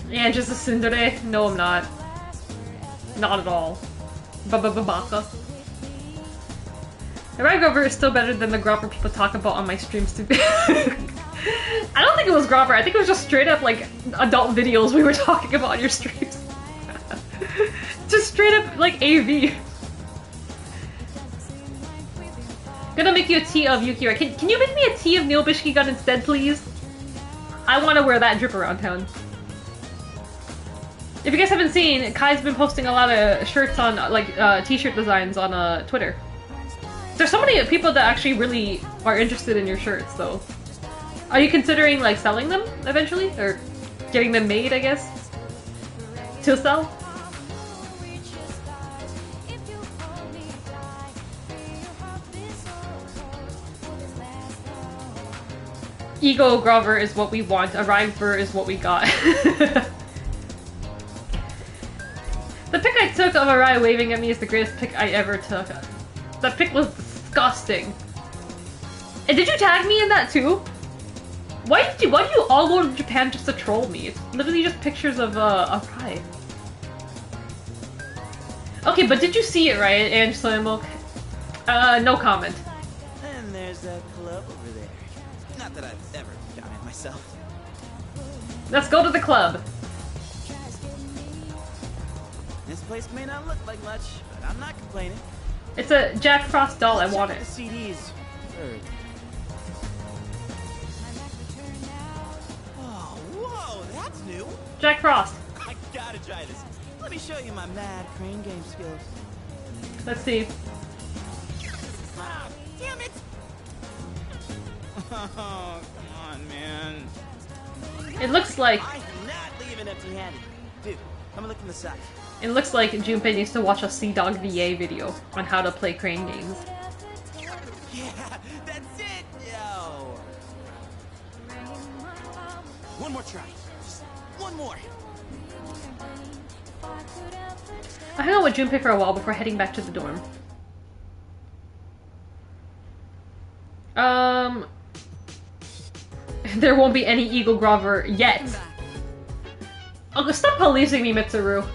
Speaker 3: Yeah, just a tsundere? No, I'm not. Not at all. Baka. The Red Grover is still better than the Grover people talk about on my streams too. I don't think it was Grover. I think it was just straight up like adult videos we were talking about on your streams. Just straight up like AV. Gonna make you a tea of Yukira. Can you make me a tea of Neil Bishki Gun instead, please? I want to wear that drip around town. If you guys haven't seen, Kai's been posting a lot of shirts on like t-shirt designs on Twitter. There's so many people that actually really are interested in your shirts, though. Are you considering like selling them eventually, or getting them made? I guess to sell. Ego Grover is what we want. A River is what we got. The pic I took of Arai waving at me is the greatest pic I ever took. That pic was disgusting. And did you tag me in that too? Why do you all go to Japan just to troll me? It's literally just pictures of Arai. Okay, but did you see it, right, Angela Milk? No comment.
Speaker 13: And there's that club over there. Not that I've ever done it myself.
Speaker 3: Let's go to the club.
Speaker 13: This place may not look like much, but I'm not complaining.
Speaker 3: It's a Jack Frost doll. I want
Speaker 13: Check
Speaker 3: it.
Speaker 13: out the CDs. Oh, whoa, that's new.
Speaker 3: Jack Frost.
Speaker 13: I gotta try this. Let me show you my mad crane game skills.
Speaker 3: Let's see.
Speaker 13: Ah, damn it! Oh, come on, man.
Speaker 3: It looks like.
Speaker 13: I'm not leaving empty-handed. Dude, I'm looking the side.
Speaker 3: It looks like Junpei needs to watch a Sea Dog VA video on how to play crane games.
Speaker 13: Yeah, that's it, yo. One more try. Just one more.
Speaker 3: I hung out with Junpei for a while before heading back to the dorm. There won't be any Eagle Grover yet. Oh, stop policing me, Mitsuru.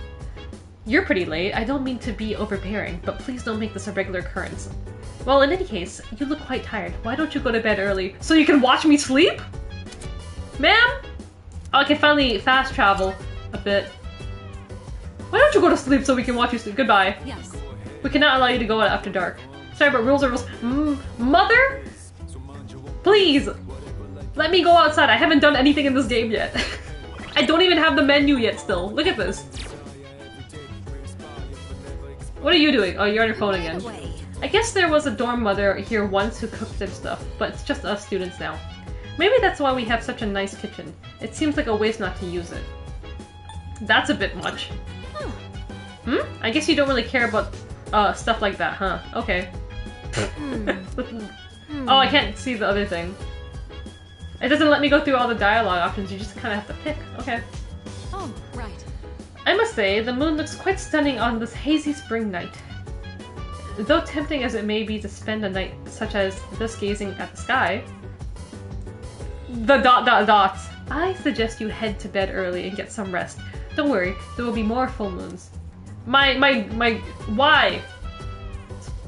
Speaker 3: You're pretty late. I don't mean to be overbearing, but please don't make this a regular occurrence. Well, in any case, you look quite tired. Why don't you go to bed early so you can watch me sleep? Ma'am? I can finally fast travel a bit. Why don't you go to sleep so we can watch you sleep? Goodbye.
Speaker 8: Yes.
Speaker 3: We cannot allow you to go out after dark. Sorry, but rules are rules. Mother? Please! Let me go outside. I haven't done anything in this game yet. I don't even have the menu yet still. Look at this. What are you doing? Oh, you're on your phone again. I guess there was a dorm mother here once who cooked and stuff, but it's just us students now. Maybe that's why we have such a nice kitchen. It seems like a waste not to use it. That's a bit much. I guess you don't really care about stuff like that, huh? Okay. Oh, I can't see the other thing. It doesn't let me go through all the dialogue options, you just kind of have to pick. Okay.
Speaker 8: Oh, right.
Speaker 3: I must say, the moon looks quite stunning on this hazy spring night. Though tempting as it may be to spend a night such as this gazing at the sky, I suggest you head to bed early and get some rest. Don't worry, there will be more full moons. Why?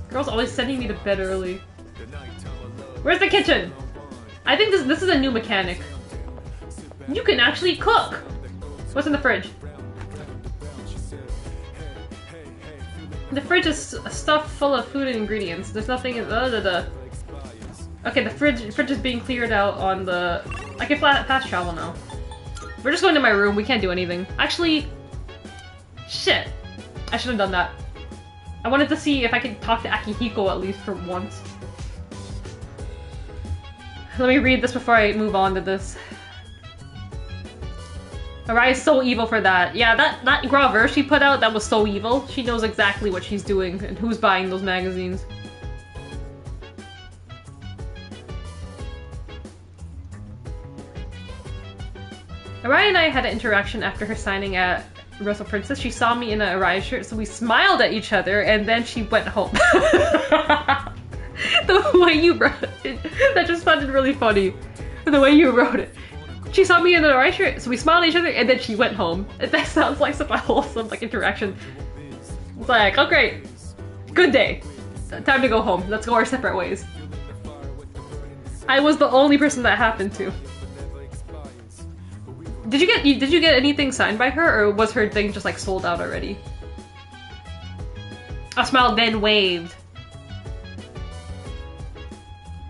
Speaker 3: Girl's always sending me to bed early. Where's the kitchen? I think this is a new mechanic. You can actually cook! What's in the fridge? The fridge is stuffed full of food and ingredients. There's nothing in Okay, the fridge is being cleared out on the... I can fast travel now. We're just going to my room. We can't do anything. Actually... Shit. I should have done that. I wanted to see if I could talk to Akihiko at least for once. Let me read this before I move on to this. Arai is so evil for that. Yeah, that grabber she put out, that was so evil. She knows exactly what she's doing and who's buying those magazines. Arai and I had an interaction after her signing at Wrestle Princess. She saw me in a Arai shirt, so we smiled at each other, and then she went home. The way you wrote it, that just sounded really funny. The way you wrote it. She saw me in an Arai shirt, so we smiled at each other, and then she went home. That sounds like such a wholesome interaction. It's like, oh great, good day. Time to go home. Let's go our separate ways. I was the only person that happened to. Did you get anything signed by her, or was her thing just sold out already? I smiled, then waved.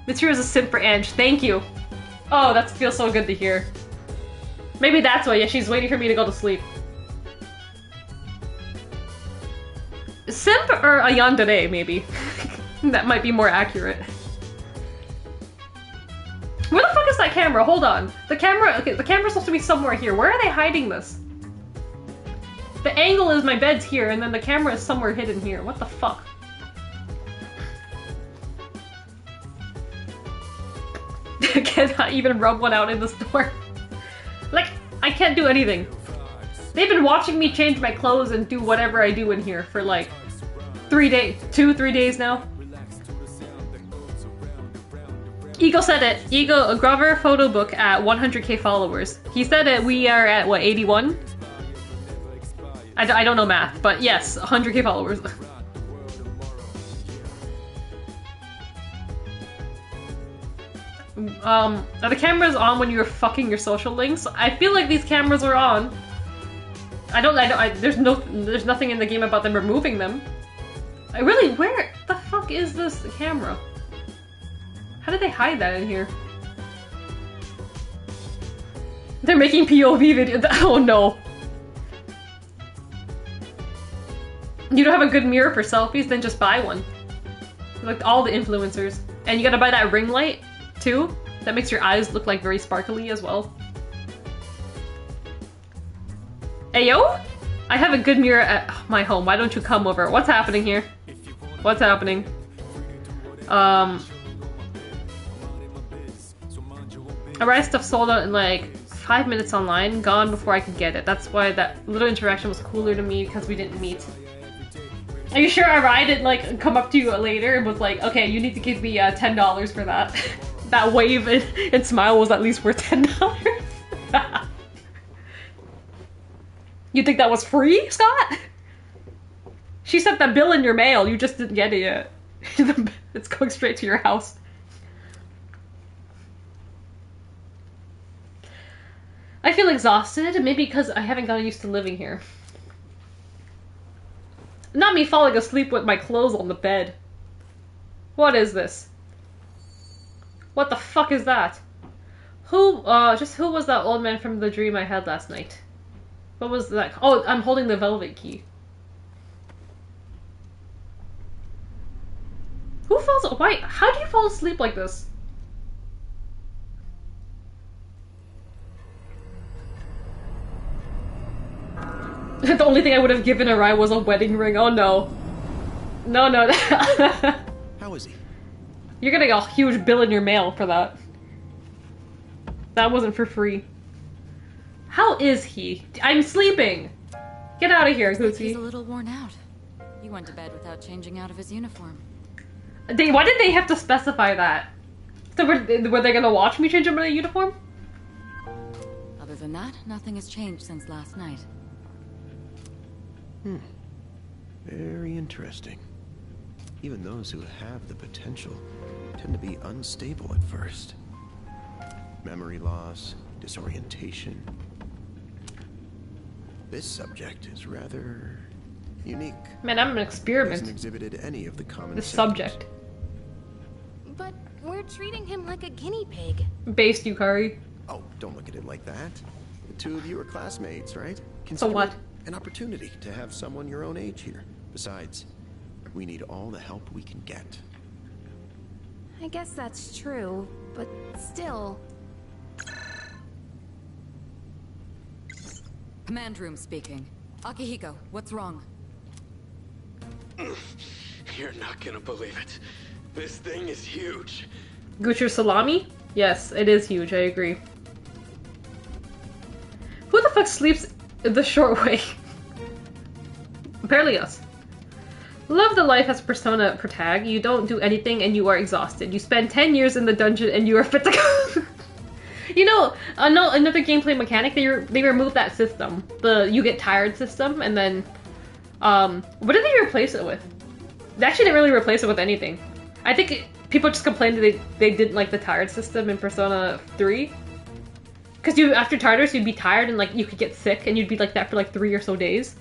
Speaker 3: Mitsuru is a simp for Ange. Thank you. Oh, that feels so good to hear. Maybe that's why. Yeah, she's waiting for me to go to sleep. Simp or a yandere, maybe. That might be more accurate. Where the fuck is that camera? Hold on. The camera, okay, the camera's supposed to be somewhere here. Where are they hiding this? The angle is my bed's here, and then the camera is somewhere hidden here. What the fuck? I cannot even rub one out in the store. I can't do anything. They've been watching me change my clothes and do whatever I do in here for 3 days now. Ego said it. Ego, a Grover photo book at 100k followers. He said it, we are at, what, 81? I don't know math, but yes, 100k followers. Are the cameras on when you're fucking your social links? I feel like these cameras are on. There's nothing in the game about them removing them. Where the fuck is this camera? How did they hide that in here? They're making POV videos. Oh no. You don't have a good mirror for selfies? Then just buy one. Like all the influencers. And you gotta buy that ring light too. That makes your eyes look very sparkly as well. Ayo? I have a good mirror at my home. Why don't you come over? What's happening here? What's happening? Arai stuff sold out in 5 minutes online, gone before I could get it. That's why that little interaction was cooler to me, because we didn't meet. Are you sure Arai didn't come up to you later and was like, okay, you need to give me $10 for that? That wave and smile was at least worth $10. You think that was free, Scott? She sent that bill in your mail. You just didn't get it yet. It's going straight to your house. I feel exhausted, maybe because I haven't gotten used to living here. Not me falling asleep with my clothes on the bed. What is this? What the fuck is that? Who was that old man from the dream I had last night? What was that? Oh, I'm holding the velvet key. Who falls? Why? How do you fall asleep like this? The only thing I would have given Arai was a wedding ring. Oh no. No.
Speaker 17: How is he?
Speaker 3: You're getting a huge bill in your mail for that. That wasn't for free. How is he? I'm sleeping! Get out of here, Gucci.
Speaker 16: He's a little worn out. He went to bed without changing out of his uniform.
Speaker 3: Why did they have to specify that? So were they gonna watch me change my uniform?
Speaker 16: Other than that, nothing has changed since last night.
Speaker 17: Very interesting. Even those who have the potential tend to be unstable at first. Memory loss, disorientation. This subject is rather unique.
Speaker 3: Man, I'm an experiment.
Speaker 17: Hasn't exhibited any of the common
Speaker 3: This
Speaker 17: symptoms.
Speaker 3: subject.
Speaker 14: But we're treating him like a guinea pig.
Speaker 3: Based, Yukari.
Speaker 17: Oh, don't look at it like that. The two of you are classmates, right?
Speaker 3: So
Speaker 17: Consider
Speaker 3: what?
Speaker 17: it an opportunity to have someone your own age here. Besides, we need all the help we can get.
Speaker 14: I guess that's true, but still.
Speaker 16: Command room speaking. Akihiko, what's wrong?
Speaker 15: You're not gonna believe it. This thing is huge.
Speaker 3: Gucci salami? Yes, it is huge, I agree. Who the fuck sleeps the short way? Apparently us. Love the life as Persona protag. You don't do anything and you are exhausted. You spend 10 years in the dungeon and you are fit to go. You know, another gameplay mechanic, they removed that system. The you get tired system, and then, what did they replace it with? They actually didn't really replace it with anything. I think people just complained that they didn't like the tired system in Persona 3. Because after Tartarus, you'd be tired and like you could get sick and you'd be like that for like 3 or so days.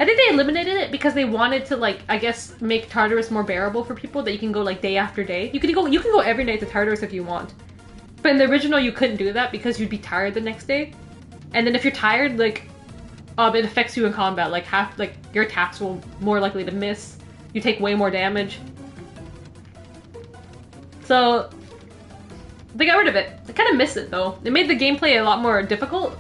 Speaker 3: I think they eliminated it because they wanted to like, I guess, make Tartarus more bearable for people, that you can go like day after day. You can go every night to Tartarus if you want. But in the original, you couldn't do that because you'd be tired the next day. And then if you're tired, like, it affects you in combat. Like your attacks will more likely to miss. You take way more damage. So they got rid of it. I kind of miss it though. It made the gameplay a lot more difficult.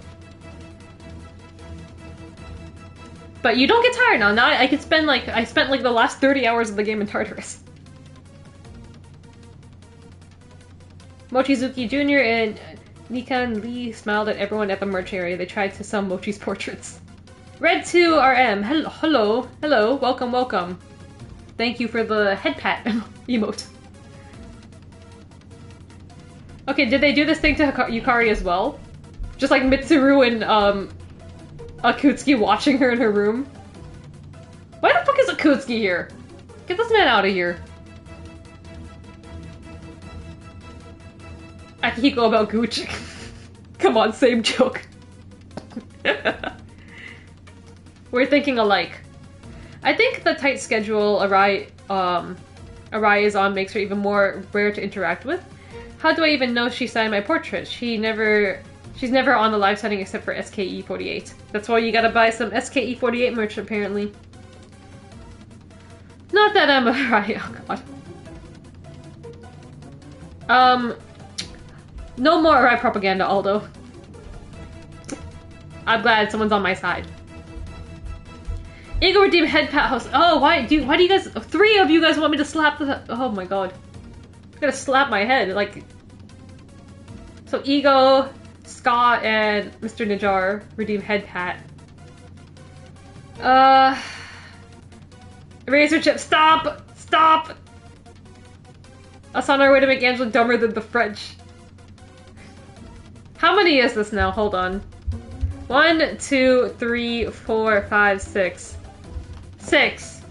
Speaker 3: But you don't get tired now. Now I can spend like, I spent like the last 30 hours of the game in Tartarus. Mochizuki Jr. and Nikan Lee smiled at everyone at the merch area. They tried to sell Mochi's portraits. Red2RM, hello, welcome. Thank you for the head pat emote. Okay, did they do this thing to Yukari as well? Just like Mitsuru and Akutsuki watching her in her room? Why the fuck is Akutsuki here? Get this man out of here. Akihiko about Gooch. Come on, same joke. We're thinking alike. I think the tight schedule Arai is on makes her even more rare to interact with. How do I even know she signed my portrait? She's never on the live setting except for SKE48. That's why you gotta buy some SKE48 merch apparently. Not that I'm Arai, oh god. No more Arai propaganda, Aldo. I'm glad someone's on my side. Ego redeem head pat house. Oh, why do you guys? 3 of you guys want me to slap the? Oh my god, I'm gonna slap my head like. So Ego, Scott, and Mr. Najar redeem head pat. Razor chip. Stop! Us on our way to make Angela dumber than the French. How many is this now? Hold on. 1, 2, 3, 4, 5, 6. 6.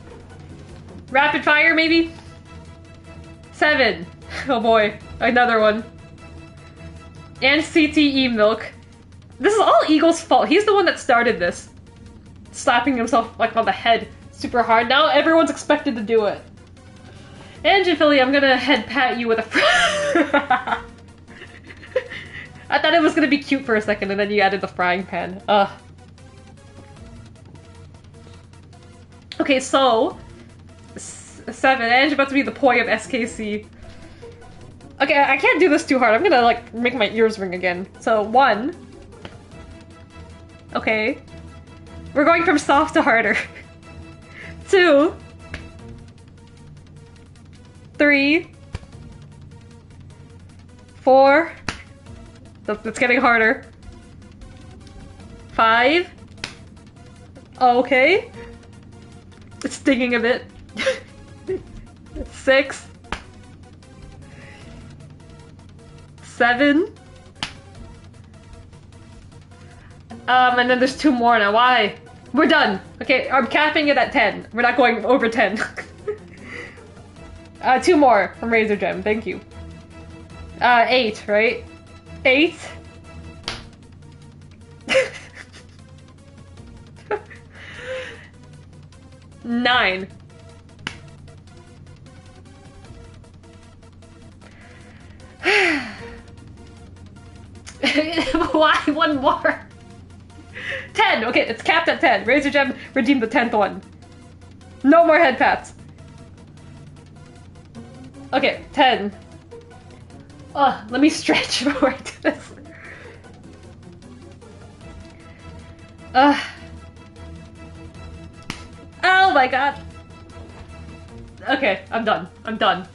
Speaker 3: Rapid fire, maybe? 7. Oh boy, another one. And CTE milk. This is all Eagle's fault. He's the one that started this. Slapping himself like on the head super hard. Now everyone's expected to do it. And Philly, I'm gonna head pat you with a I thought it was gonna be cute for a second and then you added the frying pan. Ugh. Okay, so 7. Ange about to be the poi of SKC. Okay, I can't do this too hard. I'm gonna like make my ears ring again. So 1. Okay. We're going from soft to harder. 2. 3. 4. That's getting harder. 5. Okay. It's stinging a bit. 6. 7. And then there's 2 more now. Why? We're done. Okay, I'm capping it at 10. We're not going over 10. 2 more from Razor Gem. Thank you. 8, right? 8. 9. Why? 1 more. 10. Okay, it's capped at 10. Razor Gem redeemed the 10th one. No more head pats. Okay, 10. Let me stretch before I do this. Oh my god. Okay, I'm done. I'm done.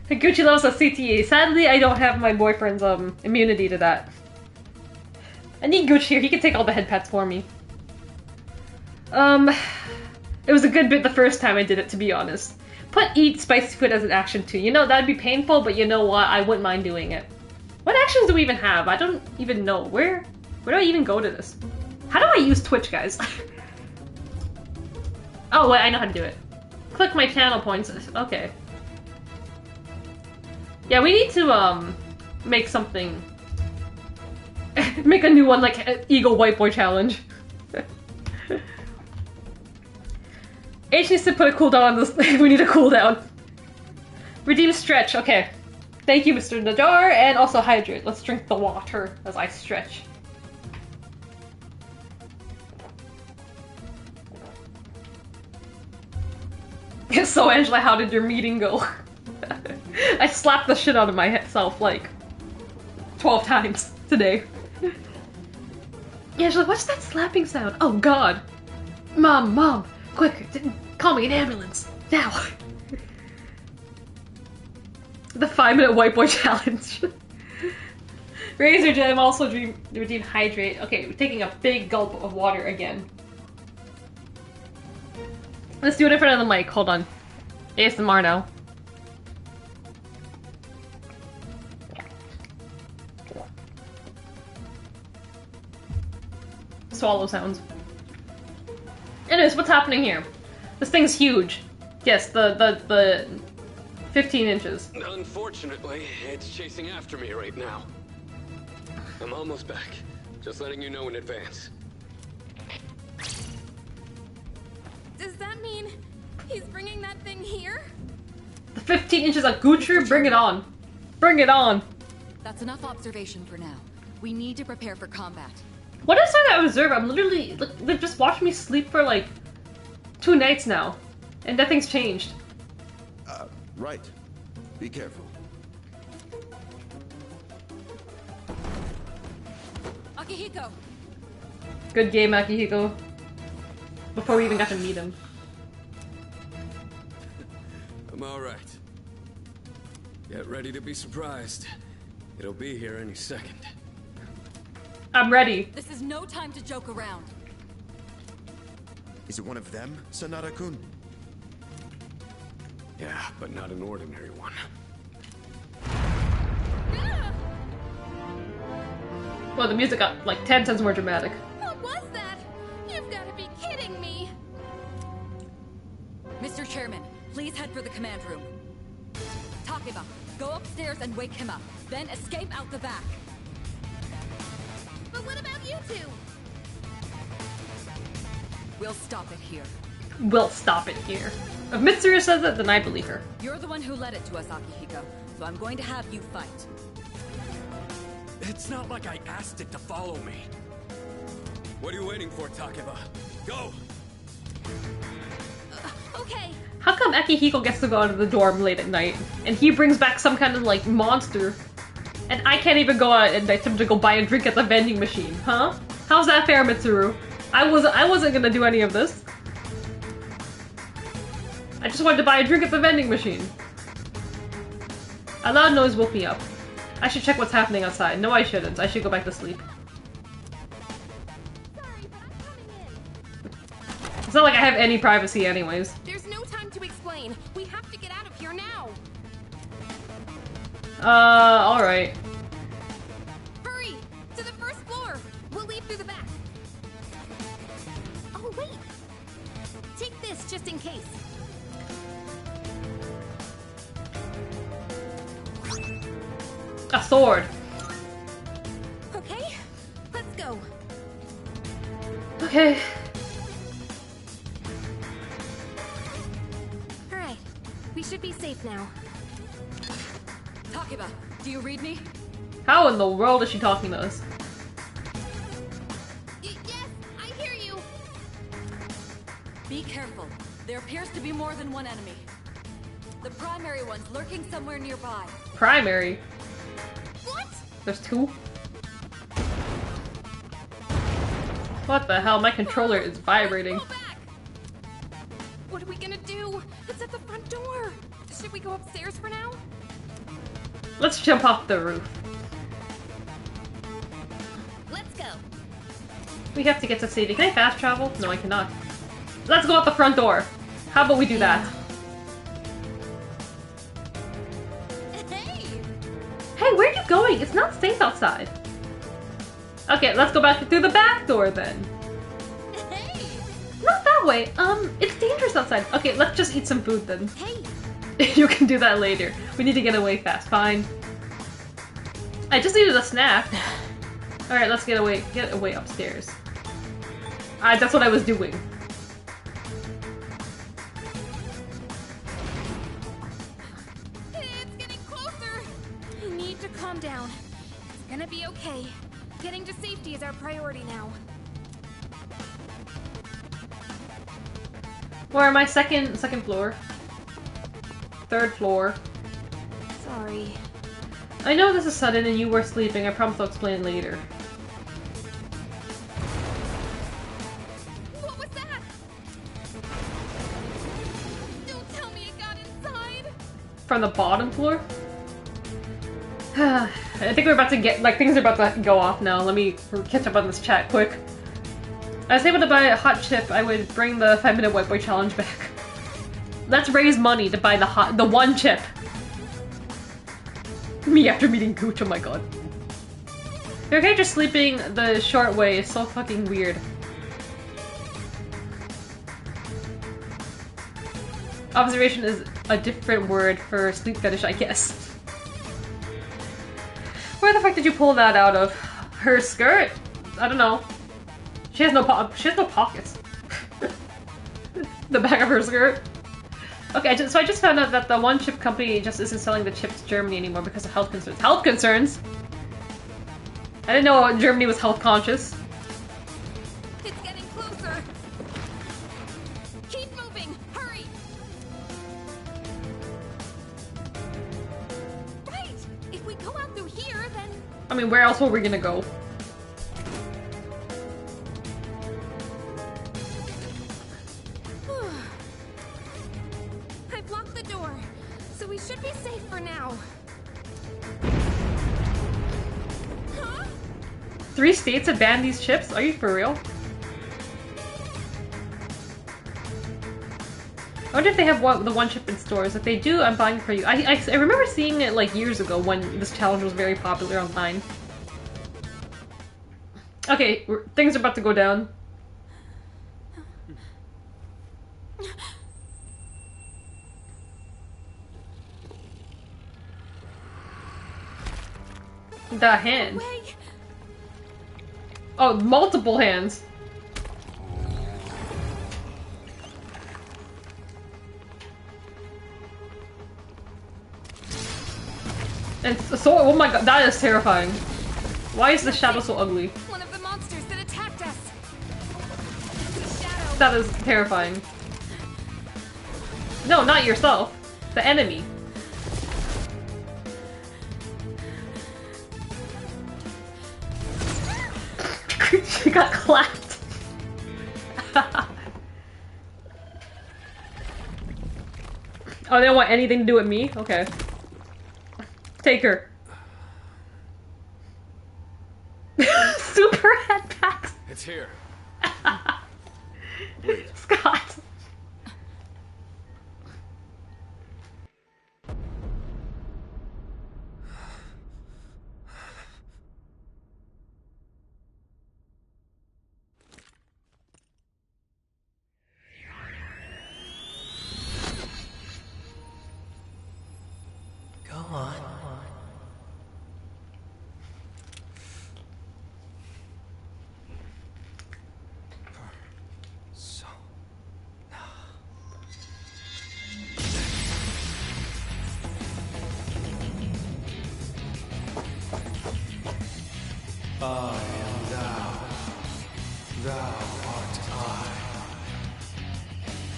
Speaker 3: Gucci loves a CTE. Sadly, I don't have my boyfriend's immunity to that. I need Gucci here. He can take all the head pats for me. It was a good bit the first time I did it, to be honest. Put eat spicy food as an action too. You know, that'd be painful, but you know what? I wouldn't mind doing it. What actions do we even have? I don't even know. Where do I even go to this? How do I use Twitch, guys? Oh, wait, I know how to do it. Click my channel points. Okay. Yeah, we need to, make something. Make a new one, like Eagle White Boy Challenge. H needs to put a cooldown on this. We need a cooldown. Redeem stretch. Okay. Thank you, Mr. Nadar, and also hydrate. Let's drink the water as I stretch. So, Angela, how did your meeting go? I slapped the shit out of myself like 12 times today. Angela, what's that slapping sound? Oh god. Mom, quick, call me an ambulance. Now. The 5-minute white boy challenge. Razor Gem also redeem hydrate. Okay, we're taking a big gulp of water again. Let's do it in front of the mic. Hold on. ASMR now. Swallow sounds. Anyways, what's happening here? This thing's huge. Yes, the 15 inches.
Speaker 15: Unfortunately, it's chasing after me right now. I'm almost back. Just letting you know in advance.
Speaker 14: Does that mean he's bringing that thing here?
Speaker 3: The 15 inches of Gucci? Bring it on. Bring it on.
Speaker 16: That's enough observation for now. We need to prepare for combat.
Speaker 3: What is that I observe? I'm literally... They've just watched me sleep for like 2 nights now. And nothing's changed.
Speaker 17: Right. Be careful.
Speaker 16: Akihiko!
Speaker 3: Good game, Akihiko. Before we even got to meet him.
Speaker 15: I'm alright. Get ready to be surprised. It'll be here any second.
Speaker 3: I'm ready.
Speaker 16: This is no time to joke around.
Speaker 17: Is it one of them, Sanada-kun?
Speaker 15: Yeah, but not an ordinary one.
Speaker 3: Well, the music got like 10 times more dramatic.
Speaker 14: What was that? You've got to be kidding me.
Speaker 16: please head for the command room. Takeba, go upstairs and wake him up. Then escape out the back.
Speaker 14: But what about you two?
Speaker 16: We'll stop it here.
Speaker 3: We'll stop it here. If Mitsuru says it, then I believe her.
Speaker 16: You're the one who led it to us, Akihiko, so I'm going to have you fight.
Speaker 9: It's not like I asked it to follow me. What are you waiting for, Takeba? Go!
Speaker 14: Okay.
Speaker 3: How come Akihiko gets to go out of the dorm late at night, and he brings back some kind of, like, monster, and I can't even go out at night to go buy a drink at the vending machine, huh? How's that fair, Mitsuru? I wasn't gonna do any of this. I just wanted to buy a drink at the vending machine. A loud noise woke me up. I should check what's happening outside. No, I shouldn't. I should go back to sleep. It's not like I have any privacy anyways.
Speaker 14: There's no time to explain. We have to get out of here now.
Speaker 3: Alright.
Speaker 14: Hurry! To the first floor! We'll leave through the back. Oh, wait! Take this just in case.
Speaker 3: A sword.
Speaker 14: Okay, let's go.
Speaker 3: Okay.
Speaker 14: Alright, we should be safe now.
Speaker 16: Takeba, do you read me?
Speaker 3: How in the world is she talking to us?
Speaker 14: Yes, I hear you.
Speaker 16: Be careful. There appears to be more than one enemy. The primary one's lurking somewhere nearby.
Speaker 3: Primary?
Speaker 14: What?
Speaker 3: There's two? What the hell? My controller is vibrating.
Speaker 14: What are we gonna do? It's at the front door. Should we go upstairs for now?
Speaker 3: Let's jump off the roof.
Speaker 14: Let's go.
Speaker 3: We have to get to safety. Can I fast travel? No, I cannot. Let's go out the front door. How about we do that? Hey, where are you going? It's not safe outside. Okay, let's go back through the back door then. Not that way. It's dangerous outside. Okay, let's just eat some food then.
Speaker 14: Hey.
Speaker 3: You can do that later. We need to get away fast. Fine. I just needed a snack. Alright, let's get away upstairs. That's what I was doing.
Speaker 14: It's getting closer. You need to calm down. It's gonna be okay. Getting to safety is our priority now.
Speaker 3: Where am I? Second floor. Third floor.
Speaker 14: Sorry.
Speaker 3: I know this is sudden and you were sleeping. I promise I'll explain later.
Speaker 14: What was that? Don't tell me it got inside.
Speaker 3: From the bottom floor? I think we're about to get, like, things are about to go off now. Let me catch up on this chat quick. I was able to buy a hot chip. I would bring the 5-minute white boy challenge back. Let's raise money to buy the one chip. Me after meeting Gooch, oh my god. Your character sleeping the short way is so fucking weird. Observation is a different word for sleep fetish, I guess. Where the fuck did you pull that out of? Her skirt? I don't know. She has no pockets. The back of her skirt. Okay, so I just found out that the one chip company just isn't selling the chips to Germany anymore because of health concerns. Health concerns? I didn't know Germany was health conscious.
Speaker 14: It's getting closer. Keep moving. Hurry. Right. If we go out through here, then.
Speaker 3: I mean, where else were we gonna go?
Speaker 14: I blocked the door, so we should be safe for now. Huh?
Speaker 3: 3 states have banned these chips? Are you for real? I wonder if they have the one chip in stores. If they do, I'm buying it for you. I remember seeing it like years ago when this challenge was very popular online. Okay, things are about to go down. The hand. Oh, multiple hands. And so, oh my god, that is terrifying. Why is the shadow so ugly?
Speaker 2: One of the monsters that attacked us.
Speaker 3: That is terrifying. No, not yourself. The enemy. She got clapped. Oh, they don't want anything to do with me? Okay. Take her. Super head packs.
Speaker 1: It's here.
Speaker 3: Scott.
Speaker 5: Go on.
Speaker 1: So.
Speaker 21: I am thou. Thou art I.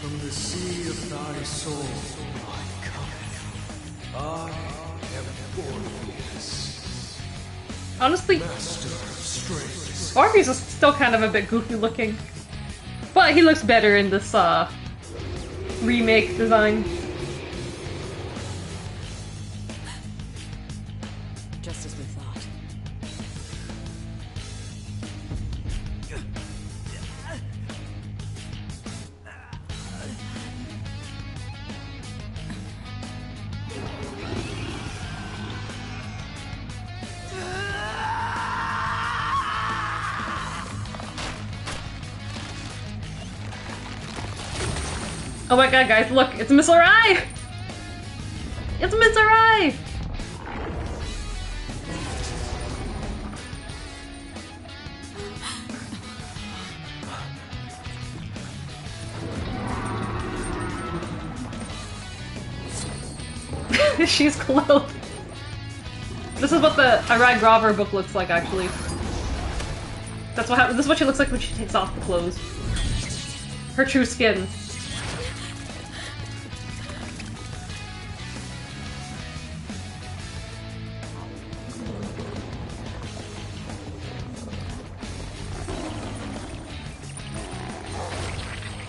Speaker 21: From the sea of thy soul I come. I am Orpheus,
Speaker 3: Honestly,
Speaker 21: master of strings.
Speaker 3: Orpheus is still kind of a bit goofy looking. But he looks better in this, remake design.
Speaker 16: Just as we thought.
Speaker 3: Oh my god, guys, look, it's Miss Arai! It's Miss Arai! She's clothed. This is what the Arai Grover book looks like, actually. That's what happens. This is what she looks like when she takes off the clothes. Her true skin.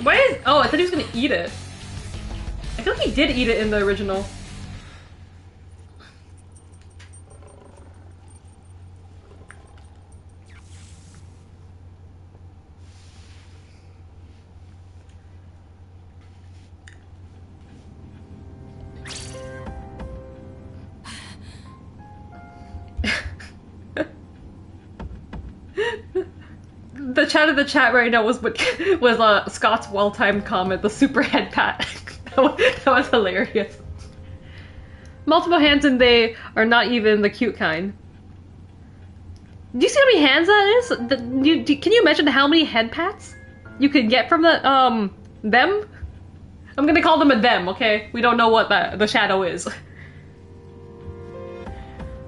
Speaker 3: Why is— oh, I thought he was gonna eat it. I feel like he did eat it in the original. The chat in the chat right now was Scott's well-timed comment, the super head pat. that was hilarious. Multiple hands and they are not even the cute kind. Do you see how many hands that is? Can you imagine how many head pats you could get from the, them? I'm gonna call them a them, okay? We don't know what the shadow is.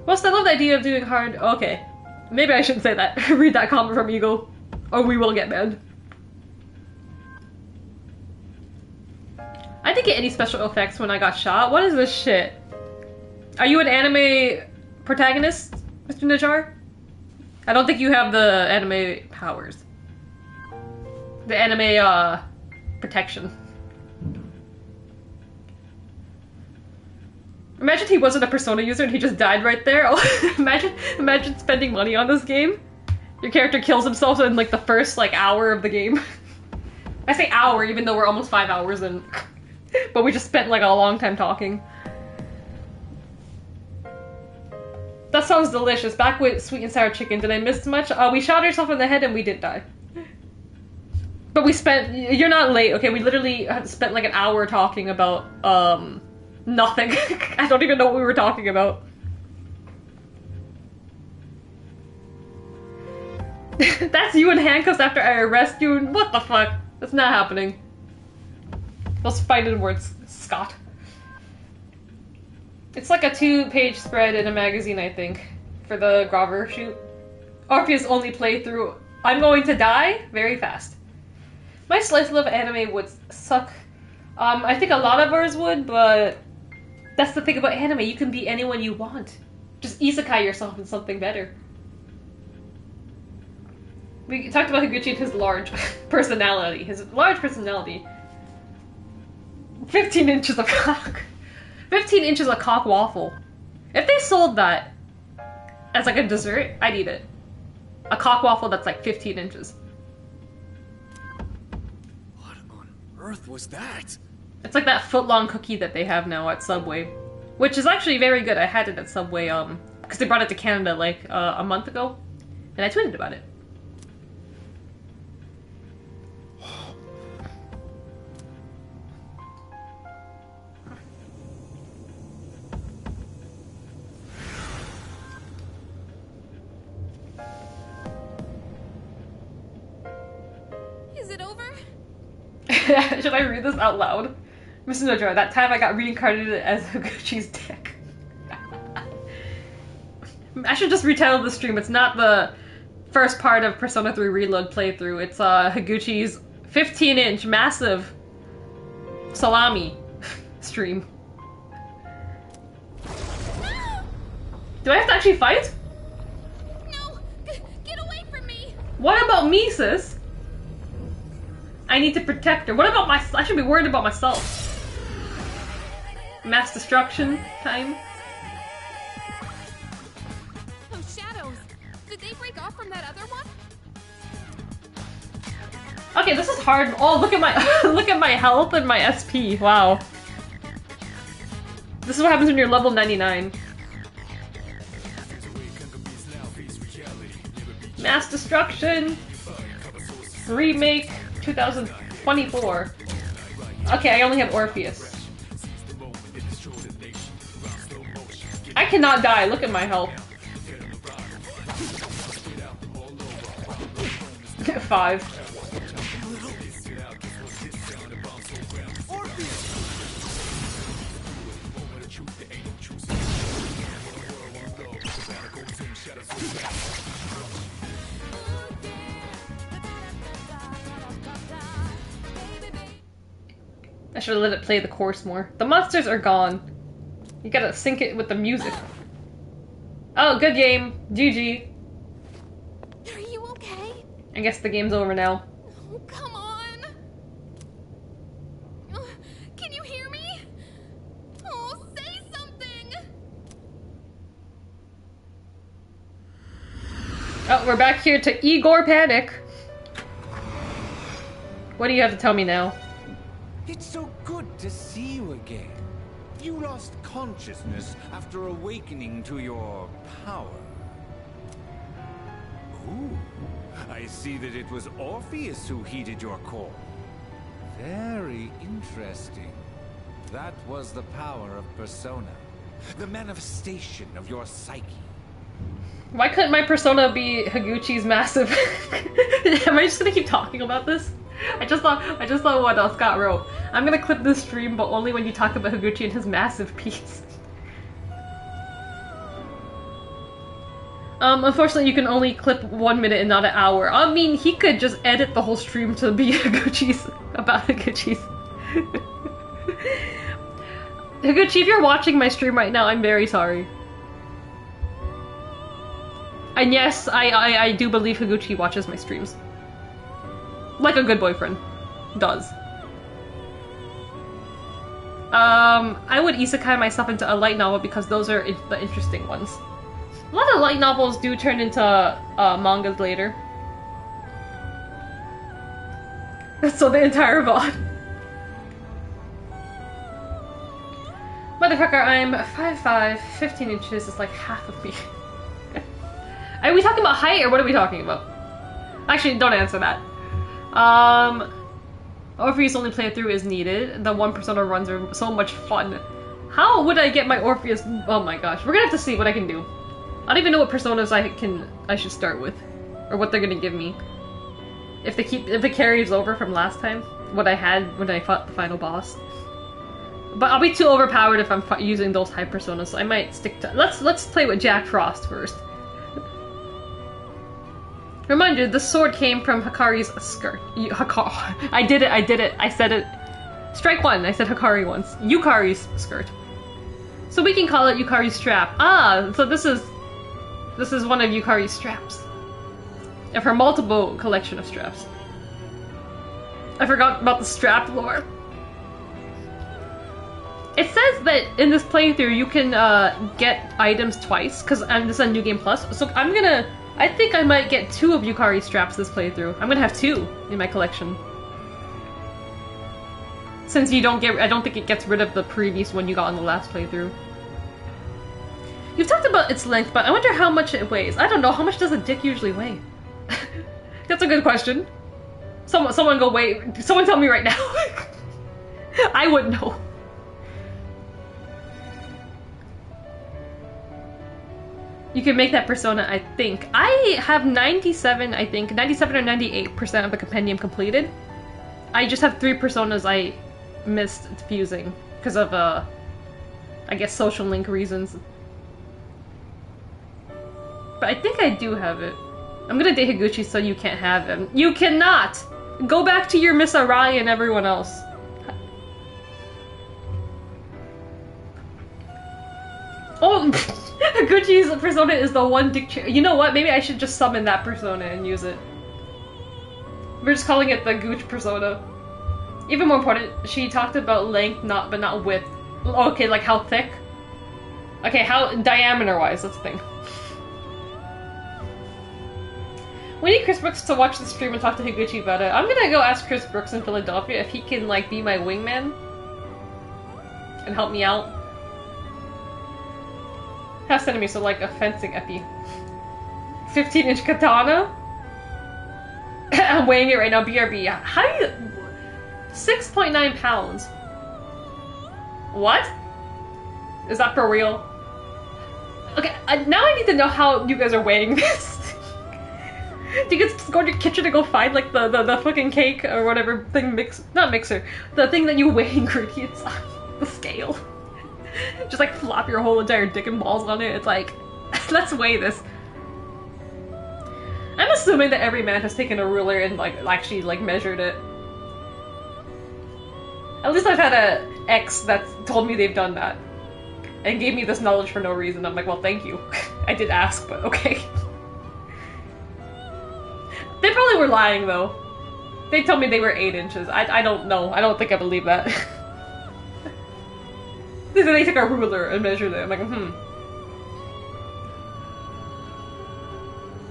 Speaker 3: Well, I love the idea of doing hard— okay. Maybe I shouldn't say that. Read that comment from Eagle. Or we will get banned. I didn't get any special effects when I got shot. What is this shit? Are you an anime protagonist, Mr. Najar? I don't think you have the anime powers. The anime, protection. Imagine he wasn't a Persona user and he just died right there. Oh, imagine spending money on this game. Your character kills himself in like the first like hour of the game. I say hour even though we're almost 5 hours in. But we just spent like a long time talking. That sounds delicious. Back with sweet and sour chicken. Did I miss much? We shot ourselves in the head and we did die. But we spent— you're not late, okay? We literally spent like an hour talking about nothing. I don't even know what we were talking about. That's you in handcuffs after I arrest you? What the fuck? That's not happening. Those fighting words, Scott. It's like a 2-page spread in a magazine, I think, for the Grover shoot. Orpheus only playthrough. I'm going to die very fast. My slice of anime would suck. I think a lot of ours would, but that's the thing about anime. You can be anyone you want. Just isekai yourself in something better. We talked about Higuchi and his large personality. 15 inches of cock. 15 inches of cock waffle. If they sold that as like a dessert, I'd eat it. A cock waffle that's like 15 inches.
Speaker 1: What on earth was that?
Speaker 3: It's like that foot-long cookie that they have now at Subway. Which is actually very good. I had it at Subway, because they brought it to Canada like a month ago. And I tweeted about it.
Speaker 6: Is it over?
Speaker 3: Should I read this out loud? Mr. Nojo, that time I got reincarnated as Higuchi's dick. I should just retitle the stream. It's not the first part of Persona 3 Reload playthrough. It's Higuchi's 15-inch massive salami stream. Do I have to actually fight?
Speaker 6: No! Get away from me!
Speaker 3: What about me, sis? I need to protect her. What about my... I should be worried about myself. Mass destruction time.
Speaker 6: Those shadows! Did they break off from that other one?
Speaker 3: Okay, this is hard. Oh, look at my look at my health and my SP. Wow. This is what happens when you're level 99. Mass destruction. Remake 2024. Okay, I only have Orpheus. I cannot die. Look at my health. 5. I should have let it play the chorus more. The monsters are gone. You gotta sync it with the music. Oh, good game. GG.
Speaker 6: Are you okay?
Speaker 3: I guess the game's over now.
Speaker 6: Oh, come on! Can you hear me? Oh, say something!
Speaker 3: Oh, we're back here to Igor Panic. What do you have to tell me now?
Speaker 4: It's so good to see you again. You lost consciousness after awakening to your power. Ooh, I see that it was Orpheus who heeded your call. Very interesting. That was the power of Persona, the manifestation of your psyche.
Speaker 3: Why couldn't my persona be Higuchi's massive? Am I just gonna keep talking about this? I just saw what Scott wrote. I'm gonna clip this stream, but only when you talk about Higuchi and his massive piece. Unfortunately, you can only clip 1 minute and not an hour. I mean, he could just edit the whole stream to be Higuchi's about Higuchi's. Higuchi, if you're watching my stream right now, I'm very sorry. And yes, I do believe Higuchi watches my streams. Like a good boyfriend does. I would isekai myself into a light novel because those are the interesting ones. A lot of light novels do turn into mangas later. So the entire VOD. Motherfucker, I'm 5'5", 15 inches is like half of me. Are we talking about height or what are we talking about? Actually, don't answer that. Orpheus only playthrough is needed. The one Persona runs are so much fun. How would I get my Orpheus? Oh my gosh, we're gonna have to see what I can do. I don't even know what personas I should start with. or what they're gonna give me. If it carries over from last time, what I had when I fought the final boss. But I'll be too overpowered if I'm using those high personas, so I might stick to. Let's play with Jack Frost first. Reminder: this sword came from Hikari's skirt. I did it. I said it. Strike one. I said Hikari once. Yukari's skirt. So we can call it Yukari's strap. Ah, so this is one of Yukari's straps. Of her multiple collection of straps. I forgot about the strap lore. It says that in this playthrough you can get items twice, because this is a New Game Plus. So I think I might get 2 of Yukari's straps this playthrough. I'm gonna have 2 in my collection. Since I don't think it gets rid of the previous one you got on the last playthrough. You've talked about its length, but I wonder how much it weighs. I don't know, how much does a dick usually weigh? That's a good question. Someone go weigh. Someone tell me right now. I wouldn't know. You can make that persona, I think. I have 97, I think. 97 or 98% of the compendium completed. I just have 3 personas I missed fusing. Because of, I guess, social link reasons. But I think I do have it. I'm gonna date Higuchi so you can't have him. You cannot! Go back to your Miss Arai and everyone else. Oh! Higuchi's persona is the one dictionary. You know what? Maybe I should just summon that persona and use it. We're just calling it the Gooch persona. Even more important, she talked about length, but not width. Okay, like how thick? Okay, how diameter-wise, that's the thing. We need Chris Brooks to watch the stream and talk to Higuchi about it. I'm gonna go ask Chris Brooks in Philadelphia if he can, like, be my wingman. And help me out. Half centimeter, so like a fencing epi. 15-inch katana? I'm weighing it right now, BRB. How do you... 6.9 pounds. What? Is that for real? Okay, now I need to know how you guys are weighing this. Do you guys go to your kitchen to go find like the fucking cake or whatever thing not mixer, the thing that you weigh ingredients on, the scale. Just like flop your whole entire dick and balls on it. It's like, let's weigh this. I'm assuming that every man has taken a ruler and like actually like measured it. At least I've had a ex that's told me they've done that. And gave me this knowledge for no reason. I'm like, well, thank you. I did ask, but okay. They probably were lying, though. They told me they were 8 inches. I don't know. I don't think I believe that. They said they took a ruler and measured it. I'm like,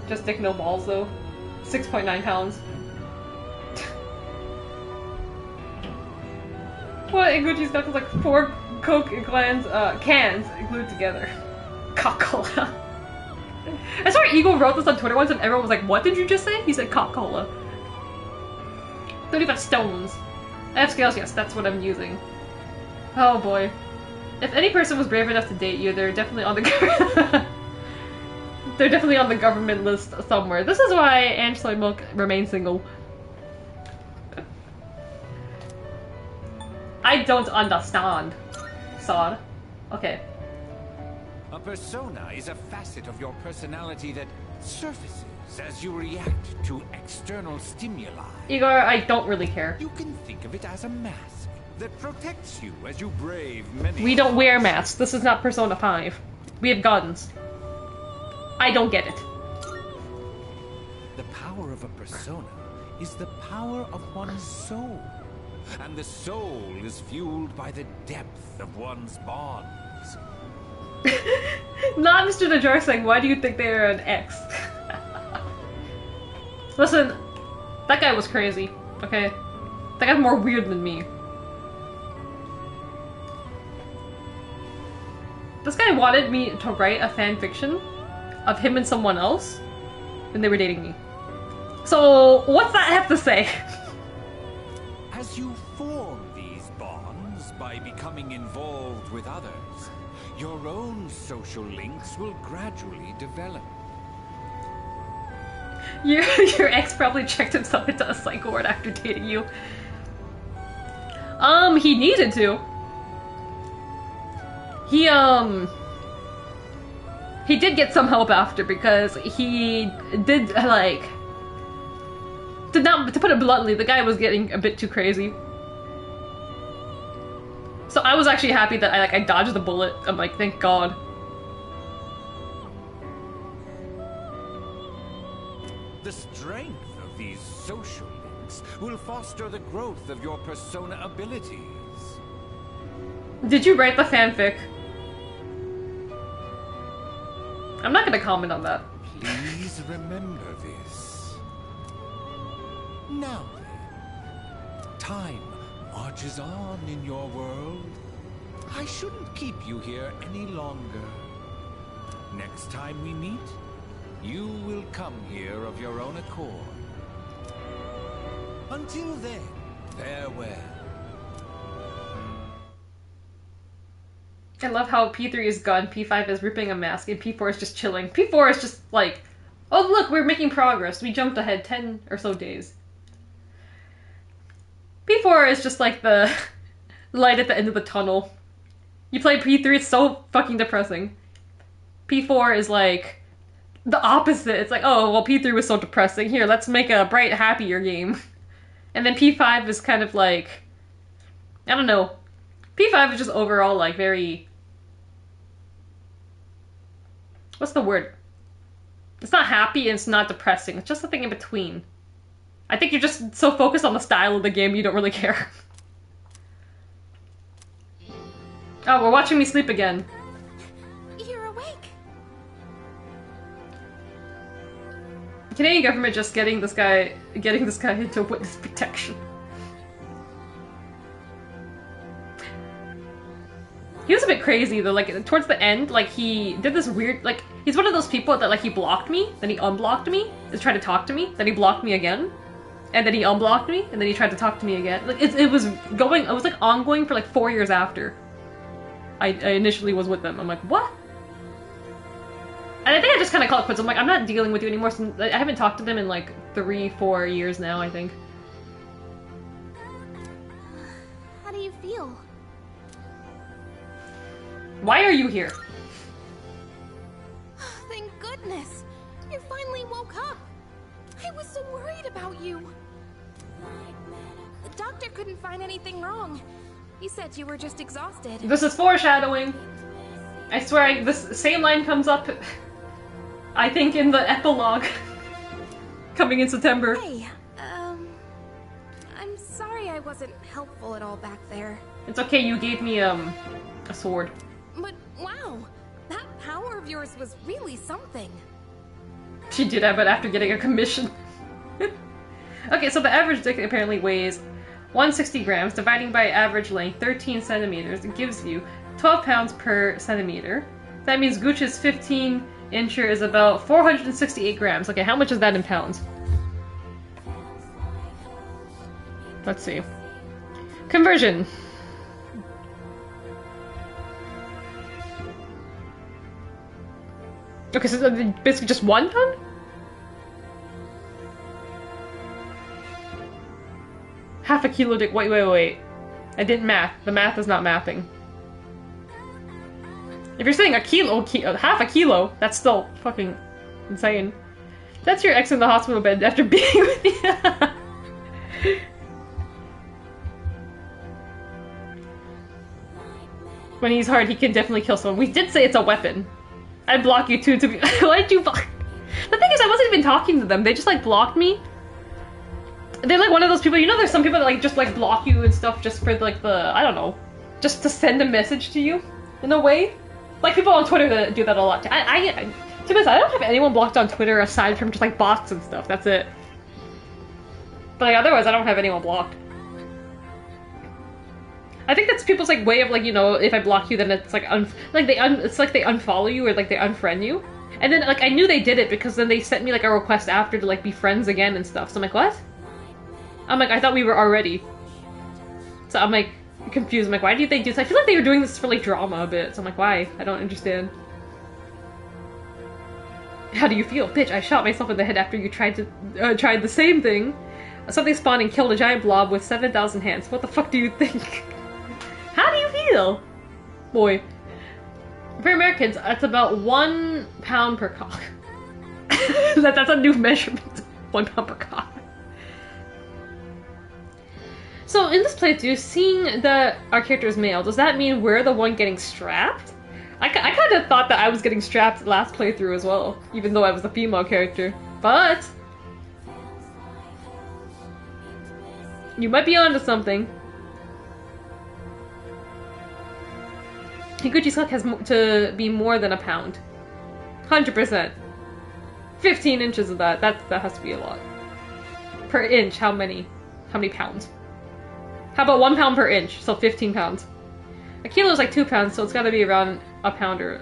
Speaker 3: Just dick, no balls, though. 6.9 pounds. What? Iguchi's got like 4 Coke cans glued together. Coca-Cola. I saw Eagle wrote this on Twitter once and everyone was like, what did you just say? He said Coca-Cola. 35 stones. I have scales, yes, that's what I'm using. Oh boy. If any person was brave enough to date you, they're definitely on the they're definitely on the government list somewhere. This is why Angela Milk remains single. I don't understand. Sod. Okay.
Speaker 4: A persona is a facet of your personality that surfaces as you react to external stimuli.
Speaker 3: Igor, I don't really care.
Speaker 4: You can think of it as a mask that protects you as you brave many...
Speaker 3: We don't wear masks. This is not Persona 5. We have guns. I don't get it.
Speaker 4: The power of a persona is the power of one's soul. And the soul is fueled by the depth of one's bonds.
Speaker 3: Not Mr. Najor saying, why do you think they are an X? Listen, that guy was crazy, okay? That guy's more weird than me. This guy wanted me to write a fan fiction of him and someone else, and they were dating me. So, what's that have to say?
Speaker 4: As you form these bonds by becoming involved with others, your own social links will gradually develop.
Speaker 3: Your ex probably checked himself into a psych ward after dating you. He needed to. He did get some help after because he did, like... To put it bluntly, the guy was getting a bit too crazy. So I was actually happy that I dodged the bullet. I'm like, thank God.
Speaker 4: The strength of these social links will foster the growth of your persona abilities.
Speaker 3: Did you write the fanfic? I'm not gonna comment on that.
Speaker 4: Please remember this. Now then, time marches on in your world. I shouldn't keep you here any longer. Next time we meet, you will come here of your own accord. Until then, farewell.
Speaker 3: I love how P3 is gone, P5 is ripping a mask, and P4 is just chilling. P4 is just like, oh look, we're making progress. We jumped ahead 10 or so days. P4 is just like the light at the end of the tunnel. You play P3, it's so fucking depressing. P4 is like the opposite. It's like, oh, well, P3 was so depressing. Here, let's make a bright, happier game. And then P5 is kind of like, I don't know. P5 is just overall like very... What's the word? It's not happy and it's not depressing. It's just a thing in between. I think you're just so focused on the style of the game you don't really care. Oh, we're watching me sleep again.
Speaker 14: You're awake.
Speaker 3: The Canadian government just getting this guy into witness protection. He was a bit crazy though, like towards the end, like he did this weird, like he's one of those people that like he blocked me, then he unblocked me, is trying to talk to me, then he blocked me again, and then he unblocked me, and then he tried to talk to me again. Like it was like ongoing for like 4 years after I initially was with them. I'm like, what? And I think I just kind of called it quits. I'm like, I'm not dealing with you anymore. Since I haven't talked to them in like 3-4 years now, I think.
Speaker 14: How do you feel?
Speaker 3: Why are you here?
Speaker 14: Thank goodness! You finally woke up! I was so worried about you! The doctor couldn't find anything wrong. He said you were just exhausted.
Speaker 3: This is foreshadowing. I swear, this same line comes up, I think, in the epilogue. Coming in September.
Speaker 14: Hey, I'm sorry I wasn't helpful at all back there.
Speaker 3: It's okay, you gave me, a sword.
Speaker 14: But wow, that power of yours was really something.
Speaker 3: She did that, but after getting a commission. Okay, so the average dick apparently weighs 160 grams, dividing by average length 13 centimeters. It gives you 12 pounds per centimeter. That means Gooch's 15-incher is about 468 grams. Okay, how much is that in pounds? Let's see. Conversion. Okay, so basically just 1 ton? Half a kilo dick. Wait. I didn't math. The math is not mathing. If you're saying a kilo, half a kilo, that's still fucking insane. That's your ex in the hospital bed after being with you. When he's hard, he can definitely kill someone. We did say it's a weapon. I'd block you too to be- Why'd you block- The thing is, I wasn't even talking to them. They just like blocked me. They're like one of those people, you know there's some people that like just like block you and stuff just for like the, I don't know, just to send a message to you, in a way. Like people on Twitter that do that a lot. To be honest, I don't have anyone blocked on Twitter aside from just like bots and stuff, that's it. But like otherwise I don't have anyone blocked. I think that's people's like way of like, you know, if I block you then it's like, it's like they unfollow you or like they unfriend you. And then like I knew they did it because then they sent me like a request after to like be friends again and stuff. So I'm like, what? I'm like, I thought we were already. So I'm like confused. I'm like, why did they do this? I feel like they were doing this for like drama a bit. So I'm like, why? I don't understand. How do you feel? Bitch, I shot myself in the head after you tried the same thing. Something spawned and killed a giant blob with 7,000 hands. What the fuck do you think? How do you feel? Boy. For Americans, it's about 1 pound per cock. That's a new measurement. 1 pound per cock. So in this playthrough, seeing that our character is male, does that mean we're the one getting strapped? I kind of thought that I was getting strapped last playthrough as well, even though I was the female character. But you might be onto something. Higuchi's cock has to be more than a pound. 100%. 15 inches of that. That has to be a lot. Per inch, how many pounds? How about 1 pound per inch? So 15 pounds. A kilo is like 2 pounds, so it's gotta be around a pounder.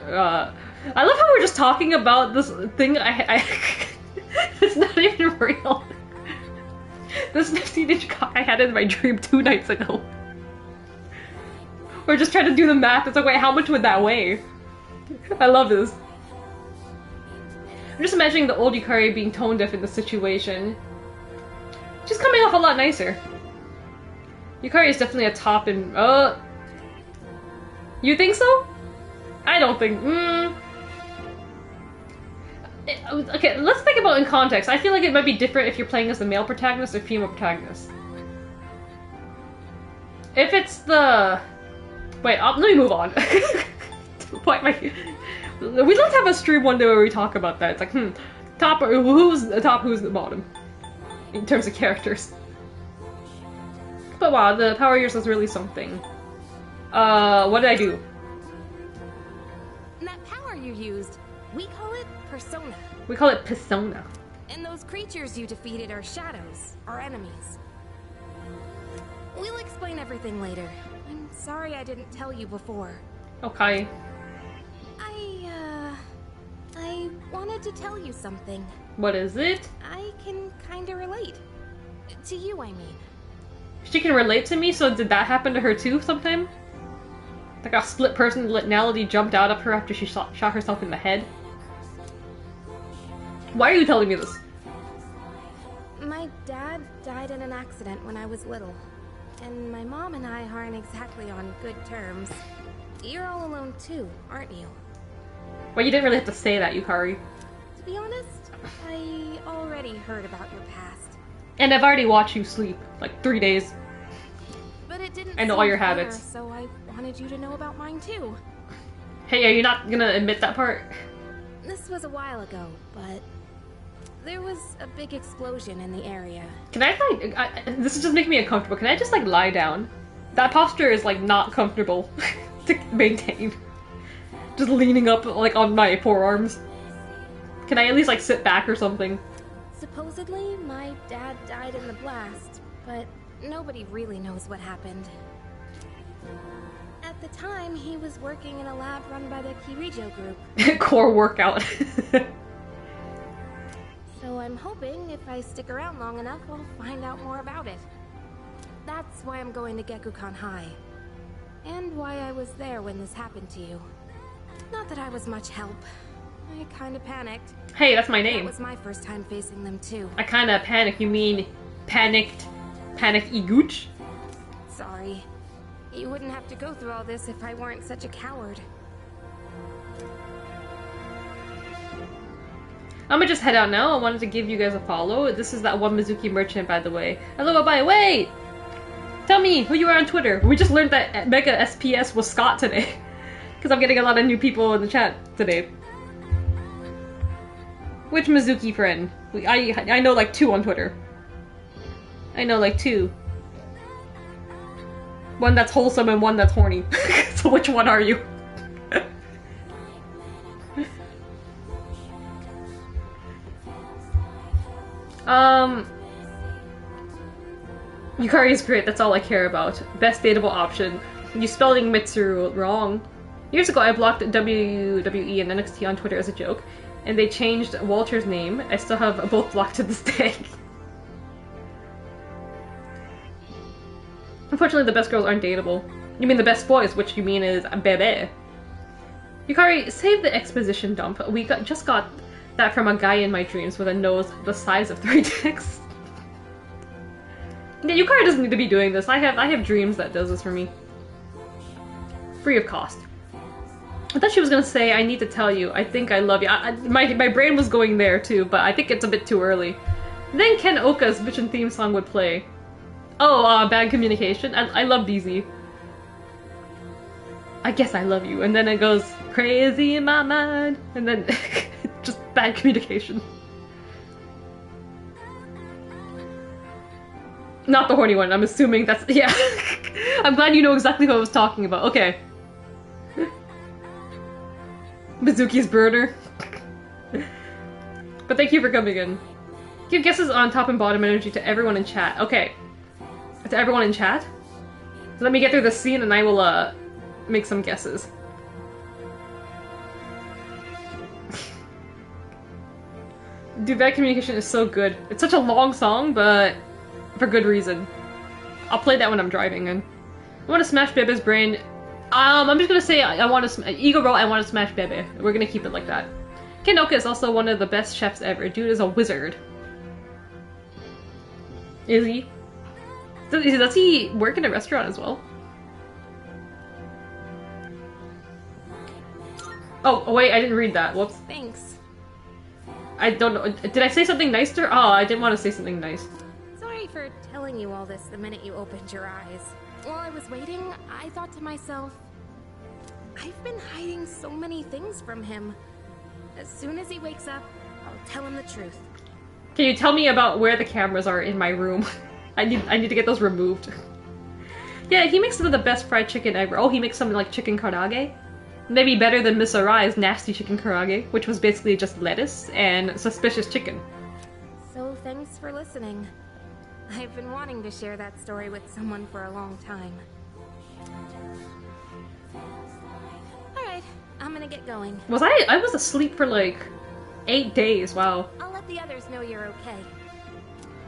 Speaker 3: I love how we're just talking about this thing. It's not even real. This 15-inch cock I had in my dream 2 nights ago. We're just trying to do the math. It's like, wait, how much would that weigh? I love this. I'm just imagining the old Yukari being tone deaf in this situation. She's coming off a lot nicer. Yukari is definitely a top in. You think so? I don't think. Okay, let's think about in context. I feel like it might be different if you're playing as the male protagonist or female protagonist. If it's the... Wait, let me move on. We'd love to have a stream one day where we talk about that. It's like, who's the top, who's the bottom? In terms of characters. But wow, the Power Years was really something. What did I do?
Speaker 14: That power you used, we call it persona.
Speaker 3: We call it persona.
Speaker 14: And those creatures you defeated are shadows, our enemies. We'll explain everything later. I'm sorry I didn't tell you before.
Speaker 3: Okay.
Speaker 14: I wanted to tell you something.
Speaker 3: What is it?
Speaker 14: I can kinda relate. To you, I mean.
Speaker 3: She can relate to me, so did that happen to her too sometime? Like a split personality jumped out of her after she shot herself in the head? Why are you telling me this?
Speaker 14: My dad died in an accident when I was little. And my mom and I aren't exactly on good terms. You're all alone too, aren't you?
Speaker 3: Well, you didn't really have to say that, Yukari.
Speaker 14: To be honest, I already heard about your past.
Speaker 3: And I've already watched you sleep, like 3 days.
Speaker 14: But it didn't
Speaker 3: I know all your
Speaker 14: seem fair,
Speaker 3: habits.
Speaker 14: so I wanted you to know about mine too.
Speaker 3: Hey, are you not gonna admit that part?
Speaker 14: This was a while ago, but there was a big explosion in the area.
Speaker 3: Can I this is just making me uncomfortable. Can I just like lie down? That posture is like not comfortable to maintain. Just leaning up like on my forearms. Can I at least like sit back or something?
Speaker 14: Supposedly, my dad died in the blast, but nobody really knows what happened. At the time, he was working in a lab run by the Kirijo group.
Speaker 3: Core workout.
Speaker 14: So I'm hoping if I stick around long enough, I'll find out more about it. That's why I'm going to Gekukan High. And why I was there when this happened to you. Not that I was much help. I kinda panicked.
Speaker 3: Hey, that's my name.
Speaker 14: That was my first time facing them too.
Speaker 3: I kinda panicked. You mean panicked? Panic Iguch?
Speaker 14: Sorry. You wouldn't have to go through all this if I weren't such a coward.
Speaker 3: I'm gonna just head out now. I wanted to give you guys a follow. This is that one Mizuki merchant, by the way. Hello, bye. Wait! Tell me who you are on Twitter. We just learned that Mega SPS was Scott today. Because I'm getting a lot of new people in the chat today. Which Mizuki friend? I know like 2 on Twitter. I know like 2. One that's wholesome and one that's horny. So which one are you? Yukari is great, that's all I care about. Best dateable option. You spelling Mitsuru wrong. Years ago I blocked WWE and NXT on Twitter as a joke, and they changed Walter's name. I still have both blocked to this day. Unfortunately, the best girls aren't dateable. You mean the best boys, which you mean is bebe. Yukari, save the exposition dump. We just got that from a guy in my dreams with a nose the size of 3 dicks. Yeah, Yukari doesn't need to be doing this. I have dreams that does this for me. Free of cost. I thought she was gonna say, I need to tell you, I think I love you. My brain was going there too, but I think it's a bit too early. Then Ken Oka's Mission theme song would play. Oh, bad communication? I love DZ. I guess I love you. And then it goes, crazy in my mind. And then just bad communication. Not the horny one, I'm assuming that's, yeah. I'm glad you know exactly what I was talking about. Okay. Mizuki's burner. But thank you for coming in. Give guesses on top and bottom energy to everyone in chat. Okay. To everyone in chat? Let me get through this scene and I will, make some guesses. Dude, bad communication is so good. It's such a long song, but for good reason. I'll play that when I'm driving in. I want to smash Bebe's brain. I'm just gonna say I want to Ego Roll, I want to smash Bebe. We're gonna keep it like that. Ken Oka is also one of the best chefs ever. Dude is a wizard. Is he? Does he work in a restaurant as well? Oh, wait, I didn't read that. Whoops.
Speaker 14: Thanks.
Speaker 3: I don't know. Did I say something nice to her? Oh, I didn't want to say something nice.
Speaker 14: Sorry for telling you all this the minute you opened your eyes. While I was waiting, I thought to myself, I've been hiding so many things from him. As soon as he wakes up, I'll tell him the truth.
Speaker 3: Can you tell me about where the cameras are in my room? I need to get those removed. Yeah, he makes some of the best fried chicken ever. Oh, he makes something like chicken karaage? Maybe better than Miss Arai's nasty chicken karaage, which was basically just lettuce and suspicious chicken.
Speaker 14: So thanks for listening. I've been wanting to share that story with someone for a long time. Alright, I'm gonna get going.
Speaker 3: I was asleep for like 8 days, wow.
Speaker 14: I'll let the others know you're okay.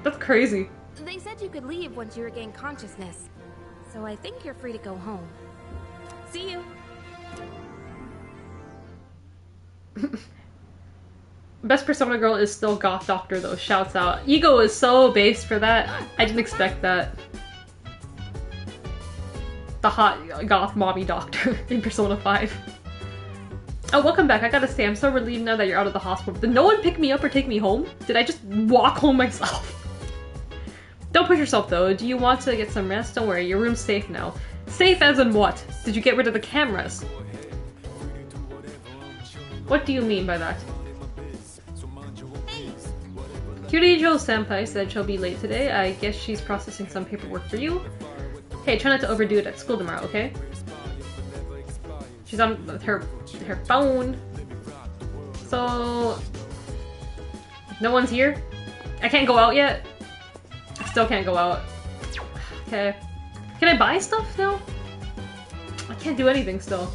Speaker 3: That's crazy.
Speaker 14: They said you could leave once you regain consciousness, so I think you're free to go home. See you!
Speaker 3: Best Persona girl is still Goth Doctor though, shouts out. Ego is so base for that. I didn't expect that. The hot goth mommy doctor in Persona 5. Oh, welcome back. I gotta say, I'm so relieved now that you're out of the hospital. Did no one pick me up or take me home? Did I just walk home myself? Don't push yourself though. Do you want to get some rest? Don't worry, your room's safe now. Safe as in what? Did you get rid of the cameras? What do you mean by that? Kyurijo-senpai said she'll be late today. I guess she's processing some paperwork for you. Hey, try not to overdo it at school tomorrow, okay? She's on her phone. So... no one's here? I can't go out yet? I still can't go out. Okay. Can I buy stuff now? I can't do anything still.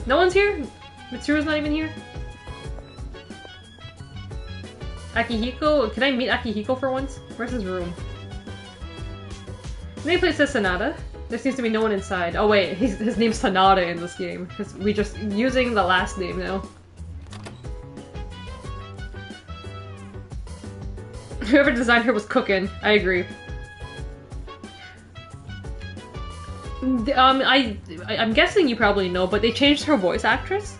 Speaker 3: No one's here? Mitsuru's not even here? Akihiko? Can I meet Akihiko for once? Where's his room? Nameplate says Sanada. There seems to be no one inside. Oh wait, his name's Sanada in this game. Because we just using the last name now. Whoever designed her was cooking. I agree. I'm guessing you probably know, but they changed her voice actress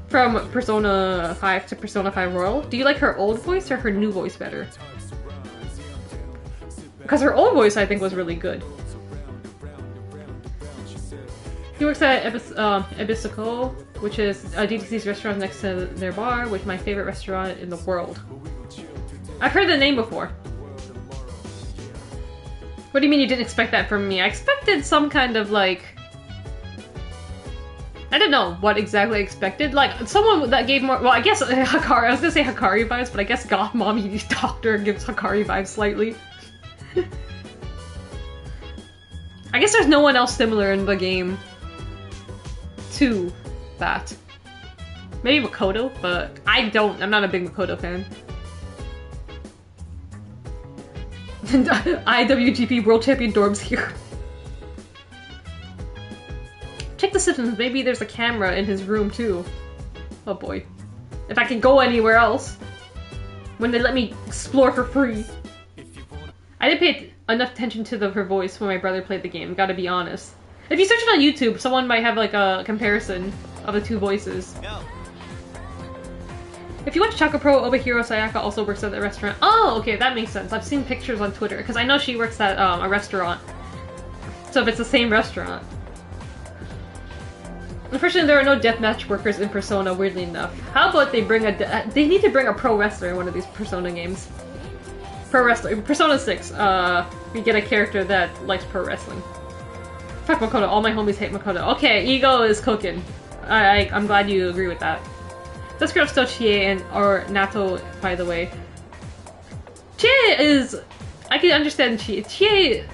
Speaker 3: from Persona 5 to Persona 5 Royal. Do you like her old voice or her new voice better? Because her old voice I think was really good. He works at Ebisuko, which is DTC's restaurant next to their bar, which is my favorite restaurant in the world. I've heard the name before. What do you mean you didn't expect that from me? I expected some kind of like... I don't know what exactly I expected. Like, someone that gave more... well, I guess Hakari... I was gonna say Hakari vibes, but I guess Goth Mommy Doctor gives Hakari vibes slightly. I guess there's no one else similar in the game to that. Maybe Makoto, but I'm not a big Makoto fan. And IWGP World Champion Dorm's here. Check the systems, maybe there's a camera in his room too. Oh boy. If I can go anywhere else. when they let me explore for free. I didn't pay enough attention to her voice when my brother played the game, gotta be honest. If you search it on YouTube, someone might have like a comparison of the two voices.
Speaker 13: No.
Speaker 3: If you watch Choco Pro, Obahiro Sayaka also works at the restaurant. Oh, okay, that makes sense. I've seen pictures on Twitter, because I know she works at a restaurant. So if it's the same restaurant. Unfortunately, there are no deathmatch workers in Persona, weirdly enough. How about they bring they need to bring a pro wrestler in one of these Persona games. Pro wrestler. Persona 6, we get a character that likes pro wrestling. Fuck Makoto, all my homies hate Makoto. Okay, ego is cooking. I'm glad you agree with that. This girl's still Chie or Nato, by the way. Chie is... I can understand Chie. Chie...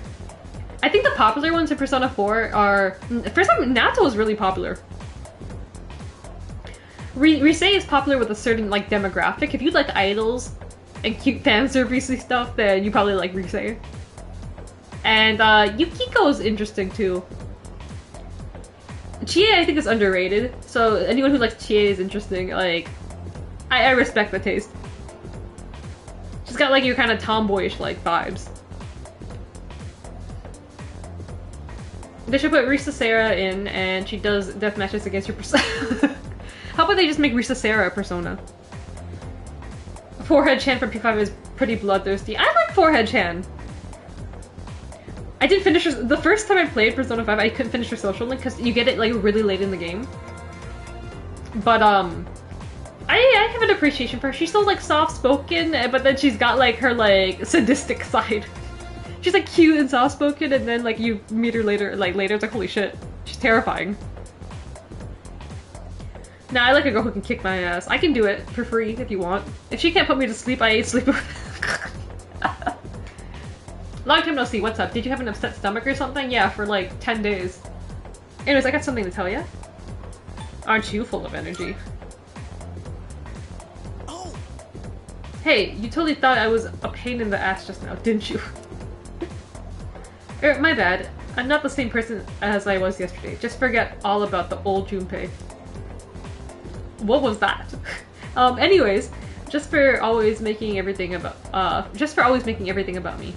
Speaker 3: I think the popular ones in Persona 4 are... First time, Nato is really popular. Rise is popular with a certain, like, demographic. If you like idols and cute fanservice stuff, then you probably like Rise. And, Yukiko is interesting, too. Chie, I think, is underrated. So, anyone who likes Chie is interesting. Like, I respect the taste. She's got, like, your kind of tomboyish, like, vibes. They should put Risa Sarah in, and she does death matches against your Persona. How about they just make Risa Sarah a Persona? Forehead Chan from P5 is pretty bloodthirsty. I like Forehead Chan. I didn't finish her, the first time I played Persona 5, I couldn't finish her social link because you get it like really late in the game. But I have an appreciation for her. She's so like soft-spoken, but then she's got like her like sadistic side. She's like cute and soft-spoken, and then like you meet her later, it's like holy shit, she's terrifying. Nah, I like a girl who can kick my ass. I can do it for free if you want. If she can't put me to sleep, I ain't sleeping with her. Long time no see, what's up? Did you have an upset stomach or something? Yeah, for like 10 days. Anyways, I got something to tell you. Aren't you full of energy?
Speaker 13: Oh.
Speaker 3: Hey, you totally thought I was a pain in the ass just now, didn't you? My bad. I'm not the same person as I was yesterday. Just forget all about the old Junpei. What was that? Anyways, just for always making everything about me.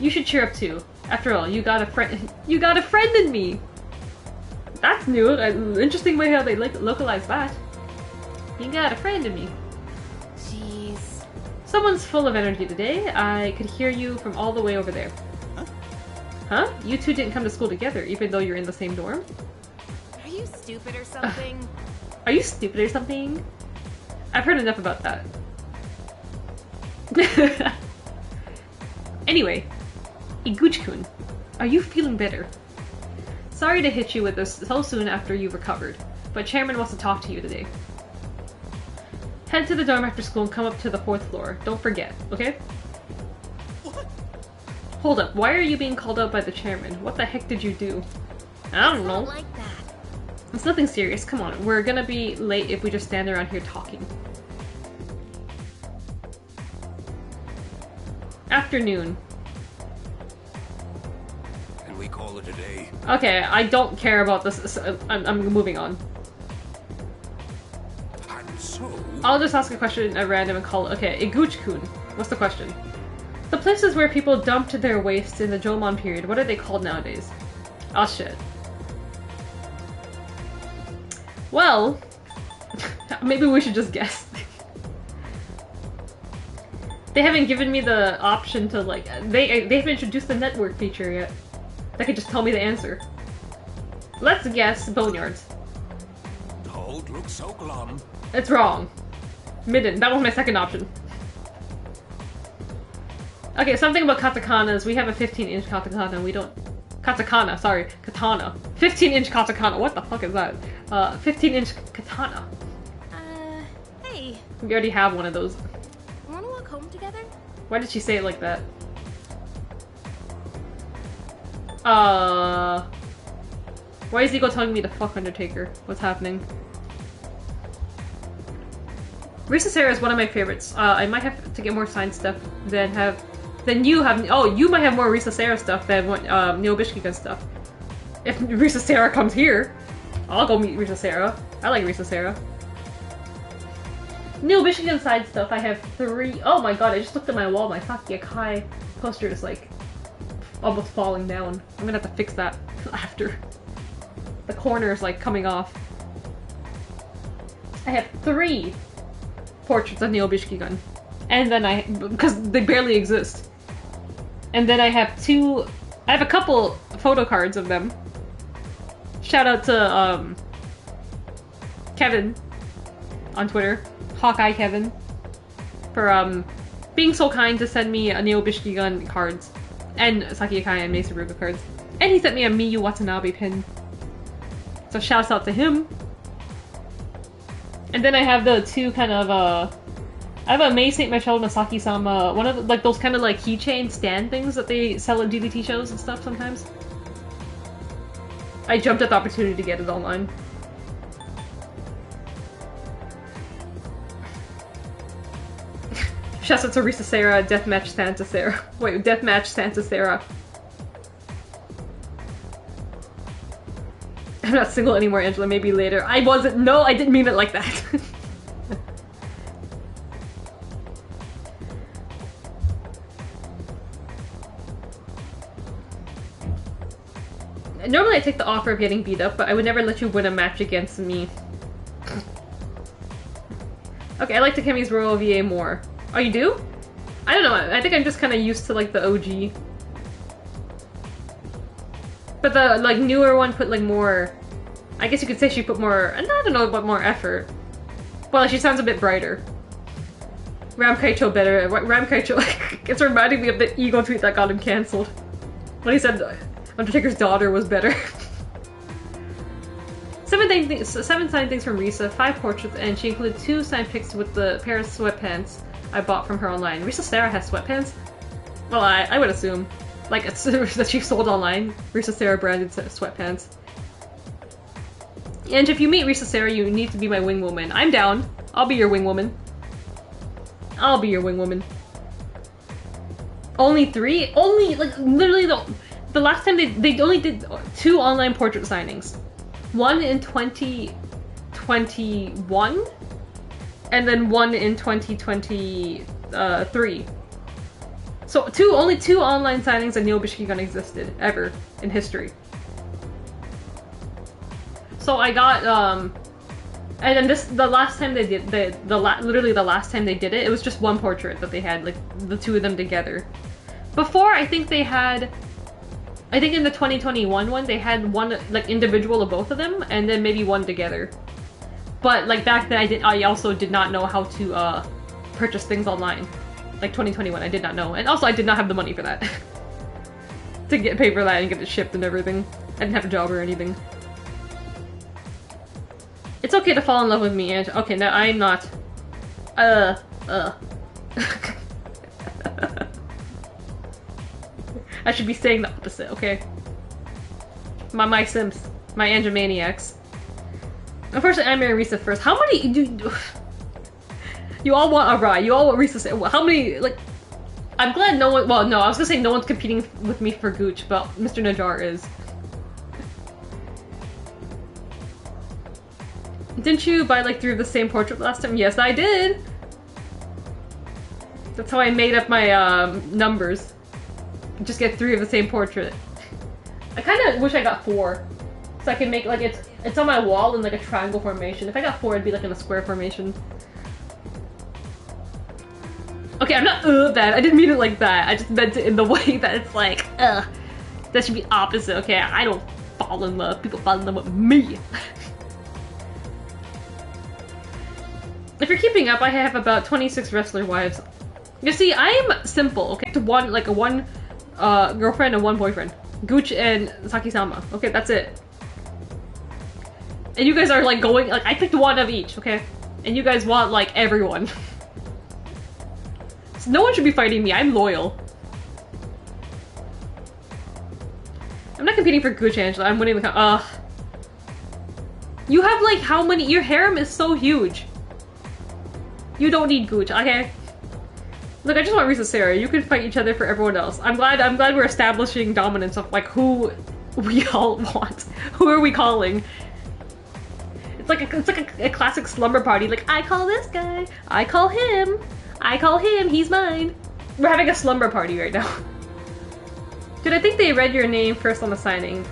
Speaker 3: You should cheer up too. After all, you got a friend. You got a friend in me. That's new. An interesting way how they localize that. You got a friend in me.
Speaker 14: Jeez.
Speaker 3: Someone's full of energy today. I could hear you from all the way over there.
Speaker 13: Huh?
Speaker 3: Huh? You two didn't come to school together, even though you're in the same dorm?
Speaker 14: Are you stupid or something?
Speaker 3: Are you stupid or something? I've heard enough about that. Anyway, Iguchi-kun, are you feeling better? Sorry to hit you with this so soon after you've recovered, but Chairman wants to talk to you today. Head to the dorm after school and come up to the 4th floor. Don't forget, okay?
Speaker 13: What?
Speaker 3: Hold up, why are you being called out by the Chairman? What the heck did you do? I don't know.
Speaker 14: Like that.
Speaker 3: It's nothing serious, come on. We're gonna be late if we just stand around here talking. Afternoon.
Speaker 9: And we call it a day.
Speaker 3: Okay, I don't care about this. I'm moving on.
Speaker 9: And so...
Speaker 3: I'll just ask a question at random and call it. Okay, Iguchi-kun. What's the question? The places where people dumped their waste in the Jomon period, what are they called nowadays? Oh shit. Well, maybe we should just guess. They haven't given me the option to like, they haven't introduced the network feature yet. That could just tell me the answer. Let's guess boneyards.
Speaker 9: Don't look so glum.
Speaker 3: It's wrong. Midden, that was my second option. Okay, something about katakanas. We have a 15-inch katakana, we don't... Katakana, sorry. Katana. 15-inch katakana, what the fuck is that? 15-inch katana.
Speaker 14: Hey.
Speaker 3: We already have one of those.
Speaker 14: Wanna walk home together?
Speaker 3: Why did she say it like that? Why is Ego telling me to fuck Undertaker? What's happening? Risa Sarah is one of my favorites. I might have to get more signed stuff than you have. Oh, you might have more Risa Sarah stuff than what Neobishkika stuff. If Risa Sarah comes here, I'll go meet Risa Sarah. I like Risa Sarah. New Michigan side stuff, I have 3. Oh my god, I just looked at my wall. My Saki Akai poster is like almost falling down. I'm gonna have to fix that after. The corner is like coming off. I have 3 portraits of Neo Bishikigun. And then because they barely exist. And then I have a couple photo cards of them. Shout out to Kevin on Twitter, Hawkeye Kevin, for being so kind to send me a Neo Bishikigun cards and Saki Akai and Mesa Ruga cards. And he sent me a Miyu Watanabe pin. So shouts out to him. And then I have the 2 kind of I have a May St. Michelle Masaki-sama, one of the, like those kind of like keychain stand things that they sell at DVT shows and stuff sometimes. I jumped at the opportunity to get it online. Shouts out to Risa Sarah, Deathmatch Santa Sarah. Wait, Deathmatch Santa Sarah. I'm not single anymore, Angela, maybe later. I wasn't, no, I didn't mean it like that. Normally I take the offer of getting beat up, but I would never let you win a match against me. Okay, I like Takemi's Royal VA more. Oh, you do? I don't know, I think I'm just kind of used to like the OG. But the like newer one put like more, I guess you could say she put more, I don't know about more effort. Well, she sounds a bit brighter. Ram Kaicho better. Ram Kaicho, it's reminding me of the ego tweet that got him cancelled. When he said Undertaker's daughter was better. 7 signed things from Risa, 5 portraits, and she included 2 signed pics with the pair of sweatpants I bought from her online. Risa Sarah has sweatpants? Well, I would assume. Like, it's that she sold online. Risa Sarah branded sweatpants. And if you meet Risa Sarah, you need to be my wing woman. I'm down. I'll be your wing woman. I'll be your wing woman. Only 3? Only, like, literally the last time they only did 2 online portrait signings. One in 2021, and then one in 2023. So only 2 online signings of Neo Bishikigun existed ever in history. So I got and then the last time they did literally the last time they did it, it was just 1 portrait that they had, like the 2 of them together. Before, I think they had. I think in the 2021 one, they had 1 like individual of both of them, and then maybe 1 together. But like back then, I also did not know how to purchase things online. Like 2021, I did not know, and also I did not have the money for that to get pay for that and get it shipped and everything. I didn't have a job or anything. It's okay to fall in love with me, Ange. Okay, no, I'm not. I should be saying the opposite, okay? My Sims. My Angemaniacs. Unfortunately, I'm marrying Risa first. How many do you all want a ride? You all want Risa? How many, like... I'm glad no one... Well, no, I was gonna say no one's competing with me for Gooch, but Mr. Najar is. Didn't you buy like 3 of the same portrait last time? Yes, I did! That's how I made up my numbers. Just get 3 of the same portrait. I kind of wish I got 4, so I can make like it's on my wall in like a triangle formation. If I got 4, it'd be like in a square formation. Okay, I'm not that. I didn't mean it like that. I just meant it in the way that it's like that should be opposite. Okay, I don't fall in love. People fall in love with me. If you're keeping up, I have about 26 wrestler wives. You see, I'm simple. Okay, to one girlfriend and 1 boyfriend. Gooch and Saki-sama. Okay, that's it. And you guys are like going, like, I picked 1 of each, okay? And you guys want like everyone. So no one should be fighting me, I'm loyal. I'm not competing for Gooch, Angela, I'm winning the you have like how many, your harem is so huge. You don't need Gooch, okay? Look, I just want Risa Sarah. You can fight each other for everyone else. I'm glad we're establishing dominance of like who we all want. Who are we calling? It's like a classic slumber party. Like, I call this guy, I call him, he's mine. We're having a slumber party right now. Dude, I think they read your name first on the signing.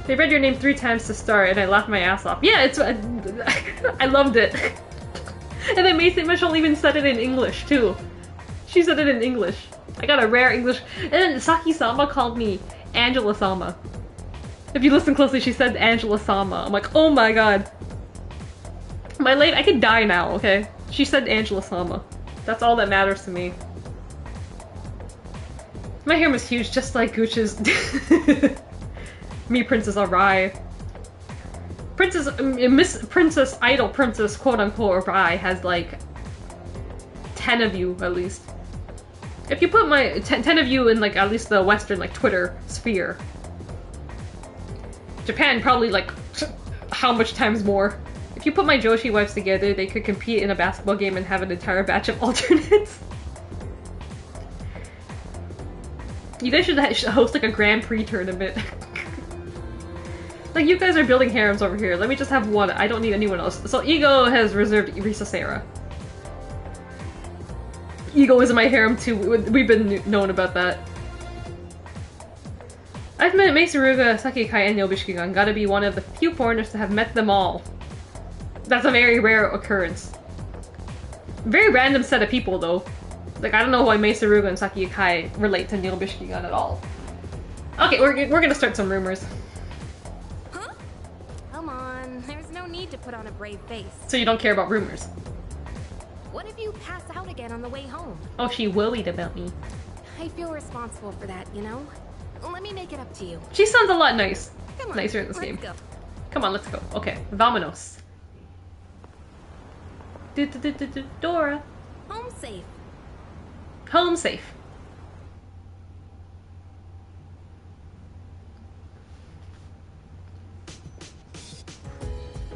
Speaker 3: They read your name 3 times to start, and I laughed my ass off. Yeah, it's I loved it. And then Mason Michelle even said it in English too. She said it in English. I got a rare English. And then Saki-sama called me Angela-sama. If you listen closely, she said Angela-sama. I'm like, oh my god. I could die now, okay? She said Angela-sama. That's all that matters to me. My harem is huge, just like Gooch's. Me, Princess Arai. Princess Idol Princess, quote-unquote, Arai has like 10 of you, at least. If you put my 10 of you in like at least the Western like Twitter sphere. Japan probably like how much times more. If you put my Joshi wives together, they could compete in a basketball game and have an entire batch of alternates. You guys should host like a Grand Prix tournament. Like, you guys are building harems over here. Let me just have one. I don't need anyone else. So Ego has reserved Risa Sarah. Ego is in my harem too. We've been known about that. I've met Meisuruga, Sakikai, and Yobishikigan. Gotta be one of the few foreigners to have met them all. That's a very rare occurrence. Very random set of people though. Like, I don't know why Meisuruga and Sakikai relate to Yobishikigan at all. Okay, we're gonna start some rumors.
Speaker 14: Come on, there's no need to put on a brave face.
Speaker 3: So you don't care about rumors?
Speaker 14: What if you pass out again on the way home?
Speaker 3: Oh, she worried about me.
Speaker 14: I feel responsible for that, you know? Let me make it up to you.
Speaker 3: She sounds a lot nicer in this
Speaker 14: let's
Speaker 3: game.
Speaker 14: Go.
Speaker 3: Come on, let's go. Okay, vámonos. Dora.
Speaker 14: Home safe.
Speaker 3: Home safe.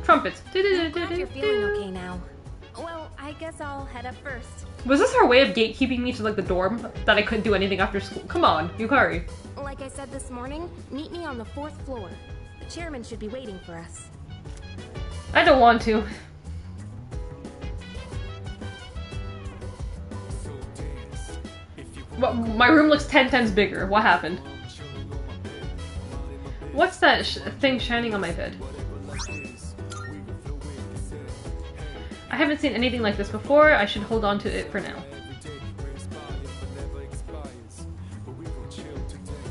Speaker 3: Trumpets.
Speaker 14: I'm glad you're feeling okay now. Well, I guess I'll head up first.
Speaker 3: Was this her way of gatekeeping me to like the dorm? That I couldn't do anything after school? Come on, Yukari.
Speaker 14: Like I said this morning, meet me on the 4th floor. The chairman should be waiting for us.
Speaker 3: I don't want to. But my room looks 10 times bigger. What happened? What's that thing shining on my bed? I haven't seen anything like this before. I should hold on to it for now.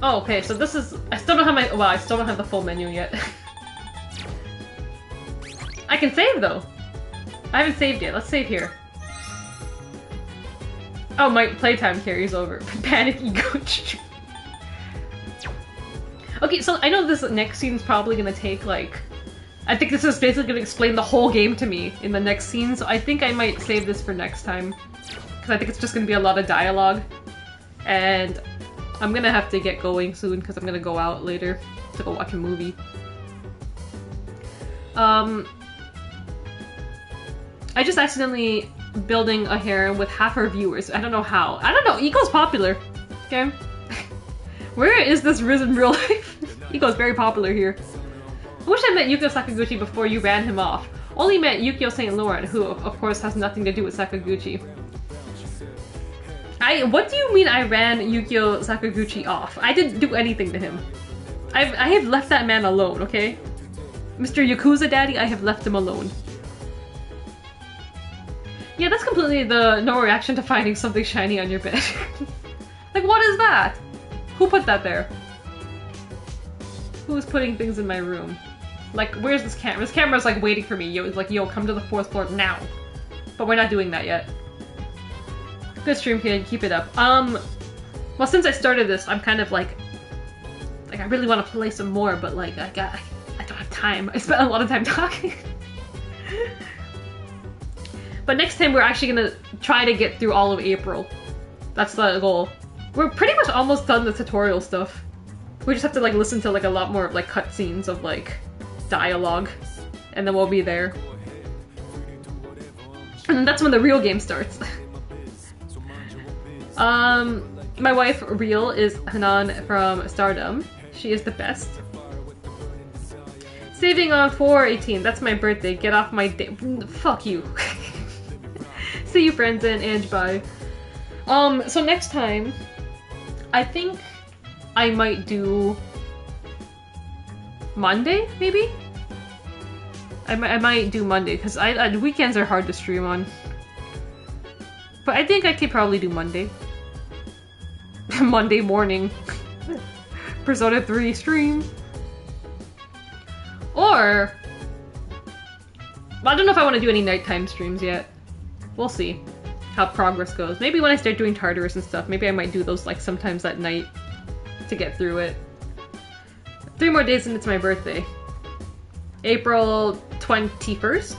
Speaker 3: Oh, okay, so this is... I still don't have my... Well, I still don't have the full menu yet. I can save, though. I haven't saved yet. Let's save here. Oh, my playtime carries over. Panic ego. Okay, so I know this next scene is probably gonna take, like... I think this is basically gonna explain the whole game to me in the next scene, so I think I might save this for next time. Because I think it's just gonna be a lot of dialogue. And I'm gonna have to get going soon, because I'm gonna go out later to go watch a movie. I just accidentally building a harem with half our viewers. I don't know how. I don't know. Eco's popular. Okay? Where is this risen real life? Eco's very popular here. I wish I met Yukio Sakaguchi before you ran him off. Only met Yukio St. Laurent, who of course has nothing to do with Sakaguchi. What do you mean I ran Yukio Sakaguchi off? I didn't do anything to him. I have left that man alone, okay? Mr. Yakuza Daddy, I have left him alone. Yeah, that's completely the no reaction to finding something shiny on your bed. Like, what is that? Who put that there? Who's putting things in my room? Like, where's this camera? This camera's like waiting for me. It's like, yo, come to the 4th floor now. But we're not doing that yet. Good stream, kid. Keep it up. Well, since I started this, I'm kind of like I really want to play some more, but like, I don't have time. I spent a lot of time talking. But next time we're actually gonna try to get through all of April. That's the goal. We're pretty much almost done the tutorial stuff. We just have to like listen to like a lot more of like cutscenes of like dialogue, and then we'll be there. And that's when the real game starts. My wife, Real, is Hanan from Stardom. She is the best. Saving on 4/18. That's my birthday. Get off my day. Fuck you. See you, friends, and Ange, bye. So next time, I think I might do Monday, maybe? I might do Monday, because weekends are hard to stream on. But I think I could probably do Monday. Monday morning. Persona 3 stream. Or... I don't know if I want to do any nighttime streams yet. We'll see how progress goes. Maybe when I start doing Tartarus and stuff, maybe I might do those like sometimes at night to get through it. 3 more days and it's my birthday. April 21st?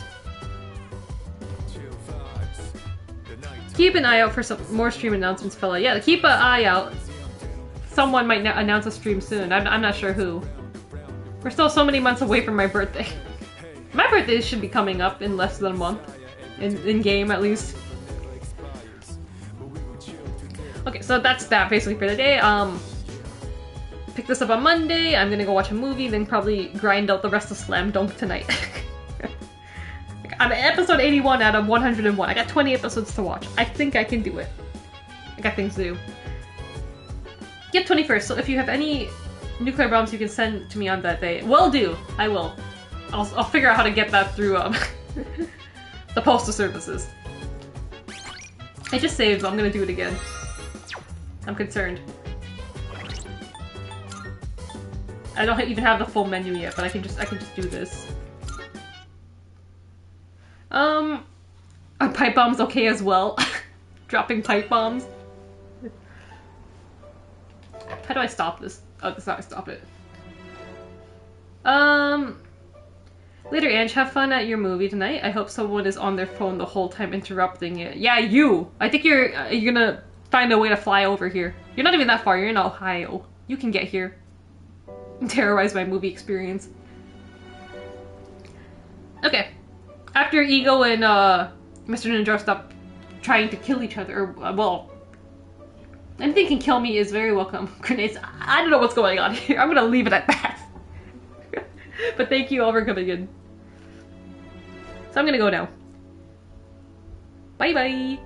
Speaker 3: Keep an eye out for some more stream announcements, fella. Yeah, keep an eye out. Someone might announce a stream soon. I'm not sure who. We're still so many months away from my birthday. My birthday should be coming up in less than a month. In game, at least. Okay, so that's that basically for the day. Pick this up on Monday. I'm gonna go watch a movie, then probably grind out the rest of Slam Dunk tonight. I'm at episode 81 out of 101. I got 20 episodes to watch. I think I can do it. I got things to do. Yep, 21st. So if you have any nuclear bombs, you can send to me on that day. Will do. I will. I'll figure out how to get that through the postal services. I just saved, but I'm gonna do it again. I'm concerned. I don't even have the full menu yet, but I can just do this. Are pipe bombs okay as well? Dropping pipe bombs. How do I stop this? Oh, that's not how I stop it. Later, Ange, have fun at your movie tonight. I hope someone is on their phone the whole time interrupting it. Yeah, you! I think you're gonna find a way to fly over here. You're not even that far, you're in Ohio. You can get here. Terrorize my movie experience. Okay. After Ego and Mr. Ninja stop trying to kill each other, or, well, anything can kill me is very welcome. Grenades, I don't know what's going on here. I'm gonna leave it at that. But thank you all for coming in. So I'm gonna go now. Bye bye!